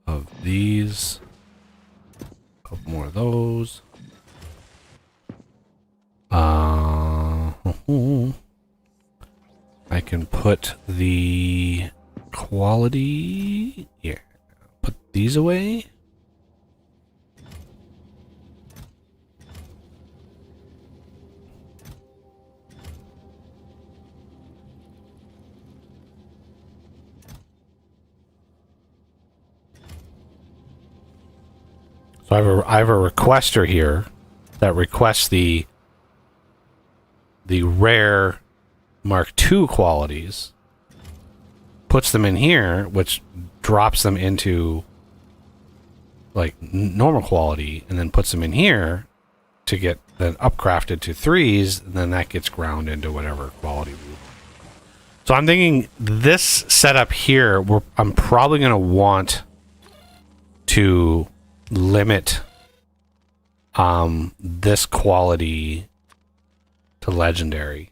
Of these. A couple more of those. I can put the quality. Yeah. Put these away. So I have a requester here that requests the rare Mark II qualities, puts them in here, which drops them into like normal quality, and then puts them in here to get then upcrafted to 3s, and then that gets ground into whatever quality we want. So I'm thinking this setup here, I'm probably going to want to limit this quality to legendary,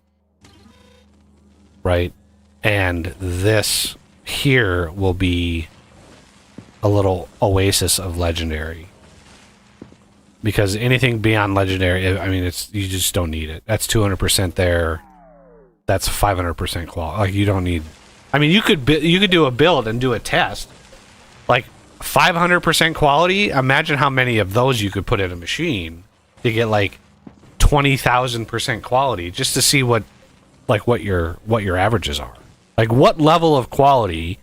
right? And this here will be a little oasis of legendary, because anything beyond legendary, I mean, you just don't need it. That's 200% there. That's 500% quality. Like, you don't need. I mean, you could do a build and do a test, like 500% quality. Imagine how many of those you could put in a machine to get like 20,000% quality, just to see what your averages are. Like, what level of quality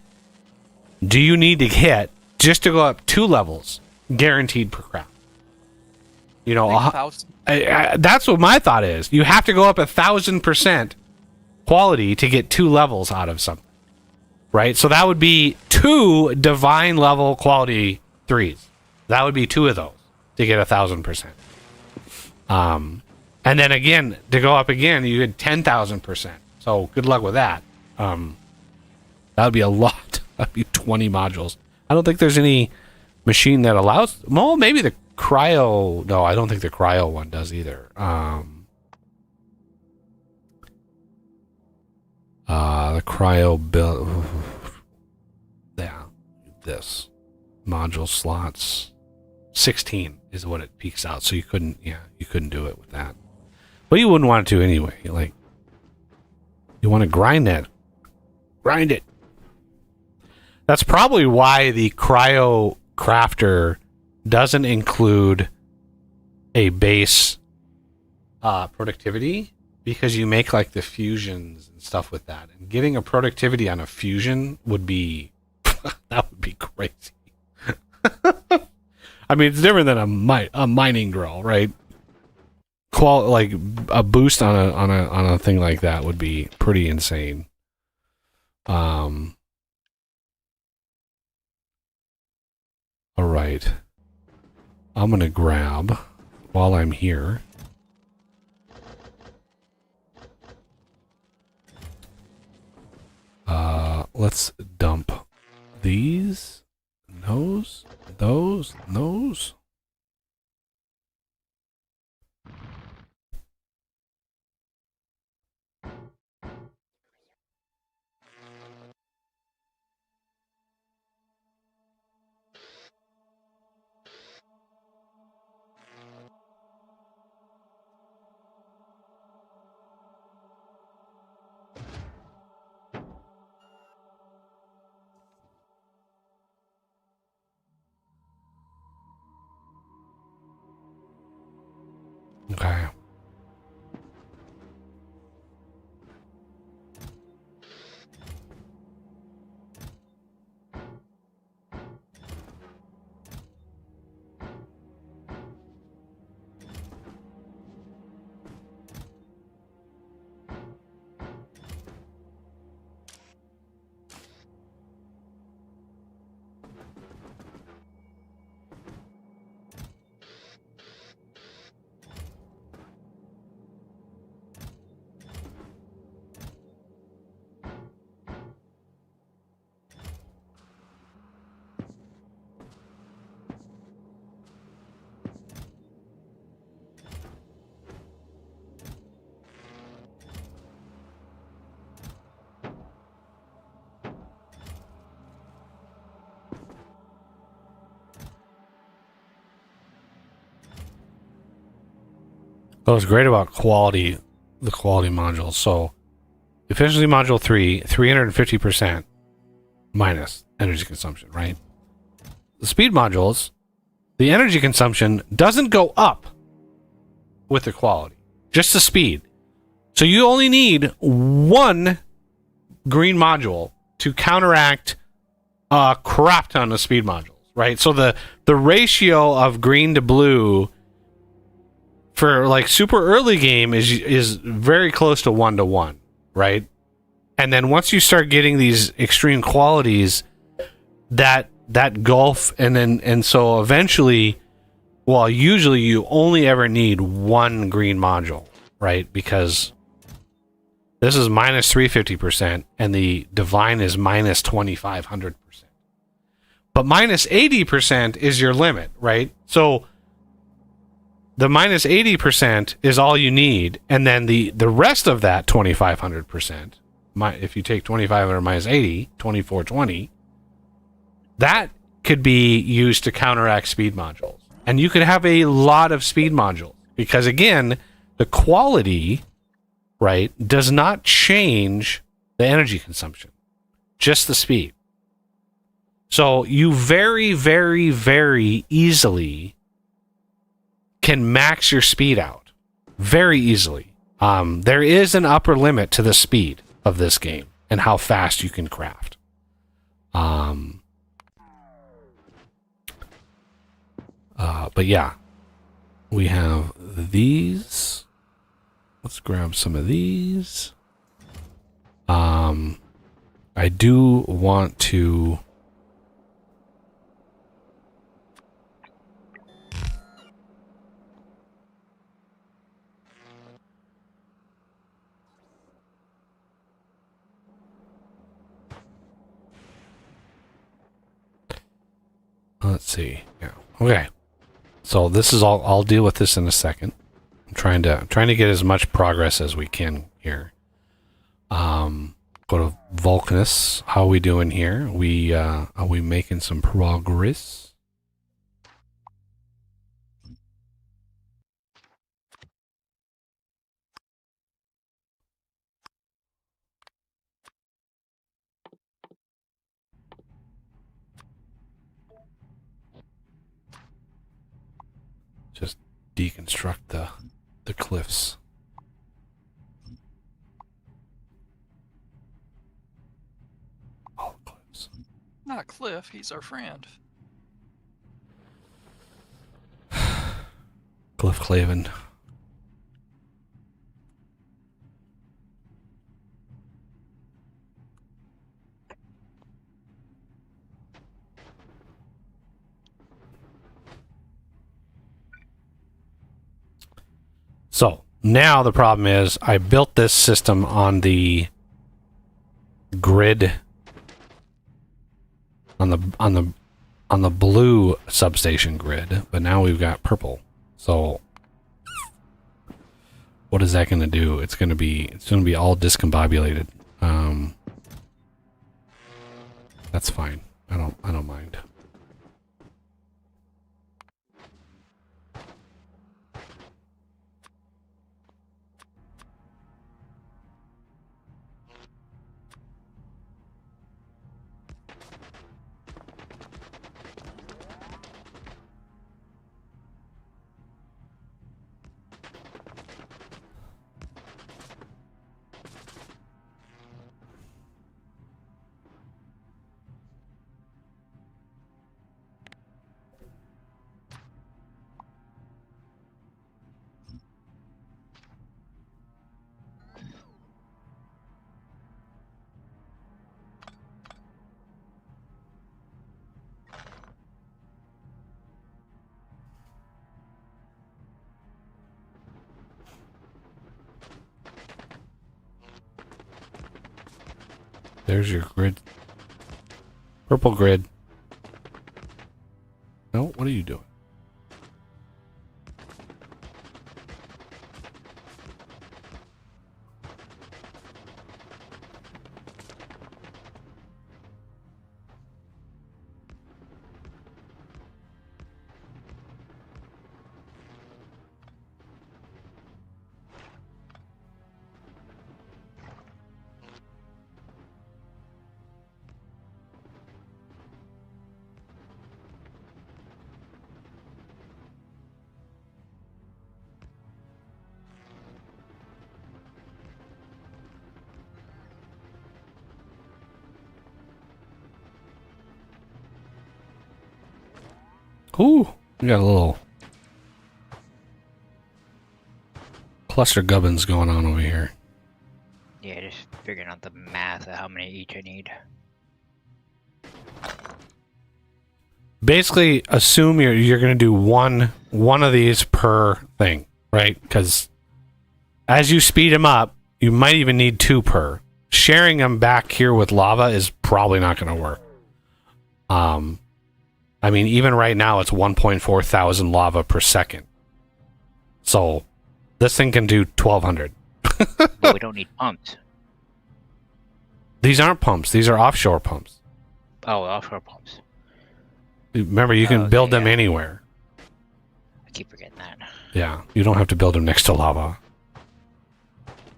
do you need to hit just to go up 2 levels guaranteed per craft? You know, that's what my thought is. You have to go up 1,000% quality to get 2 levels out of something, right? So that would be 2 divine level quality 3s. That would be 2 of those to get 1,000%. And then again, to go up again, you get 10,000%. So good luck with that. That would be a lot. That'd be 20 modules. I don't think there's any machine that allows. Well, maybe the cryo. No, I don't think the cryo one does either. The cryo build. Yeah, this module slots 16 is what it peaks out. So you couldn't do it with that. But you wouldn't want to anyway. Like, you want to grind that. Grind it. That's probably why the cryo crafter doesn't include a base productivity, because you make like the fusions and stuff with that. And getting a productivity on a fusion would be that would be crazy. I mean, it's different than a mining drill, right? Like a boost on a thing like that would be pretty insane. All right. I'm gonna grab while I'm here. Let's dump these, those. That was great about quality, the quality modules. So, efficiency module 3, 350% minus energy consumption, right? The speed modules, the energy consumption doesn't go up with the quality, just the speed. So you only need one green module to counteract a crap ton of speed modules, right? So the ratio of green to blue for like super early game is very close to 1-to-1, right? And then once you start getting these extreme qualities, that gulf, and so eventually, well, usually you only ever need one green module, right? Because this is minus 350%, and the divine is minus 2500%. But minus 80% is your limit, right? So the minus 80% is all you need, and then the rest of that 2500%, if you take 2500 minus 80, 2420, that could be used to counteract speed modules. And you could have a lot of speed modules because, again, the quality, right, does not change the energy consumption, just the speed. So you very, very, very easily can max your speed out very easily. There is an upper limit to the speed of this game and how fast you can craft. But yeah, we have these. Let's grab some of these. I do want to. Let's see. Yeah. Okay. So this is all. I'll deal with this in a second. I'm trying to get as much progress as we can here. Go to Vulcanus. How are we doing here? Are we making some progress? Just deconstruct the cliffs. All the cliffs. Not Cliff, he's our friend. Cliff Clavin. So now the problem is I built this system on the grid on the blue substation grid, but now we've got purple. So what is that going to do? It's going to be all discombobulated. That's fine. I don't mind. There's your grid. Purple grid. No, what are you doing? Ooh, we got a little cluster gubbins going on over here. Yeah, just figuring out the math of how many each I need. Basically, assume you're going to do one of these per thing, right? Because as you speed them up, you might even need 2 per. Sharing them back here with lava is probably not going to work. I mean, even right now, it's 1.4 thousand lava per second. So this thing can do 1,200. But we don't need pumps. These aren't pumps. These are offshore pumps. Oh, offshore pumps. Remember, you can build them anywhere. I keep forgetting that. Yeah, you don't have to build them next to lava.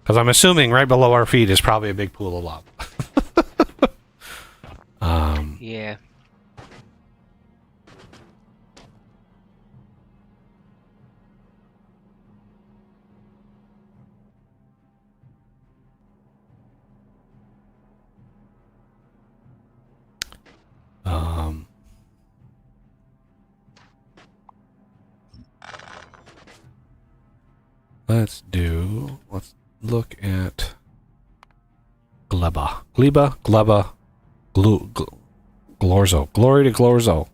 Because I'm assuming right below our feet is probably a big pool of lava. Yeah. Let's look at Gleba. Gleba, Glorzo. Glory to Glorzo.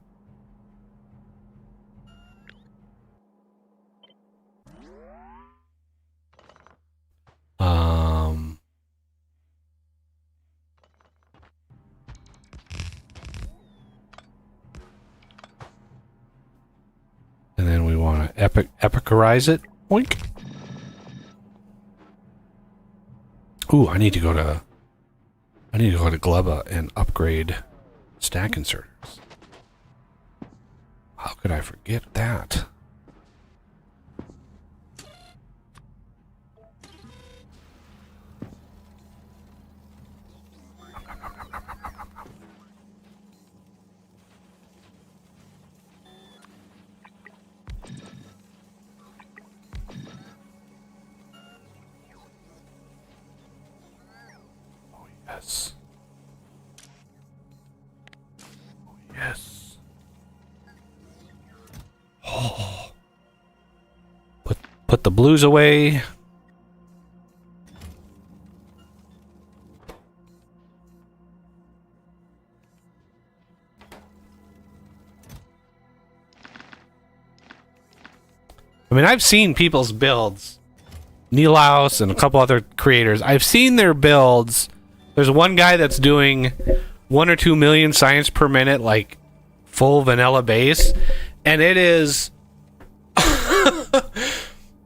And then we want to epicarize it. Oink. Ooh, I need to go to Gleba and upgrade stack inserters. How could I forget that? Yes. Oh, yes. Oh. Put the blues away. I mean, I've seen people's builds. Neelaus and a couple other creators. I've seen their builds. There's one guy that's doing 1 or 2 million science per minute, like full vanilla base, and it is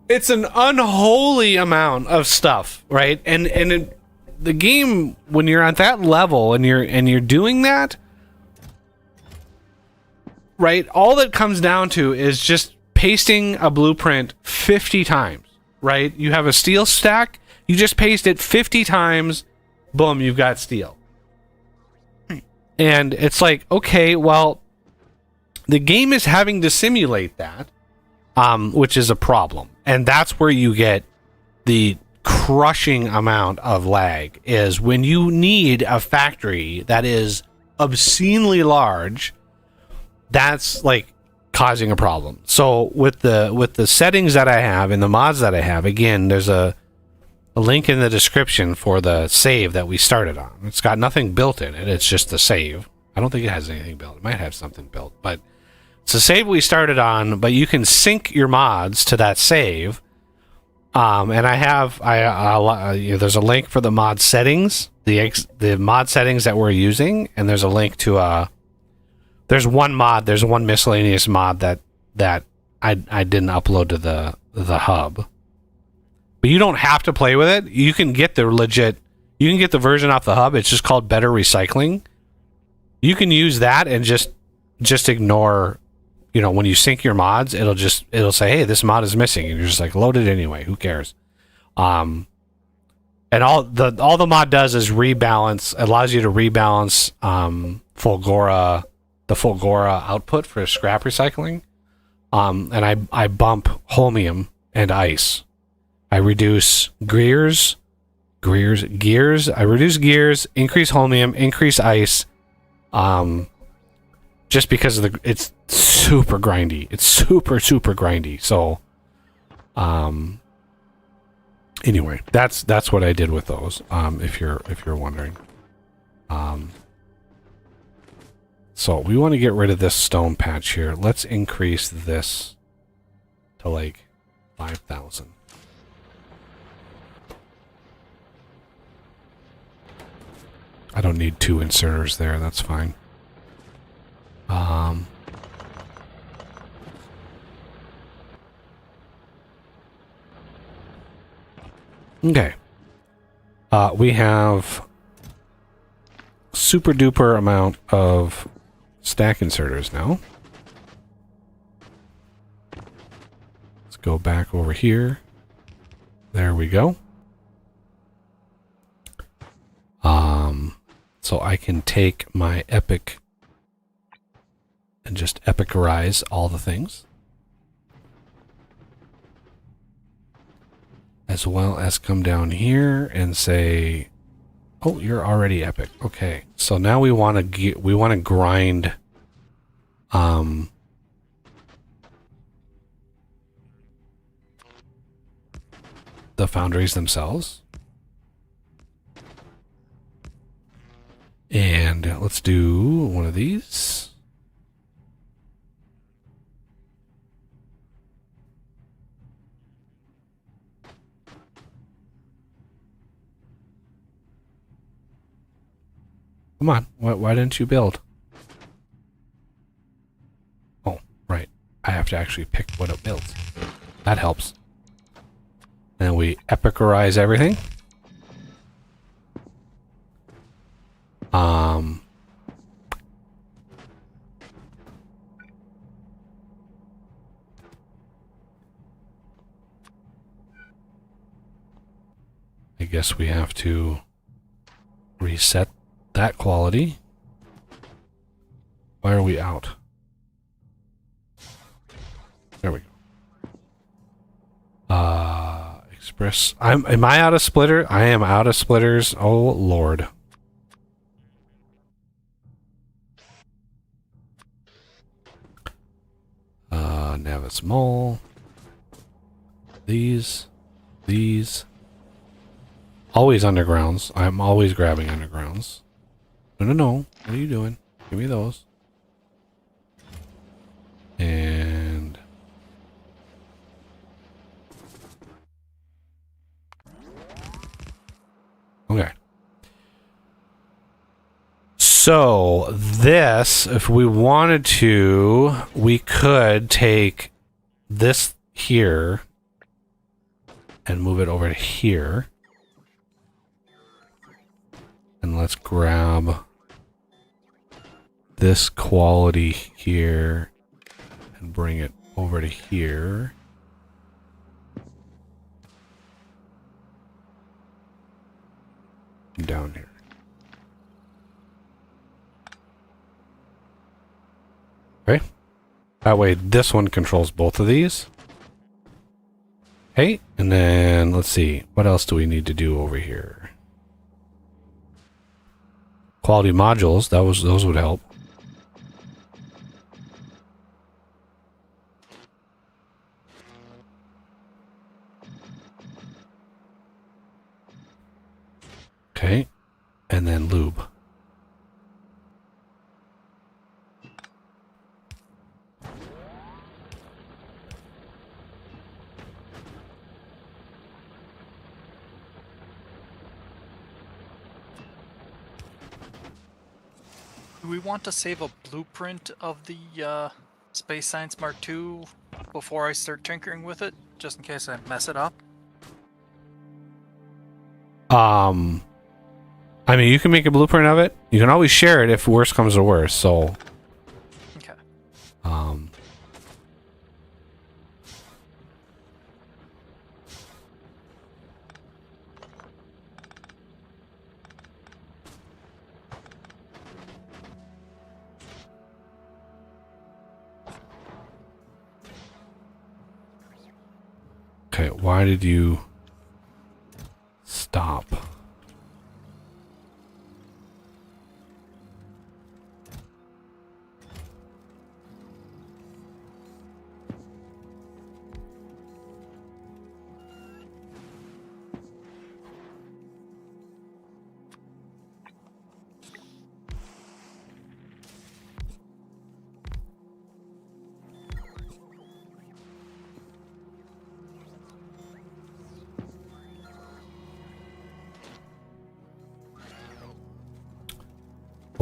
it's an unholy amount of stuff, right? And the game, when you're at that level and you're doing that, right? All that comes down to is just pasting a blueprint 50 times, right? You have a steel stack, you just paste it 50 times. Boom, you've got steel. And it's like, okay, well, the game is having to simulate that, which is a problem. And that's where you get the crushing amount of lag, is when you need a factory that is obscenely large, that's like causing a problem. So with the settings that I have and the mods that I have, again, there's a link in the description for the save that we started on. It's got nothing built in it. It's just the save. I don't think it has anything built. It might have something built, but it's a save we started on, but you can sync your mods to that save. And there's a link for the mod settings, the mod settings that we're using, and there's a link to there's one miscellaneous mod that I didn't upload to the hub. But you don't have to play with it. You can get the version off the hub. It's just called Better Recycling. You can use that and just ignore, when you sync your mods, it'll say, hey, this mod is missing, and you're just like, load it anyway. Who cares? And all the mod does is rebalance, allows you to rebalance the Fulgora output for scrap recycling. And I bump holmium and ice. I reduce gears. I reduce gears, increase holmium, increase ice. just because of it's super grindy. It's super grindy. So, anyway, that's what I did with those. If you're wondering, so we want to get rid of this stone patch here. Let's increase this to like 5,000. I don't need 2 inserters there. That's fine. Okay. We have super duper amount of stack inserters now. Let's go back over here. There we go. So I can take my epic and just epicarize all the things. As well as come down here and say, oh, you're already epic. Okay. So now we want to grind the foundries themselves. And let's do one of these. Come on, why didn't you build? Oh, right. I have to actually pick what it builds. That helps. And we epicarize everything. I guess we have to reset that quality. Why are we out? There we go. Express. Am I out of splitter? I am out of splitters. Oh Lord. Navis Mole. These. Always undergrounds. I'm always grabbing undergrounds. No. What are you doing? Give me those. And okay. So this, if we wanted to, we could take this here and move it over to here. And let's grab this quality here and bring it over to here. And down here. Okay. That way this one controls both of these. Okay, and then let's see. What else do we need to do over here? Quality modules, those would help. Okay, and then lube. Do we want to save a blueprint of the Space Science Mark II before I start tinkering with it, just in case I mess it up? I mean, you can make a blueprint of it. You can always share it if worse comes to worse. So, Okay. okay, why did you stop?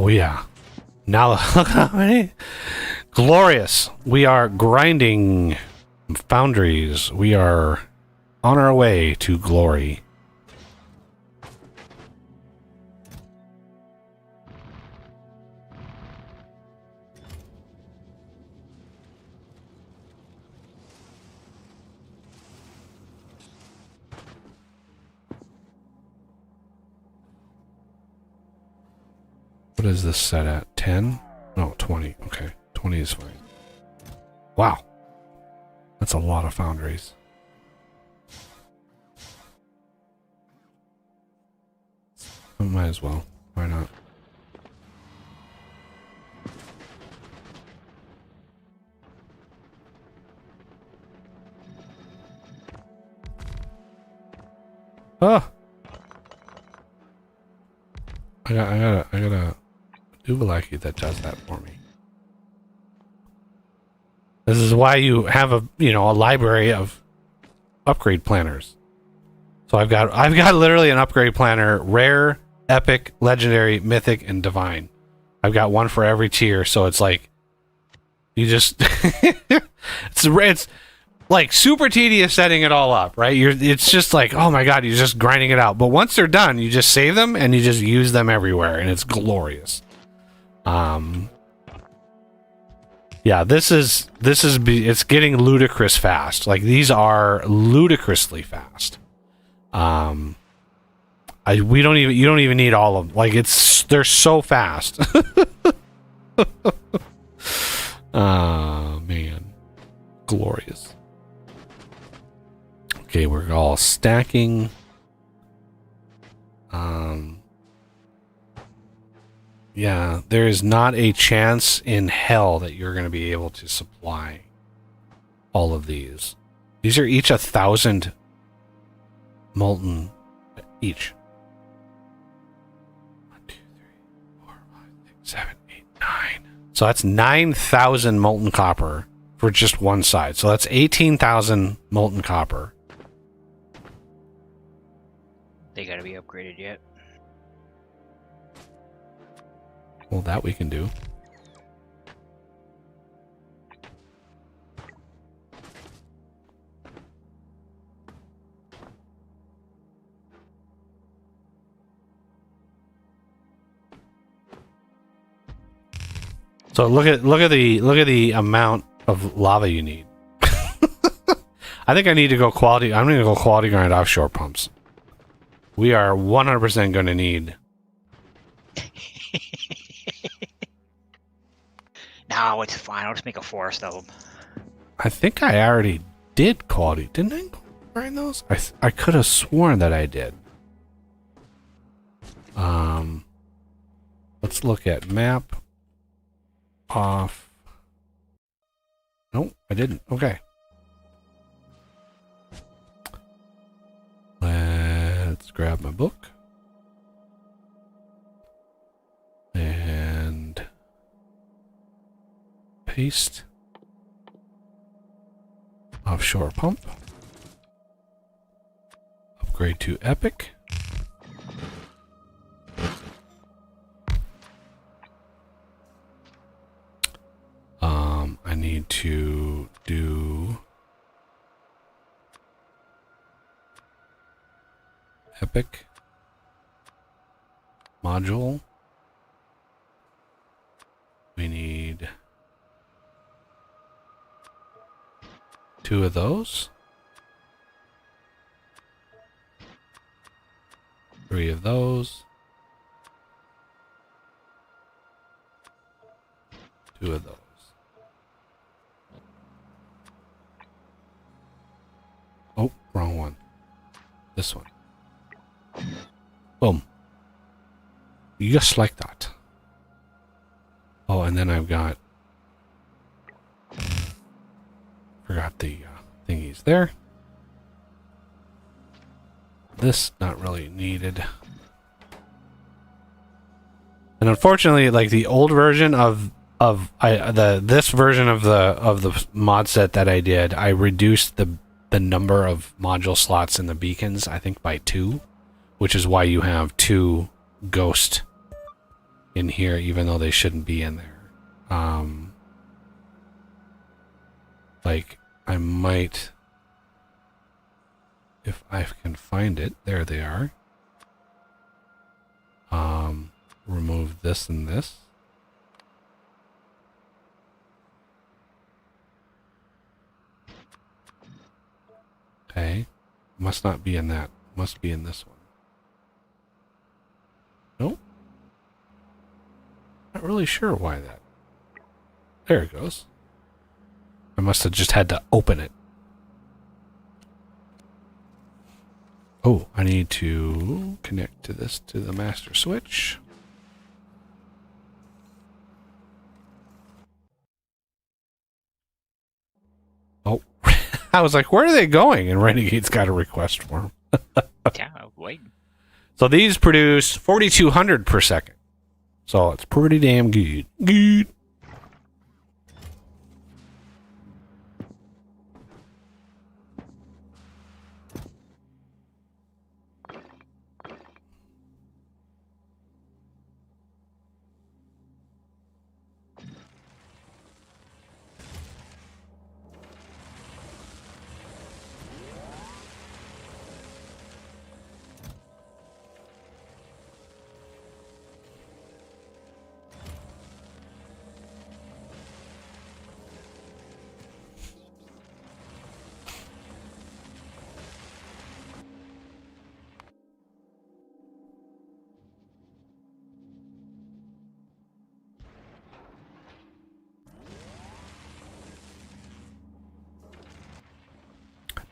Oh yeah. Now look how many. Glorious. We are grinding foundries. We are on our way to glory. What is this set at? 10? No, 20. Okay. 20 is fine. Wow. That's a lot of foundries. Might as well. Why not? Oh! I got a Duvalaki that does that for me. This is why you have a library of upgrade planners. So I've got literally an upgrade planner: rare, epic, legendary, mythic, and divine. I've got one for every tier, so it's like you just it's like super tedious setting it all up, right? It's just like, oh my god, you're just grinding it out. But once they're done, you just save them and you just use them everywhere, and it's glorious. Yeah, it's getting ludicrous fast. Like, these are ludicrously fast. You don't even need all of them. Like, they're so fast. Oh man, glorious. Okay, we're all stacking. Yeah, there is not a chance in hell that you're going to be able to supply all of these. These are each 1,000 molten each. 1, 2, 3, 4, 5, 6, 7, 8, 9. So that's 9,000 molten copper for just one side. So that's 18,000 molten copper. They gotta be upgraded yet. Well, that we can do. So look at the amount of lava you need. I think I need to go quality. I'm going to go quality grind offshore pumps. We are 100% going to need. No, it's fine. I'll just make a forest of them. I think I already did quality. Didn't I grind those? I could have sworn that I did. Let's look at map. Off. Nope, I didn't. Okay. Let's grab my book. And paste. Offshore pump. Upgrade to epic. I need to do epic module. We need 2 of those, 3 of those, 2 of those. Oh, wrong one. This one. Boom. Just like that. Oh, and then I've got... Forgot the thingies there. This, not really needed. And unfortunately, like the old version this version of the mod set that I did, I reduced the number of module slots in the beacons, I think by 2, which is why you have 2 ghost in here, even though they shouldn't be in there. Like, I might, if I can find it, there they are. Remove this and this. Okay. Must not be in that. Must be in this one. Nope. Not really sure why that. There it goes. I must have just had to open it. Oh, I need to connect to this to the master switch. Oh, I was like, where are they going? And Renegade's got a request for them. Yeah, wait. So these produce 4,200 per second. So it's pretty damn good. Good.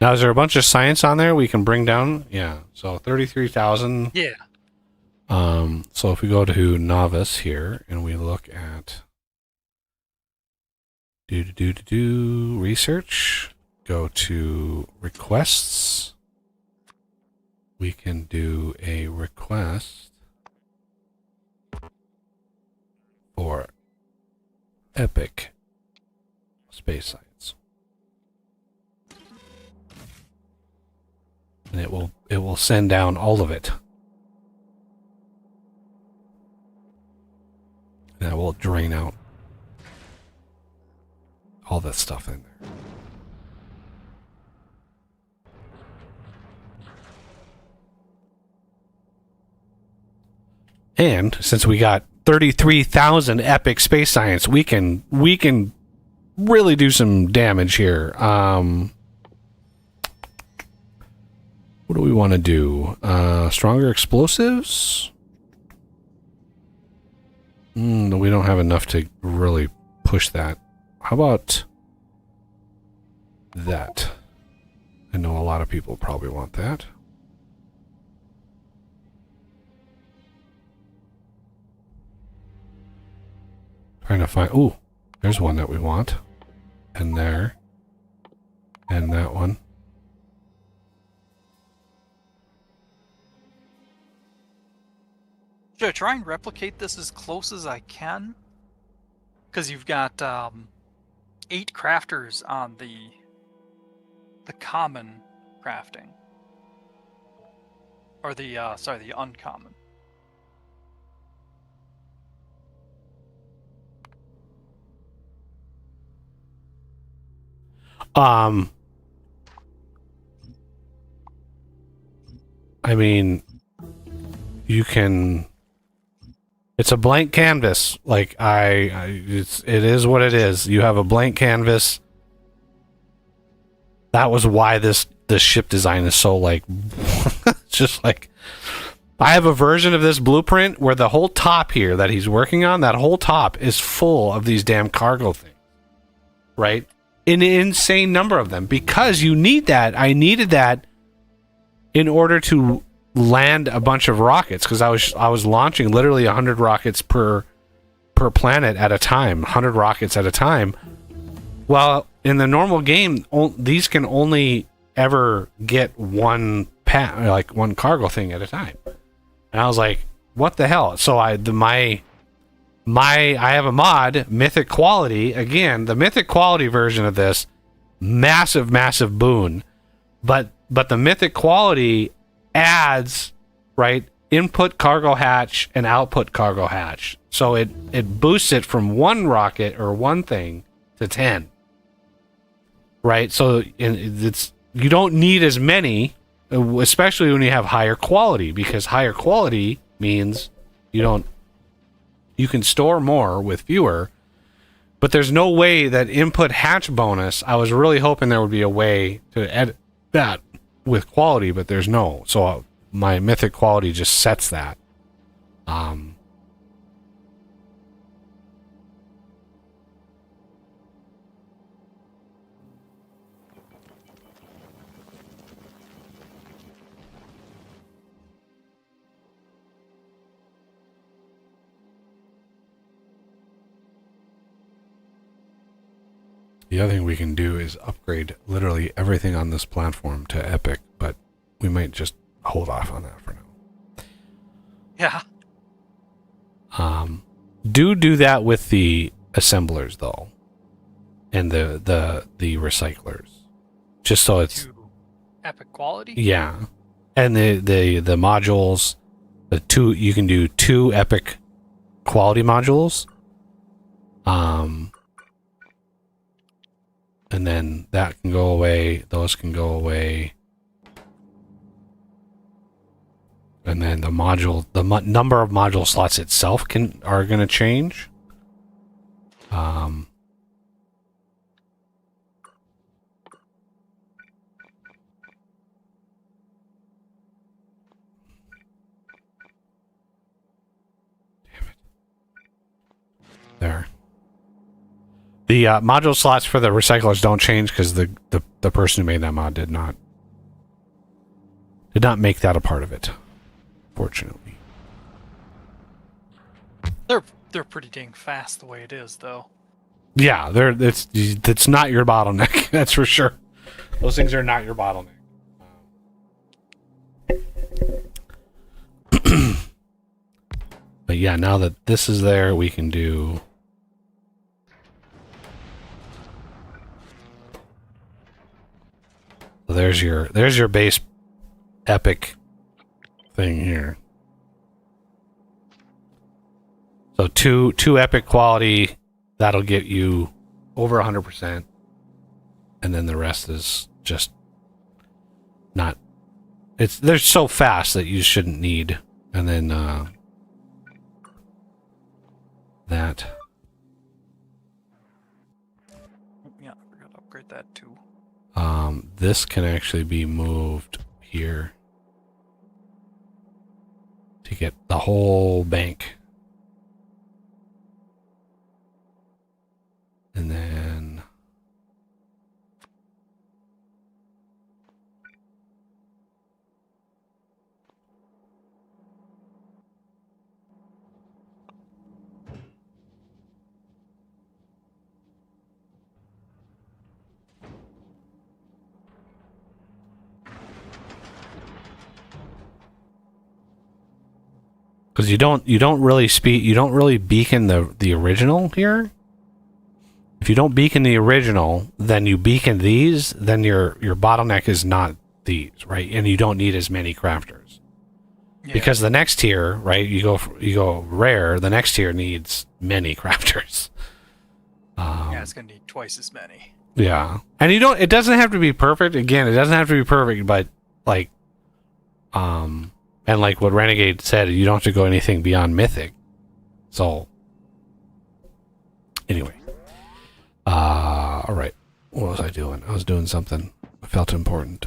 Now, is there a bunch of science on there we can bring down? Yeah. So 33,000. Yeah. So if we go to novice here and we look at research, go to requests. We can do a request for epic space science. And it will send down all of it. And that will drain out all that stuff in there. And since we got 33,000 epic space science, we can really do some damage here. What do we want to do? Stronger explosives? No, we don't have enough to really push that. How about that? I know a lot of people probably want that. Trying to find... Ooh, there's one that we want. And there. And that one. Should I try and replicate this as close as I can? Because you've got 8 crafters on the common crafting. Or the uncommon. I mean, you can... It's a blank canvas. Like, it is what it is. You have a blank canvas. That was why this ship design is so, like... It's just like... I have a version of this blueprint where the whole top here that he's working on, that whole top is full of these damn cargo things. Right? An insane number of them. Because you need that. I needed that in order to land a bunch of rockets, because I was launching literally 100 rockets per planet at a time, 100 rockets at a time. Well, in the normal game, these can only ever get one cargo thing at a time. And I was like, what the hell? So I have a mod, Mythic Quality. Again, the Mythic Quality version of this, massive boon. But the Mythic Quality adds, right, input cargo hatch and output cargo hatch. So it boosts it from one rocket or one thing to 10. Right? So it's you don't need as many, especially when you have higher quality, because higher quality means you can store more with fewer. But there's no way that input hatch bonus, I was really hoping there would be a way to edit that with quality, but there's no. So my mythic quality just sets that. The other thing we can do is upgrade literally everything on this platform to epic, but we might just hold off on that for now. Yeah. Do that with the assemblers though, and the recyclers, just so it's To epic quality. yeah, and the modules, you can do 2 epic quality modules, and then that can go away. Those can go away. And then the module, number of module slots itself are going to change. There. The module slots for the recyclers don't change because the person who made that mod did not make that a part of it, fortunately. They're pretty dang fast the way it is, though. Yeah, it's not your bottleneck. That's for sure. Those things are not your bottleneck. But yeah, now that this is there, we can do. So there's your base epic thing here. So two epic quality, that'll get you over 100%, and then the rest is just not. They're so fast that you shouldn't need, and then that. Yeah, I forgot to upgrade that too. This can actually be moved here to get the whole bank. And then because you don't really beacon the original here. If you don't beacon the original, then you beacon these, then your bottleneck is not these, right? And you don't need as many crafters. Yeah. Because the next tier, right, you go rare, the next tier needs many crafters. Yeah, it's gonna need twice as many. Yeah. And it doesn't have to be perfect. Again, it doesn't have to be perfect, but like and like what Renegade said, you don't have to go anything beyond mythic. So anyway. All right. What was I doing? I was doing something. I felt important.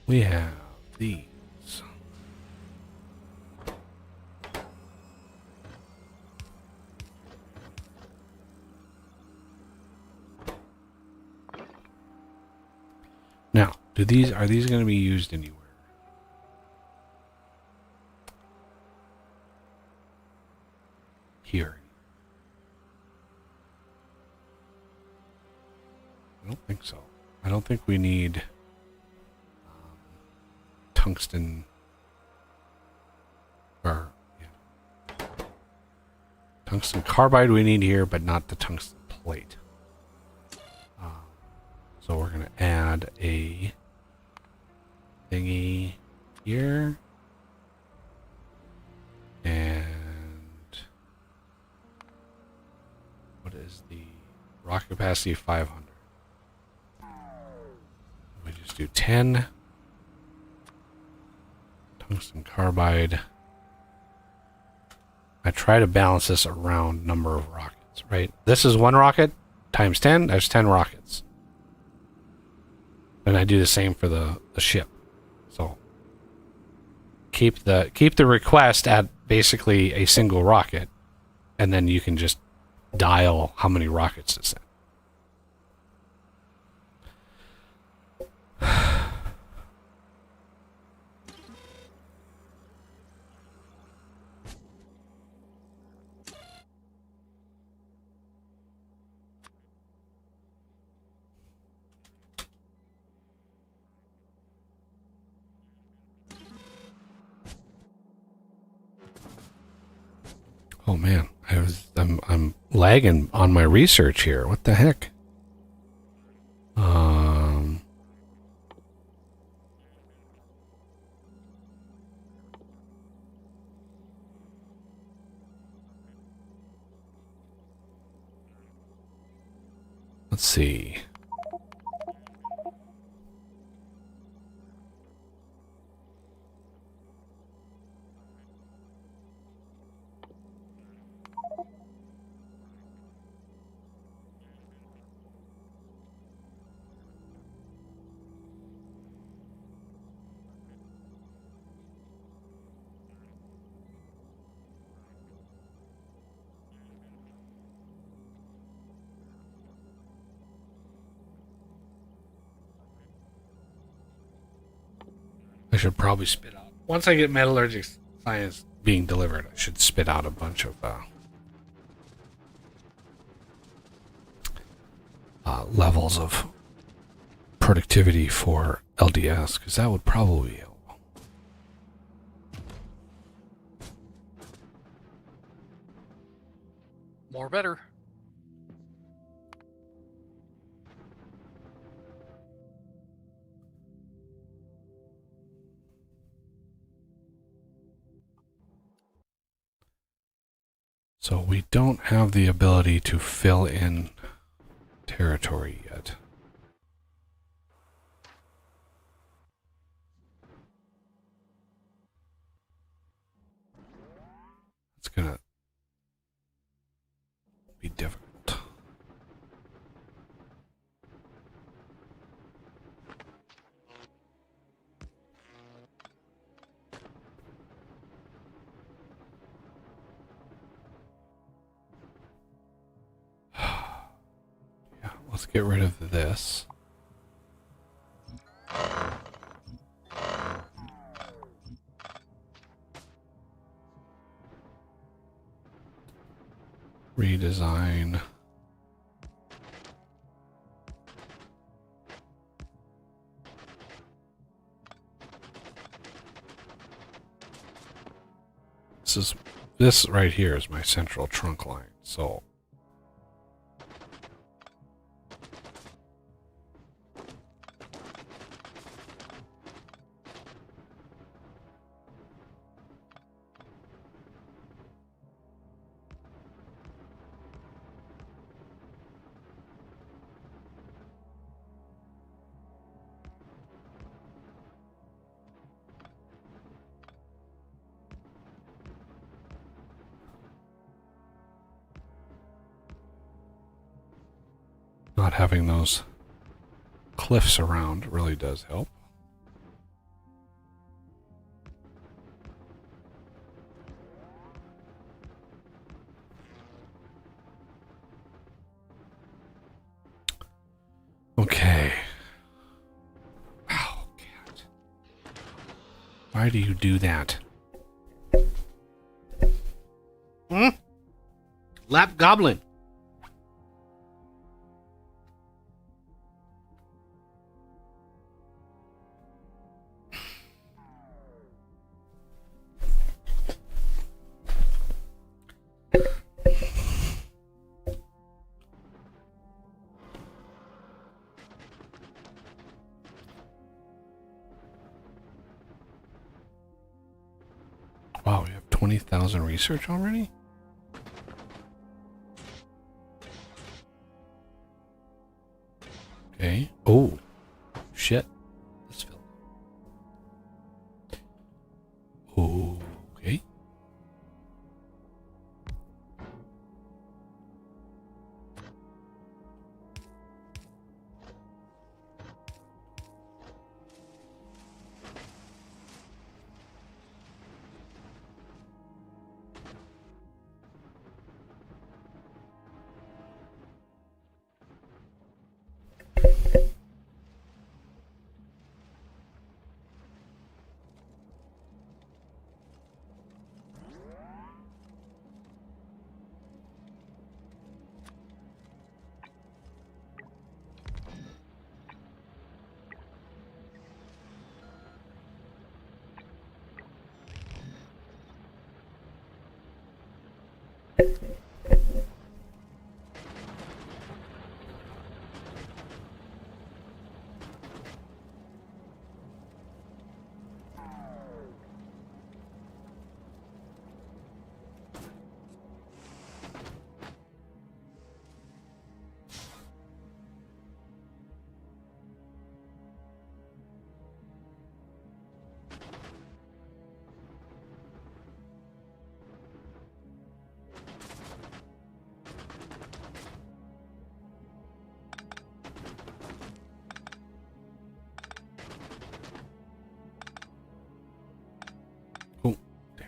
We have these. Now, are these going to be used anywhere? Here. I don't think we need tungsten or yeah. Tungsten carbide we need here, but not the tungsten plate. So we're going to add a thingy here. And what is the rocket capacity? 500. We just do 10. Tungsten carbide. I try to balance this around number of rockets, right? This is one rocket times 10. There's 10 rockets. And I do the same for the ship. So keep the request at basically a single rocket, and then you can just dial how many rockets to send. Oh man, I'm lagging on my research here. What the heck? Let's see. I should probably spit out. Once I get metallurgic science being delivered, I should spit out a bunch of levels of productivity for LDS, because that would probably help. More better. So we don't have the ability to fill in territory yet. It's gonna be difficult. Yeah, let's get rid of this. Redesign. This right here is my central trunk line, so not having those cliffs around really does help. Okay. Ow, cat. Why do you do that? Lap goblin. Wow, we have 20,000 research already? Okay. Oh, shit. This filled. Okay. Cool. Damn.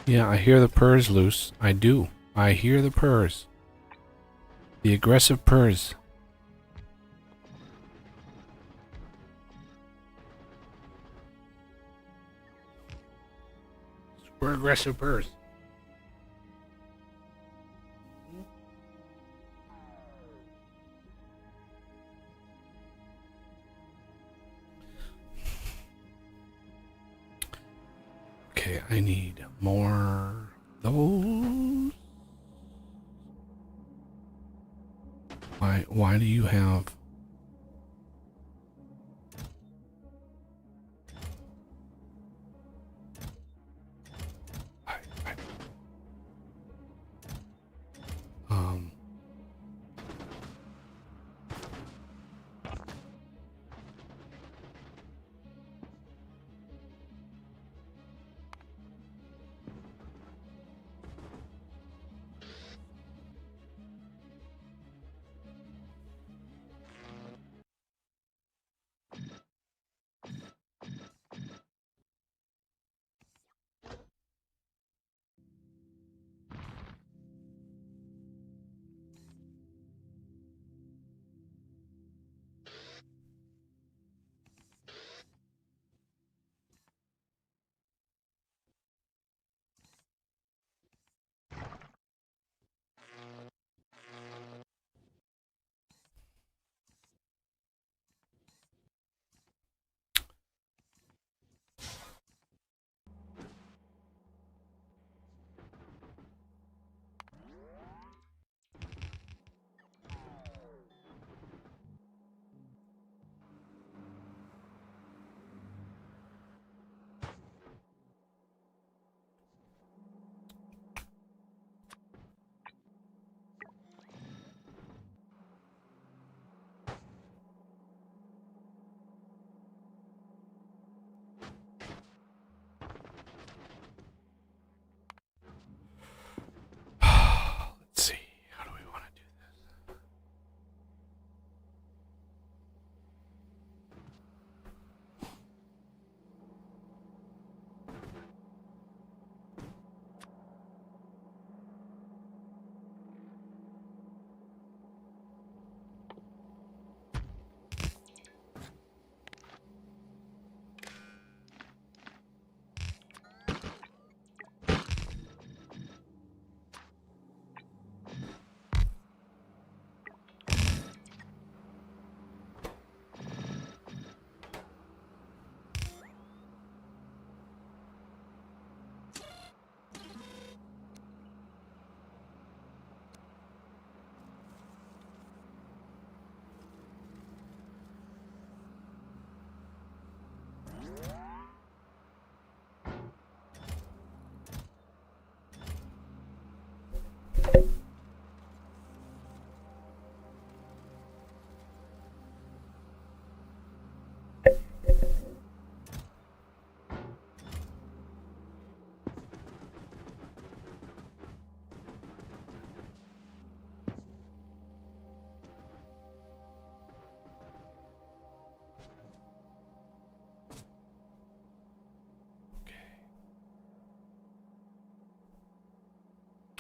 Yeah, I hear the purrs loose. I do. I hear the purrs. The aggressive purrs. Super aggressive purrs. Okay, I need more those. Why do you have I, I, um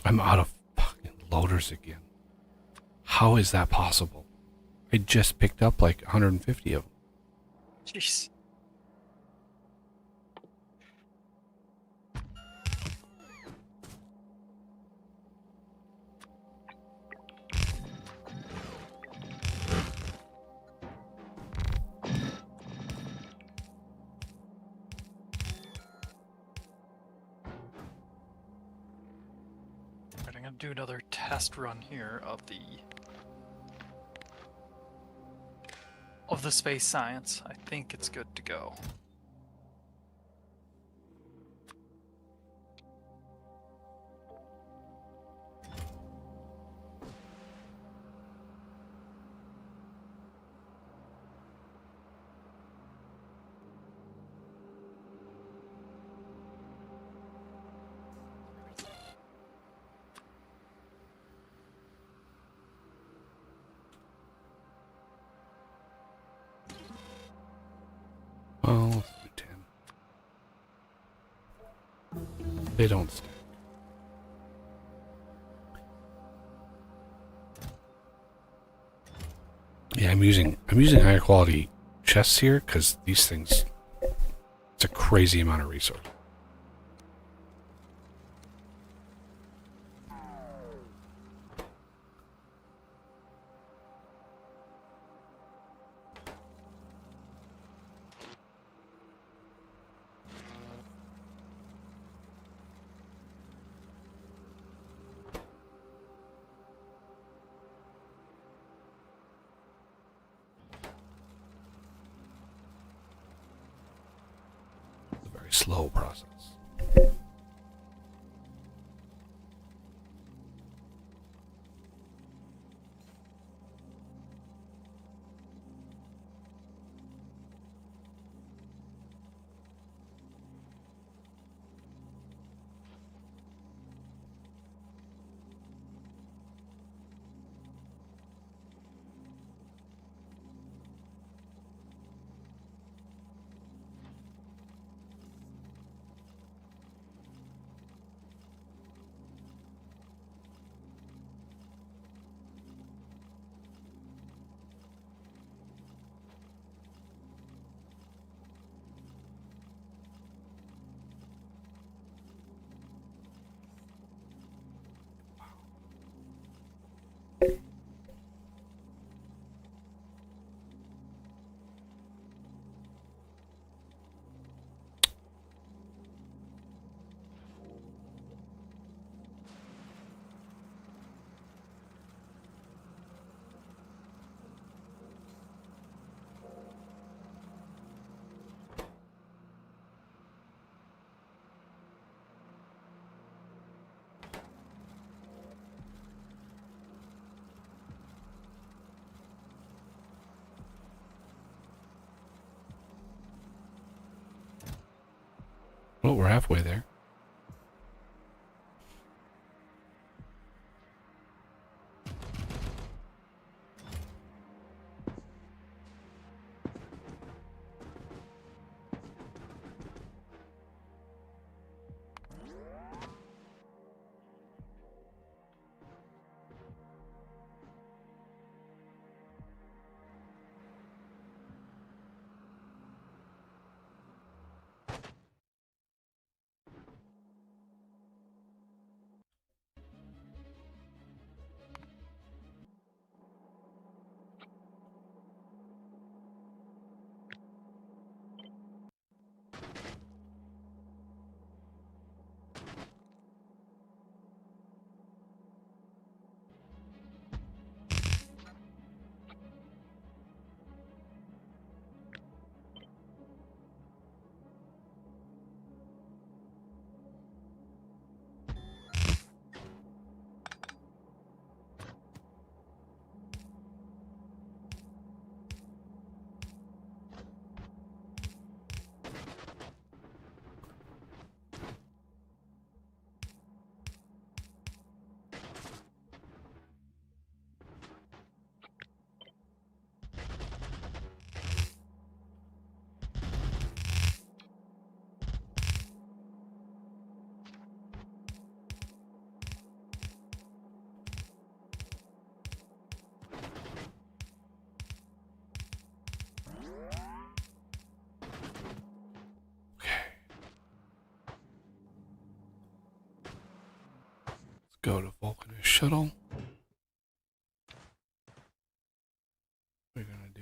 I'm out of fucking loaders again. How is that possible? I just picked up like 150 of them. Jeez. Right, I'm gonna do another test run here of the space science. I think it's good to go. Well, let's do 10. They don't stack. Yeah, I'm using higher quality chests here because these things, it's a crazy amount of resource. It's a very slow process. Well, we're halfway there. go to Vulcanist Shuttle. We're gonna do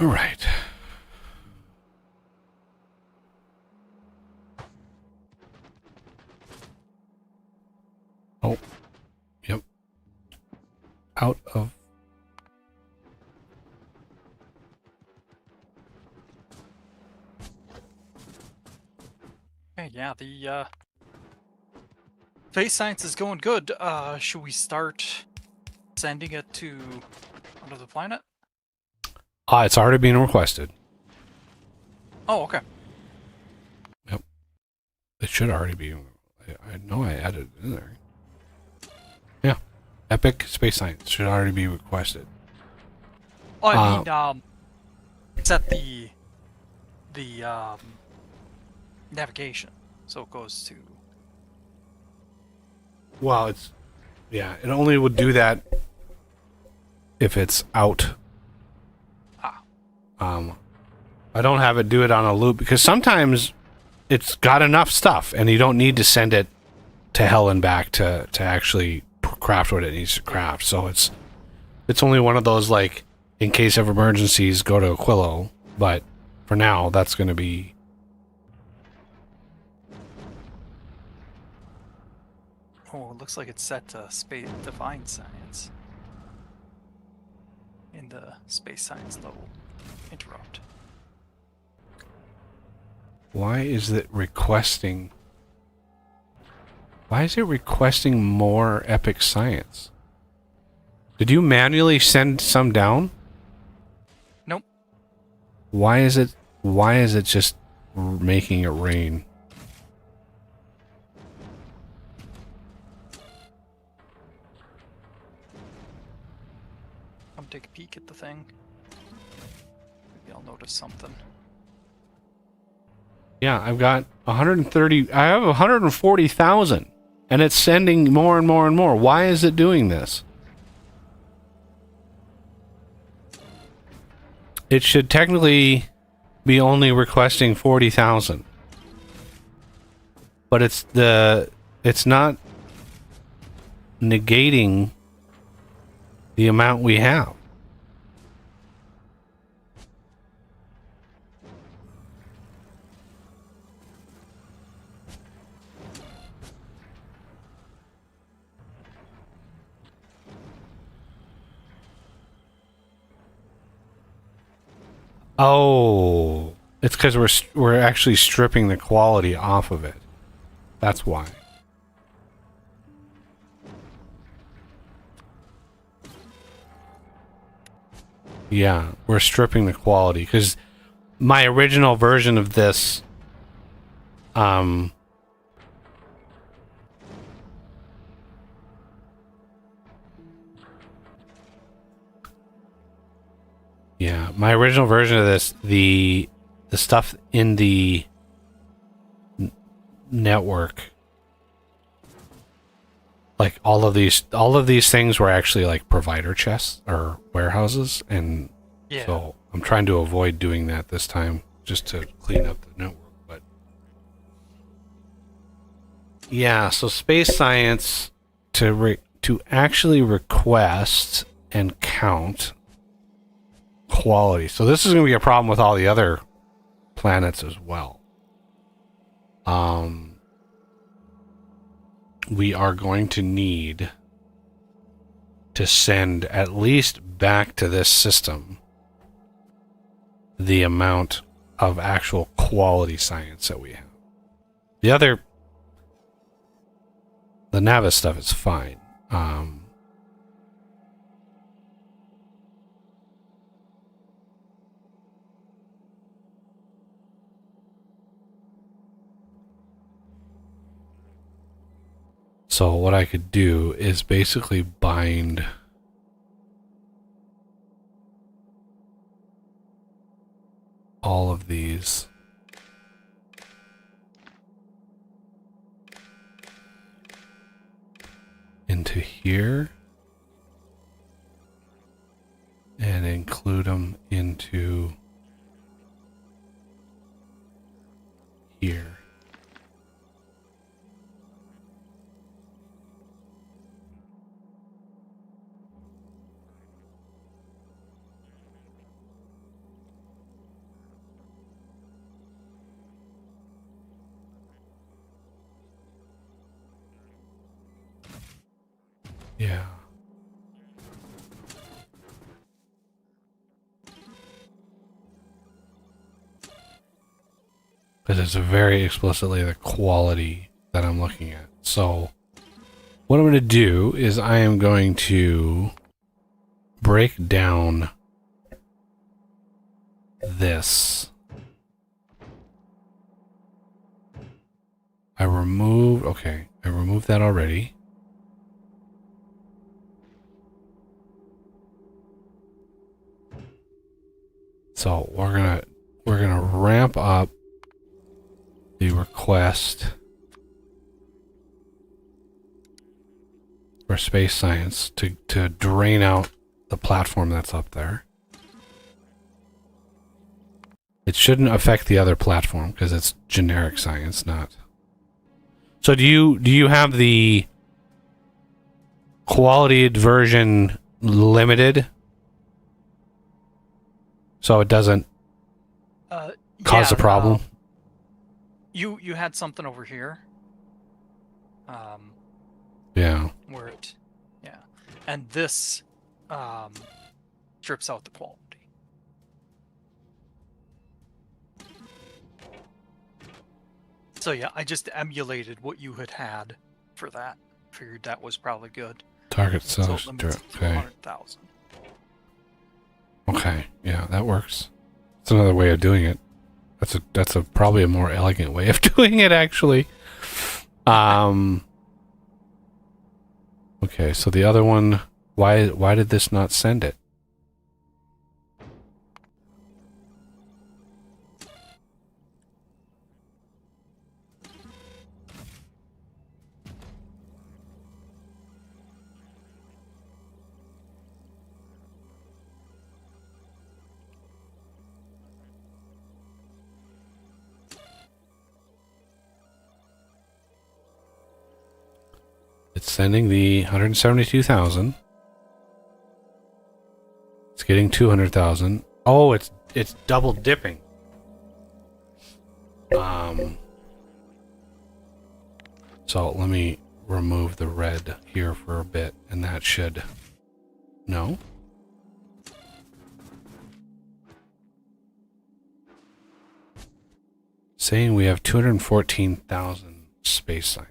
All right. Oh, yep. Out of. Okay, yeah, the face science is going good. Should we start sending it to another planet? It's already being requested. Oh, okay. It should already be. I know I added it in there. Yeah. Epic Space Science should already be requested. Oh, I mean, set the navigation, so it goes to. Well, it's. Yeah, it only would do that if it's out. Ah. I don't have it do it on a loop because sometimes it's got enough stuff and you don't need to send it to hell and back to actually craft what it needs to craft. So it's only one of those, like, in case of emergencies, go to Aquilo. But for now, that's going to be. Oh, it looks like it's set to space divine science in the space science level. Interrupt. Why is it requesting? Why is it requesting more epic science? Did you manually send some down? Nope. Why is it just making it rain? Come take a peek at the thing. Maybe I'll notice something. Yeah, I've got 130. I have 140,000, and it's sending more and more and more. Why is it doing this? It should technically be only requesting 40,000, but it's not negating the amount we have. Oh, it's because we're actually stripping the quality off of it. That's why. Yeah, we're stripping the quality because my original version of this, yeah, my original version of this, the stuff in the network, like all of these things were actually like provider chests or warehouses, and Yeah. so I'm trying to avoid doing that this time just to clean up the network. But yeah, so space science to actually request and count quality. So this is going to be a problem with all the other planets as well. We are going to need to send at least back to this system the amount of actual quality science that we have. The Navis stuff is fine. So what I could do is basically bind all of these into here and include them into here. Yeah. But it's very explicitly the quality that I'm looking at. So what I'm going to do is I am going to break down this. I removed that already. So we're gonna ramp up the request for space science to drain out the platform that's up there. It shouldn't affect the other platform because it's generic science, not. So do you have the quality version limited so it doesn't cause a problem? You had something over here. Yeah. Where it, yeah, and this strips out the quality. So yeah, I just emulated what you had for that. Figured that was probably good. Target So cell it limits it to okay. 100,000. Okay, yeah, that works. It's another way of doing it. That's probably a more elegant way of doing it, actually. Okay, so the other one, why did this not send it? It's sending the 172,000. It's getting 200,000. Oh, it's double dipping. So let me remove the red here for a bit, and that should. No. Saying we have 214,000 space science.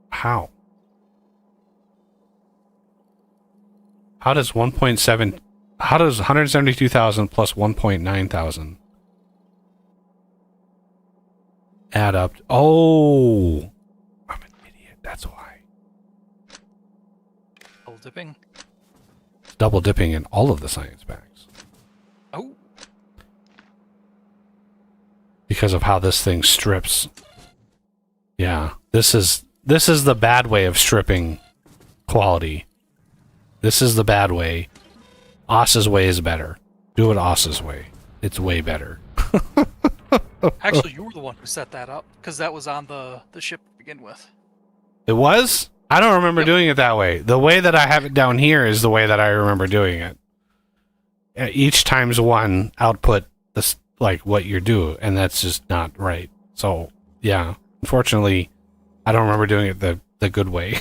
How? How does 1.7? How does 172,000 plus 1.9 thousand add up? Oh, I'm an idiot. That's why. Double dipping. It's double dipping in all of the science bags Oh, because of how this thing strips. Yeah, this is the bad way of stripping quality. This is the bad way. Oss's way is better. Do it Oss's way. It's way better. actually, you were the one who set that up because that was on the ship to begin with. It was? I don't remember Yep. doing it that way. The way that I have it down here is the way that I remember doing it. Each times one output this like what you're doing, and that's just not right. So yeah, unfortunately, I don't remember doing it the good way.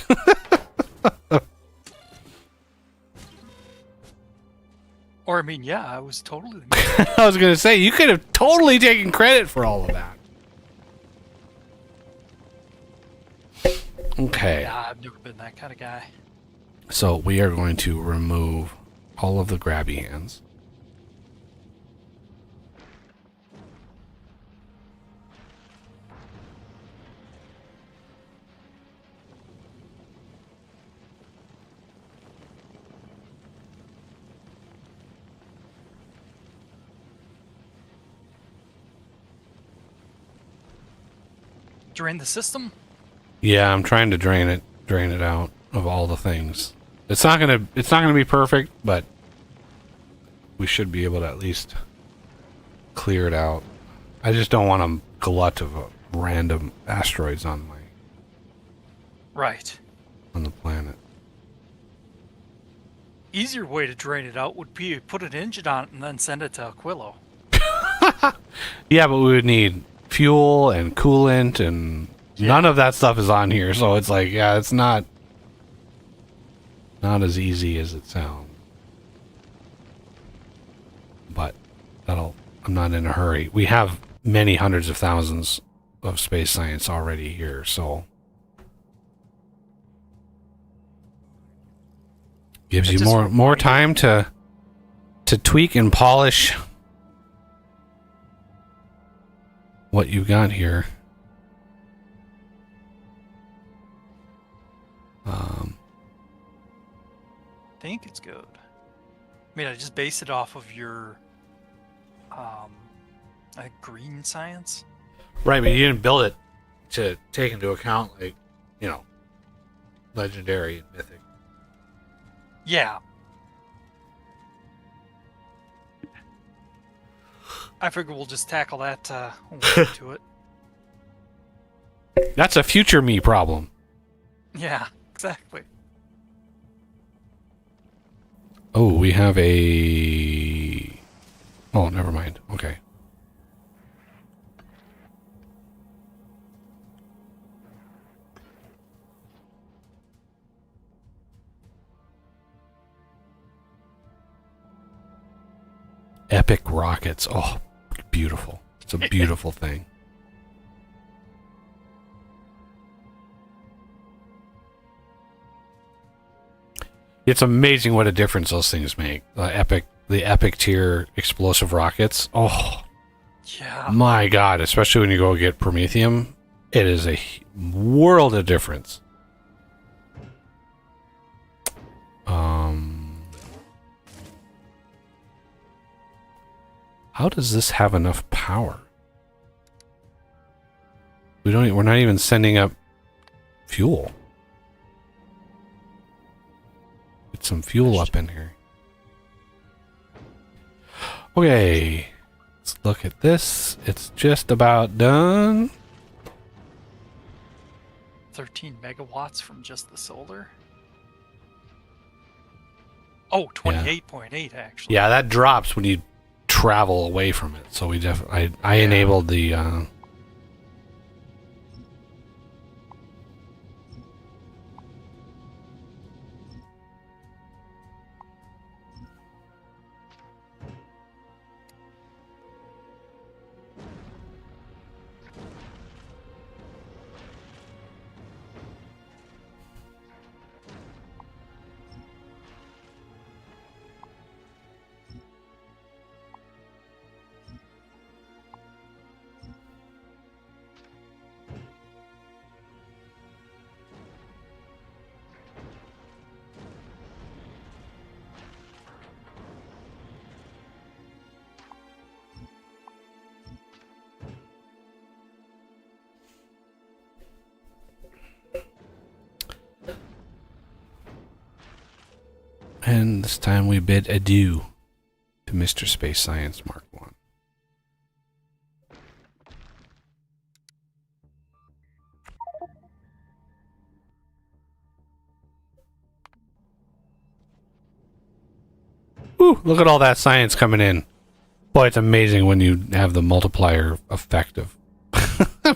Or I mean, yeah, I was totally. I was gonna say you could have totally taken credit for all of that. Okay. Yeah, I've never been that kind of guy. So we are going to remove all of the grabby hands. Drain the system. Yeah, I'm trying to drain it out of all the things. It's not gonna be perfect, but we should be able to at least clear it out. I just don't want a glut of random asteroids on Right. the planet. Easier way to drain it out would be put an engine on it and then send it to Aquilo. Yeah, but we would need fuel and coolant and None of that stuff is on here, so it's like, yeah, it's not as easy as it sounds. But I'm not in a hurry. We have many hundreds of thousands of space science already here, so gives you more time to tweak and polish what you've got here. I think it's good. I mean, I just based it off of your green science. Right, but you didn't build it to take into account, like, you know, legendary and mythic. Yeah. I figure we'll just tackle that when we get to it. That's a future me problem. Yeah, exactly. Oh, we have a... Oh, never mind. Okay. Epic rockets. Oh, beautiful. It's a beautiful thing. It's amazing what a difference those things make. The epic tier explosive rockets. Oh, yeah. My God! Especially when you go get Promethium, it is a world of difference. How does this have enough power? We're not even sending up fuel. Get some fuel up in here. Okay, let's look at this. It's just about done. 13 megawatts from just the solar. Oh, 28.8 actually. Yeah, that drops when you travel away from it. So we definitely, I enabled the and this time we bid adieu to Mr. Space Science Mark 1. Woo, look at all that science coming in. Boy, it's amazing when you have the multiplier effect of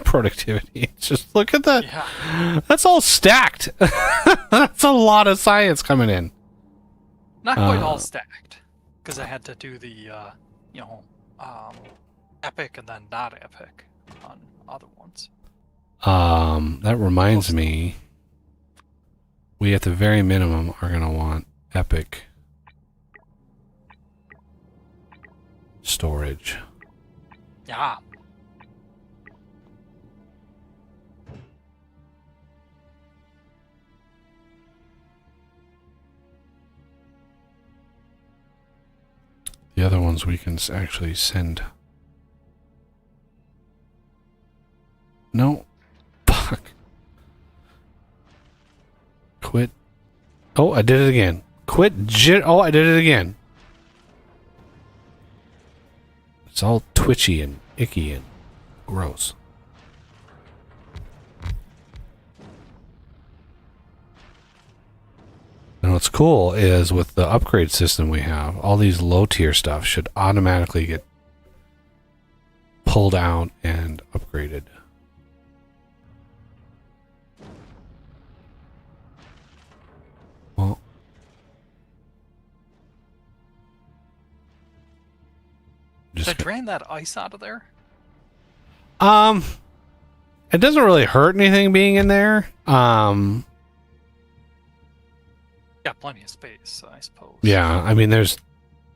productivity. It's just, look at that. Yeah. That's all stacked. That's a lot of science coming in. Not quite all stacked, because I had to do the, epic and then not epic on other ones. That reminds me, we at the very minimum are going to want epic storage. Yeah. The other ones we can actually send. No. Fuck. Quit. Oh, I did it again. Quit. Oh, I did it again. It's all twitchy and icky and gross. And what's cool is with the upgrade system we have, all these low tier stuff should automatically get pulled out and upgraded. Did I Just drain that ice out of there? it doesn't really hurt anything being in there. Got plenty of space, I suppose. Yeah, I mean there's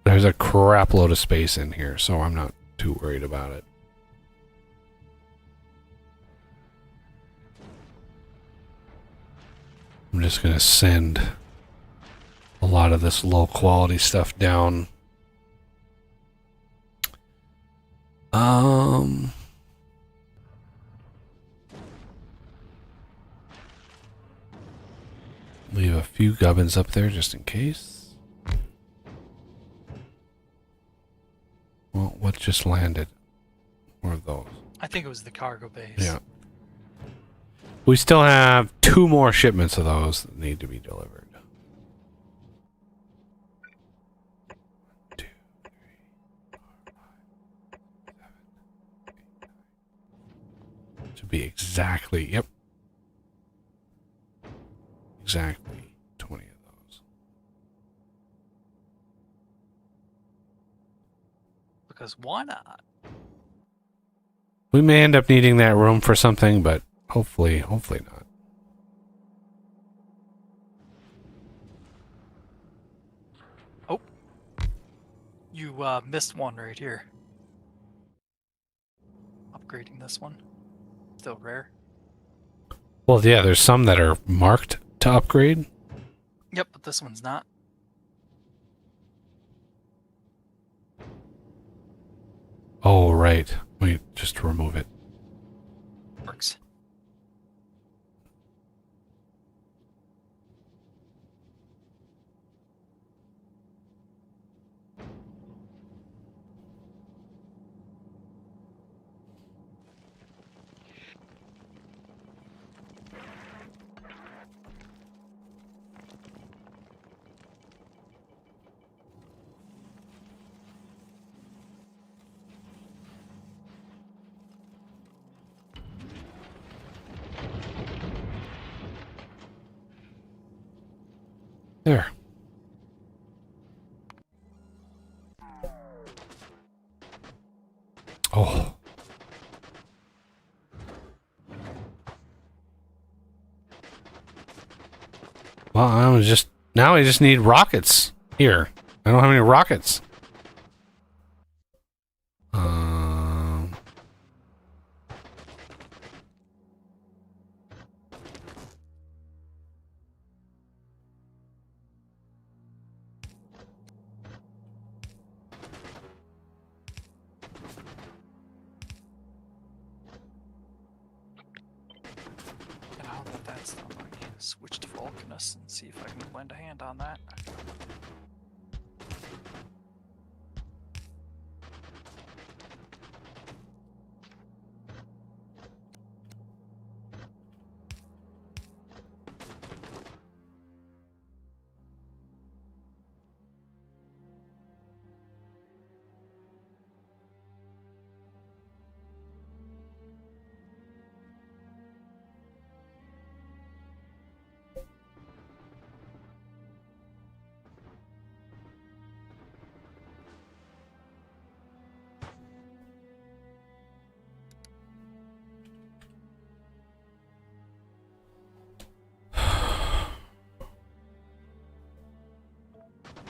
a crap load of space in here, so I'm not too worried about it. I'm just gonna send a lot of this low quality stuff down. Leave a few gubbins up there just in case. Well, what just landed? What are those? I think it was the cargo base. Yeah. We still have 2 more shipments of those that need to be delivered. 2, 3, 4, 5, 7, 8, 9. Should be exactly, yep. Exactly 20 of those. Because why not? We may end up needing that room for something, but hopefully not. Oh. You missed one right here. Upgrading this one. Still rare. Well, yeah, there's some that are marked to upgrade. Yep, but this one's not. Oh, right. Wait, just remove it. Works. There. Oh. Well, now I just need rockets. Here. I don't have any rockets. And now that that's done, I can switch to Vulcanus and see if I can lend a hand on that.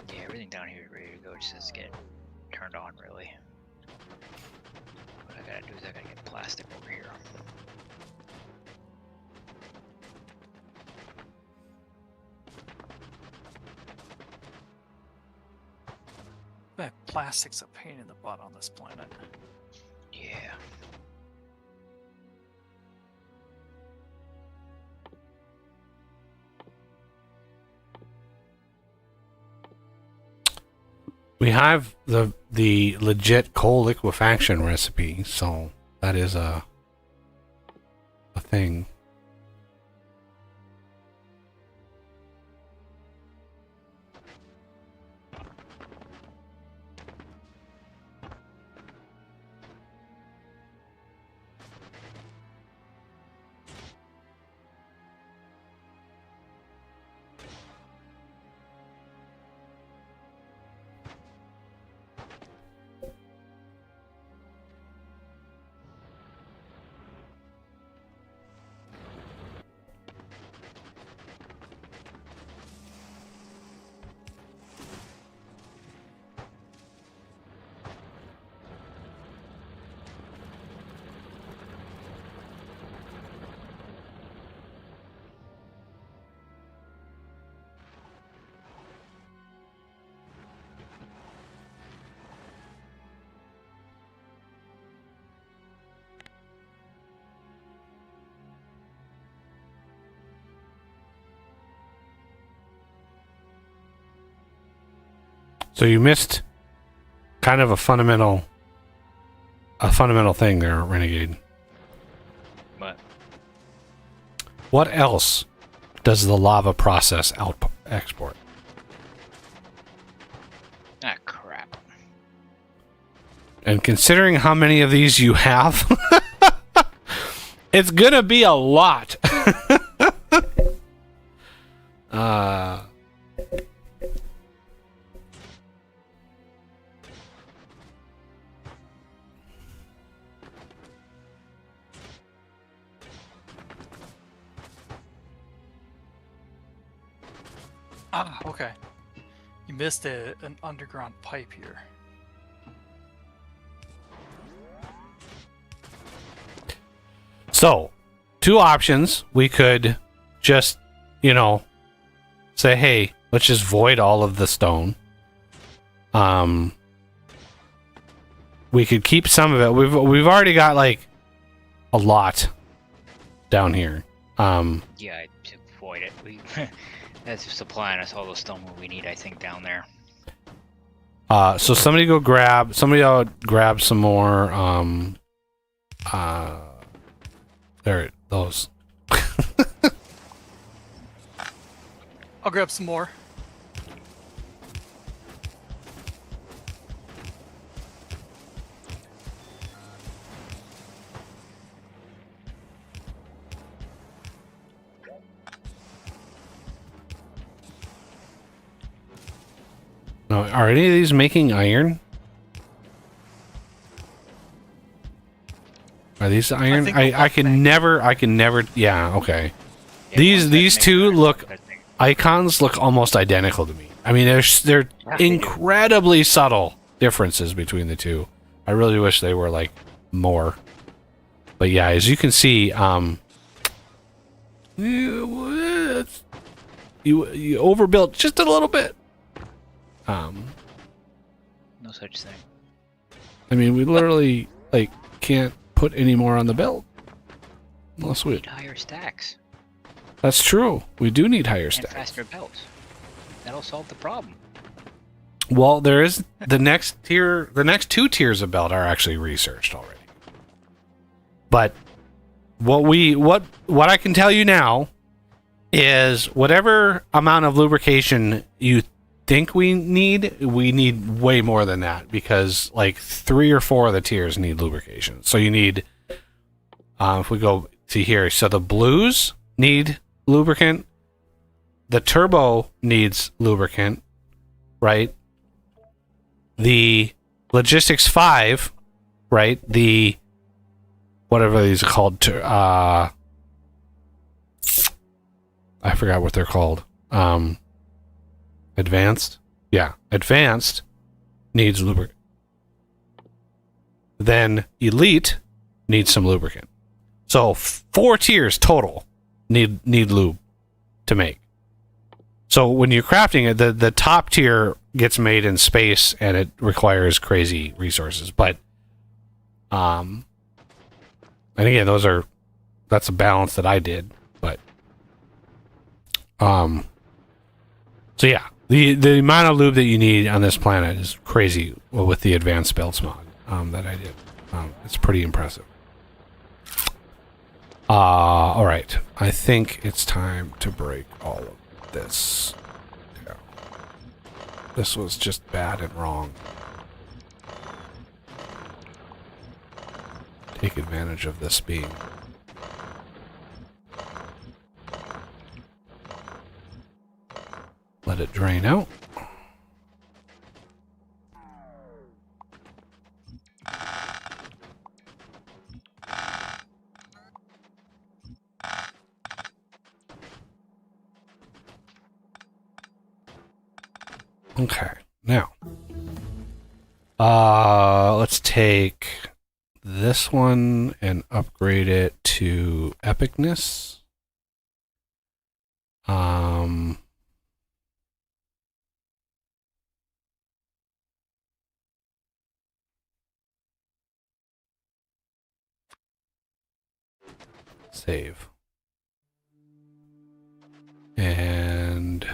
Yeah, everything down here is ready to go. Just has to get turned on, really. What I gotta do is I gotta get plastic over here. But plastic's a pain in the butt on this planet. Yeah. We have the legit coal liquefaction recipe, so that is a thing. So you missed kind of a fundamental thing there, Renegade. But What else does the lava process export? ah, crap. And considering how many of these you have, it's gonna be a lot. Ah, okay. You missed an underground pipe here. So, two options. We could just, say, hey, let's just void all of the stone. We could keep some of it. We've already got like a lot down here. Yeah, I should avoid it. That's supplying us all the stone we need, I think, down there. So somebody else grab some more. There, those. I'll grab some more. No, are any of these making iron? Are these iron? think I can never. Yeah, okay. Yeah, These once these that's two made, look I think- icons look almost identical to me. I mean, they're Yeah, they do. incredibly subtle differences between the two. I really wish they were like more. But yeah, as you can see, you overbuilt just a little bit. No such thing. I mean, we literally like can't put any more on the build. Unless we. Need higher stacks That's true. We do need higher and stacks. faster belts. That'll solve the problem. Well, there is the next tier. The next two tiers of belt are actually researched already. But what I can tell you now is whatever amount of lubrication you think we need way more than that, because like 3 or 4 of the tiers need lubrication. So you need, if we go to here, so the blues need lubricant, the turbo needs lubricant, right? The logistics 5, right? The whatever these are called, I forgot what they're called. Advanced? Yeah. Advanced needs lubricant. Then Elite needs some lubricant. So 4 tiers total need lube to make. So when you're crafting it, the top tier gets made in space and it requires crazy resources. But and again, that's a balance that I did. But so yeah, the amount of lube that you need on this planet is crazy with the advanced belts mod that I did. It's pretty impressive. All right, I think it's time to break all of this. Yeah. This was just bad and wrong. Take advantage of this being. Let it drain out. Okay, now let's take this one and upgrade it to epicness. Save. And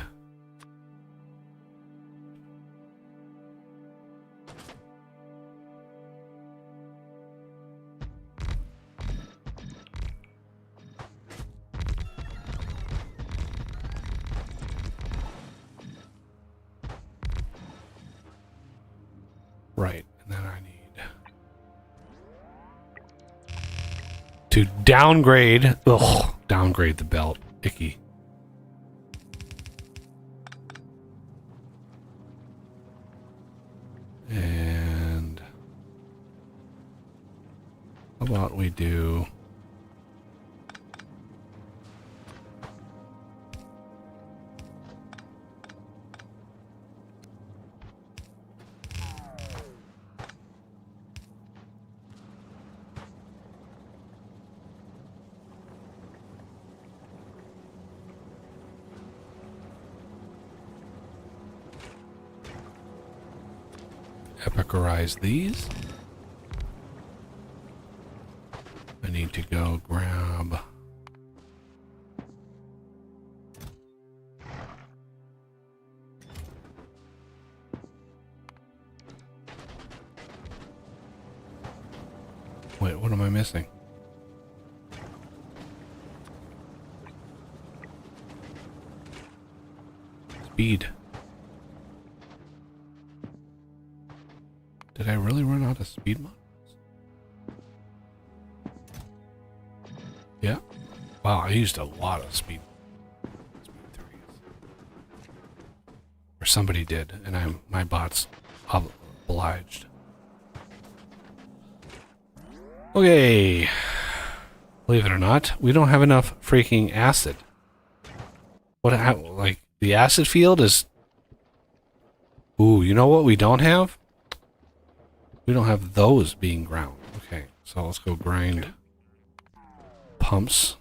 Right, and then I need to downgrade. Ugh, downgrade the belt. Icky. And how about we do epicarize these. I need to go grab wait, what am I missing? Speed. Did I really run out of speed models? Yeah. Wow, I used a lot of speed. Speed 3s. Or somebody did, and my bot's obliged. Okay. Believe it or not, we don't have enough freaking acid. Like, the acid field is... Ooh, you know what we don't have? We don't have those being ground. Okay, so let's go grind pumps.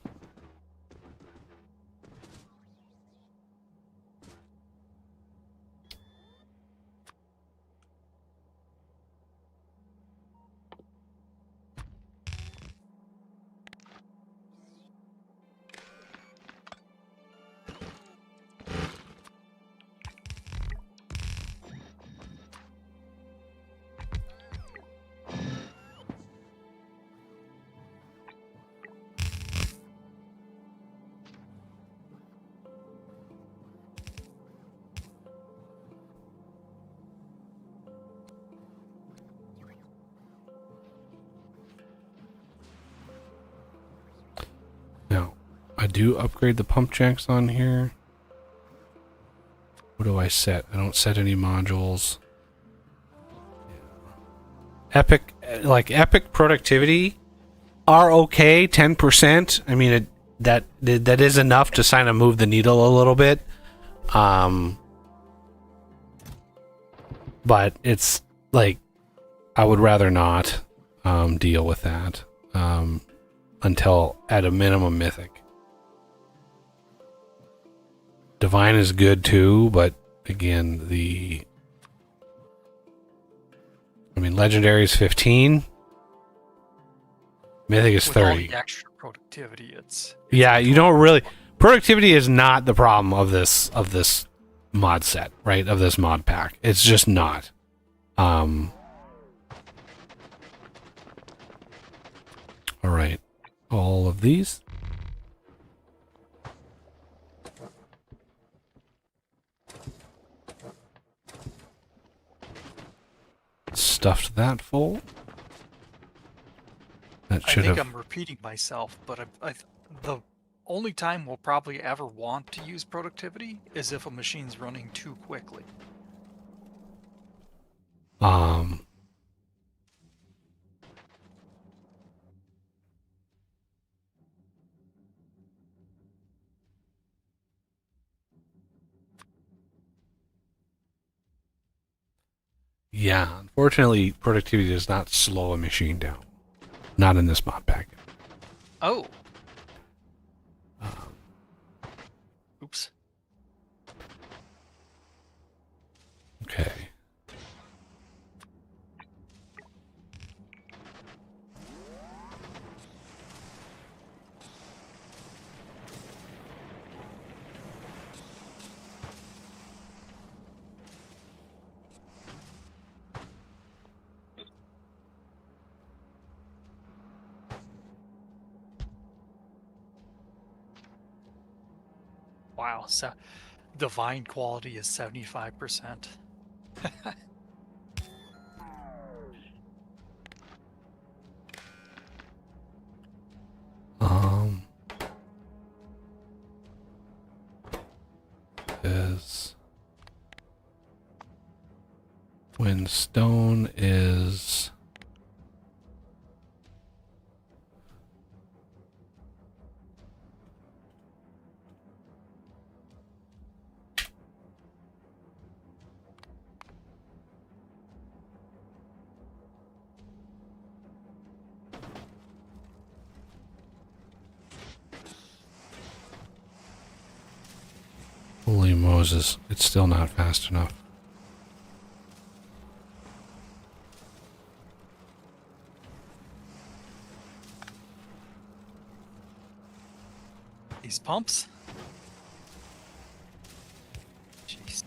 Now, I do upgrade the pump jacks on here. What do I set? I don't set any modules. Epic productivity are okay, 10%. I mean, that is enough to kind of move the needle a little bit. But it's like, I would rather not deal with that until at a minimum mythic. Divine is good too, but again, legendary is 15. Mythic is With 30. all the extra productivity, it's Yeah, you don't really... Productivity is not the problem of this mod set, right? Of this mod pack. It's just not. Alright. All of these. Stuffed that full. That I should think have... I'm repeating myself, but the only time we'll probably ever want to use productivity is if a machine's running too quickly. Yeah, unfortunately, productivity does not slow a machine down. Not in this mod pack. Oh. Oops. Okay. Wow. So divine quality is 75%. is when stone is holy Moses, it's still not fast enough. These pumps? Jeez.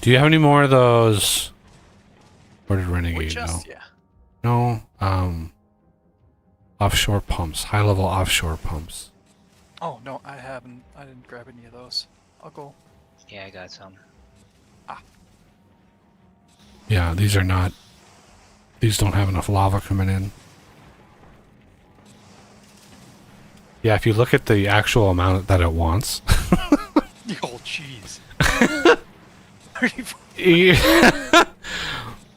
Do you have any more of those? Where did Renegade go? Yeah. No, offshore pumps, high-level offshore pumps. Oh, no, I haven't. I didn't grab any of those. I'll go. Yeah, I got some. Yeah, these are not. These don't have enough lava coming in. Yeah, if you look at the actual amount that it wants. Oh, jeez.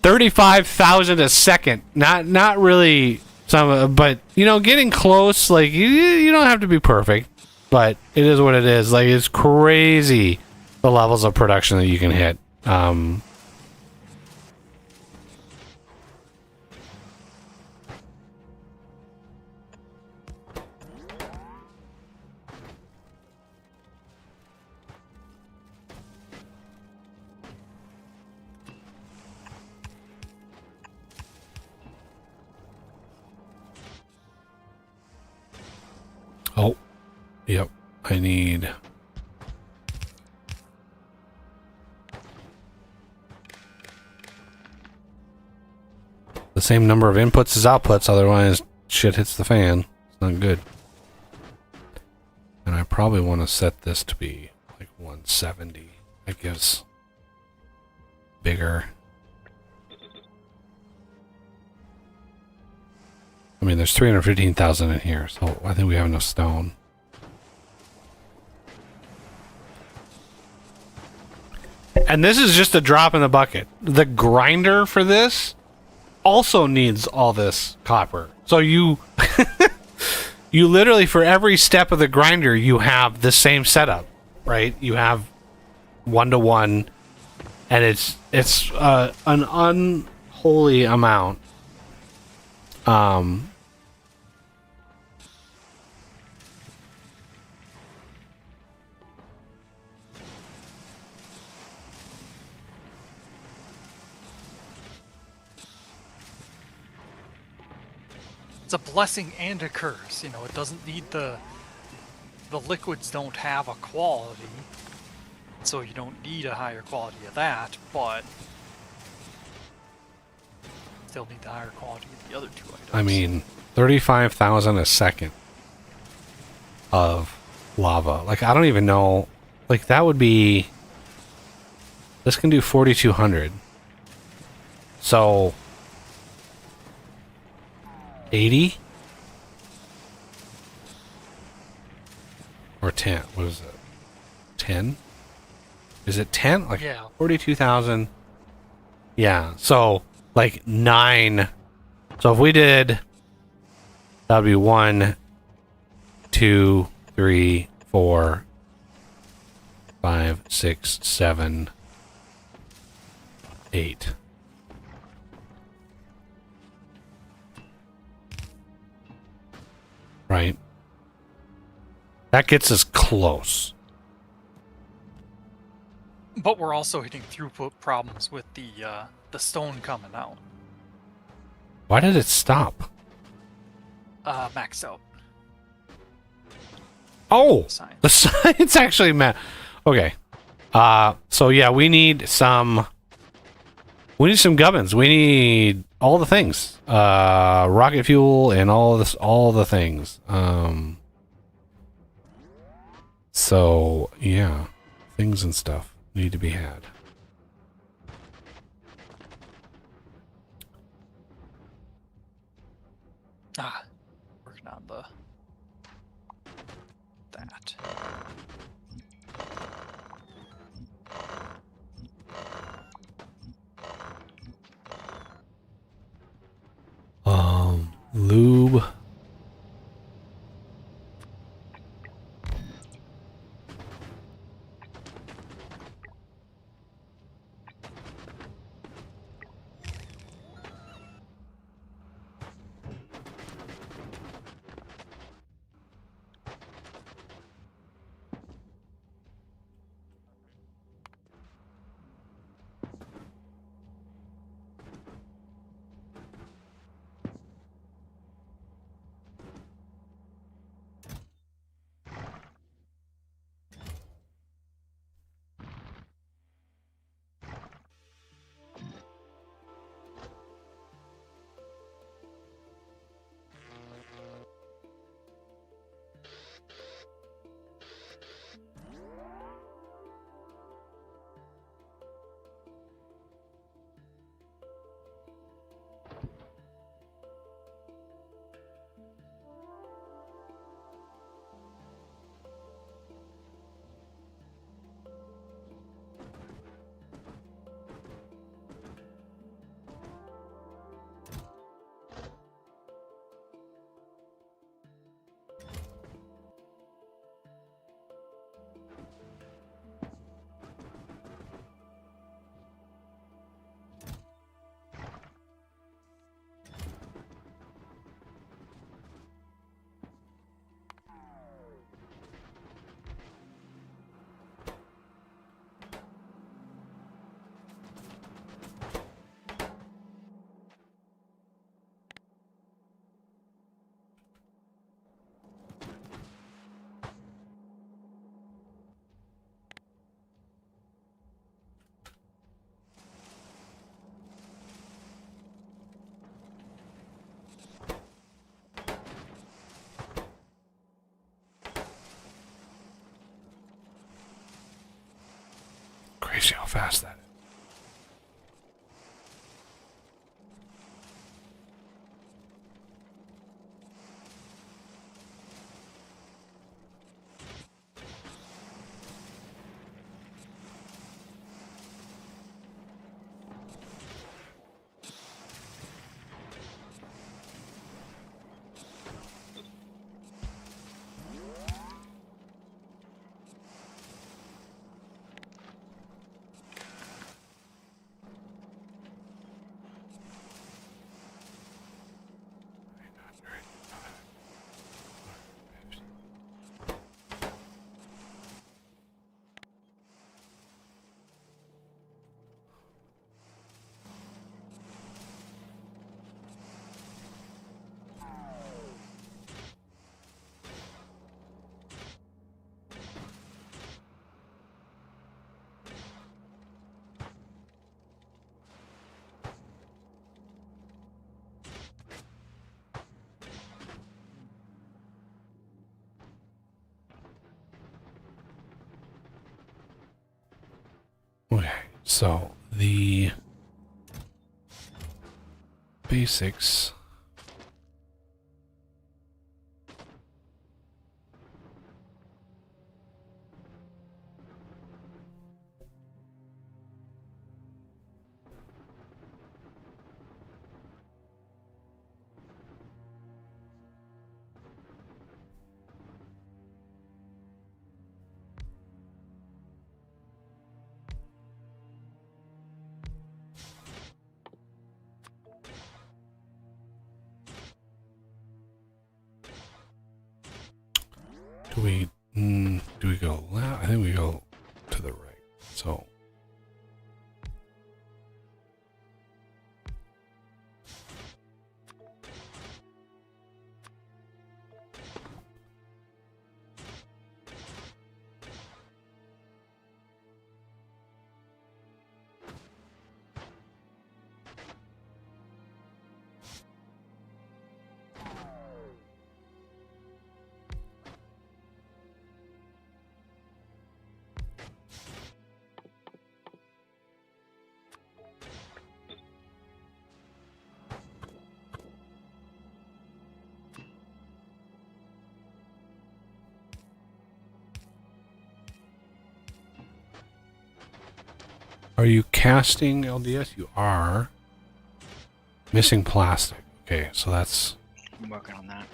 35,000 a second. Not really some, but you know, getting close. Like you don't have to be perfect, but it is what it is. Like it's crazy the levels of production that you can hit. Oh, yep. I need. The same number of inputs as outputs, otherwise shit hits the fan. It's not good. And I probably want to set this to be like 170. That gives bigger. I mean, there's 315,000 in here, so I think we have enough stone. And this is just a drop in the bucket. The grinder for this also needs all this copper. So you you literally, for every step of the grinder, you have the same setup, right? You have 1-to-1, and it's an unholy amount. It's a blessing and a curse. You know, it doesn't need the liquids don't have a quality, so you don't need a higher quality of that, but still need the higher quality of the other two items. I mean, 35,000 a second of lava. Like, I don't even know. Like, that would be. This can do 4,200. So. 80? Or 10? What is it? 10? Is it 10? Like, yeah. 42,000. Yeah, so, like, 9. So if we did, that would be 1, 2, 3, 4, 5, 6, 7, 8. Right? That gets us close. But we're also hitting throughput problems with the stone coming out. Why did it stop? Maxed out. Oh, Science. the science actually met. Okay. So yeah, we need some gubbins. We need all the things. Rocket fuel and all the things. So yeah, things and stuff need to be had. Working on that. Lube. Crazy how fast that is. Okay, so the basics. Do we go left? I think we go to the right. So Are you casting LDS? You are. Missing plastic. Okay, so that's... I'm working on that.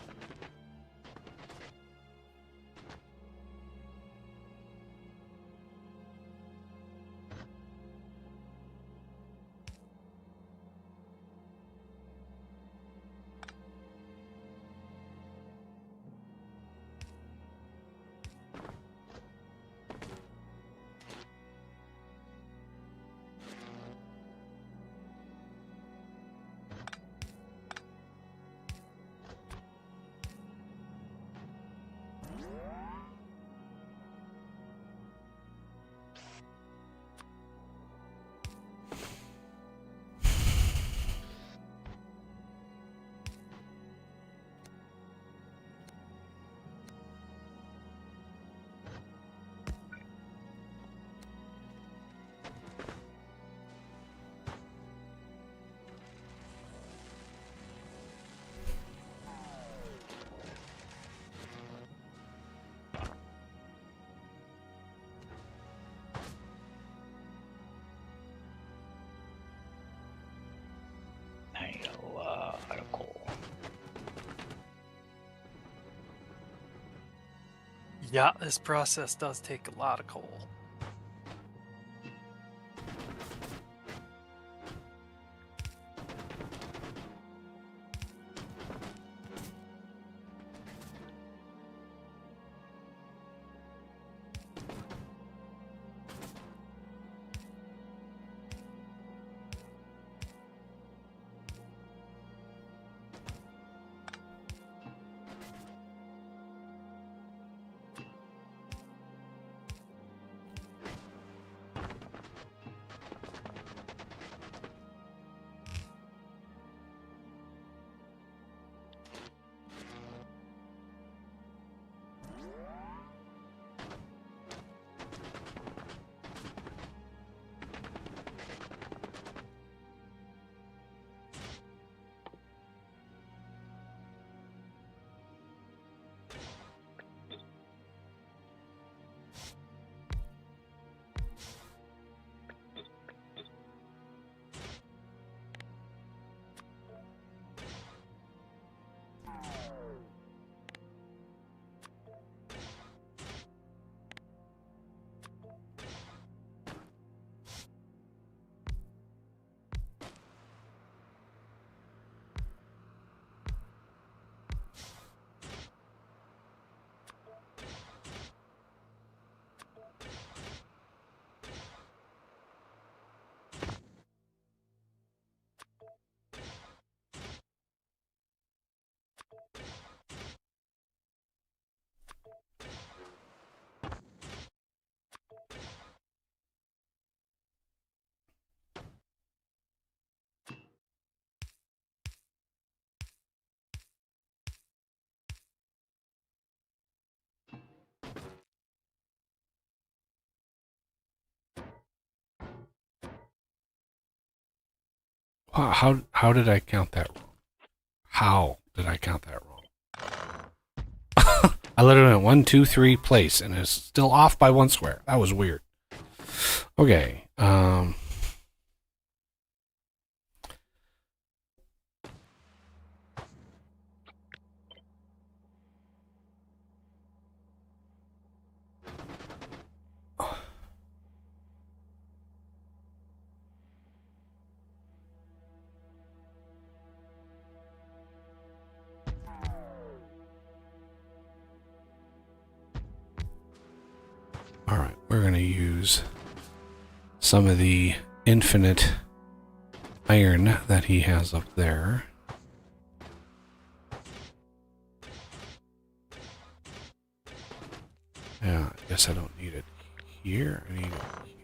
I need a lot of coal. Yeah, this process does take a lot of coal. Wow, how did I count that wrong? How did I count that wrong? I literally went 1, 2, 3 place, and it's still off by 1 square. That was weird. Okay. All right, we're going to use some of the infinite iron that he has up there. Yeah, I guess I don't need it here. I need it here.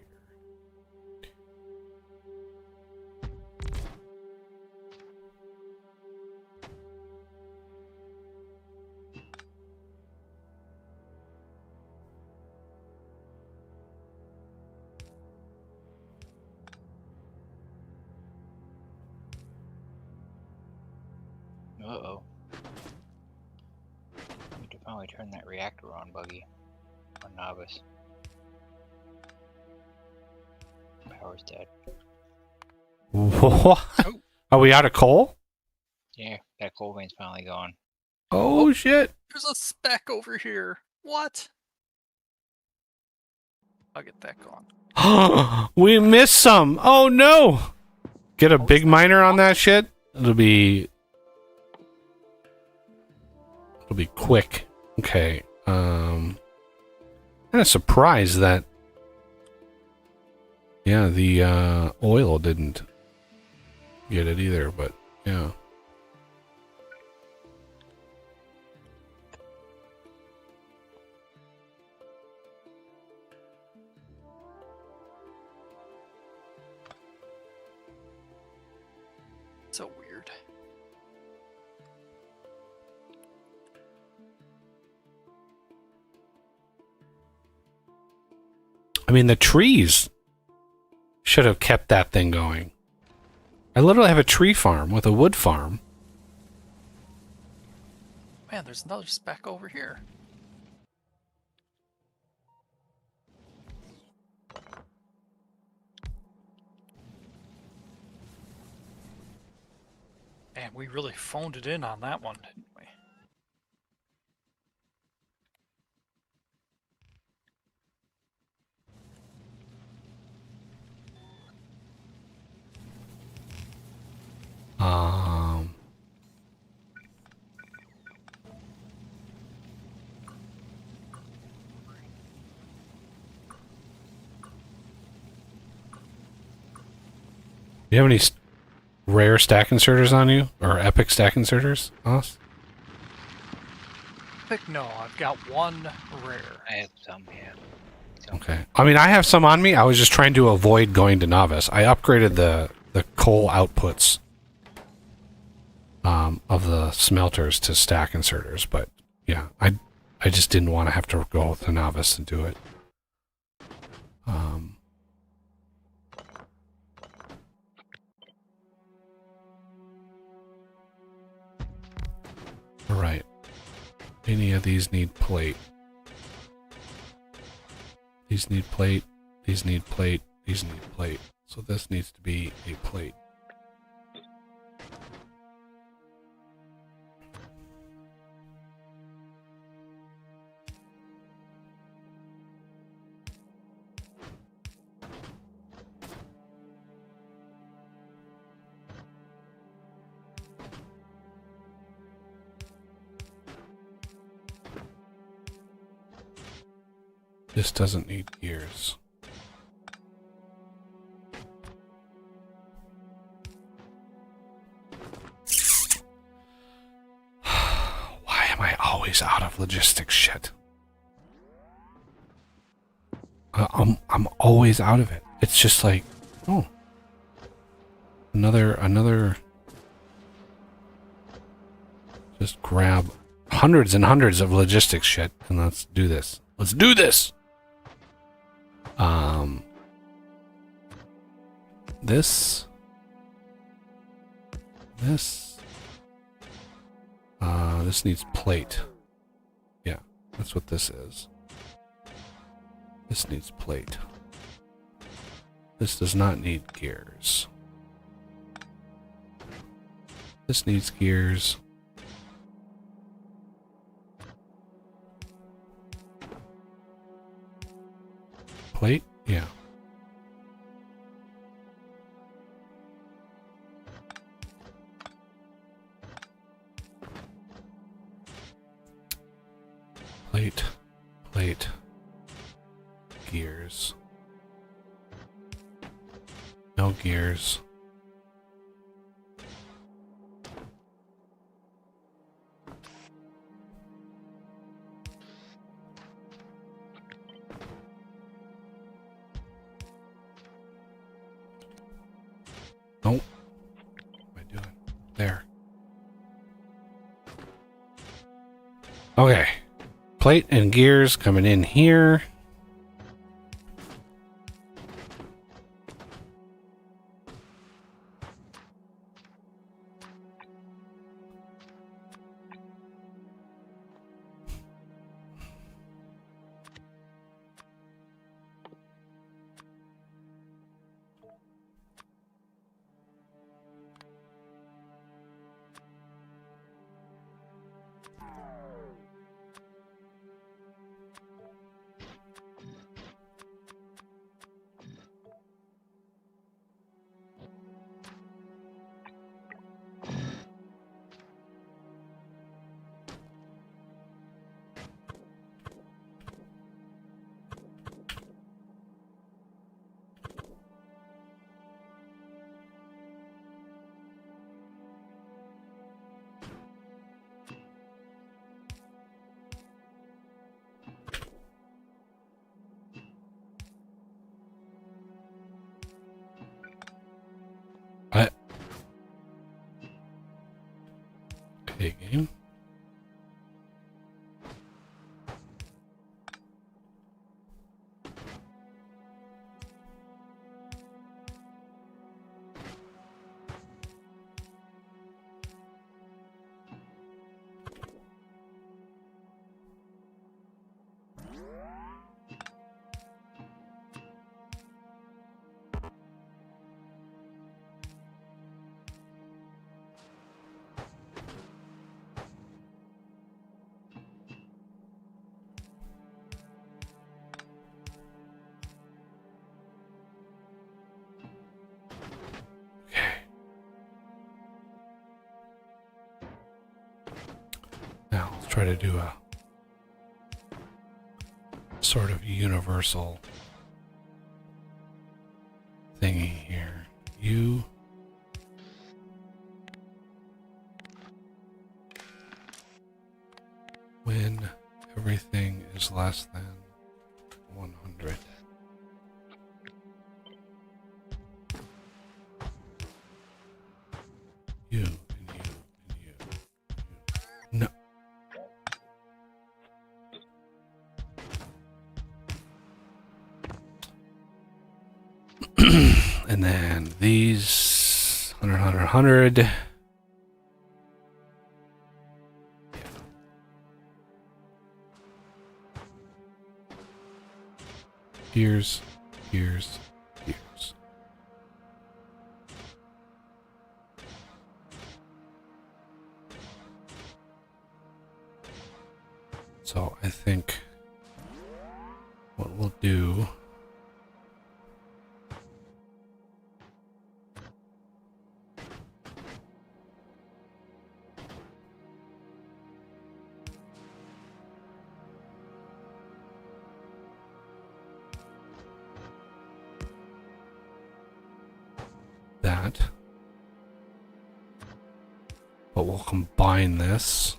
Uh-oh. Need to finally turn that reactor on, Buggy. On Novice. power's dead. What? Oh. Are we out of coal? Yeah, that coal vein's finally gone. Oh, shit. There's a speck over here. What? I'll get that gone. We missed some. Oh, no. Get a Oh, big is that miner on awesome? that shit. It'll be quick. Okay. Kind of surprised that the oil didn't get it either, but yeah. So weird. I mean, the trees should have kept that thing going. I literally have a tree farm with a wood farm. Man, there's another speck over here. Man, we really phoned it in on that one, didn't we? Um, do you have any rare stack inserters on you? Or epic stack inserters, Us? Heck no, I've got one rare. I have some, yeah. Some. Okay. I mean, I have some on me. I was just trying to avoid going to novice. I upgraded the coal outputs of the smelters to stack inserters, but yeah, I just didn't want to have to go to novice and do it. All right. Any of these need plate. These need plate. These need plate. These need plate. So this needs to be a plate. This doesn't need gears. Why am I always out of logistics shit? I'm always out of it. It's just like, oh, another. Just grab hundreds and hundreds of logistics shit and let's do this. Let's do this. This needs plate. Yeah, that's what this is. This needs plate. This does not need gears. This needs gears. Plate? Yeah. Plate, plate, gears. No gears. Nope. What am I doing? There. Okay. Plate and gears coming in here. What? Okay, game. Now let's try to do a sort of universal thingy here. You when everything is less than 100. You and you and you. No. And then these 100, 100, 100. Here's. So I think what we'll do that, but we'll combine this.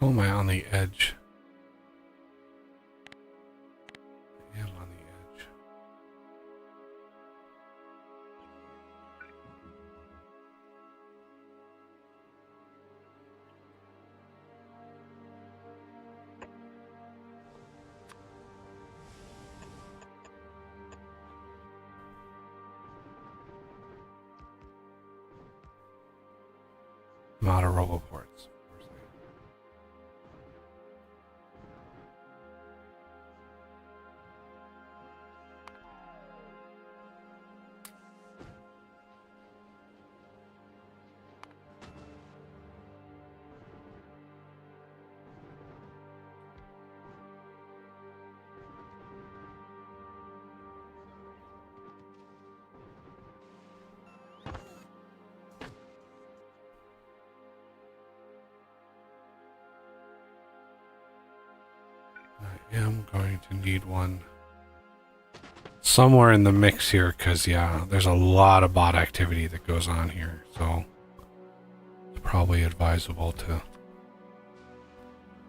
How am I on the edge? I am on the edge. I'm out of roboports. I am going to need one somewhere in the mix here, because yeah, there's a lot of bot activity that goes on here, so it's probably advisable to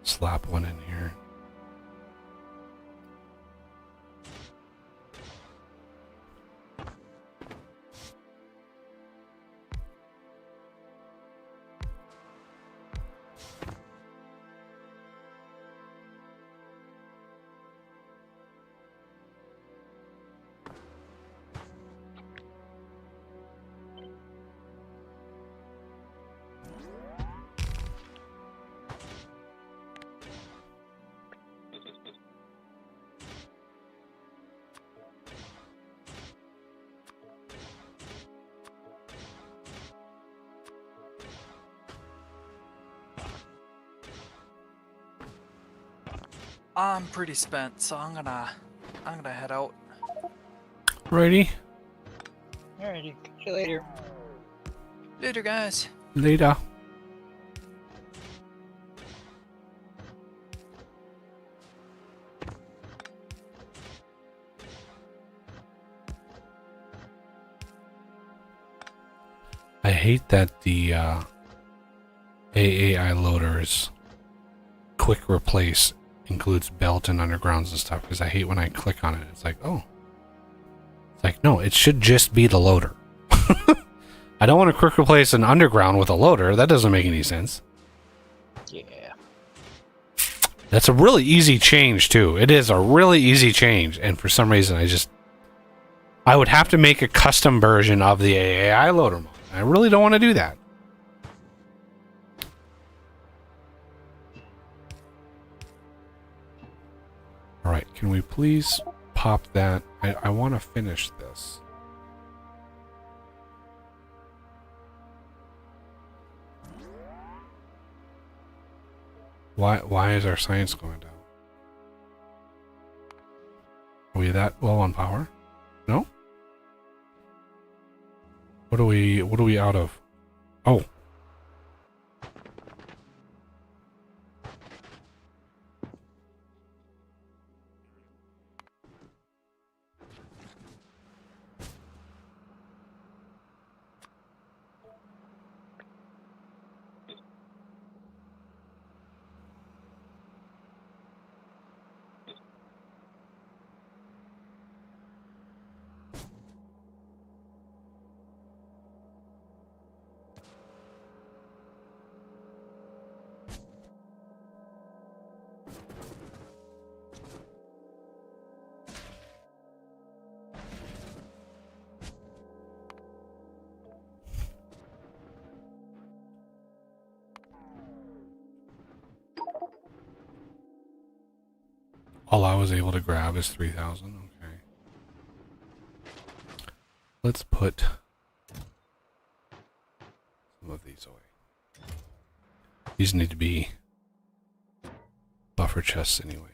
slap one in here. I'm pretty spent, so I'm gonna head out. Righty, Alrighty, catch you later. Later, guys. later. I hate that the AAI loaders quick replace includes belt and undergrounds and stuff, because I hate when I click on it. It's like, oh. It's like, no, it should just be the loader. I don't want to quick replace an underground with a loader. That doesn't make any sense. Yeah. That's a really easy change, too. It is a really easy change, and for some reason I would have to make a custom version of the AAI loader mod. I really don't want to do that. Alright, can we please pop that? I want to finish this. Why is our science going down? Are we that low on power? No? What are we out of? Oh. All I was able to grab is 3,000. Okay. Let's put some of these away. These need to be buffer chests anyway.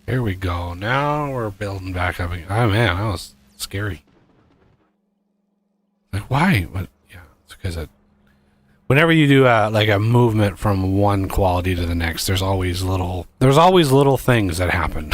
There we go. Now we're building back up again. Oh man, that was scary. Like why? What? Yeah, it's because whenever you do like a movement from one quality to the next, there's always little things that happen.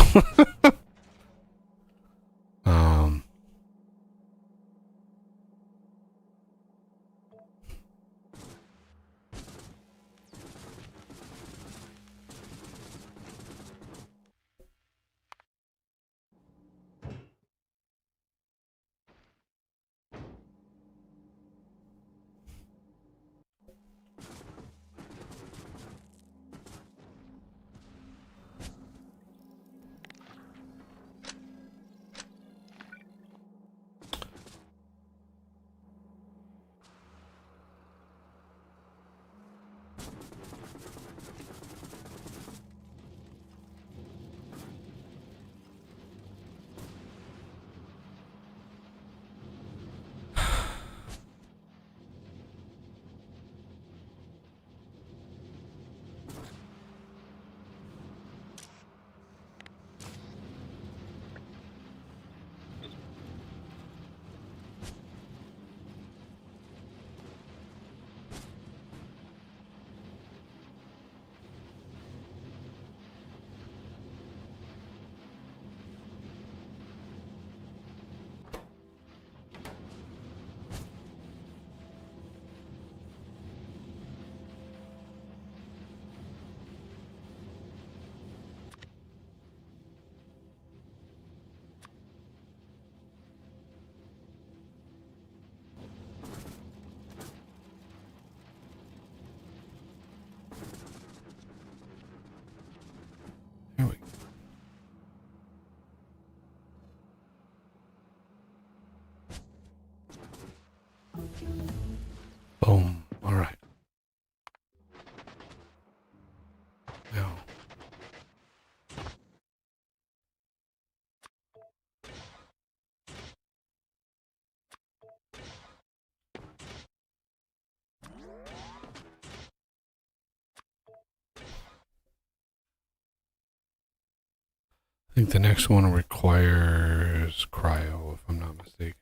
think the next one requires cryo, if I'm not mistaken.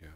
Yeah.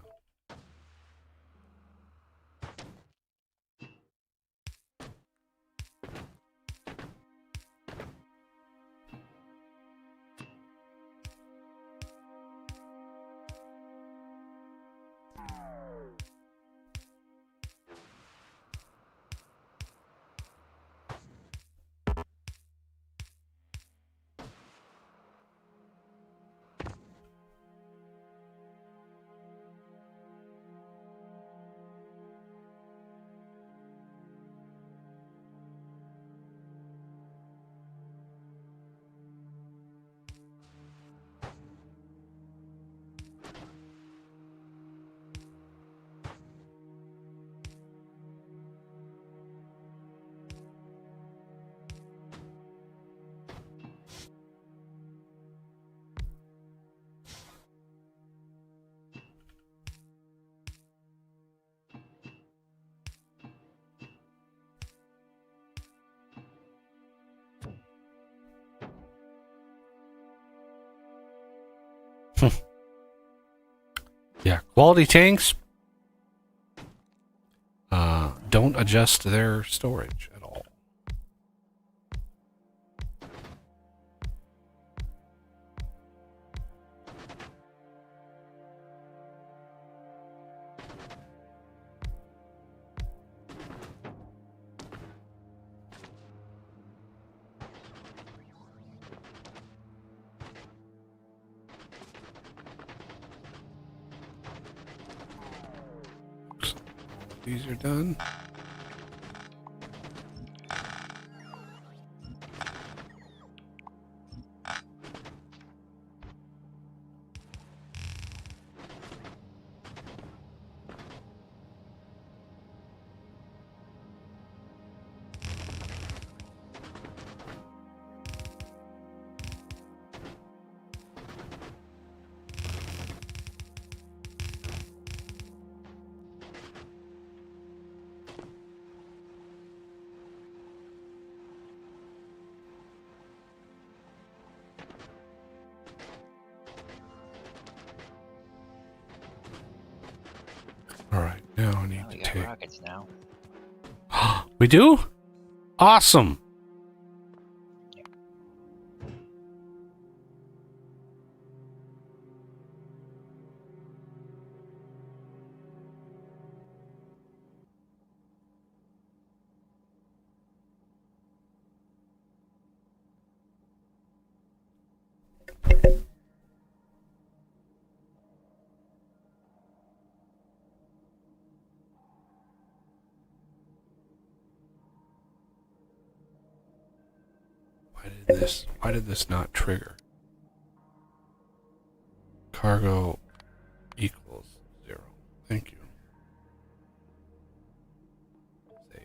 Yeah, quality tanks don't adjust their storage at all. These are done. All right, now I need Oh, we to got take. rockets now. We do? Awesome. Why did this not trigger? Cargo equals 0. Thank you. Save.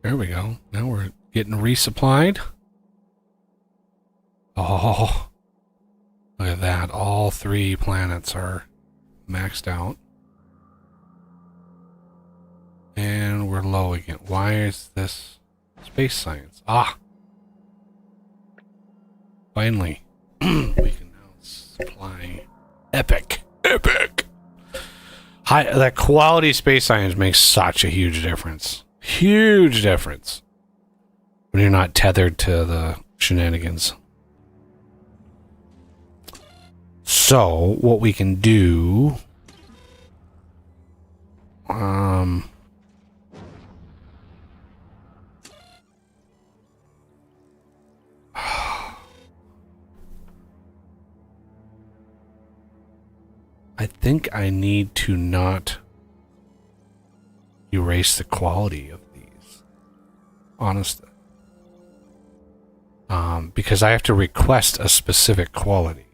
There we go. Now we're getting resupplied. Oh, look at that. All 3 planets are maxed out. And we're low again. Why is this space science? Ah! Finally. We can now supply epic. Epic! That quality space science makes such a huge difference. Huge difference. When you're not tethered to the shenanigans. So, what we can do... I think I need to not erase the quality of these. Honestly. Because I have to request a specific quality.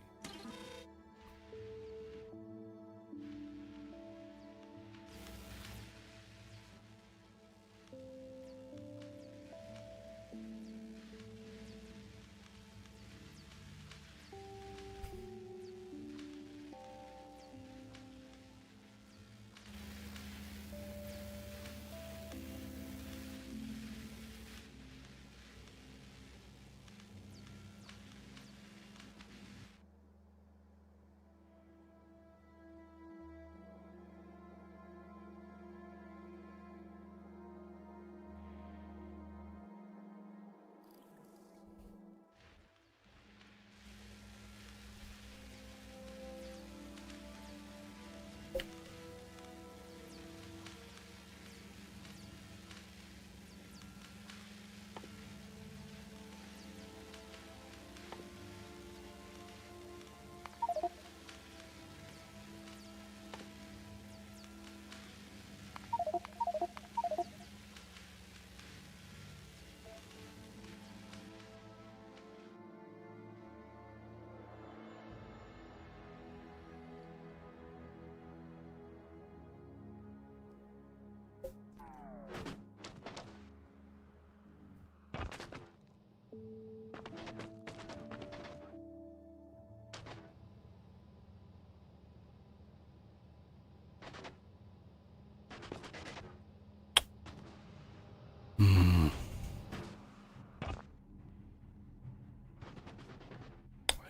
I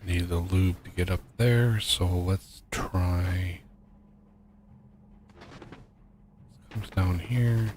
need the loop to get up there, so let's try. Comes down here.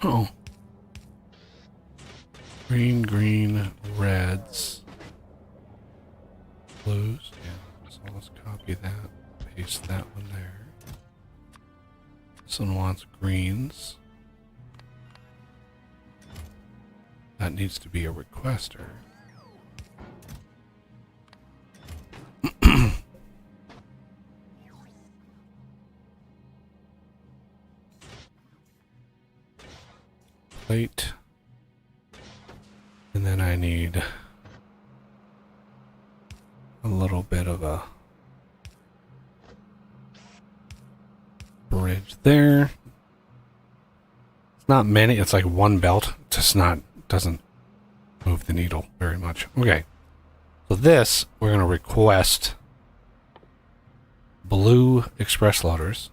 Oh. Green, reds. Blues. Yeah. So let's copy that. Paste that one there. This one wants greens. That needs to be a requester. Plate. And then I need a little bit of a bridge there. It's not many, it's like one belt. It's just not, doesn't move the needle very much. Okay. So this, we're going to request blue express loaders.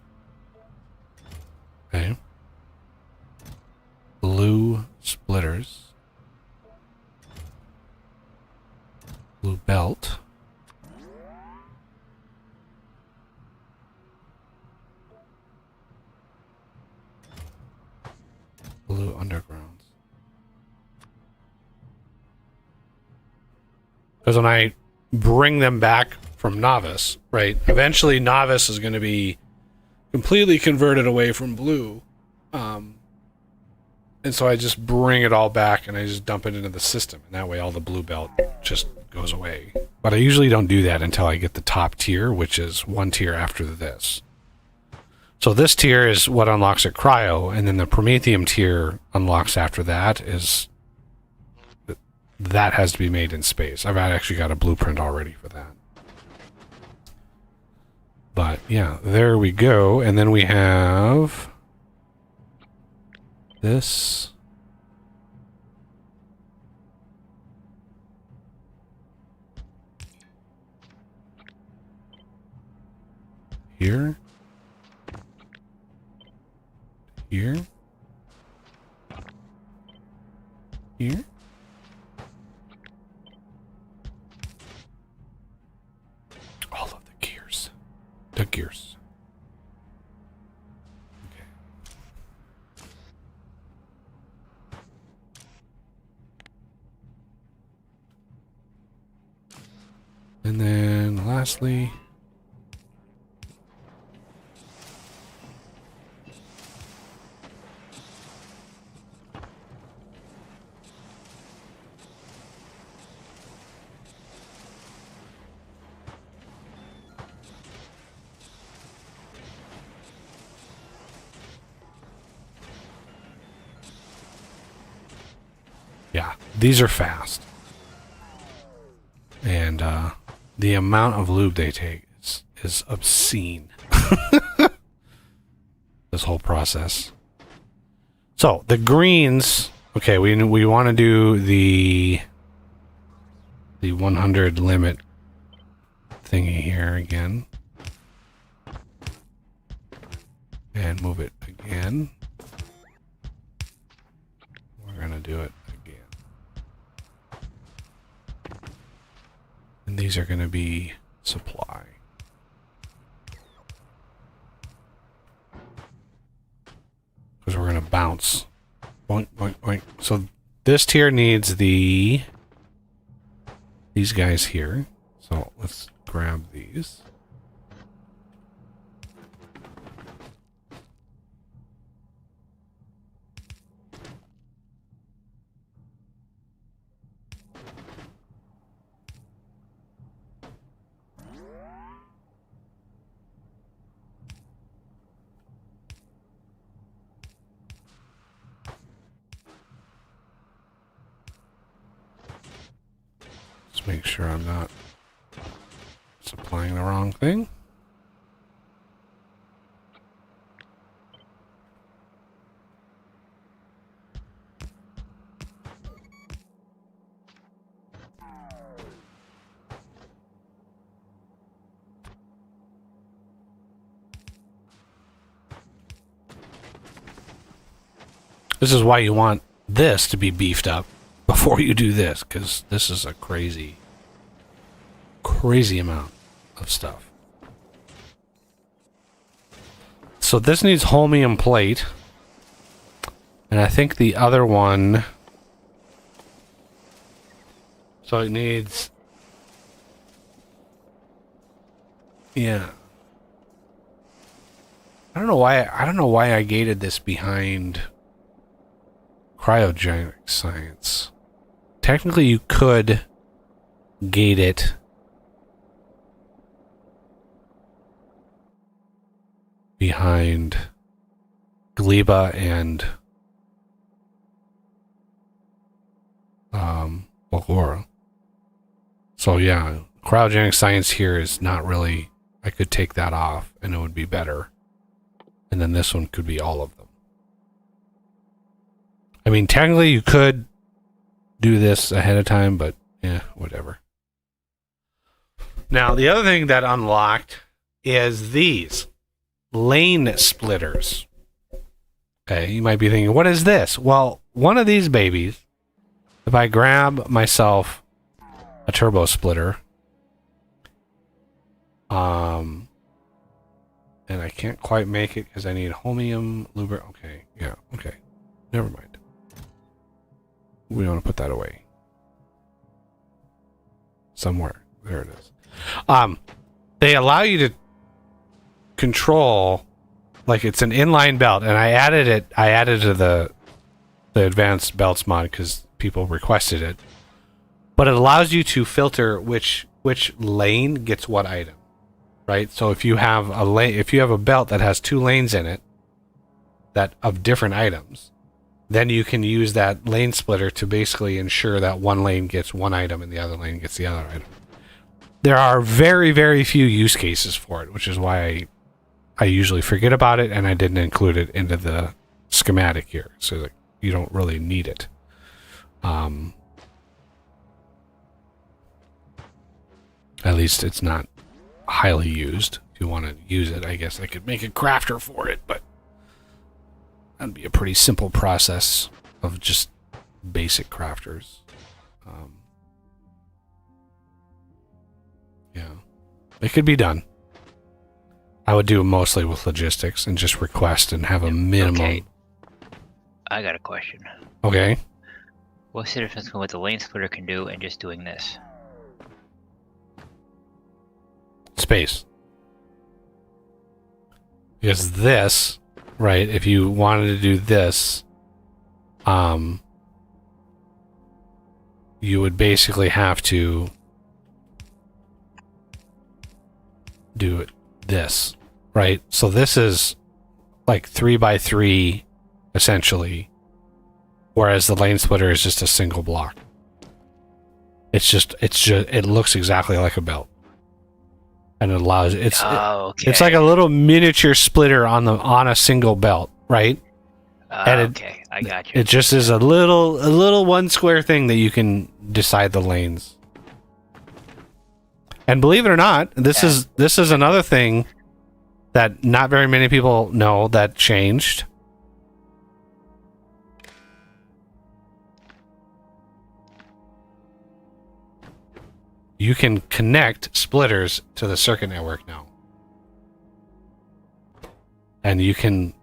Okay. Blue splitters. Blue belt. Blue undergrounds. Because when I bring them back from novice, right? Eventually novice is going to be completely converted away from blue. And so I just bring it all back and I just dump it into the system. And that way all the blue belt just goes away. But I usually don't do that until I get the top tier, which is one tier after this. So this tier is what unlocks at cryo, and then the Prometheum tier unlocks after that. That has to be made in space. I've actually got a blueprint already for that. But yeah, there we go. And then we have this. Here. Here. Here. All of the gears. The gears. Okay. And then lastly, yeah, these are fast. And the amount of lube they take is obscene. This whole process. So the greens, okay, we want to do the 100 limit thingy here again. And move it again. We're gonna do it again. And these are gonna be supply. Because we're gonna bounce. Boink, boink, boink. So this tier needs these guys here. So let's grab these. Just make sure I'm not supplying the wrong thing. This is why you want this to be beefed up before you do this, because this is a crazy amount of stuff. So this needs holmium plate, and I think the other one, so it needs Yeah. I don't know why I gated this behind cryogenic science. Technically, you could gate it behind Gleba and Agora. So yeah, cryogenic science here is not really. I could take that off, and it would be better. And then this one could be all of them. I mean, technically, you could do this ahead of time, but yeah, whatever. Now, the other thing that unlocked is these lane splitters. Okay, you might be thinking, what is this? Well, one of these babies, if I grab myself a turbo splitter, and I can't quite make it because I need holmium lubricant. Okay, yeah, okay. Never mind. We want to put that away. Somewhere. There it is. They allow you to control, like it's an inline belt, and I added it to the advanced belts mod because people requested it. But it allows you to filter which lane gets what item. Right? So if you have a belt that has 2 lanes in it that of different items, then you can use that lane splitter to basically ensure that one lane gets one item and the other lane gets the other item. There are very, very few use cases for it, which is why I usually forget about it and I didn't include it into the schematic here, so that you don't really need it. At least it's not highly used. If you want to use it, I guess I could make a crafter for it, but that'd be a pretty simple process of just basic crafters. Yeah, it could be done. I would do it mostly with logistics and just request and have a minimum. Okay. I got a question. Okay. What's the difference between what the lane splitter can do and just doing this? Space. Because this, right, if you wanted to do this, you would basically have to do it this, right? So this is like 3x3 essentially, whereas the lane splitter is just a single block. It looks exactly like a belt. And it allows it's like a little miniature splitter on a single belt, right? Okay, I got you. It just is a little one square thing that you can decide the lanes. And believe it or not, this is another thing that not very many people know that changed. You can connect splitters to the circuit network now. And you can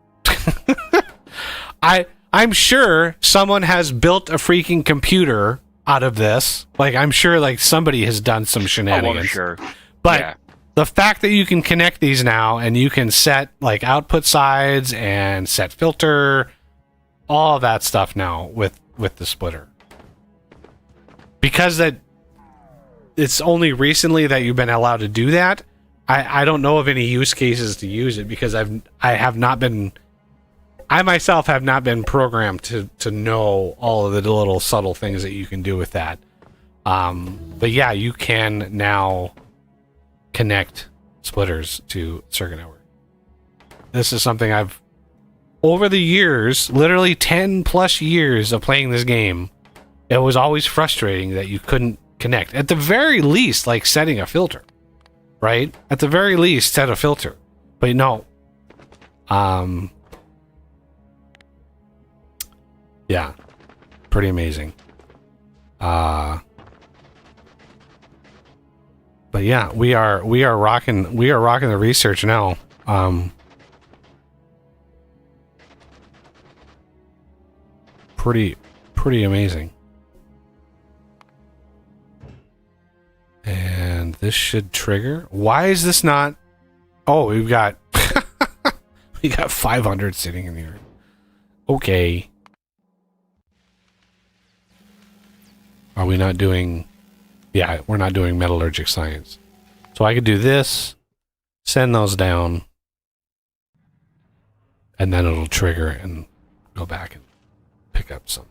I'm sure someone has built a freaking computer out of this. Like I'm sure like somebody has done some shenanigans. Oh, I'm sure. But yeah. The fact that you can connect these now and you can set like output sides and set filter, all of that stuff now with the splitter. Because that it's only recently that you've been allowed to do that. I don't know of any use cases to use it because I myself have not been programmed to know all of the little subtle things that you can do with that. But yeah, you can now connect splitters to circuit network. This is something I've over the years, literally 10 plus years of playing this game, it was always frustrating that you couldn't connect. At the very least, like setting a filter, right? At the very least, set a filter. But no. Yeah. Pretty amazing. But yeah, we are rocking the research now. Pretty amazing. And This should trigger. Why is this not? Oh, we've got we got 500 sitting in here. Okay. Are we not doing? Yeah, we're not doing metallurgic science. So I could do this, send those down, and then it'll trigger and go back and pick up some.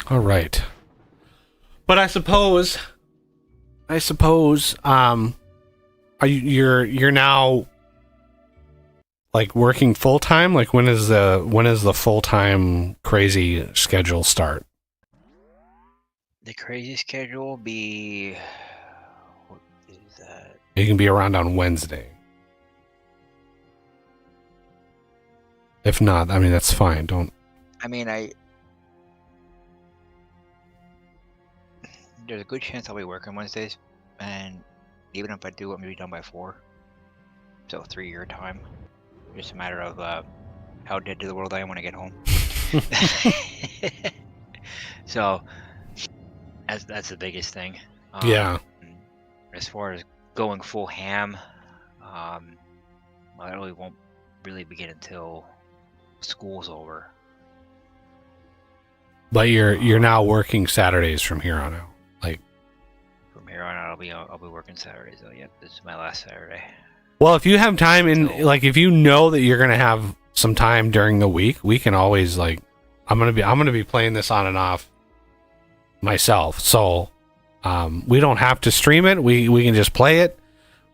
All right. But I suppose, are you're now like working full time? Like when is the full time crazy schedule start? The crazy schedule will be. What is that? You can be around on Wednesday. If not, I mean that's fine. Don't. I mean, there's a good chance I'll be working Wednesdays, and even if I do, I'm gonna be done by 4. So 3-year time. Just a matter of how dead to the world I am when I get home. So that's the biggest thing. Yeah. As far as going full ham, well, I really won't really begin until school's over. But you're now working Saturdays from here on out. Like From here on out, I'll be working Saturdays. Though, yep, this is my last Saturday. well, if you have time like if you know that you're gonna have some time during the week, we can always like I'm gonna be playing this on and off myself. So we don't have to stream it. We can just play it.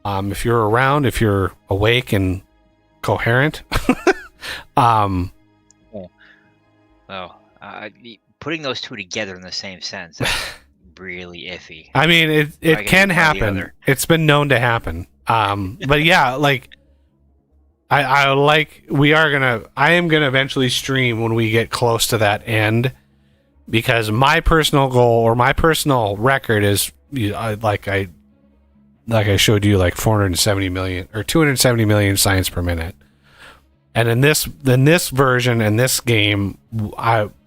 If you're around, if you're awake and coherent. Putting those two together in the same sense, that's really iffy. I mean, it can happen. It's been known to happen. But yeah, like I am gonna eventually stream when we get close to that end, because my personal goal or my personal record is like I showed you, like 470 million or 270 million science per minute. And in this version, in this game,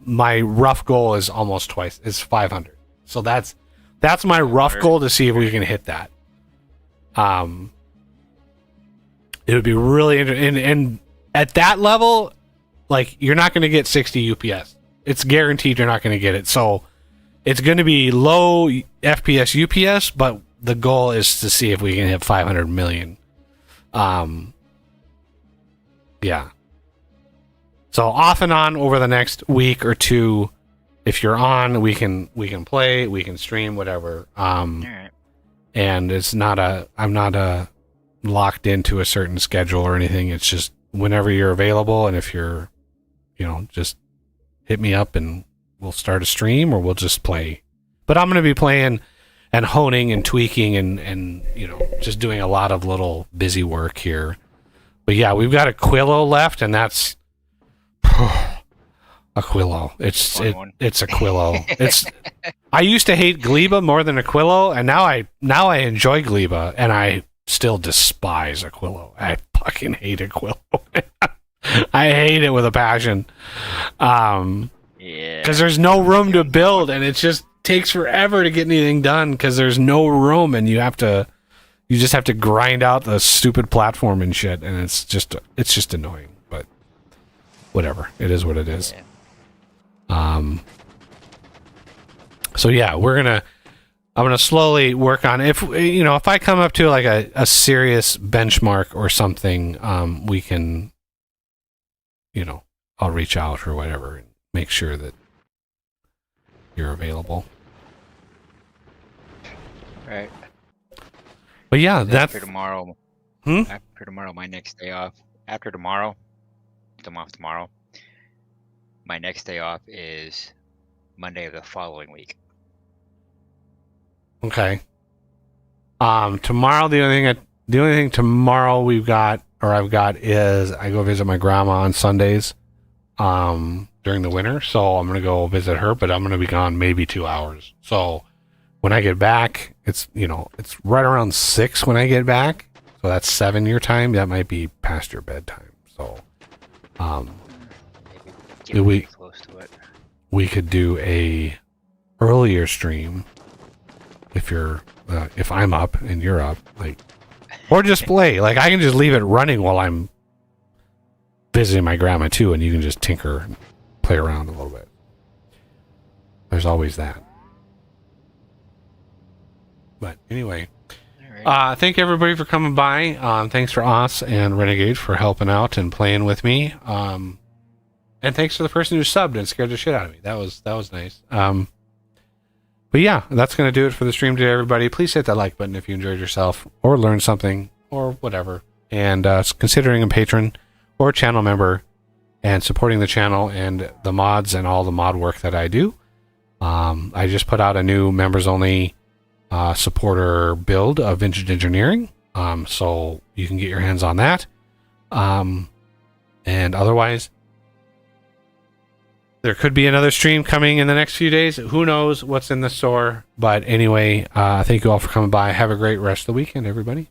my rough goal is almost twice. It's 500. So that's my rough goal to see if we can hit that. It would be really interesting. And at that level, like you're not going to get 60 UPS. It's guaranteed you're not going to get it. So it's going to be low FPS UPS, but the goal is to see if we can hit 500 million. Yeah. So off and on over the next week or two, if you're on, we can play, we can stream, whatever. All right. And I'm not locked into a certain schedule or anything. It's just whenever you're available, and if you're, just hit me up and we'll start a stream or we'll just play. But I'm going to be playing and honing and tweaking and just doing a lot of little busy work here. But yeah, we've got Aquilo left, and that's Aquilo. It's Aquilo. It's I used to hate Gleba more than Aquilo, and now I enjoy Gleba, and I still despise Aquilo. I fucking hate Aquilo. I hate it with a passion. Yeah. Because there's no room to build, and it just takes forever to get anything done because there's no room, and you just have to grind out the stupid platform and shit, and it's just annoying. But whatever, it is what it is. So yeah, I'm gonna slowly work on if I come up to like a serious benchmark or something, we can, I'll reach out or whatever and make sure that you're available. Right. But yeah, that's After tomorrow. Hmm? After tomorrow, my next day off. After tomorrow, I'm off tomorrow. My next day off is Monday of the following week. okay. Tomorrow the only thing tomorrow I've got is I go visit my grandma on Sundays during the winter, so I'm gonna go visit her, but I'm gonna be gone maybe 2 hours. So when I get back, it's right around 6 when I get back. So that's 7 your time. That might be past your bedtime. So Maybe we- get close to it. we could do a earlier stream if I'm up and you're up, like, or just play. Like, I can just leave it running while I'm visiting my grandma too, and you can just tinker and play around a little bit. There's always that. But anyway, All right. thank everybody for coming by. Thanks for Oz and Renegade for helping out and playing with me. And thanks to the person who subbed and scared the shit out of me. That was nice. But yeah, that's going to do it for the stream today, everybody. Please hit that like button if you enjoyed yourself or learned something or whatever. And considering a patron or a channel member and supporting the channel and the mods and all the mod work that I do. I just put out a new members-only supporter build of Vintage Engineering. So you can get your hands on that. And otherwise, there could be another stream coming in the next few days. Who knows what's in the store? But anyway, thank you all for coming by. Have a great rest of the weekend, everybody.